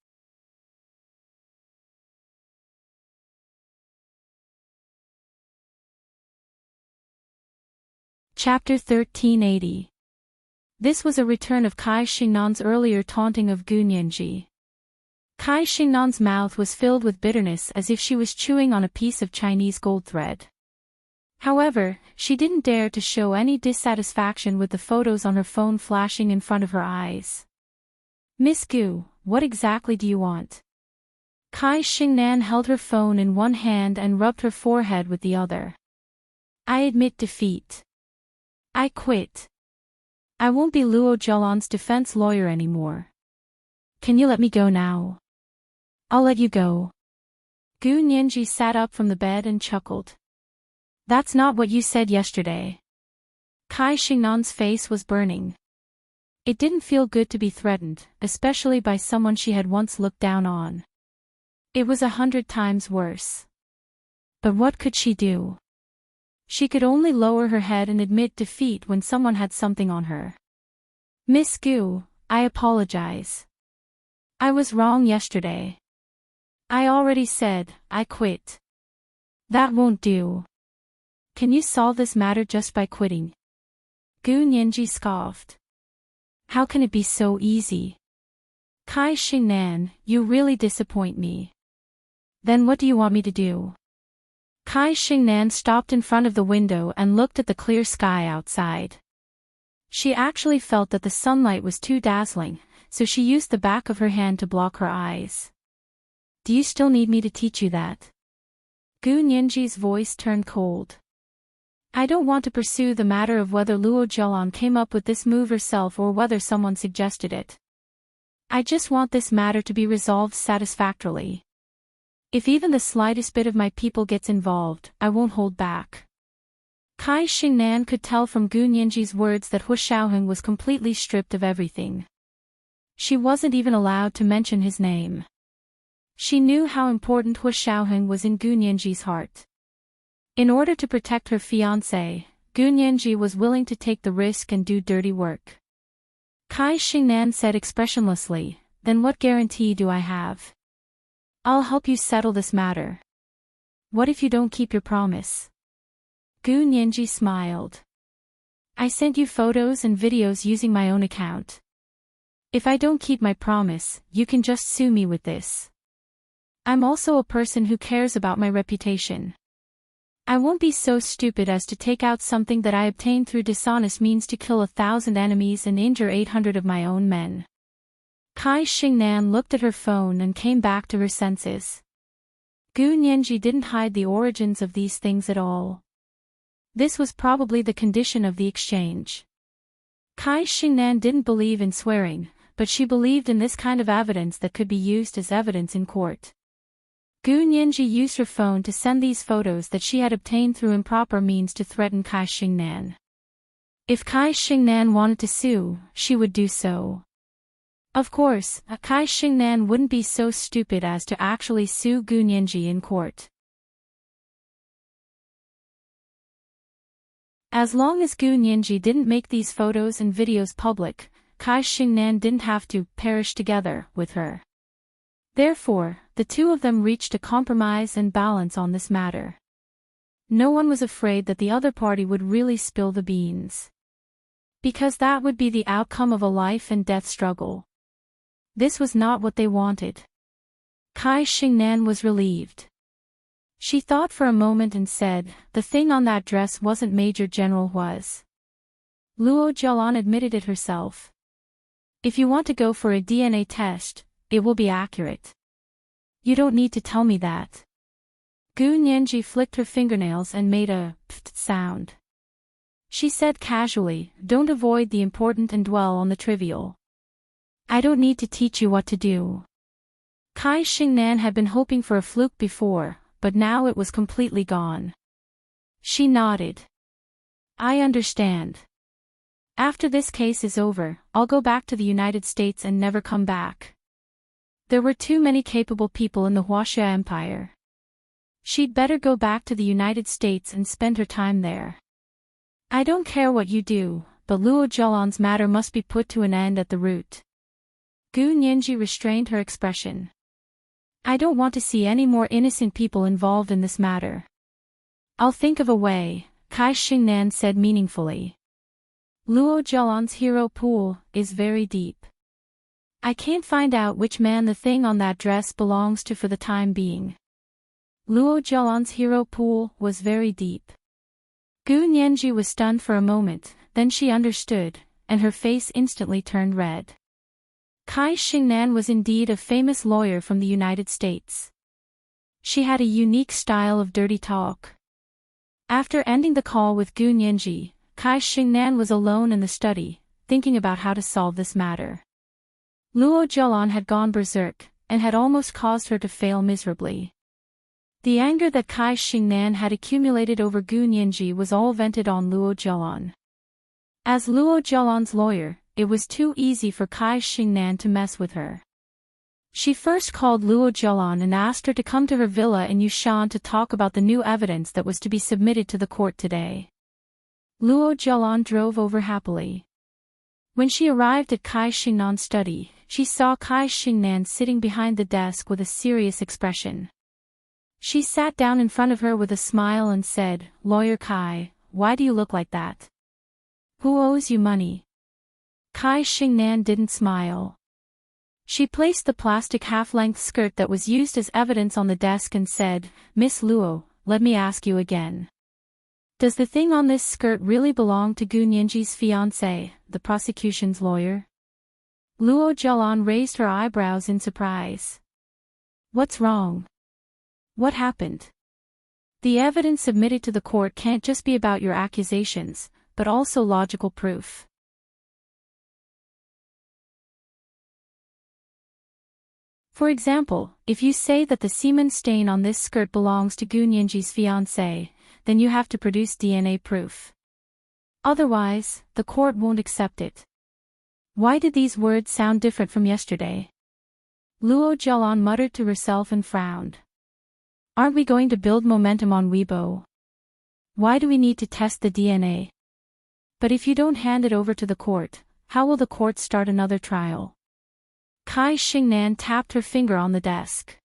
Chapter 1380. This was a return of Kai Xingnan's earlier taunting of Gu Nianji. Kai Xingnan's mouth was filled with bitterness as if she was chewing on a piece of Chinese gold thread. However, she didn't dare to show any dissatisfaction with the photos on her phone flashing in front of her eyes. "Miss Gu, what exactly do you want?" Kai Xingnan held her phone in one hand and rubbed her forehead with the other. "I admit defeat. I quit. I won't be Luo Zhelan's defense lawyer anymore. Can you let me go now?" "I'll let you go." Gu Nianji sat up from the bed and chuckled. "That's not what you said yesterday." Kai Xingnan's face was burning. It didn't feel good to be threatened, especially by someone she had once looked down on. It was 100 times worse. But what could she do? She could only lower her head and admit defeat when someone had something on her. "Miss Gu, I apologize. I was wrong yesterday. I already said, I quit." "That won't do. Can you solve this matter just by quitting?" Gu Nianji scoffed. "How can it be so easy? Kai Xingnan, you really disappoint me. Then what do you want me to do?" Kai Xingnan stopped in front of the window and looked at the clear sky outside. She actually felt that the sunlight was too dazzling, so she used the back of her hand to block her eyes. "Do you still need me to teach you that?" Gu Nianji's voice turned cold. "I don't want to pursue the matter of whether Luo Zhelan came up with this move herself or whether someone suggested it. I just want this matter to be resolved satisfactorily. If even the slightest bit of my people gets involved, I won't hold back." Kai Xingnan could tell from Gu Nianji's words that Hu Xiaoheng was completely stripped of everything. She wasn't even allowed to mention his name. She knew how important Hu Xiaoheng was in Gu Nianji's heart. In order to protect her fiancé, Gu Nianji was willing to take the risk and do dirty work. Kai Xingnan said expressionlessly, "Then what guarantee do I have? I'll help you settle this matter. What if you don't keep your promise?" Gu Nianji smiled. "I sent you photos and videos using my own account. If I don't keep my promise, you can just sue me with this. I'm also a person who cares about my reputation. I won't be so stupid as to take out something that I obtained through dishonest means to kill 1,000 enemies and injure 800 of my own men." Kai Xingnan looked at her phone and came back to her senses. Gu Nianji didn't hide the origins of these things at all. This was probably the condition of the exchange. Kai Xingnan didn't believe in swearing, but she believed in this kind of evidence that could be used as evidence in court. Gu Nianji used her phone to send these photos that she had obtained through improper means to threaten Kai Xingnan. If Kai Xingnan wanted to sue, she would do so. Of course, Kai Xingnan wouldn't be so stupid as to actually sue Gu Nianji in court. As long as Gu Nianji didn't make these photos and videos public, Kai Xingnan didn't have to perish together with her. Therefore, the two of them reached a compromise and balance on this matter. No one was afraid that the other party would really spill the beans. Because that would be the outcome of a life and death struggle. This was not what they wanted. Kai Xingnan was relieved. She thought for a moment and said, the thing on that dress wasn't Major General Hua's. Luo Jialan admitted it herself. If you want to go for a DNA test, it will be accurate. You don't need to tell me that. Gu Nianji flicked her fingernails and made a pft sound. She said casually, don't avoid the important and dwell on the trivial. I don't need to teach you what to do. Kai Xingnan had been hoping for a fluke before, but now it was completely gone. She nodded. I understand. After this case is over, I'll go back to the United States and never come back. There were too many capable people in the Huaxia Empire. She'd better go back to the United States and spend her time there. I don't care what you do, but Luo Jialan's matter must be put to an end at the root. Gu Nianji restrained her expression. I don't want to see any more innocent people involved in this matter. I'll think of a way, Kai Xingnan said meaningfully. Luo Jialan's hero pool is very deep. I can't find out which man the thing on that dress belongs to for the time being. Luo Jialan's hero pool was very deep. Gu Nianji was stunned for a moment, then she understood, and her face instantly turned red. Kai Xingnan was indeed a famous lawyer from the United States. She had a unique style of dirty talk. After ending the call with Gu Nianji, Kai Xingnan was alone in the study, thinking about how to solve this matter. Luo Jialan had gone berserk, and had almost caused her to fail miserably. The anger that Kai Xingnan had accumulated over Gu Nianji was all vented on Luo Jialan. As Luo Jialan's lawyer, it was too easy for Kai Xingnan to mess with her. She first called Luo Jialan and asked her to come to her villa in Yushan to talk about the new evidence that was to be submitted to the court today. Luo Jialan drove over happily. When she arrived at Kai Xingnan's study, she saw Kai Xingnan sitting behind the desk with a serious expression. She sat down in front of her with a smile and said, Lawyer Kai, why do you look like that? Who owes you money? Kai Xingnan didn't smile. She placed the plastic half-length skirt that was used as evidence on the desk and said, Miss Luo, let me ask you again. Does the thing on this skirt really belong to Gu Nianji's fiancé, the prosecution's lawyer? Luo Jialan raised her eyebrows in surprise. What's wrong? What happened? The evidence submitted to the court can't just be about your accusations, but also logical proof. For example, if you say that the semen stain on this skirt belongs to Gu Nianji's fiancé, then you have to produce DNA proof. Otherwise, the court won't accept it. Why did these words sound different from yesterday? Luo Jialan muttered to herself and frowned. Aren't we going to build momentum on Weibo? Why do we need to test the DNA? But if you don't hand it over to the court, how will the court start another trial? Kai Xingnan tapped her finger on the desk.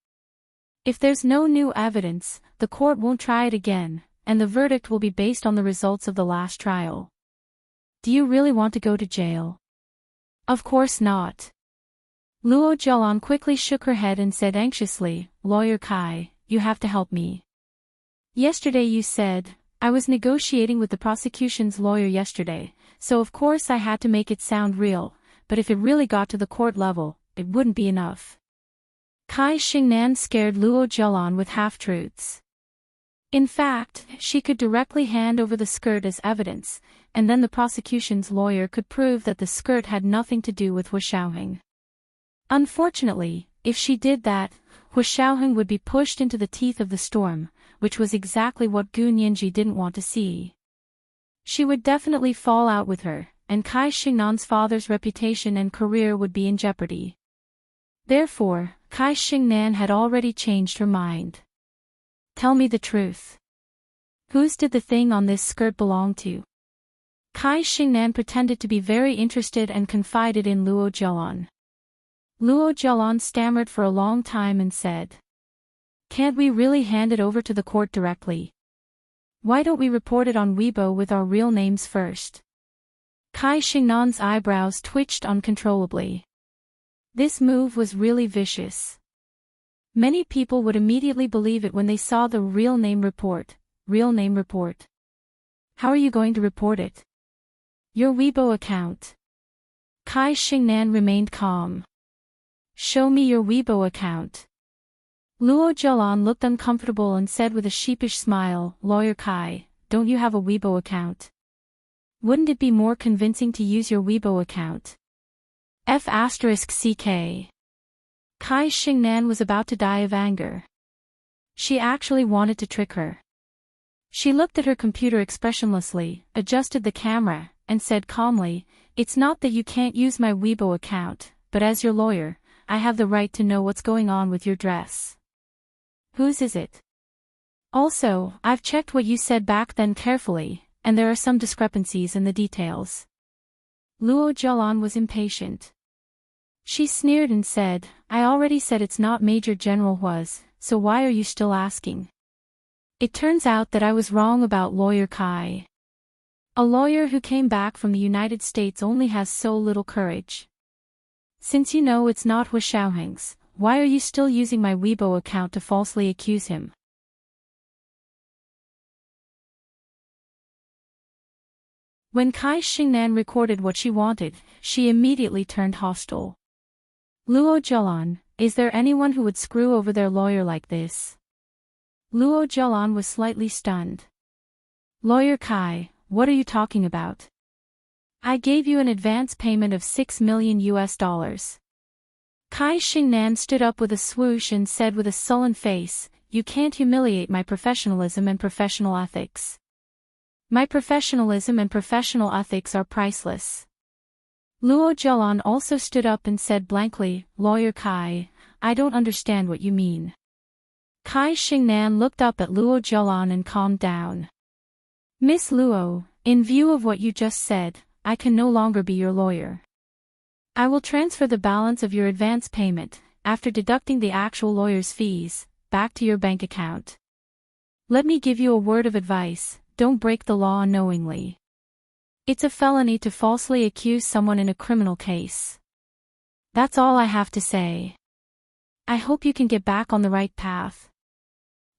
If there's no new evidence, the court won't try it again, and the verdict will be based on the results of the last trial. Do you really want to go to jail? Of course not. Luo Jialan quickly shook her head and said anxiously, Lawyer Kai, you have to help me. Yesterday you said, I was negotiating with the prosecution's lawyer yesterday, so of course I had to make it sound real, but if it really got to the court level, it wouldn't be enough. Kai Xingnan scared Luo Jialan with half-truths. In fact, she could directly hand over the skirt as evidence, and then the prosecution's lawyer could prove that the skirt had nothing to do with Hu Xiaoheng. Unfortunately, if she did that, Hu Xiaoheng would be pushed into the teeth of the storm, which was exactly what Gu Nianji didn't want to see. She would definitely fall out with her, and Kai Xingnan's father's reputation and career would be in jeopardy. Therefore, Kai Xingnan had already changed her mind. Tell me the truth. Whose did the thing on this skirt belong to? Kai Xingnan pretended to be very interested and confided in Luo Jialan. Luo Jialan stammered for a long time and said, Can't we really hand it over to the court directly? Why don't we report it on Weibo with our real names first? Kai Xingnan's eyebrows twitched uncontrollably. This move was really vicious. Many people would immediately believe it when they saw the real name report. Real name report. How are you going to report it? Your Weibo account. Kai Xingnan remained calm. Show me your Weibo account. Luo Zhelan looked uncomfortable and said with a sheepish smile, Lawyer Kai, don't you have a Weibo account? Wouldn't it be more convincing to use your Weibo account? F*CK. Kai Xingnan was about to die of anger. She actually wanted to trick her. She looked at her computer expressionlessly, adjusted the camera, and said calmly, it's not that you can't use my Weibo account, but as your lawyer, I have the right to know what's going on with your dress. Whose is it? Also, I've checked what you said back then carefully, and there are some discrepancies in the details. Luo Zhelan was impatient. She sneered and said, I already said it's not Major General Hua's, so why are you still asking? It turns out that I was wrong about Lawyer Kai. A lawyer who came back from the United States only has so little courage. Since you know it's not Hu Xiaoheng's, why are you still using my Weibo account to falsely accuse him? When Kai Xingnan recorded what she wanted, she immediately turned hostile. Luo Zhelan, is there anyone who would screw over their lawyer like this? Luo Zhelan was slightly stunned. Lawyer Kai, what are you talking about? I gave you an advance payment of $6 million. Kai Xingnan stood up with a swoosh and said with a sullen face, you can't humiliate my professionalism and professional ethics. My professionalism and professional ethics are priceless. Luo Zhelan also stood up and said blankly, Lawyer Kai, I don't understand what you mean. Kai Xingnan looked up at Luo Zhelan and calmed down. Miss Luo, in view of what you just said, I can no longer be your lawyer. I will transfer the balance of your advance payment, after deducting the actual lawyer's fees, back to your bank account. Let me give you a word of advice, don't break the law unknowingly. It's a felony to falsely accuse someone in a criminal case. That's all I have to say. I hope you can get back on the right path.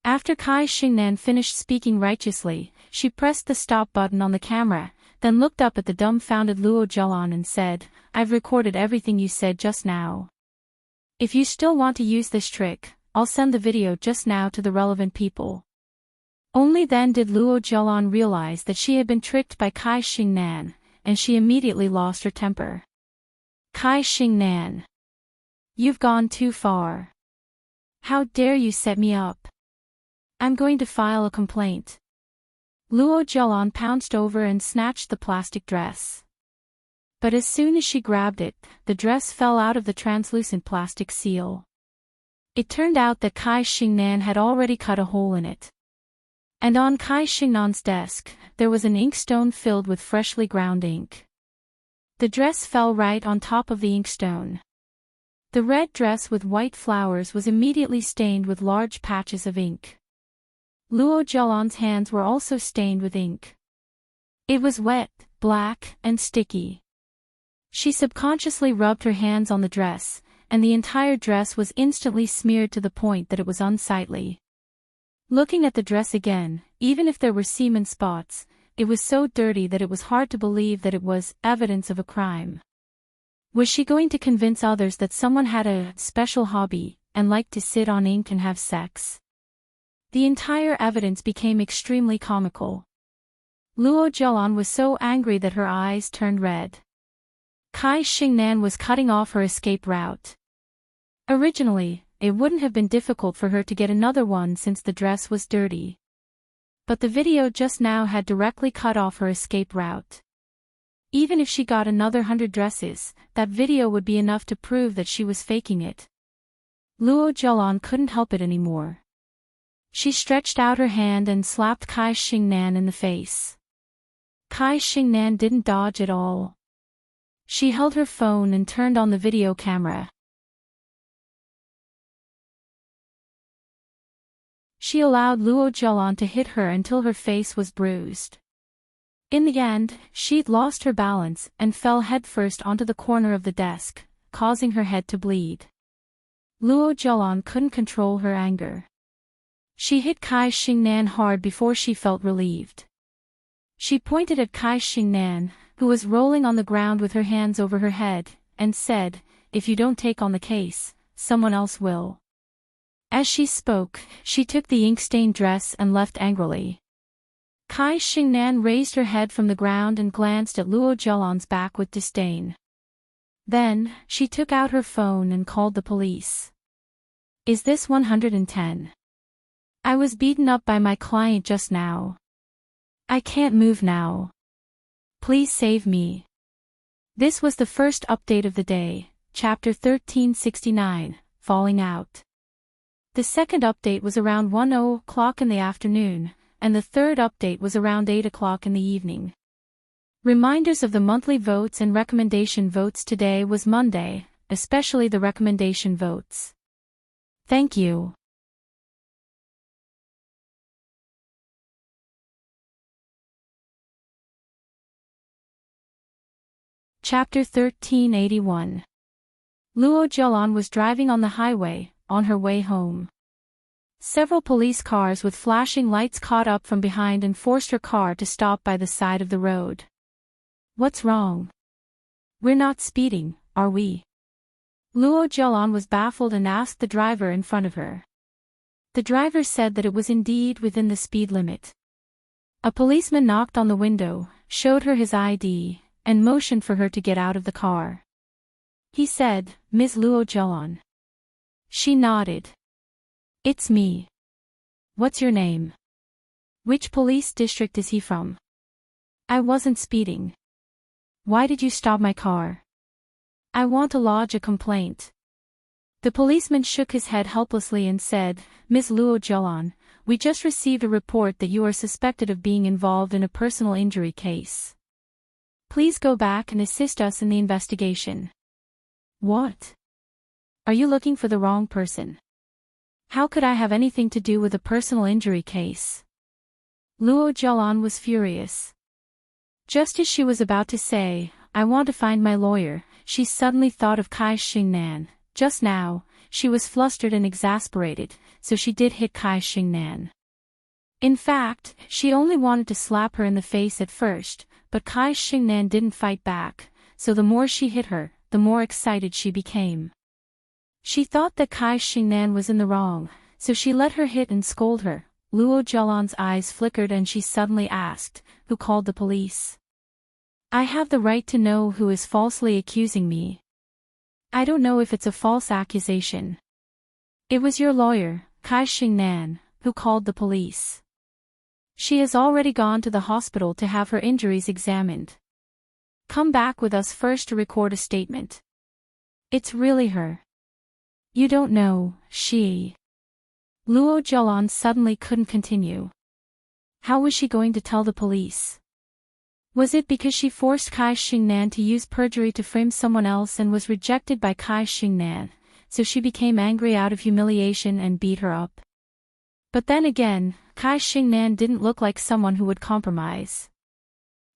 After Kai Xingnan finished speaking righteously, she pressed the stop button on the camera, then looked up at the dumbfounded Luo Zhelan and said, I've recorded everything you said just now. If you still want to use this trick, I'll send the video just now to the relevant people. Only then did Luo Zhelan realize that she had been tricked by Kai Xingnan, and she immediately lost her temper. Kai Xingnan. You've gone too far. How dare you set me up? I'm going to file a complaint. Luo Zhelan pounced over and snatched the plastic dress. But as soon as she grabbed it, the dress fell out of the translucent plastic seal. It turned out that Kai Xingnan had already cut a hole in it. And on Kai Xingnan's desk, there was an inkstone filled with freshly ground ink. The dress fell right on top of the inkstone. The red dress with white flowers was immediately stained with large patches of ink. Luo Zhelan's hands were also stained with ink. It was wet, black, and sticky. She subconsciously rubbed her hands on the dress, and the entire dress was instantly smeared to the point that it was unsightly. Looking at the dress again, even if there were semen spots, it was so dirty that it was hard to believe that it was evidence of a crime. Was she going to convince others that someone had a special hobby, and liked to sit on ink and have sex? The entire evidence became extremely comical. Luo Zhelan was so angry that her eyes turned red. Kai Xingnan was cutting off her escape route. Originally, it wouldn't have been difficult for her to get another one since the dress was dirty. But the video just now had directly cut off her escape route. Even if she got another 100 dresses, that video would be enough to prove that she was faking it. Luo Zhelan couldn't help it anymore. She stretched out her hand and slapped Kai Xingnan in the face. Kai Xingnan didn't dodge at all. She held her phone and turned on the video camera. She allowed Luo Zhelan to hit her until her face was bruised. In the end, she'd lost her balance and fell headfirst onto the corner of the desk, causing her head to bleed. Luo Jialan couldn't control her anger. She hit Kai Xingnan hard before she felt relieved. She pointed at Kai Xingnan, who was rolling on the ground with her hands over her head, and said, "If you don't take on the case, someone else will." As she spoke, she took the ink-stained dress and left angrily. Kai Xingnan raised her head from the ground and glanced at Luo Jialan's back with disdain. Then, she took out her phone and called the police. "Is this 110? I was beaten up by my client just now. I can't move now. Please save me." This was the first update of the day, Chapter 1369, Falling Out. The second update was around 1:00 in the afternoon, and the third update was around 8:00 in the evening. Reminders of the monthly votes and recommendation votes today was Monday, especially the recommendation votes. Thank you. Chapter 1381. Luo Jialan was driving on the highway, on her way home. Several police cars with flashing lights caught up from behind and forced her car to stop by the side of the road. "What's wrong? We're not speeding, are we?" Luo Jialan was baffled and asked the driver in front of her. The driver said that it was indeed within the speed limit. A policeman knocked on the window, showed her his ID, and motioned for her to get out of the car. He said, "Ms. Luo Jialan." She nodded. "It's me. What's your name? Which police district is he from?" "I wasn't speeding." "Why did you stop my car?" "I want to lodge a complaint." The policeman shook his head helplessly and said, "Ms. Luo Jialan, we just received a report that you are suspected of being involved in a personal injury case. Please go back and assist us in the investigation." "What? Are you looking for the wrong person? How could I have anything to do with a personal injury case?" Luo Jialan was furious. Just as she was about to say, "I want to find my lawyer," she suddenly thought of Kai Xingnan. Just now, she was flustered and exasperated, so she did hit Kai Xingnan. In fact, she only wanted to slap her in the face at first, but Kai Xingnan didn't fight back, so the more she hit her, the more excited she became. She thought that Kai Xingnan was in the wrong, so she let her hit and scold her. Luo Jialan's eyes flickered and she suddenly asked, "Who called the police? I have the right to know who is falsely accusing me. I don't know if it's a false accusation." "It was your lawyer, Kai Xingnan, who called the police. She has already gone to the hospital to have her injuries examined. Come back with us first to record a statement." "It's really her." "You don't know, she..." Luo Jialan suddenly couldn't continue. How was she going to tell the police? Was it because she forced Kai Xingnan to use perjury to frame someone else and was rejected by Kai Xingnan, so she became angry out of humiliation and beat her up? But then again, Kai Xingnan didn't look like someone who would compromise.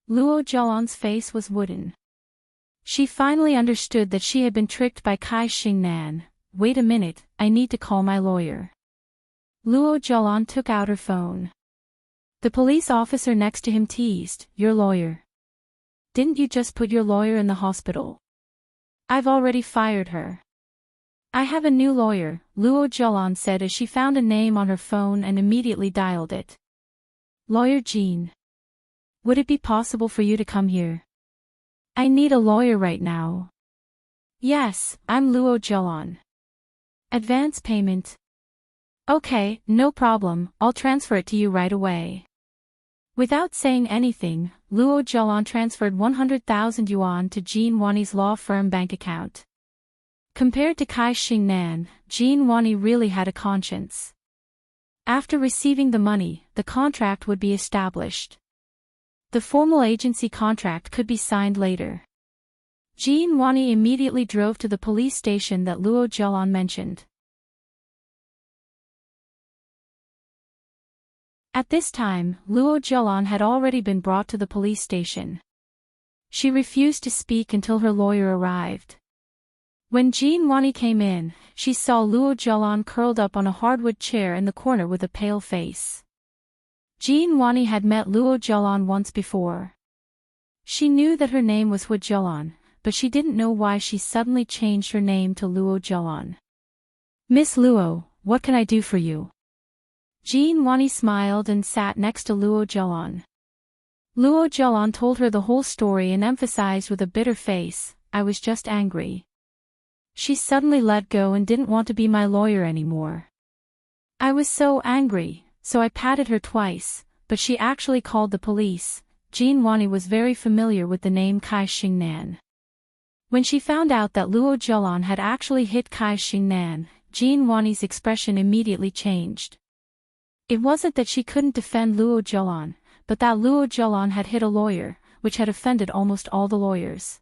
Luo Jialan's face was wooden. She finally understood that she had been tricked by Kai Xingnan. "Wait a minute, I need to call my lawyer." Luo Jialan took out her phone. The police officer next to him teased, "Your lawyer? Didn't you just put your lawyer in the hospital?" "I've already fired her." "I have a new lawyer," Luo Jialan said as she found a name on her phone and immediately dialed it. "Lawyer Jean. Would it be possible for you to come here? I need a lawyer right now." "Yes, I'm Luo Jialan." "Advance payment." "Okay, no problem, I'll transfer it to you right away." Without saying anything, Luo Jialan transferred 100,000 yuan to Jean Wani's law firm bank account. Compared to Kai Xingnan, Jean Wani really had a conscience. After receiving the money, the contract would be established. The formal agency contract could be signed later. Jean Wani immediately drove to the police station that Luo Jialan mentioned. At this time, Luo Jialan had already been brought to the police station. She refused to speak until her lawyer arrived. When Jean Wani came in, she saw Luo Jialan curled up on a hardwood chair in the corner with a pale face. Jean Wani had met Luo Jialan once before. She knew that her name was Hu Jialan, but she didn't know why she suddenly changed her name to Luo Jialan. "Miss Luo, what can I do for you?" Jean Wani smiled and sat next to Luo Jialan. Luo Jialan told her the whole story and emphasized with a bitter face, "I was just angry. She suddenly let go and didn't want to be my lawyer anymore. I was so angry, so I patted her twice, but she actually called the police." Jean Wani was very familiar with the name Kai Xingnan. When she found out that Luo Jialan had actually hit Kai Xingnan, Jean Wani's expression immediately changed. It wasn't that she couldn't defend Luo Jialan, but that Luo Jialan had hit a lawyer, which had offended almost all the lawyers.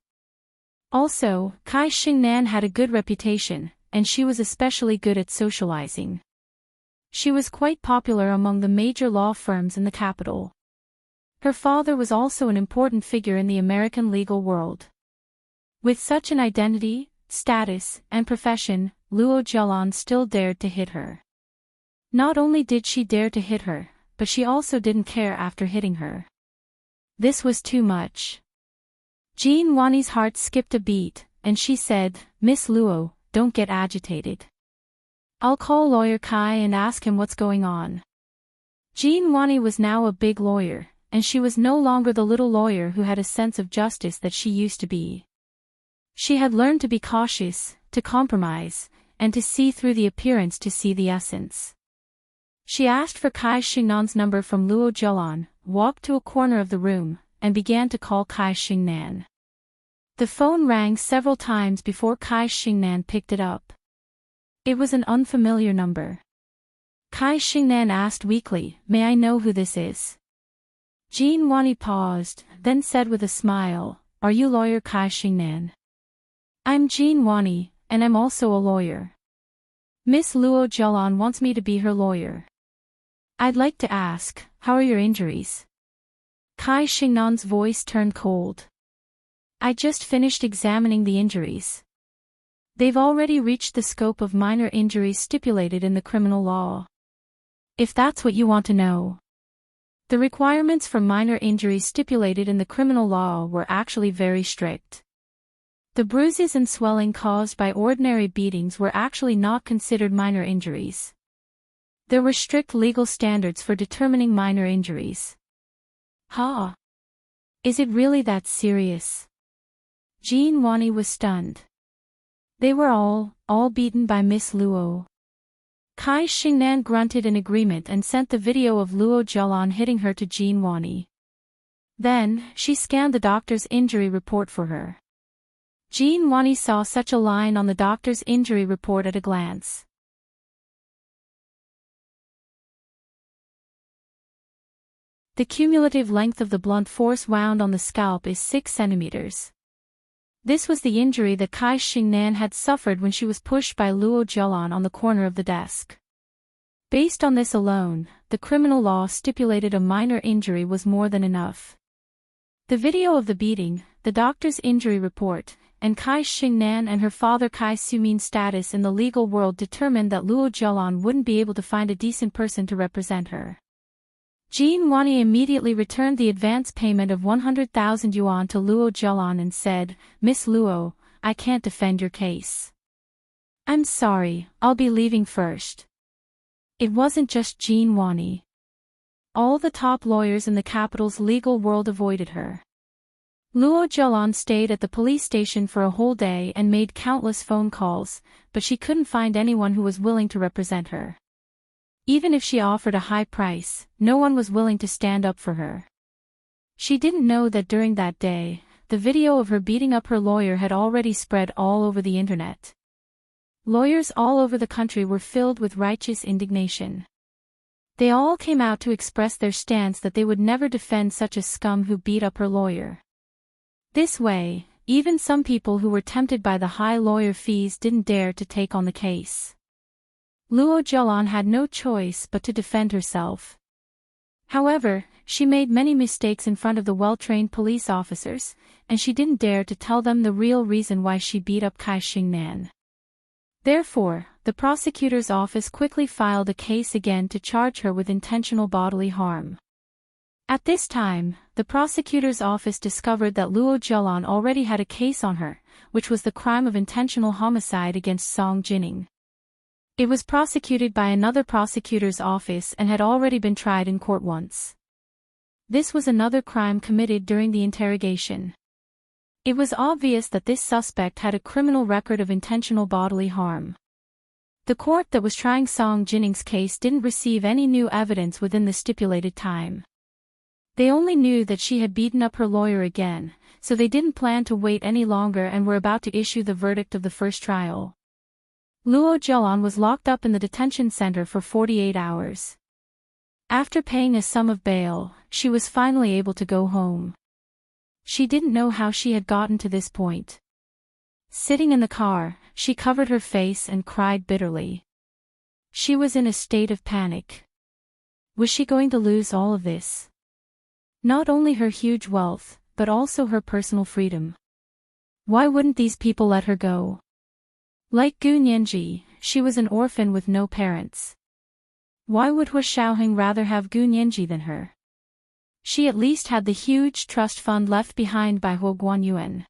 Also, Kai Xingnan had a good reputation, and she was especially good at socializing. She was quite popular among the major law firms in the capital. Her father was also an important figure in the American legal world. With such an identity, status, and profession, Luo Jialan still dared to hit her. Not only did she dare to hit her, but she also didn't care after hitting her. This was too much. Jean Wani's heart skipped a beat, and she said, "Miss Luo, don't get agitated. I'll call Lawyer Kai and ask him what's going on." Jean Wani was now a big lawyer, and she was no longer the little lawyer who had a sense of justice that she used to be. She had learned to be cautious, to compromise, and to see through the appearance to see the essence. She asked for Kai Xingnan's number from Luo Jialan, walked to a corner of the room, and began to call Kai Xingnan. The phone rang several times before Kai Xingnan picked it up. It was an unfamiliar number. Kai Xingnan asked weakly, "May I know who this is?" Jean Wani paused, then said with a smile, "Are you lawyer Kai Xingnan?" "I'm Jean Wani, and I'm also a lawyer. Miss Luo Jialan wants me to be her lawyer. I'd like to ask, how are your injuries?" Kai Xingnan's voice turned cold. "I just finished examining the injuries. They've already reached the scope of minor injuries stipulated in the criminal law. If that's what you want to know. The requirements for minor injuries stipulated in the criminal law were actually very strict. The bruises and swelling caused by ordinary beatings were actually not considered minor injuries. There were strict legal standards for determining minor injuries." "Ha! Is it really that serious?" Jean Wani was stunned. "They were all beaten by Miss Luo." Kai Xingnan grunted in agreement and sent the video of Luo Jialan hitting her to Jean Wani. Then, she scanned the doctor's injury report for her. Jean Wani saw such a line on the doctor's injury report at a glance. The cumulative length of the blunt force wound on the scalp is 6 centimeters. This was the injury that Kai Xingnan had suffered when she was pushed by Luo Jialan on the corner of the desk. Based on this alone, the criminal law stipulated a minor injury was more than enough. The video of the beating, the doctor's injury report, and Kai Xingnan and her father Kai Sumin's status in the legal world determined that Luo Jialan wouldn't be able to find a decent person to represent her. Jean Wani immediately returned the advance payment of 100,000 yuan to Luo Jialan and said, "Miss Luo, I can't defend your case. I'm sorry, I'll be leaving first." It wasn't just Jean Wani. All the top lawyers in the capital's legal world avoided her. Luo Jialan stayed at the police station for a whole day and made countless phone calls, but she couldn't find anyone who was willing to represent her. Even if she offered a high price, no one was willing to stand up for her. She didn't know that during that day, the video of her beating up her lawyer had already spread all over the internet. Lawyers all over the country were filled with righteous indignation. They all came out to express their stance that they would never defend such a scum who beat up her lawyer. This way, even some people who were tempted by the high lawyer fees didn't dare to take on the case. Luo Jialan had no choice but to defend herself. However, she made many mistakes in front of the well-trained police officers, and she didn't dare to tell them the real reason why she beat up Kai Xingnan. Therefore, the prosecutor's office quickly filed a case again to charge her with intentional bodily harm. At this time, the prosecutor's office discovered that Luo Zhelan already had a case on her, which was the crime of intentional homicide against Song Jining. It was prosecuted by another prosecutor's office and had already been tried in court once. This was another crime committed during the interrogation. It was obvious that this suspect had a criminal record of intentional bodily harm. The court that was trying Song Jining's case didn't receive any new evidence within the stipulated time. They only knew that she had beaten up her lawyer again, so they didn't plan to wait any longer and were about to issue the verdict of the first trial. Luo Zhelan was locked up in the detention center for 48 hours. After paying a sum of bail, she was finally able to go home. She didn't know how she had gotten to this point. Sitting in the car, she covered her face and cried bitterly. She was in a state of panic. Was she going to lose all of this? Not only her huge wealth, but also her personal freedom. Why wouldn't these people let her go? Like Gu Nianji, she was an orphan with no parents. Why would Hu Xiaoheng rather have Gu Nianji than her? She at least had the huge trust fund left behind by Hu Guanyuan.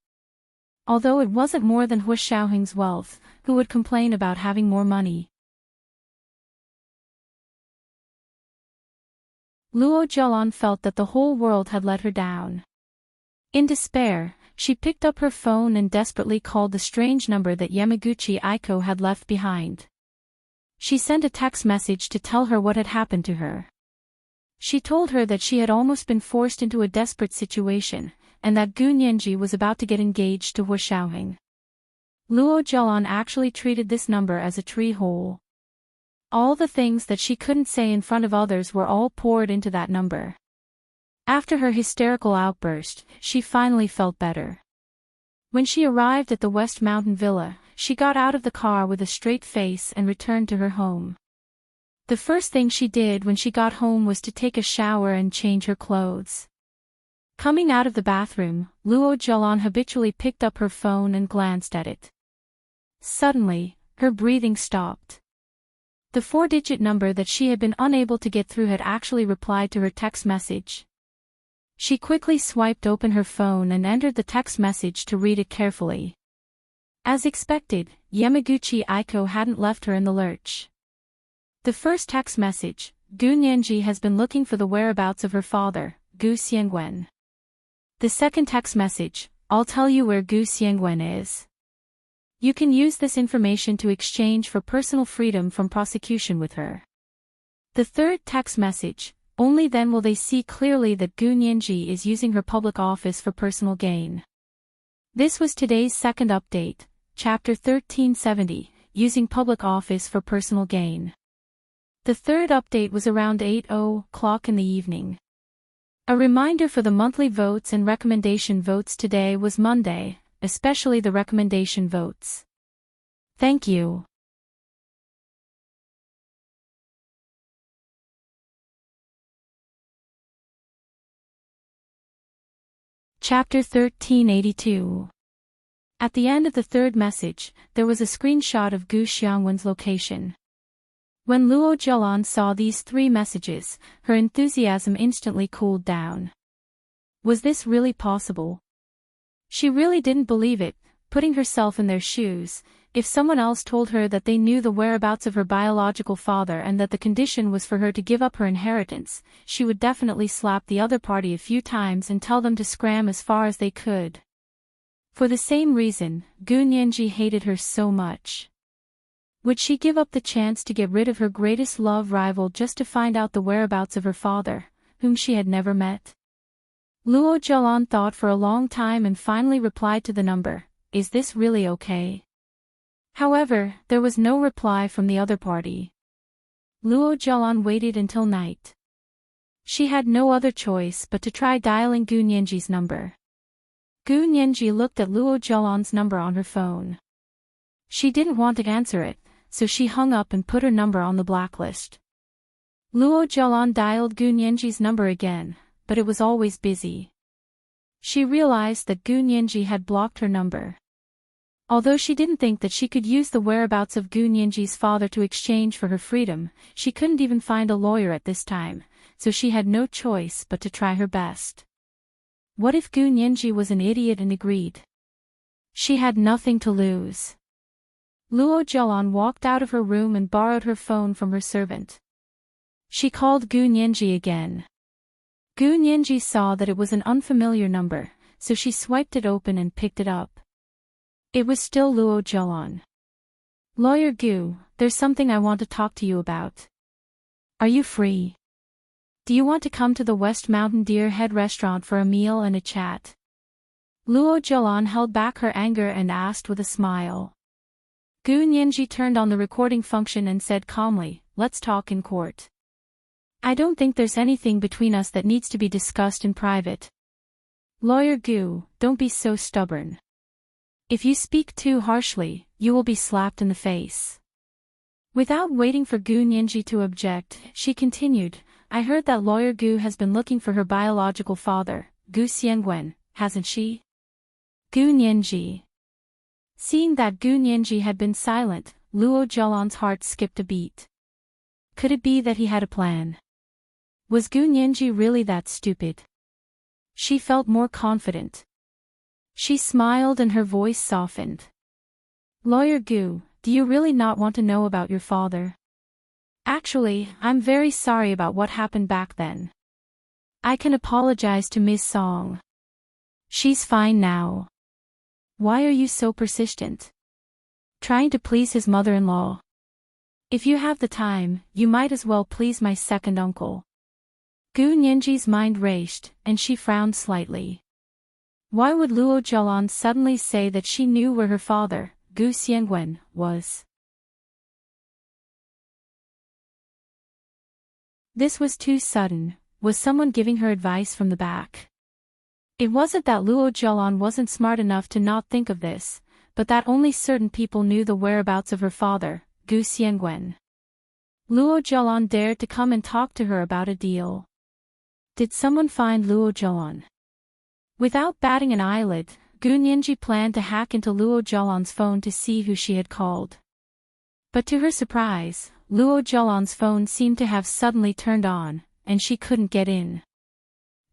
Although it wasn't more than Hu Xiaoheng's wealth, who would complain about having more money? Luo Zhelan felt that the whole world had let her down. In despair, she picked up her phone and desperately called the strange number that Yamaguchi Aiko had left behind. She sent a text message to tell her what had happened to her. She told her that she had almost been forced into a desperate situation, and that Gu Nianji was about to get engaged to Hu Xiaoheng. Luo Zhelan actually treated this number as a tree hole. All the things that she couldn't say in front of others were all poured into that number. After her hysterical outburst, she finally felt better. When she arrived at the West Mountain Villa, she got out of the car with a straight face and returned to her home. The first thing she did when she got home was to take a shower and change her clothes. Coming out of the bathroom, Luo Zhelan habitually picked up her phone and glanced at it. Suddenly, her breathing stopped. The 4-digit number that she had been unable to get through had actually replied to her text message. She quickly swiped open her phone and entered the text message to read it carefully. As expected, Yamaguchi Aiko hadn't left her in the lurch. The first text message, Gu Nianji has been looking for the whereabouts of her father, Gu Xiangwen. The second text message, I'll tell you where Gu Xiangwen is. You can use this information to exchange for personal freedom from prosecution with her. The third text message, only then will they see clearly that Gu Nianji is using her public office for personal gain. This was today's second update, Chapter 1370, Using Public Office for Personal Gain. The third update was around 8:00 in the evening. A reminder for the monthly votes and recommendation votes today was Monday, especially the recommendation votes. Thank you. Chapter 1382. At the end of the third message, there was a screenshot of Gu Xiangwen's location. When Luo Zhelan saw these 3 messages, her enthusiasm instantly cooled down. Was this really possible? She really didn't believe it, putting herself in their shoes. If someone else told her that they knew the whereabouts of her biological father and that the condition was for her to give up her inheritance, she would definitely slap the other party a few times and tell them to scram as far as they could. For the same reason, Gu Nianji hated her so much. Would she give up the chance to get rid of her greatest love rival just to find out the whereabouts of her father, whom she had never met? Luo Zhelan thought for a long time and finally replied to the number, "Is this really okay?" However, there was no reply from the other party. Luo Zhelan waited until night. She had no other choice but to try dialing Gu Nianji's number. Gu Nianji looked at Luo Zhelan's number on her phone. She didn't want to answer it, so she hung up and put her number on the blacklist. Luo Jialan dialed Gu Nianji's number again, but it was always busy. She realized that Gu Nianji had blocked her number. Although she didn't think that she could use the whereabouts of Gu Nianji's father to exchange for her freedom, she couldn't even find a lawyer at this time, so she had no choice but to try her best. What if Gu Nianji was an idiot and agreed? She had nothing to lose. Luo Jialan walked out of her room and borrowed her phone from her servant. She called Gu Nianji again. Gu Nianji saw that it was an unfamiliar number, so she swiped it open and picked it up. It was still Luo Jialan. Lawyer Gu, there's something I want to talk to you about. Are you free? Do you want to come to the West Mountain Deer Head restaurant for a meal and a chat? Luo Jialan held back her anger and asked with a smile. Gu Nianji turned on the recording function and said calmly, "Let's talk in court. I don't think there's anything between us that needs to be discussed in private." Lawyer Gu, don't be so stubborn. If you speak too harshly, you will be slapped in the face. Without waiting for Gu Nianji to object, she continued, I heard that Lawyer Gu has been looking for her biological father, Gu Xiangwen, hasn't she? Gu Nianji. Seeing that Gu Nianji had been silent, Luo Jialan's heart skipped a beat. Could it be that he had a plan? Was Gu Nianji really that stupid? She felt more confident. She smiled and her voice softened. Lawyer Gu, do you really not want to know about your father? Actually, I'm very sorry about what happened back then. I can apologize to Miss Song. She's fine now. Why are you so persistent? Trying to please his mother-in-law. If you have the time, you might as well please my second uncle. Gu Nianji's mind raced, and she frowned slightly. Why would Luo Jialan suddenly say that she knew where her father, Gu Xiangwen, was? This was too sudden. Was someone giving her advice from the back? It wasn't that Luo Jialan wasn't smart enough to not think of this, but that only certain people knew the whereabouts of her father, Gu Xiangwen. Luo Jialan dared to come and talk to her about a deal. Did someone find Luo Jialan? Without batting an eyelid, Gu Nianji planned to hack into Luo Jialan's phone to see who she had called. But to her surprise, Luo Jialan's phone seemed to have suddenly turned on, and she couldn't get in.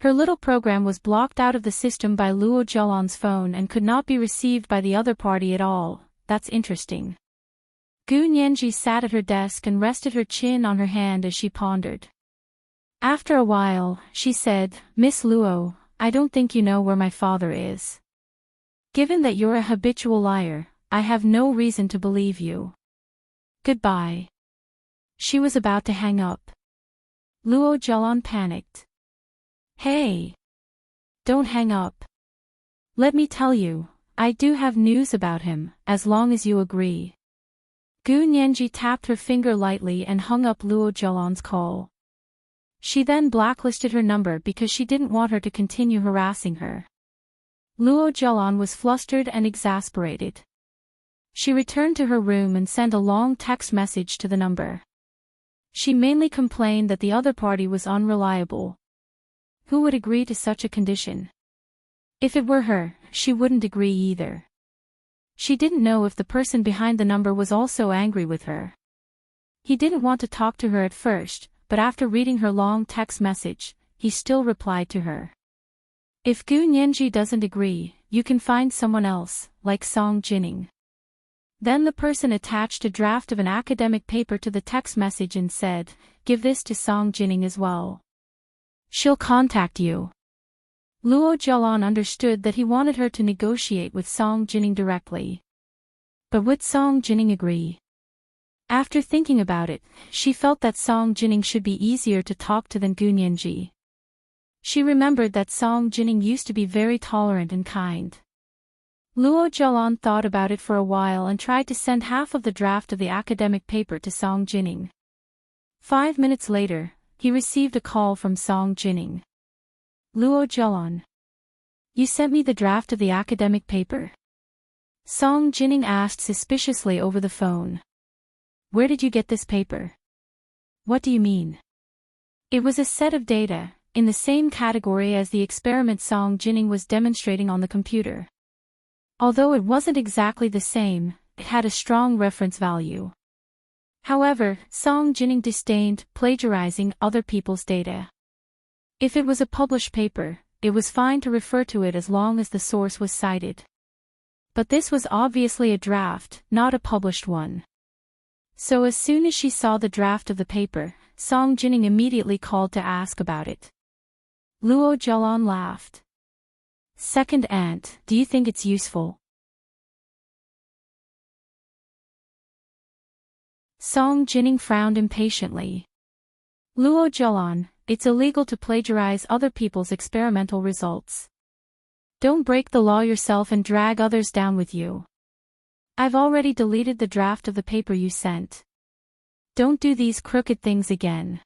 Her little program was blocked out of the system by Luo Jialan's phone and could not be received by the other party at all. That's interesting. Gu Nianji sat at her desk and rested her chin on her hand as she pondered. After a while, she said, Miss Luo, I don't think you know where my father is. Given that you're a habitual liar, I have no reason to believe you. Goodbye. She was about to hang up. Luo Jialan panicked. Hey! Don't hang up. Let me tell you, I do have news about him, as long as you agree. Gu Nianji tapped her finger lightly and hung up Luo Jialan's call. She then blacklisted her number because she didn't want her to continue harassing her. Luo Jialan was flustered and exasperated. She returned to her room and sent a long text message to the number. She mainly complained that the other party was unreliable. Who would agree to such a condition? If it were her, she wouldn't agree either. She didn't know if the person behind the number was also angry with her. He didn't want to talk to her at first, but after reading her long text message, he still replied to her. If Gu Nianji doesn't agree, you can find someone else, like Song Jining. Then the person attached a draft of an academic paper to the text message and said, give this to Song Jining as well. She'll contact you. Luo Jialan understood that he wanted her to negotiate with Song Jining directly. But would Song Jining agree? After thinking about it, she felt that Song Jining should be easier to talk to than Gu Nianji. She remembered that Song Jining used to be very tolerant and kind. Luo Jialan thought about it for a while and tried to send half of the draft of the academic paper to Song Jining. 5 minutes later, he received a call from Song Jining. Luo Jialan. You sent me the draft of the academic paper? Song Jining asked suspiciously over the phone. Where did you get this paper? What do you mean? It was a set of data, in the same category as the experiment Song Jining was demonstrating on the computer. Although it wasn't exactly the same, it had a strong reference value. However, Song Jining disdained plagiarizing other people's data. If it was a published paper, it was fine to refer to it as long as the source was cited. But this was obviously a draft, not a published one. So as soon as she saw the draft of the paper, Song Jining immediately called to ask about it. Luo Jialan laughed. Second aunt, do you think it's useful? Song Jining frowned impatiently. Luo Jialan, it's illegal to plagiarize other people's experimental results. Don't break the law yourself and drag others down with you. I've already deleted the draft of the paper you sent. Don't do these crooked things again.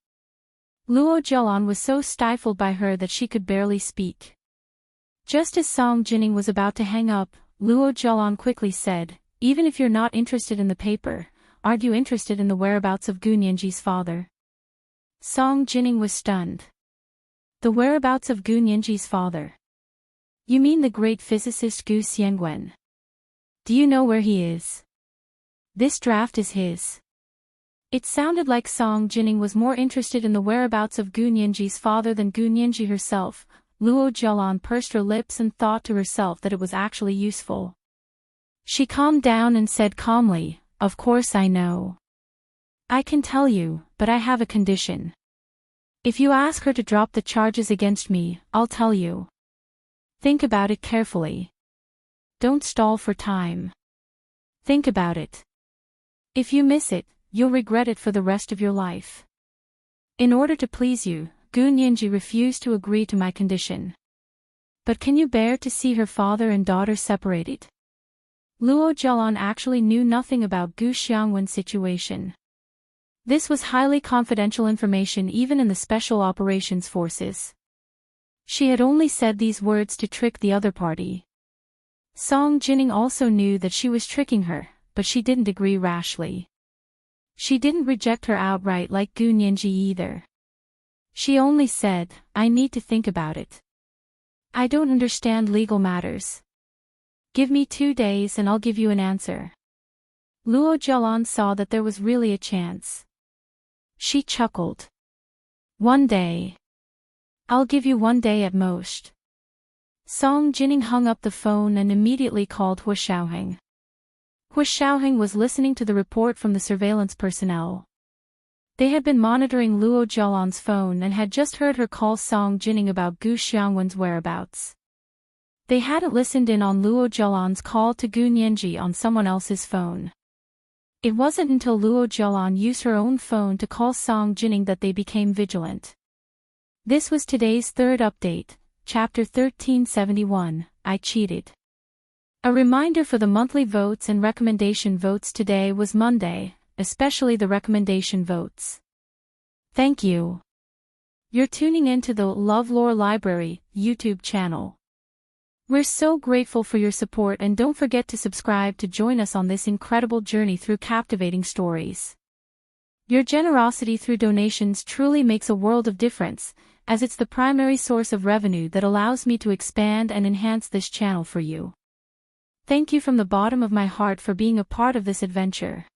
Luo Jialan was so stifled by her that she could barely speak. Just as Song Jining was about to hang up, Luo Jialan quickly said, even if you're not interested in the paper, aren't you interested in the whereabouts of Gu Nianji's father? Song Jining was stunned. The whereabouts of Gu Nianji's father? You mean the great physicist Gu Xiangwen? Do you know where he is? This draft is his. It sounded like Song Jining was more interested in the whereabouts of Gu Nianji's father than Gu Nianji herself. Luo Jialan pursed her lips and thought to herself that it was actually useful. She calmed down and said calmly, of course I know. I can tell you, but I have a condition. If you ask her to drop the charges against me, I'll tell you. Think about it carefully. Don't stall for time. Think about it. If you miss it, you'll regret it for the rest of your life. In order to please you, Gu Nianji refused to agree to my condition. But can you bear to see her father and daughter separated? Luo Jialan actually knew nothing about Gu Xiangwen's situation. This was highly confidential information even in the Special Operations Forces. She had only said these words to trick the other party. Song Jining also knew that she was tricking her, but she didn't agree rashly. She didn't reject her outright like Gu Nianji either. She only said, I need to think about it. I don't understand legal matters. Give me 2 days and I'll give you an answer. Luo Jialan saw that there was really a chance. She chuckled. 1 day. I'll give you 1 day at most. Song Jining hung up the phone and immediately called Hu Xiaoheng. Hu Xiaoheng was listening to the report from the surveillance personnel. They had been monitoring Luo Jialan's phone and had just heard her call Song Jining about Gu Xiangwen's whereabouts. They hadn't listened in on Luo Jialan's call to Gu Nianji on someone else's phone. It wasn't until Luo Jialan used her own phone to call Song Jining that they became vigilant. This was today's third update, Chapter 1371, I Cheated. A reminder for the monthly votes and recommendation votes today was Monday, especially the recommendation votes. Thank you. You're tuning in to the LoveLore Library YouTube channel. We're so grateful for your support and don't forget to subscribe to join us on this incredible journey through captivating stories. Your generosity through donations truly makes a world of difference, as it's the primary source of revenue that allows me to expand and enhance this channel for you. Thank you from the bottom of my heart for being a part of this adventure.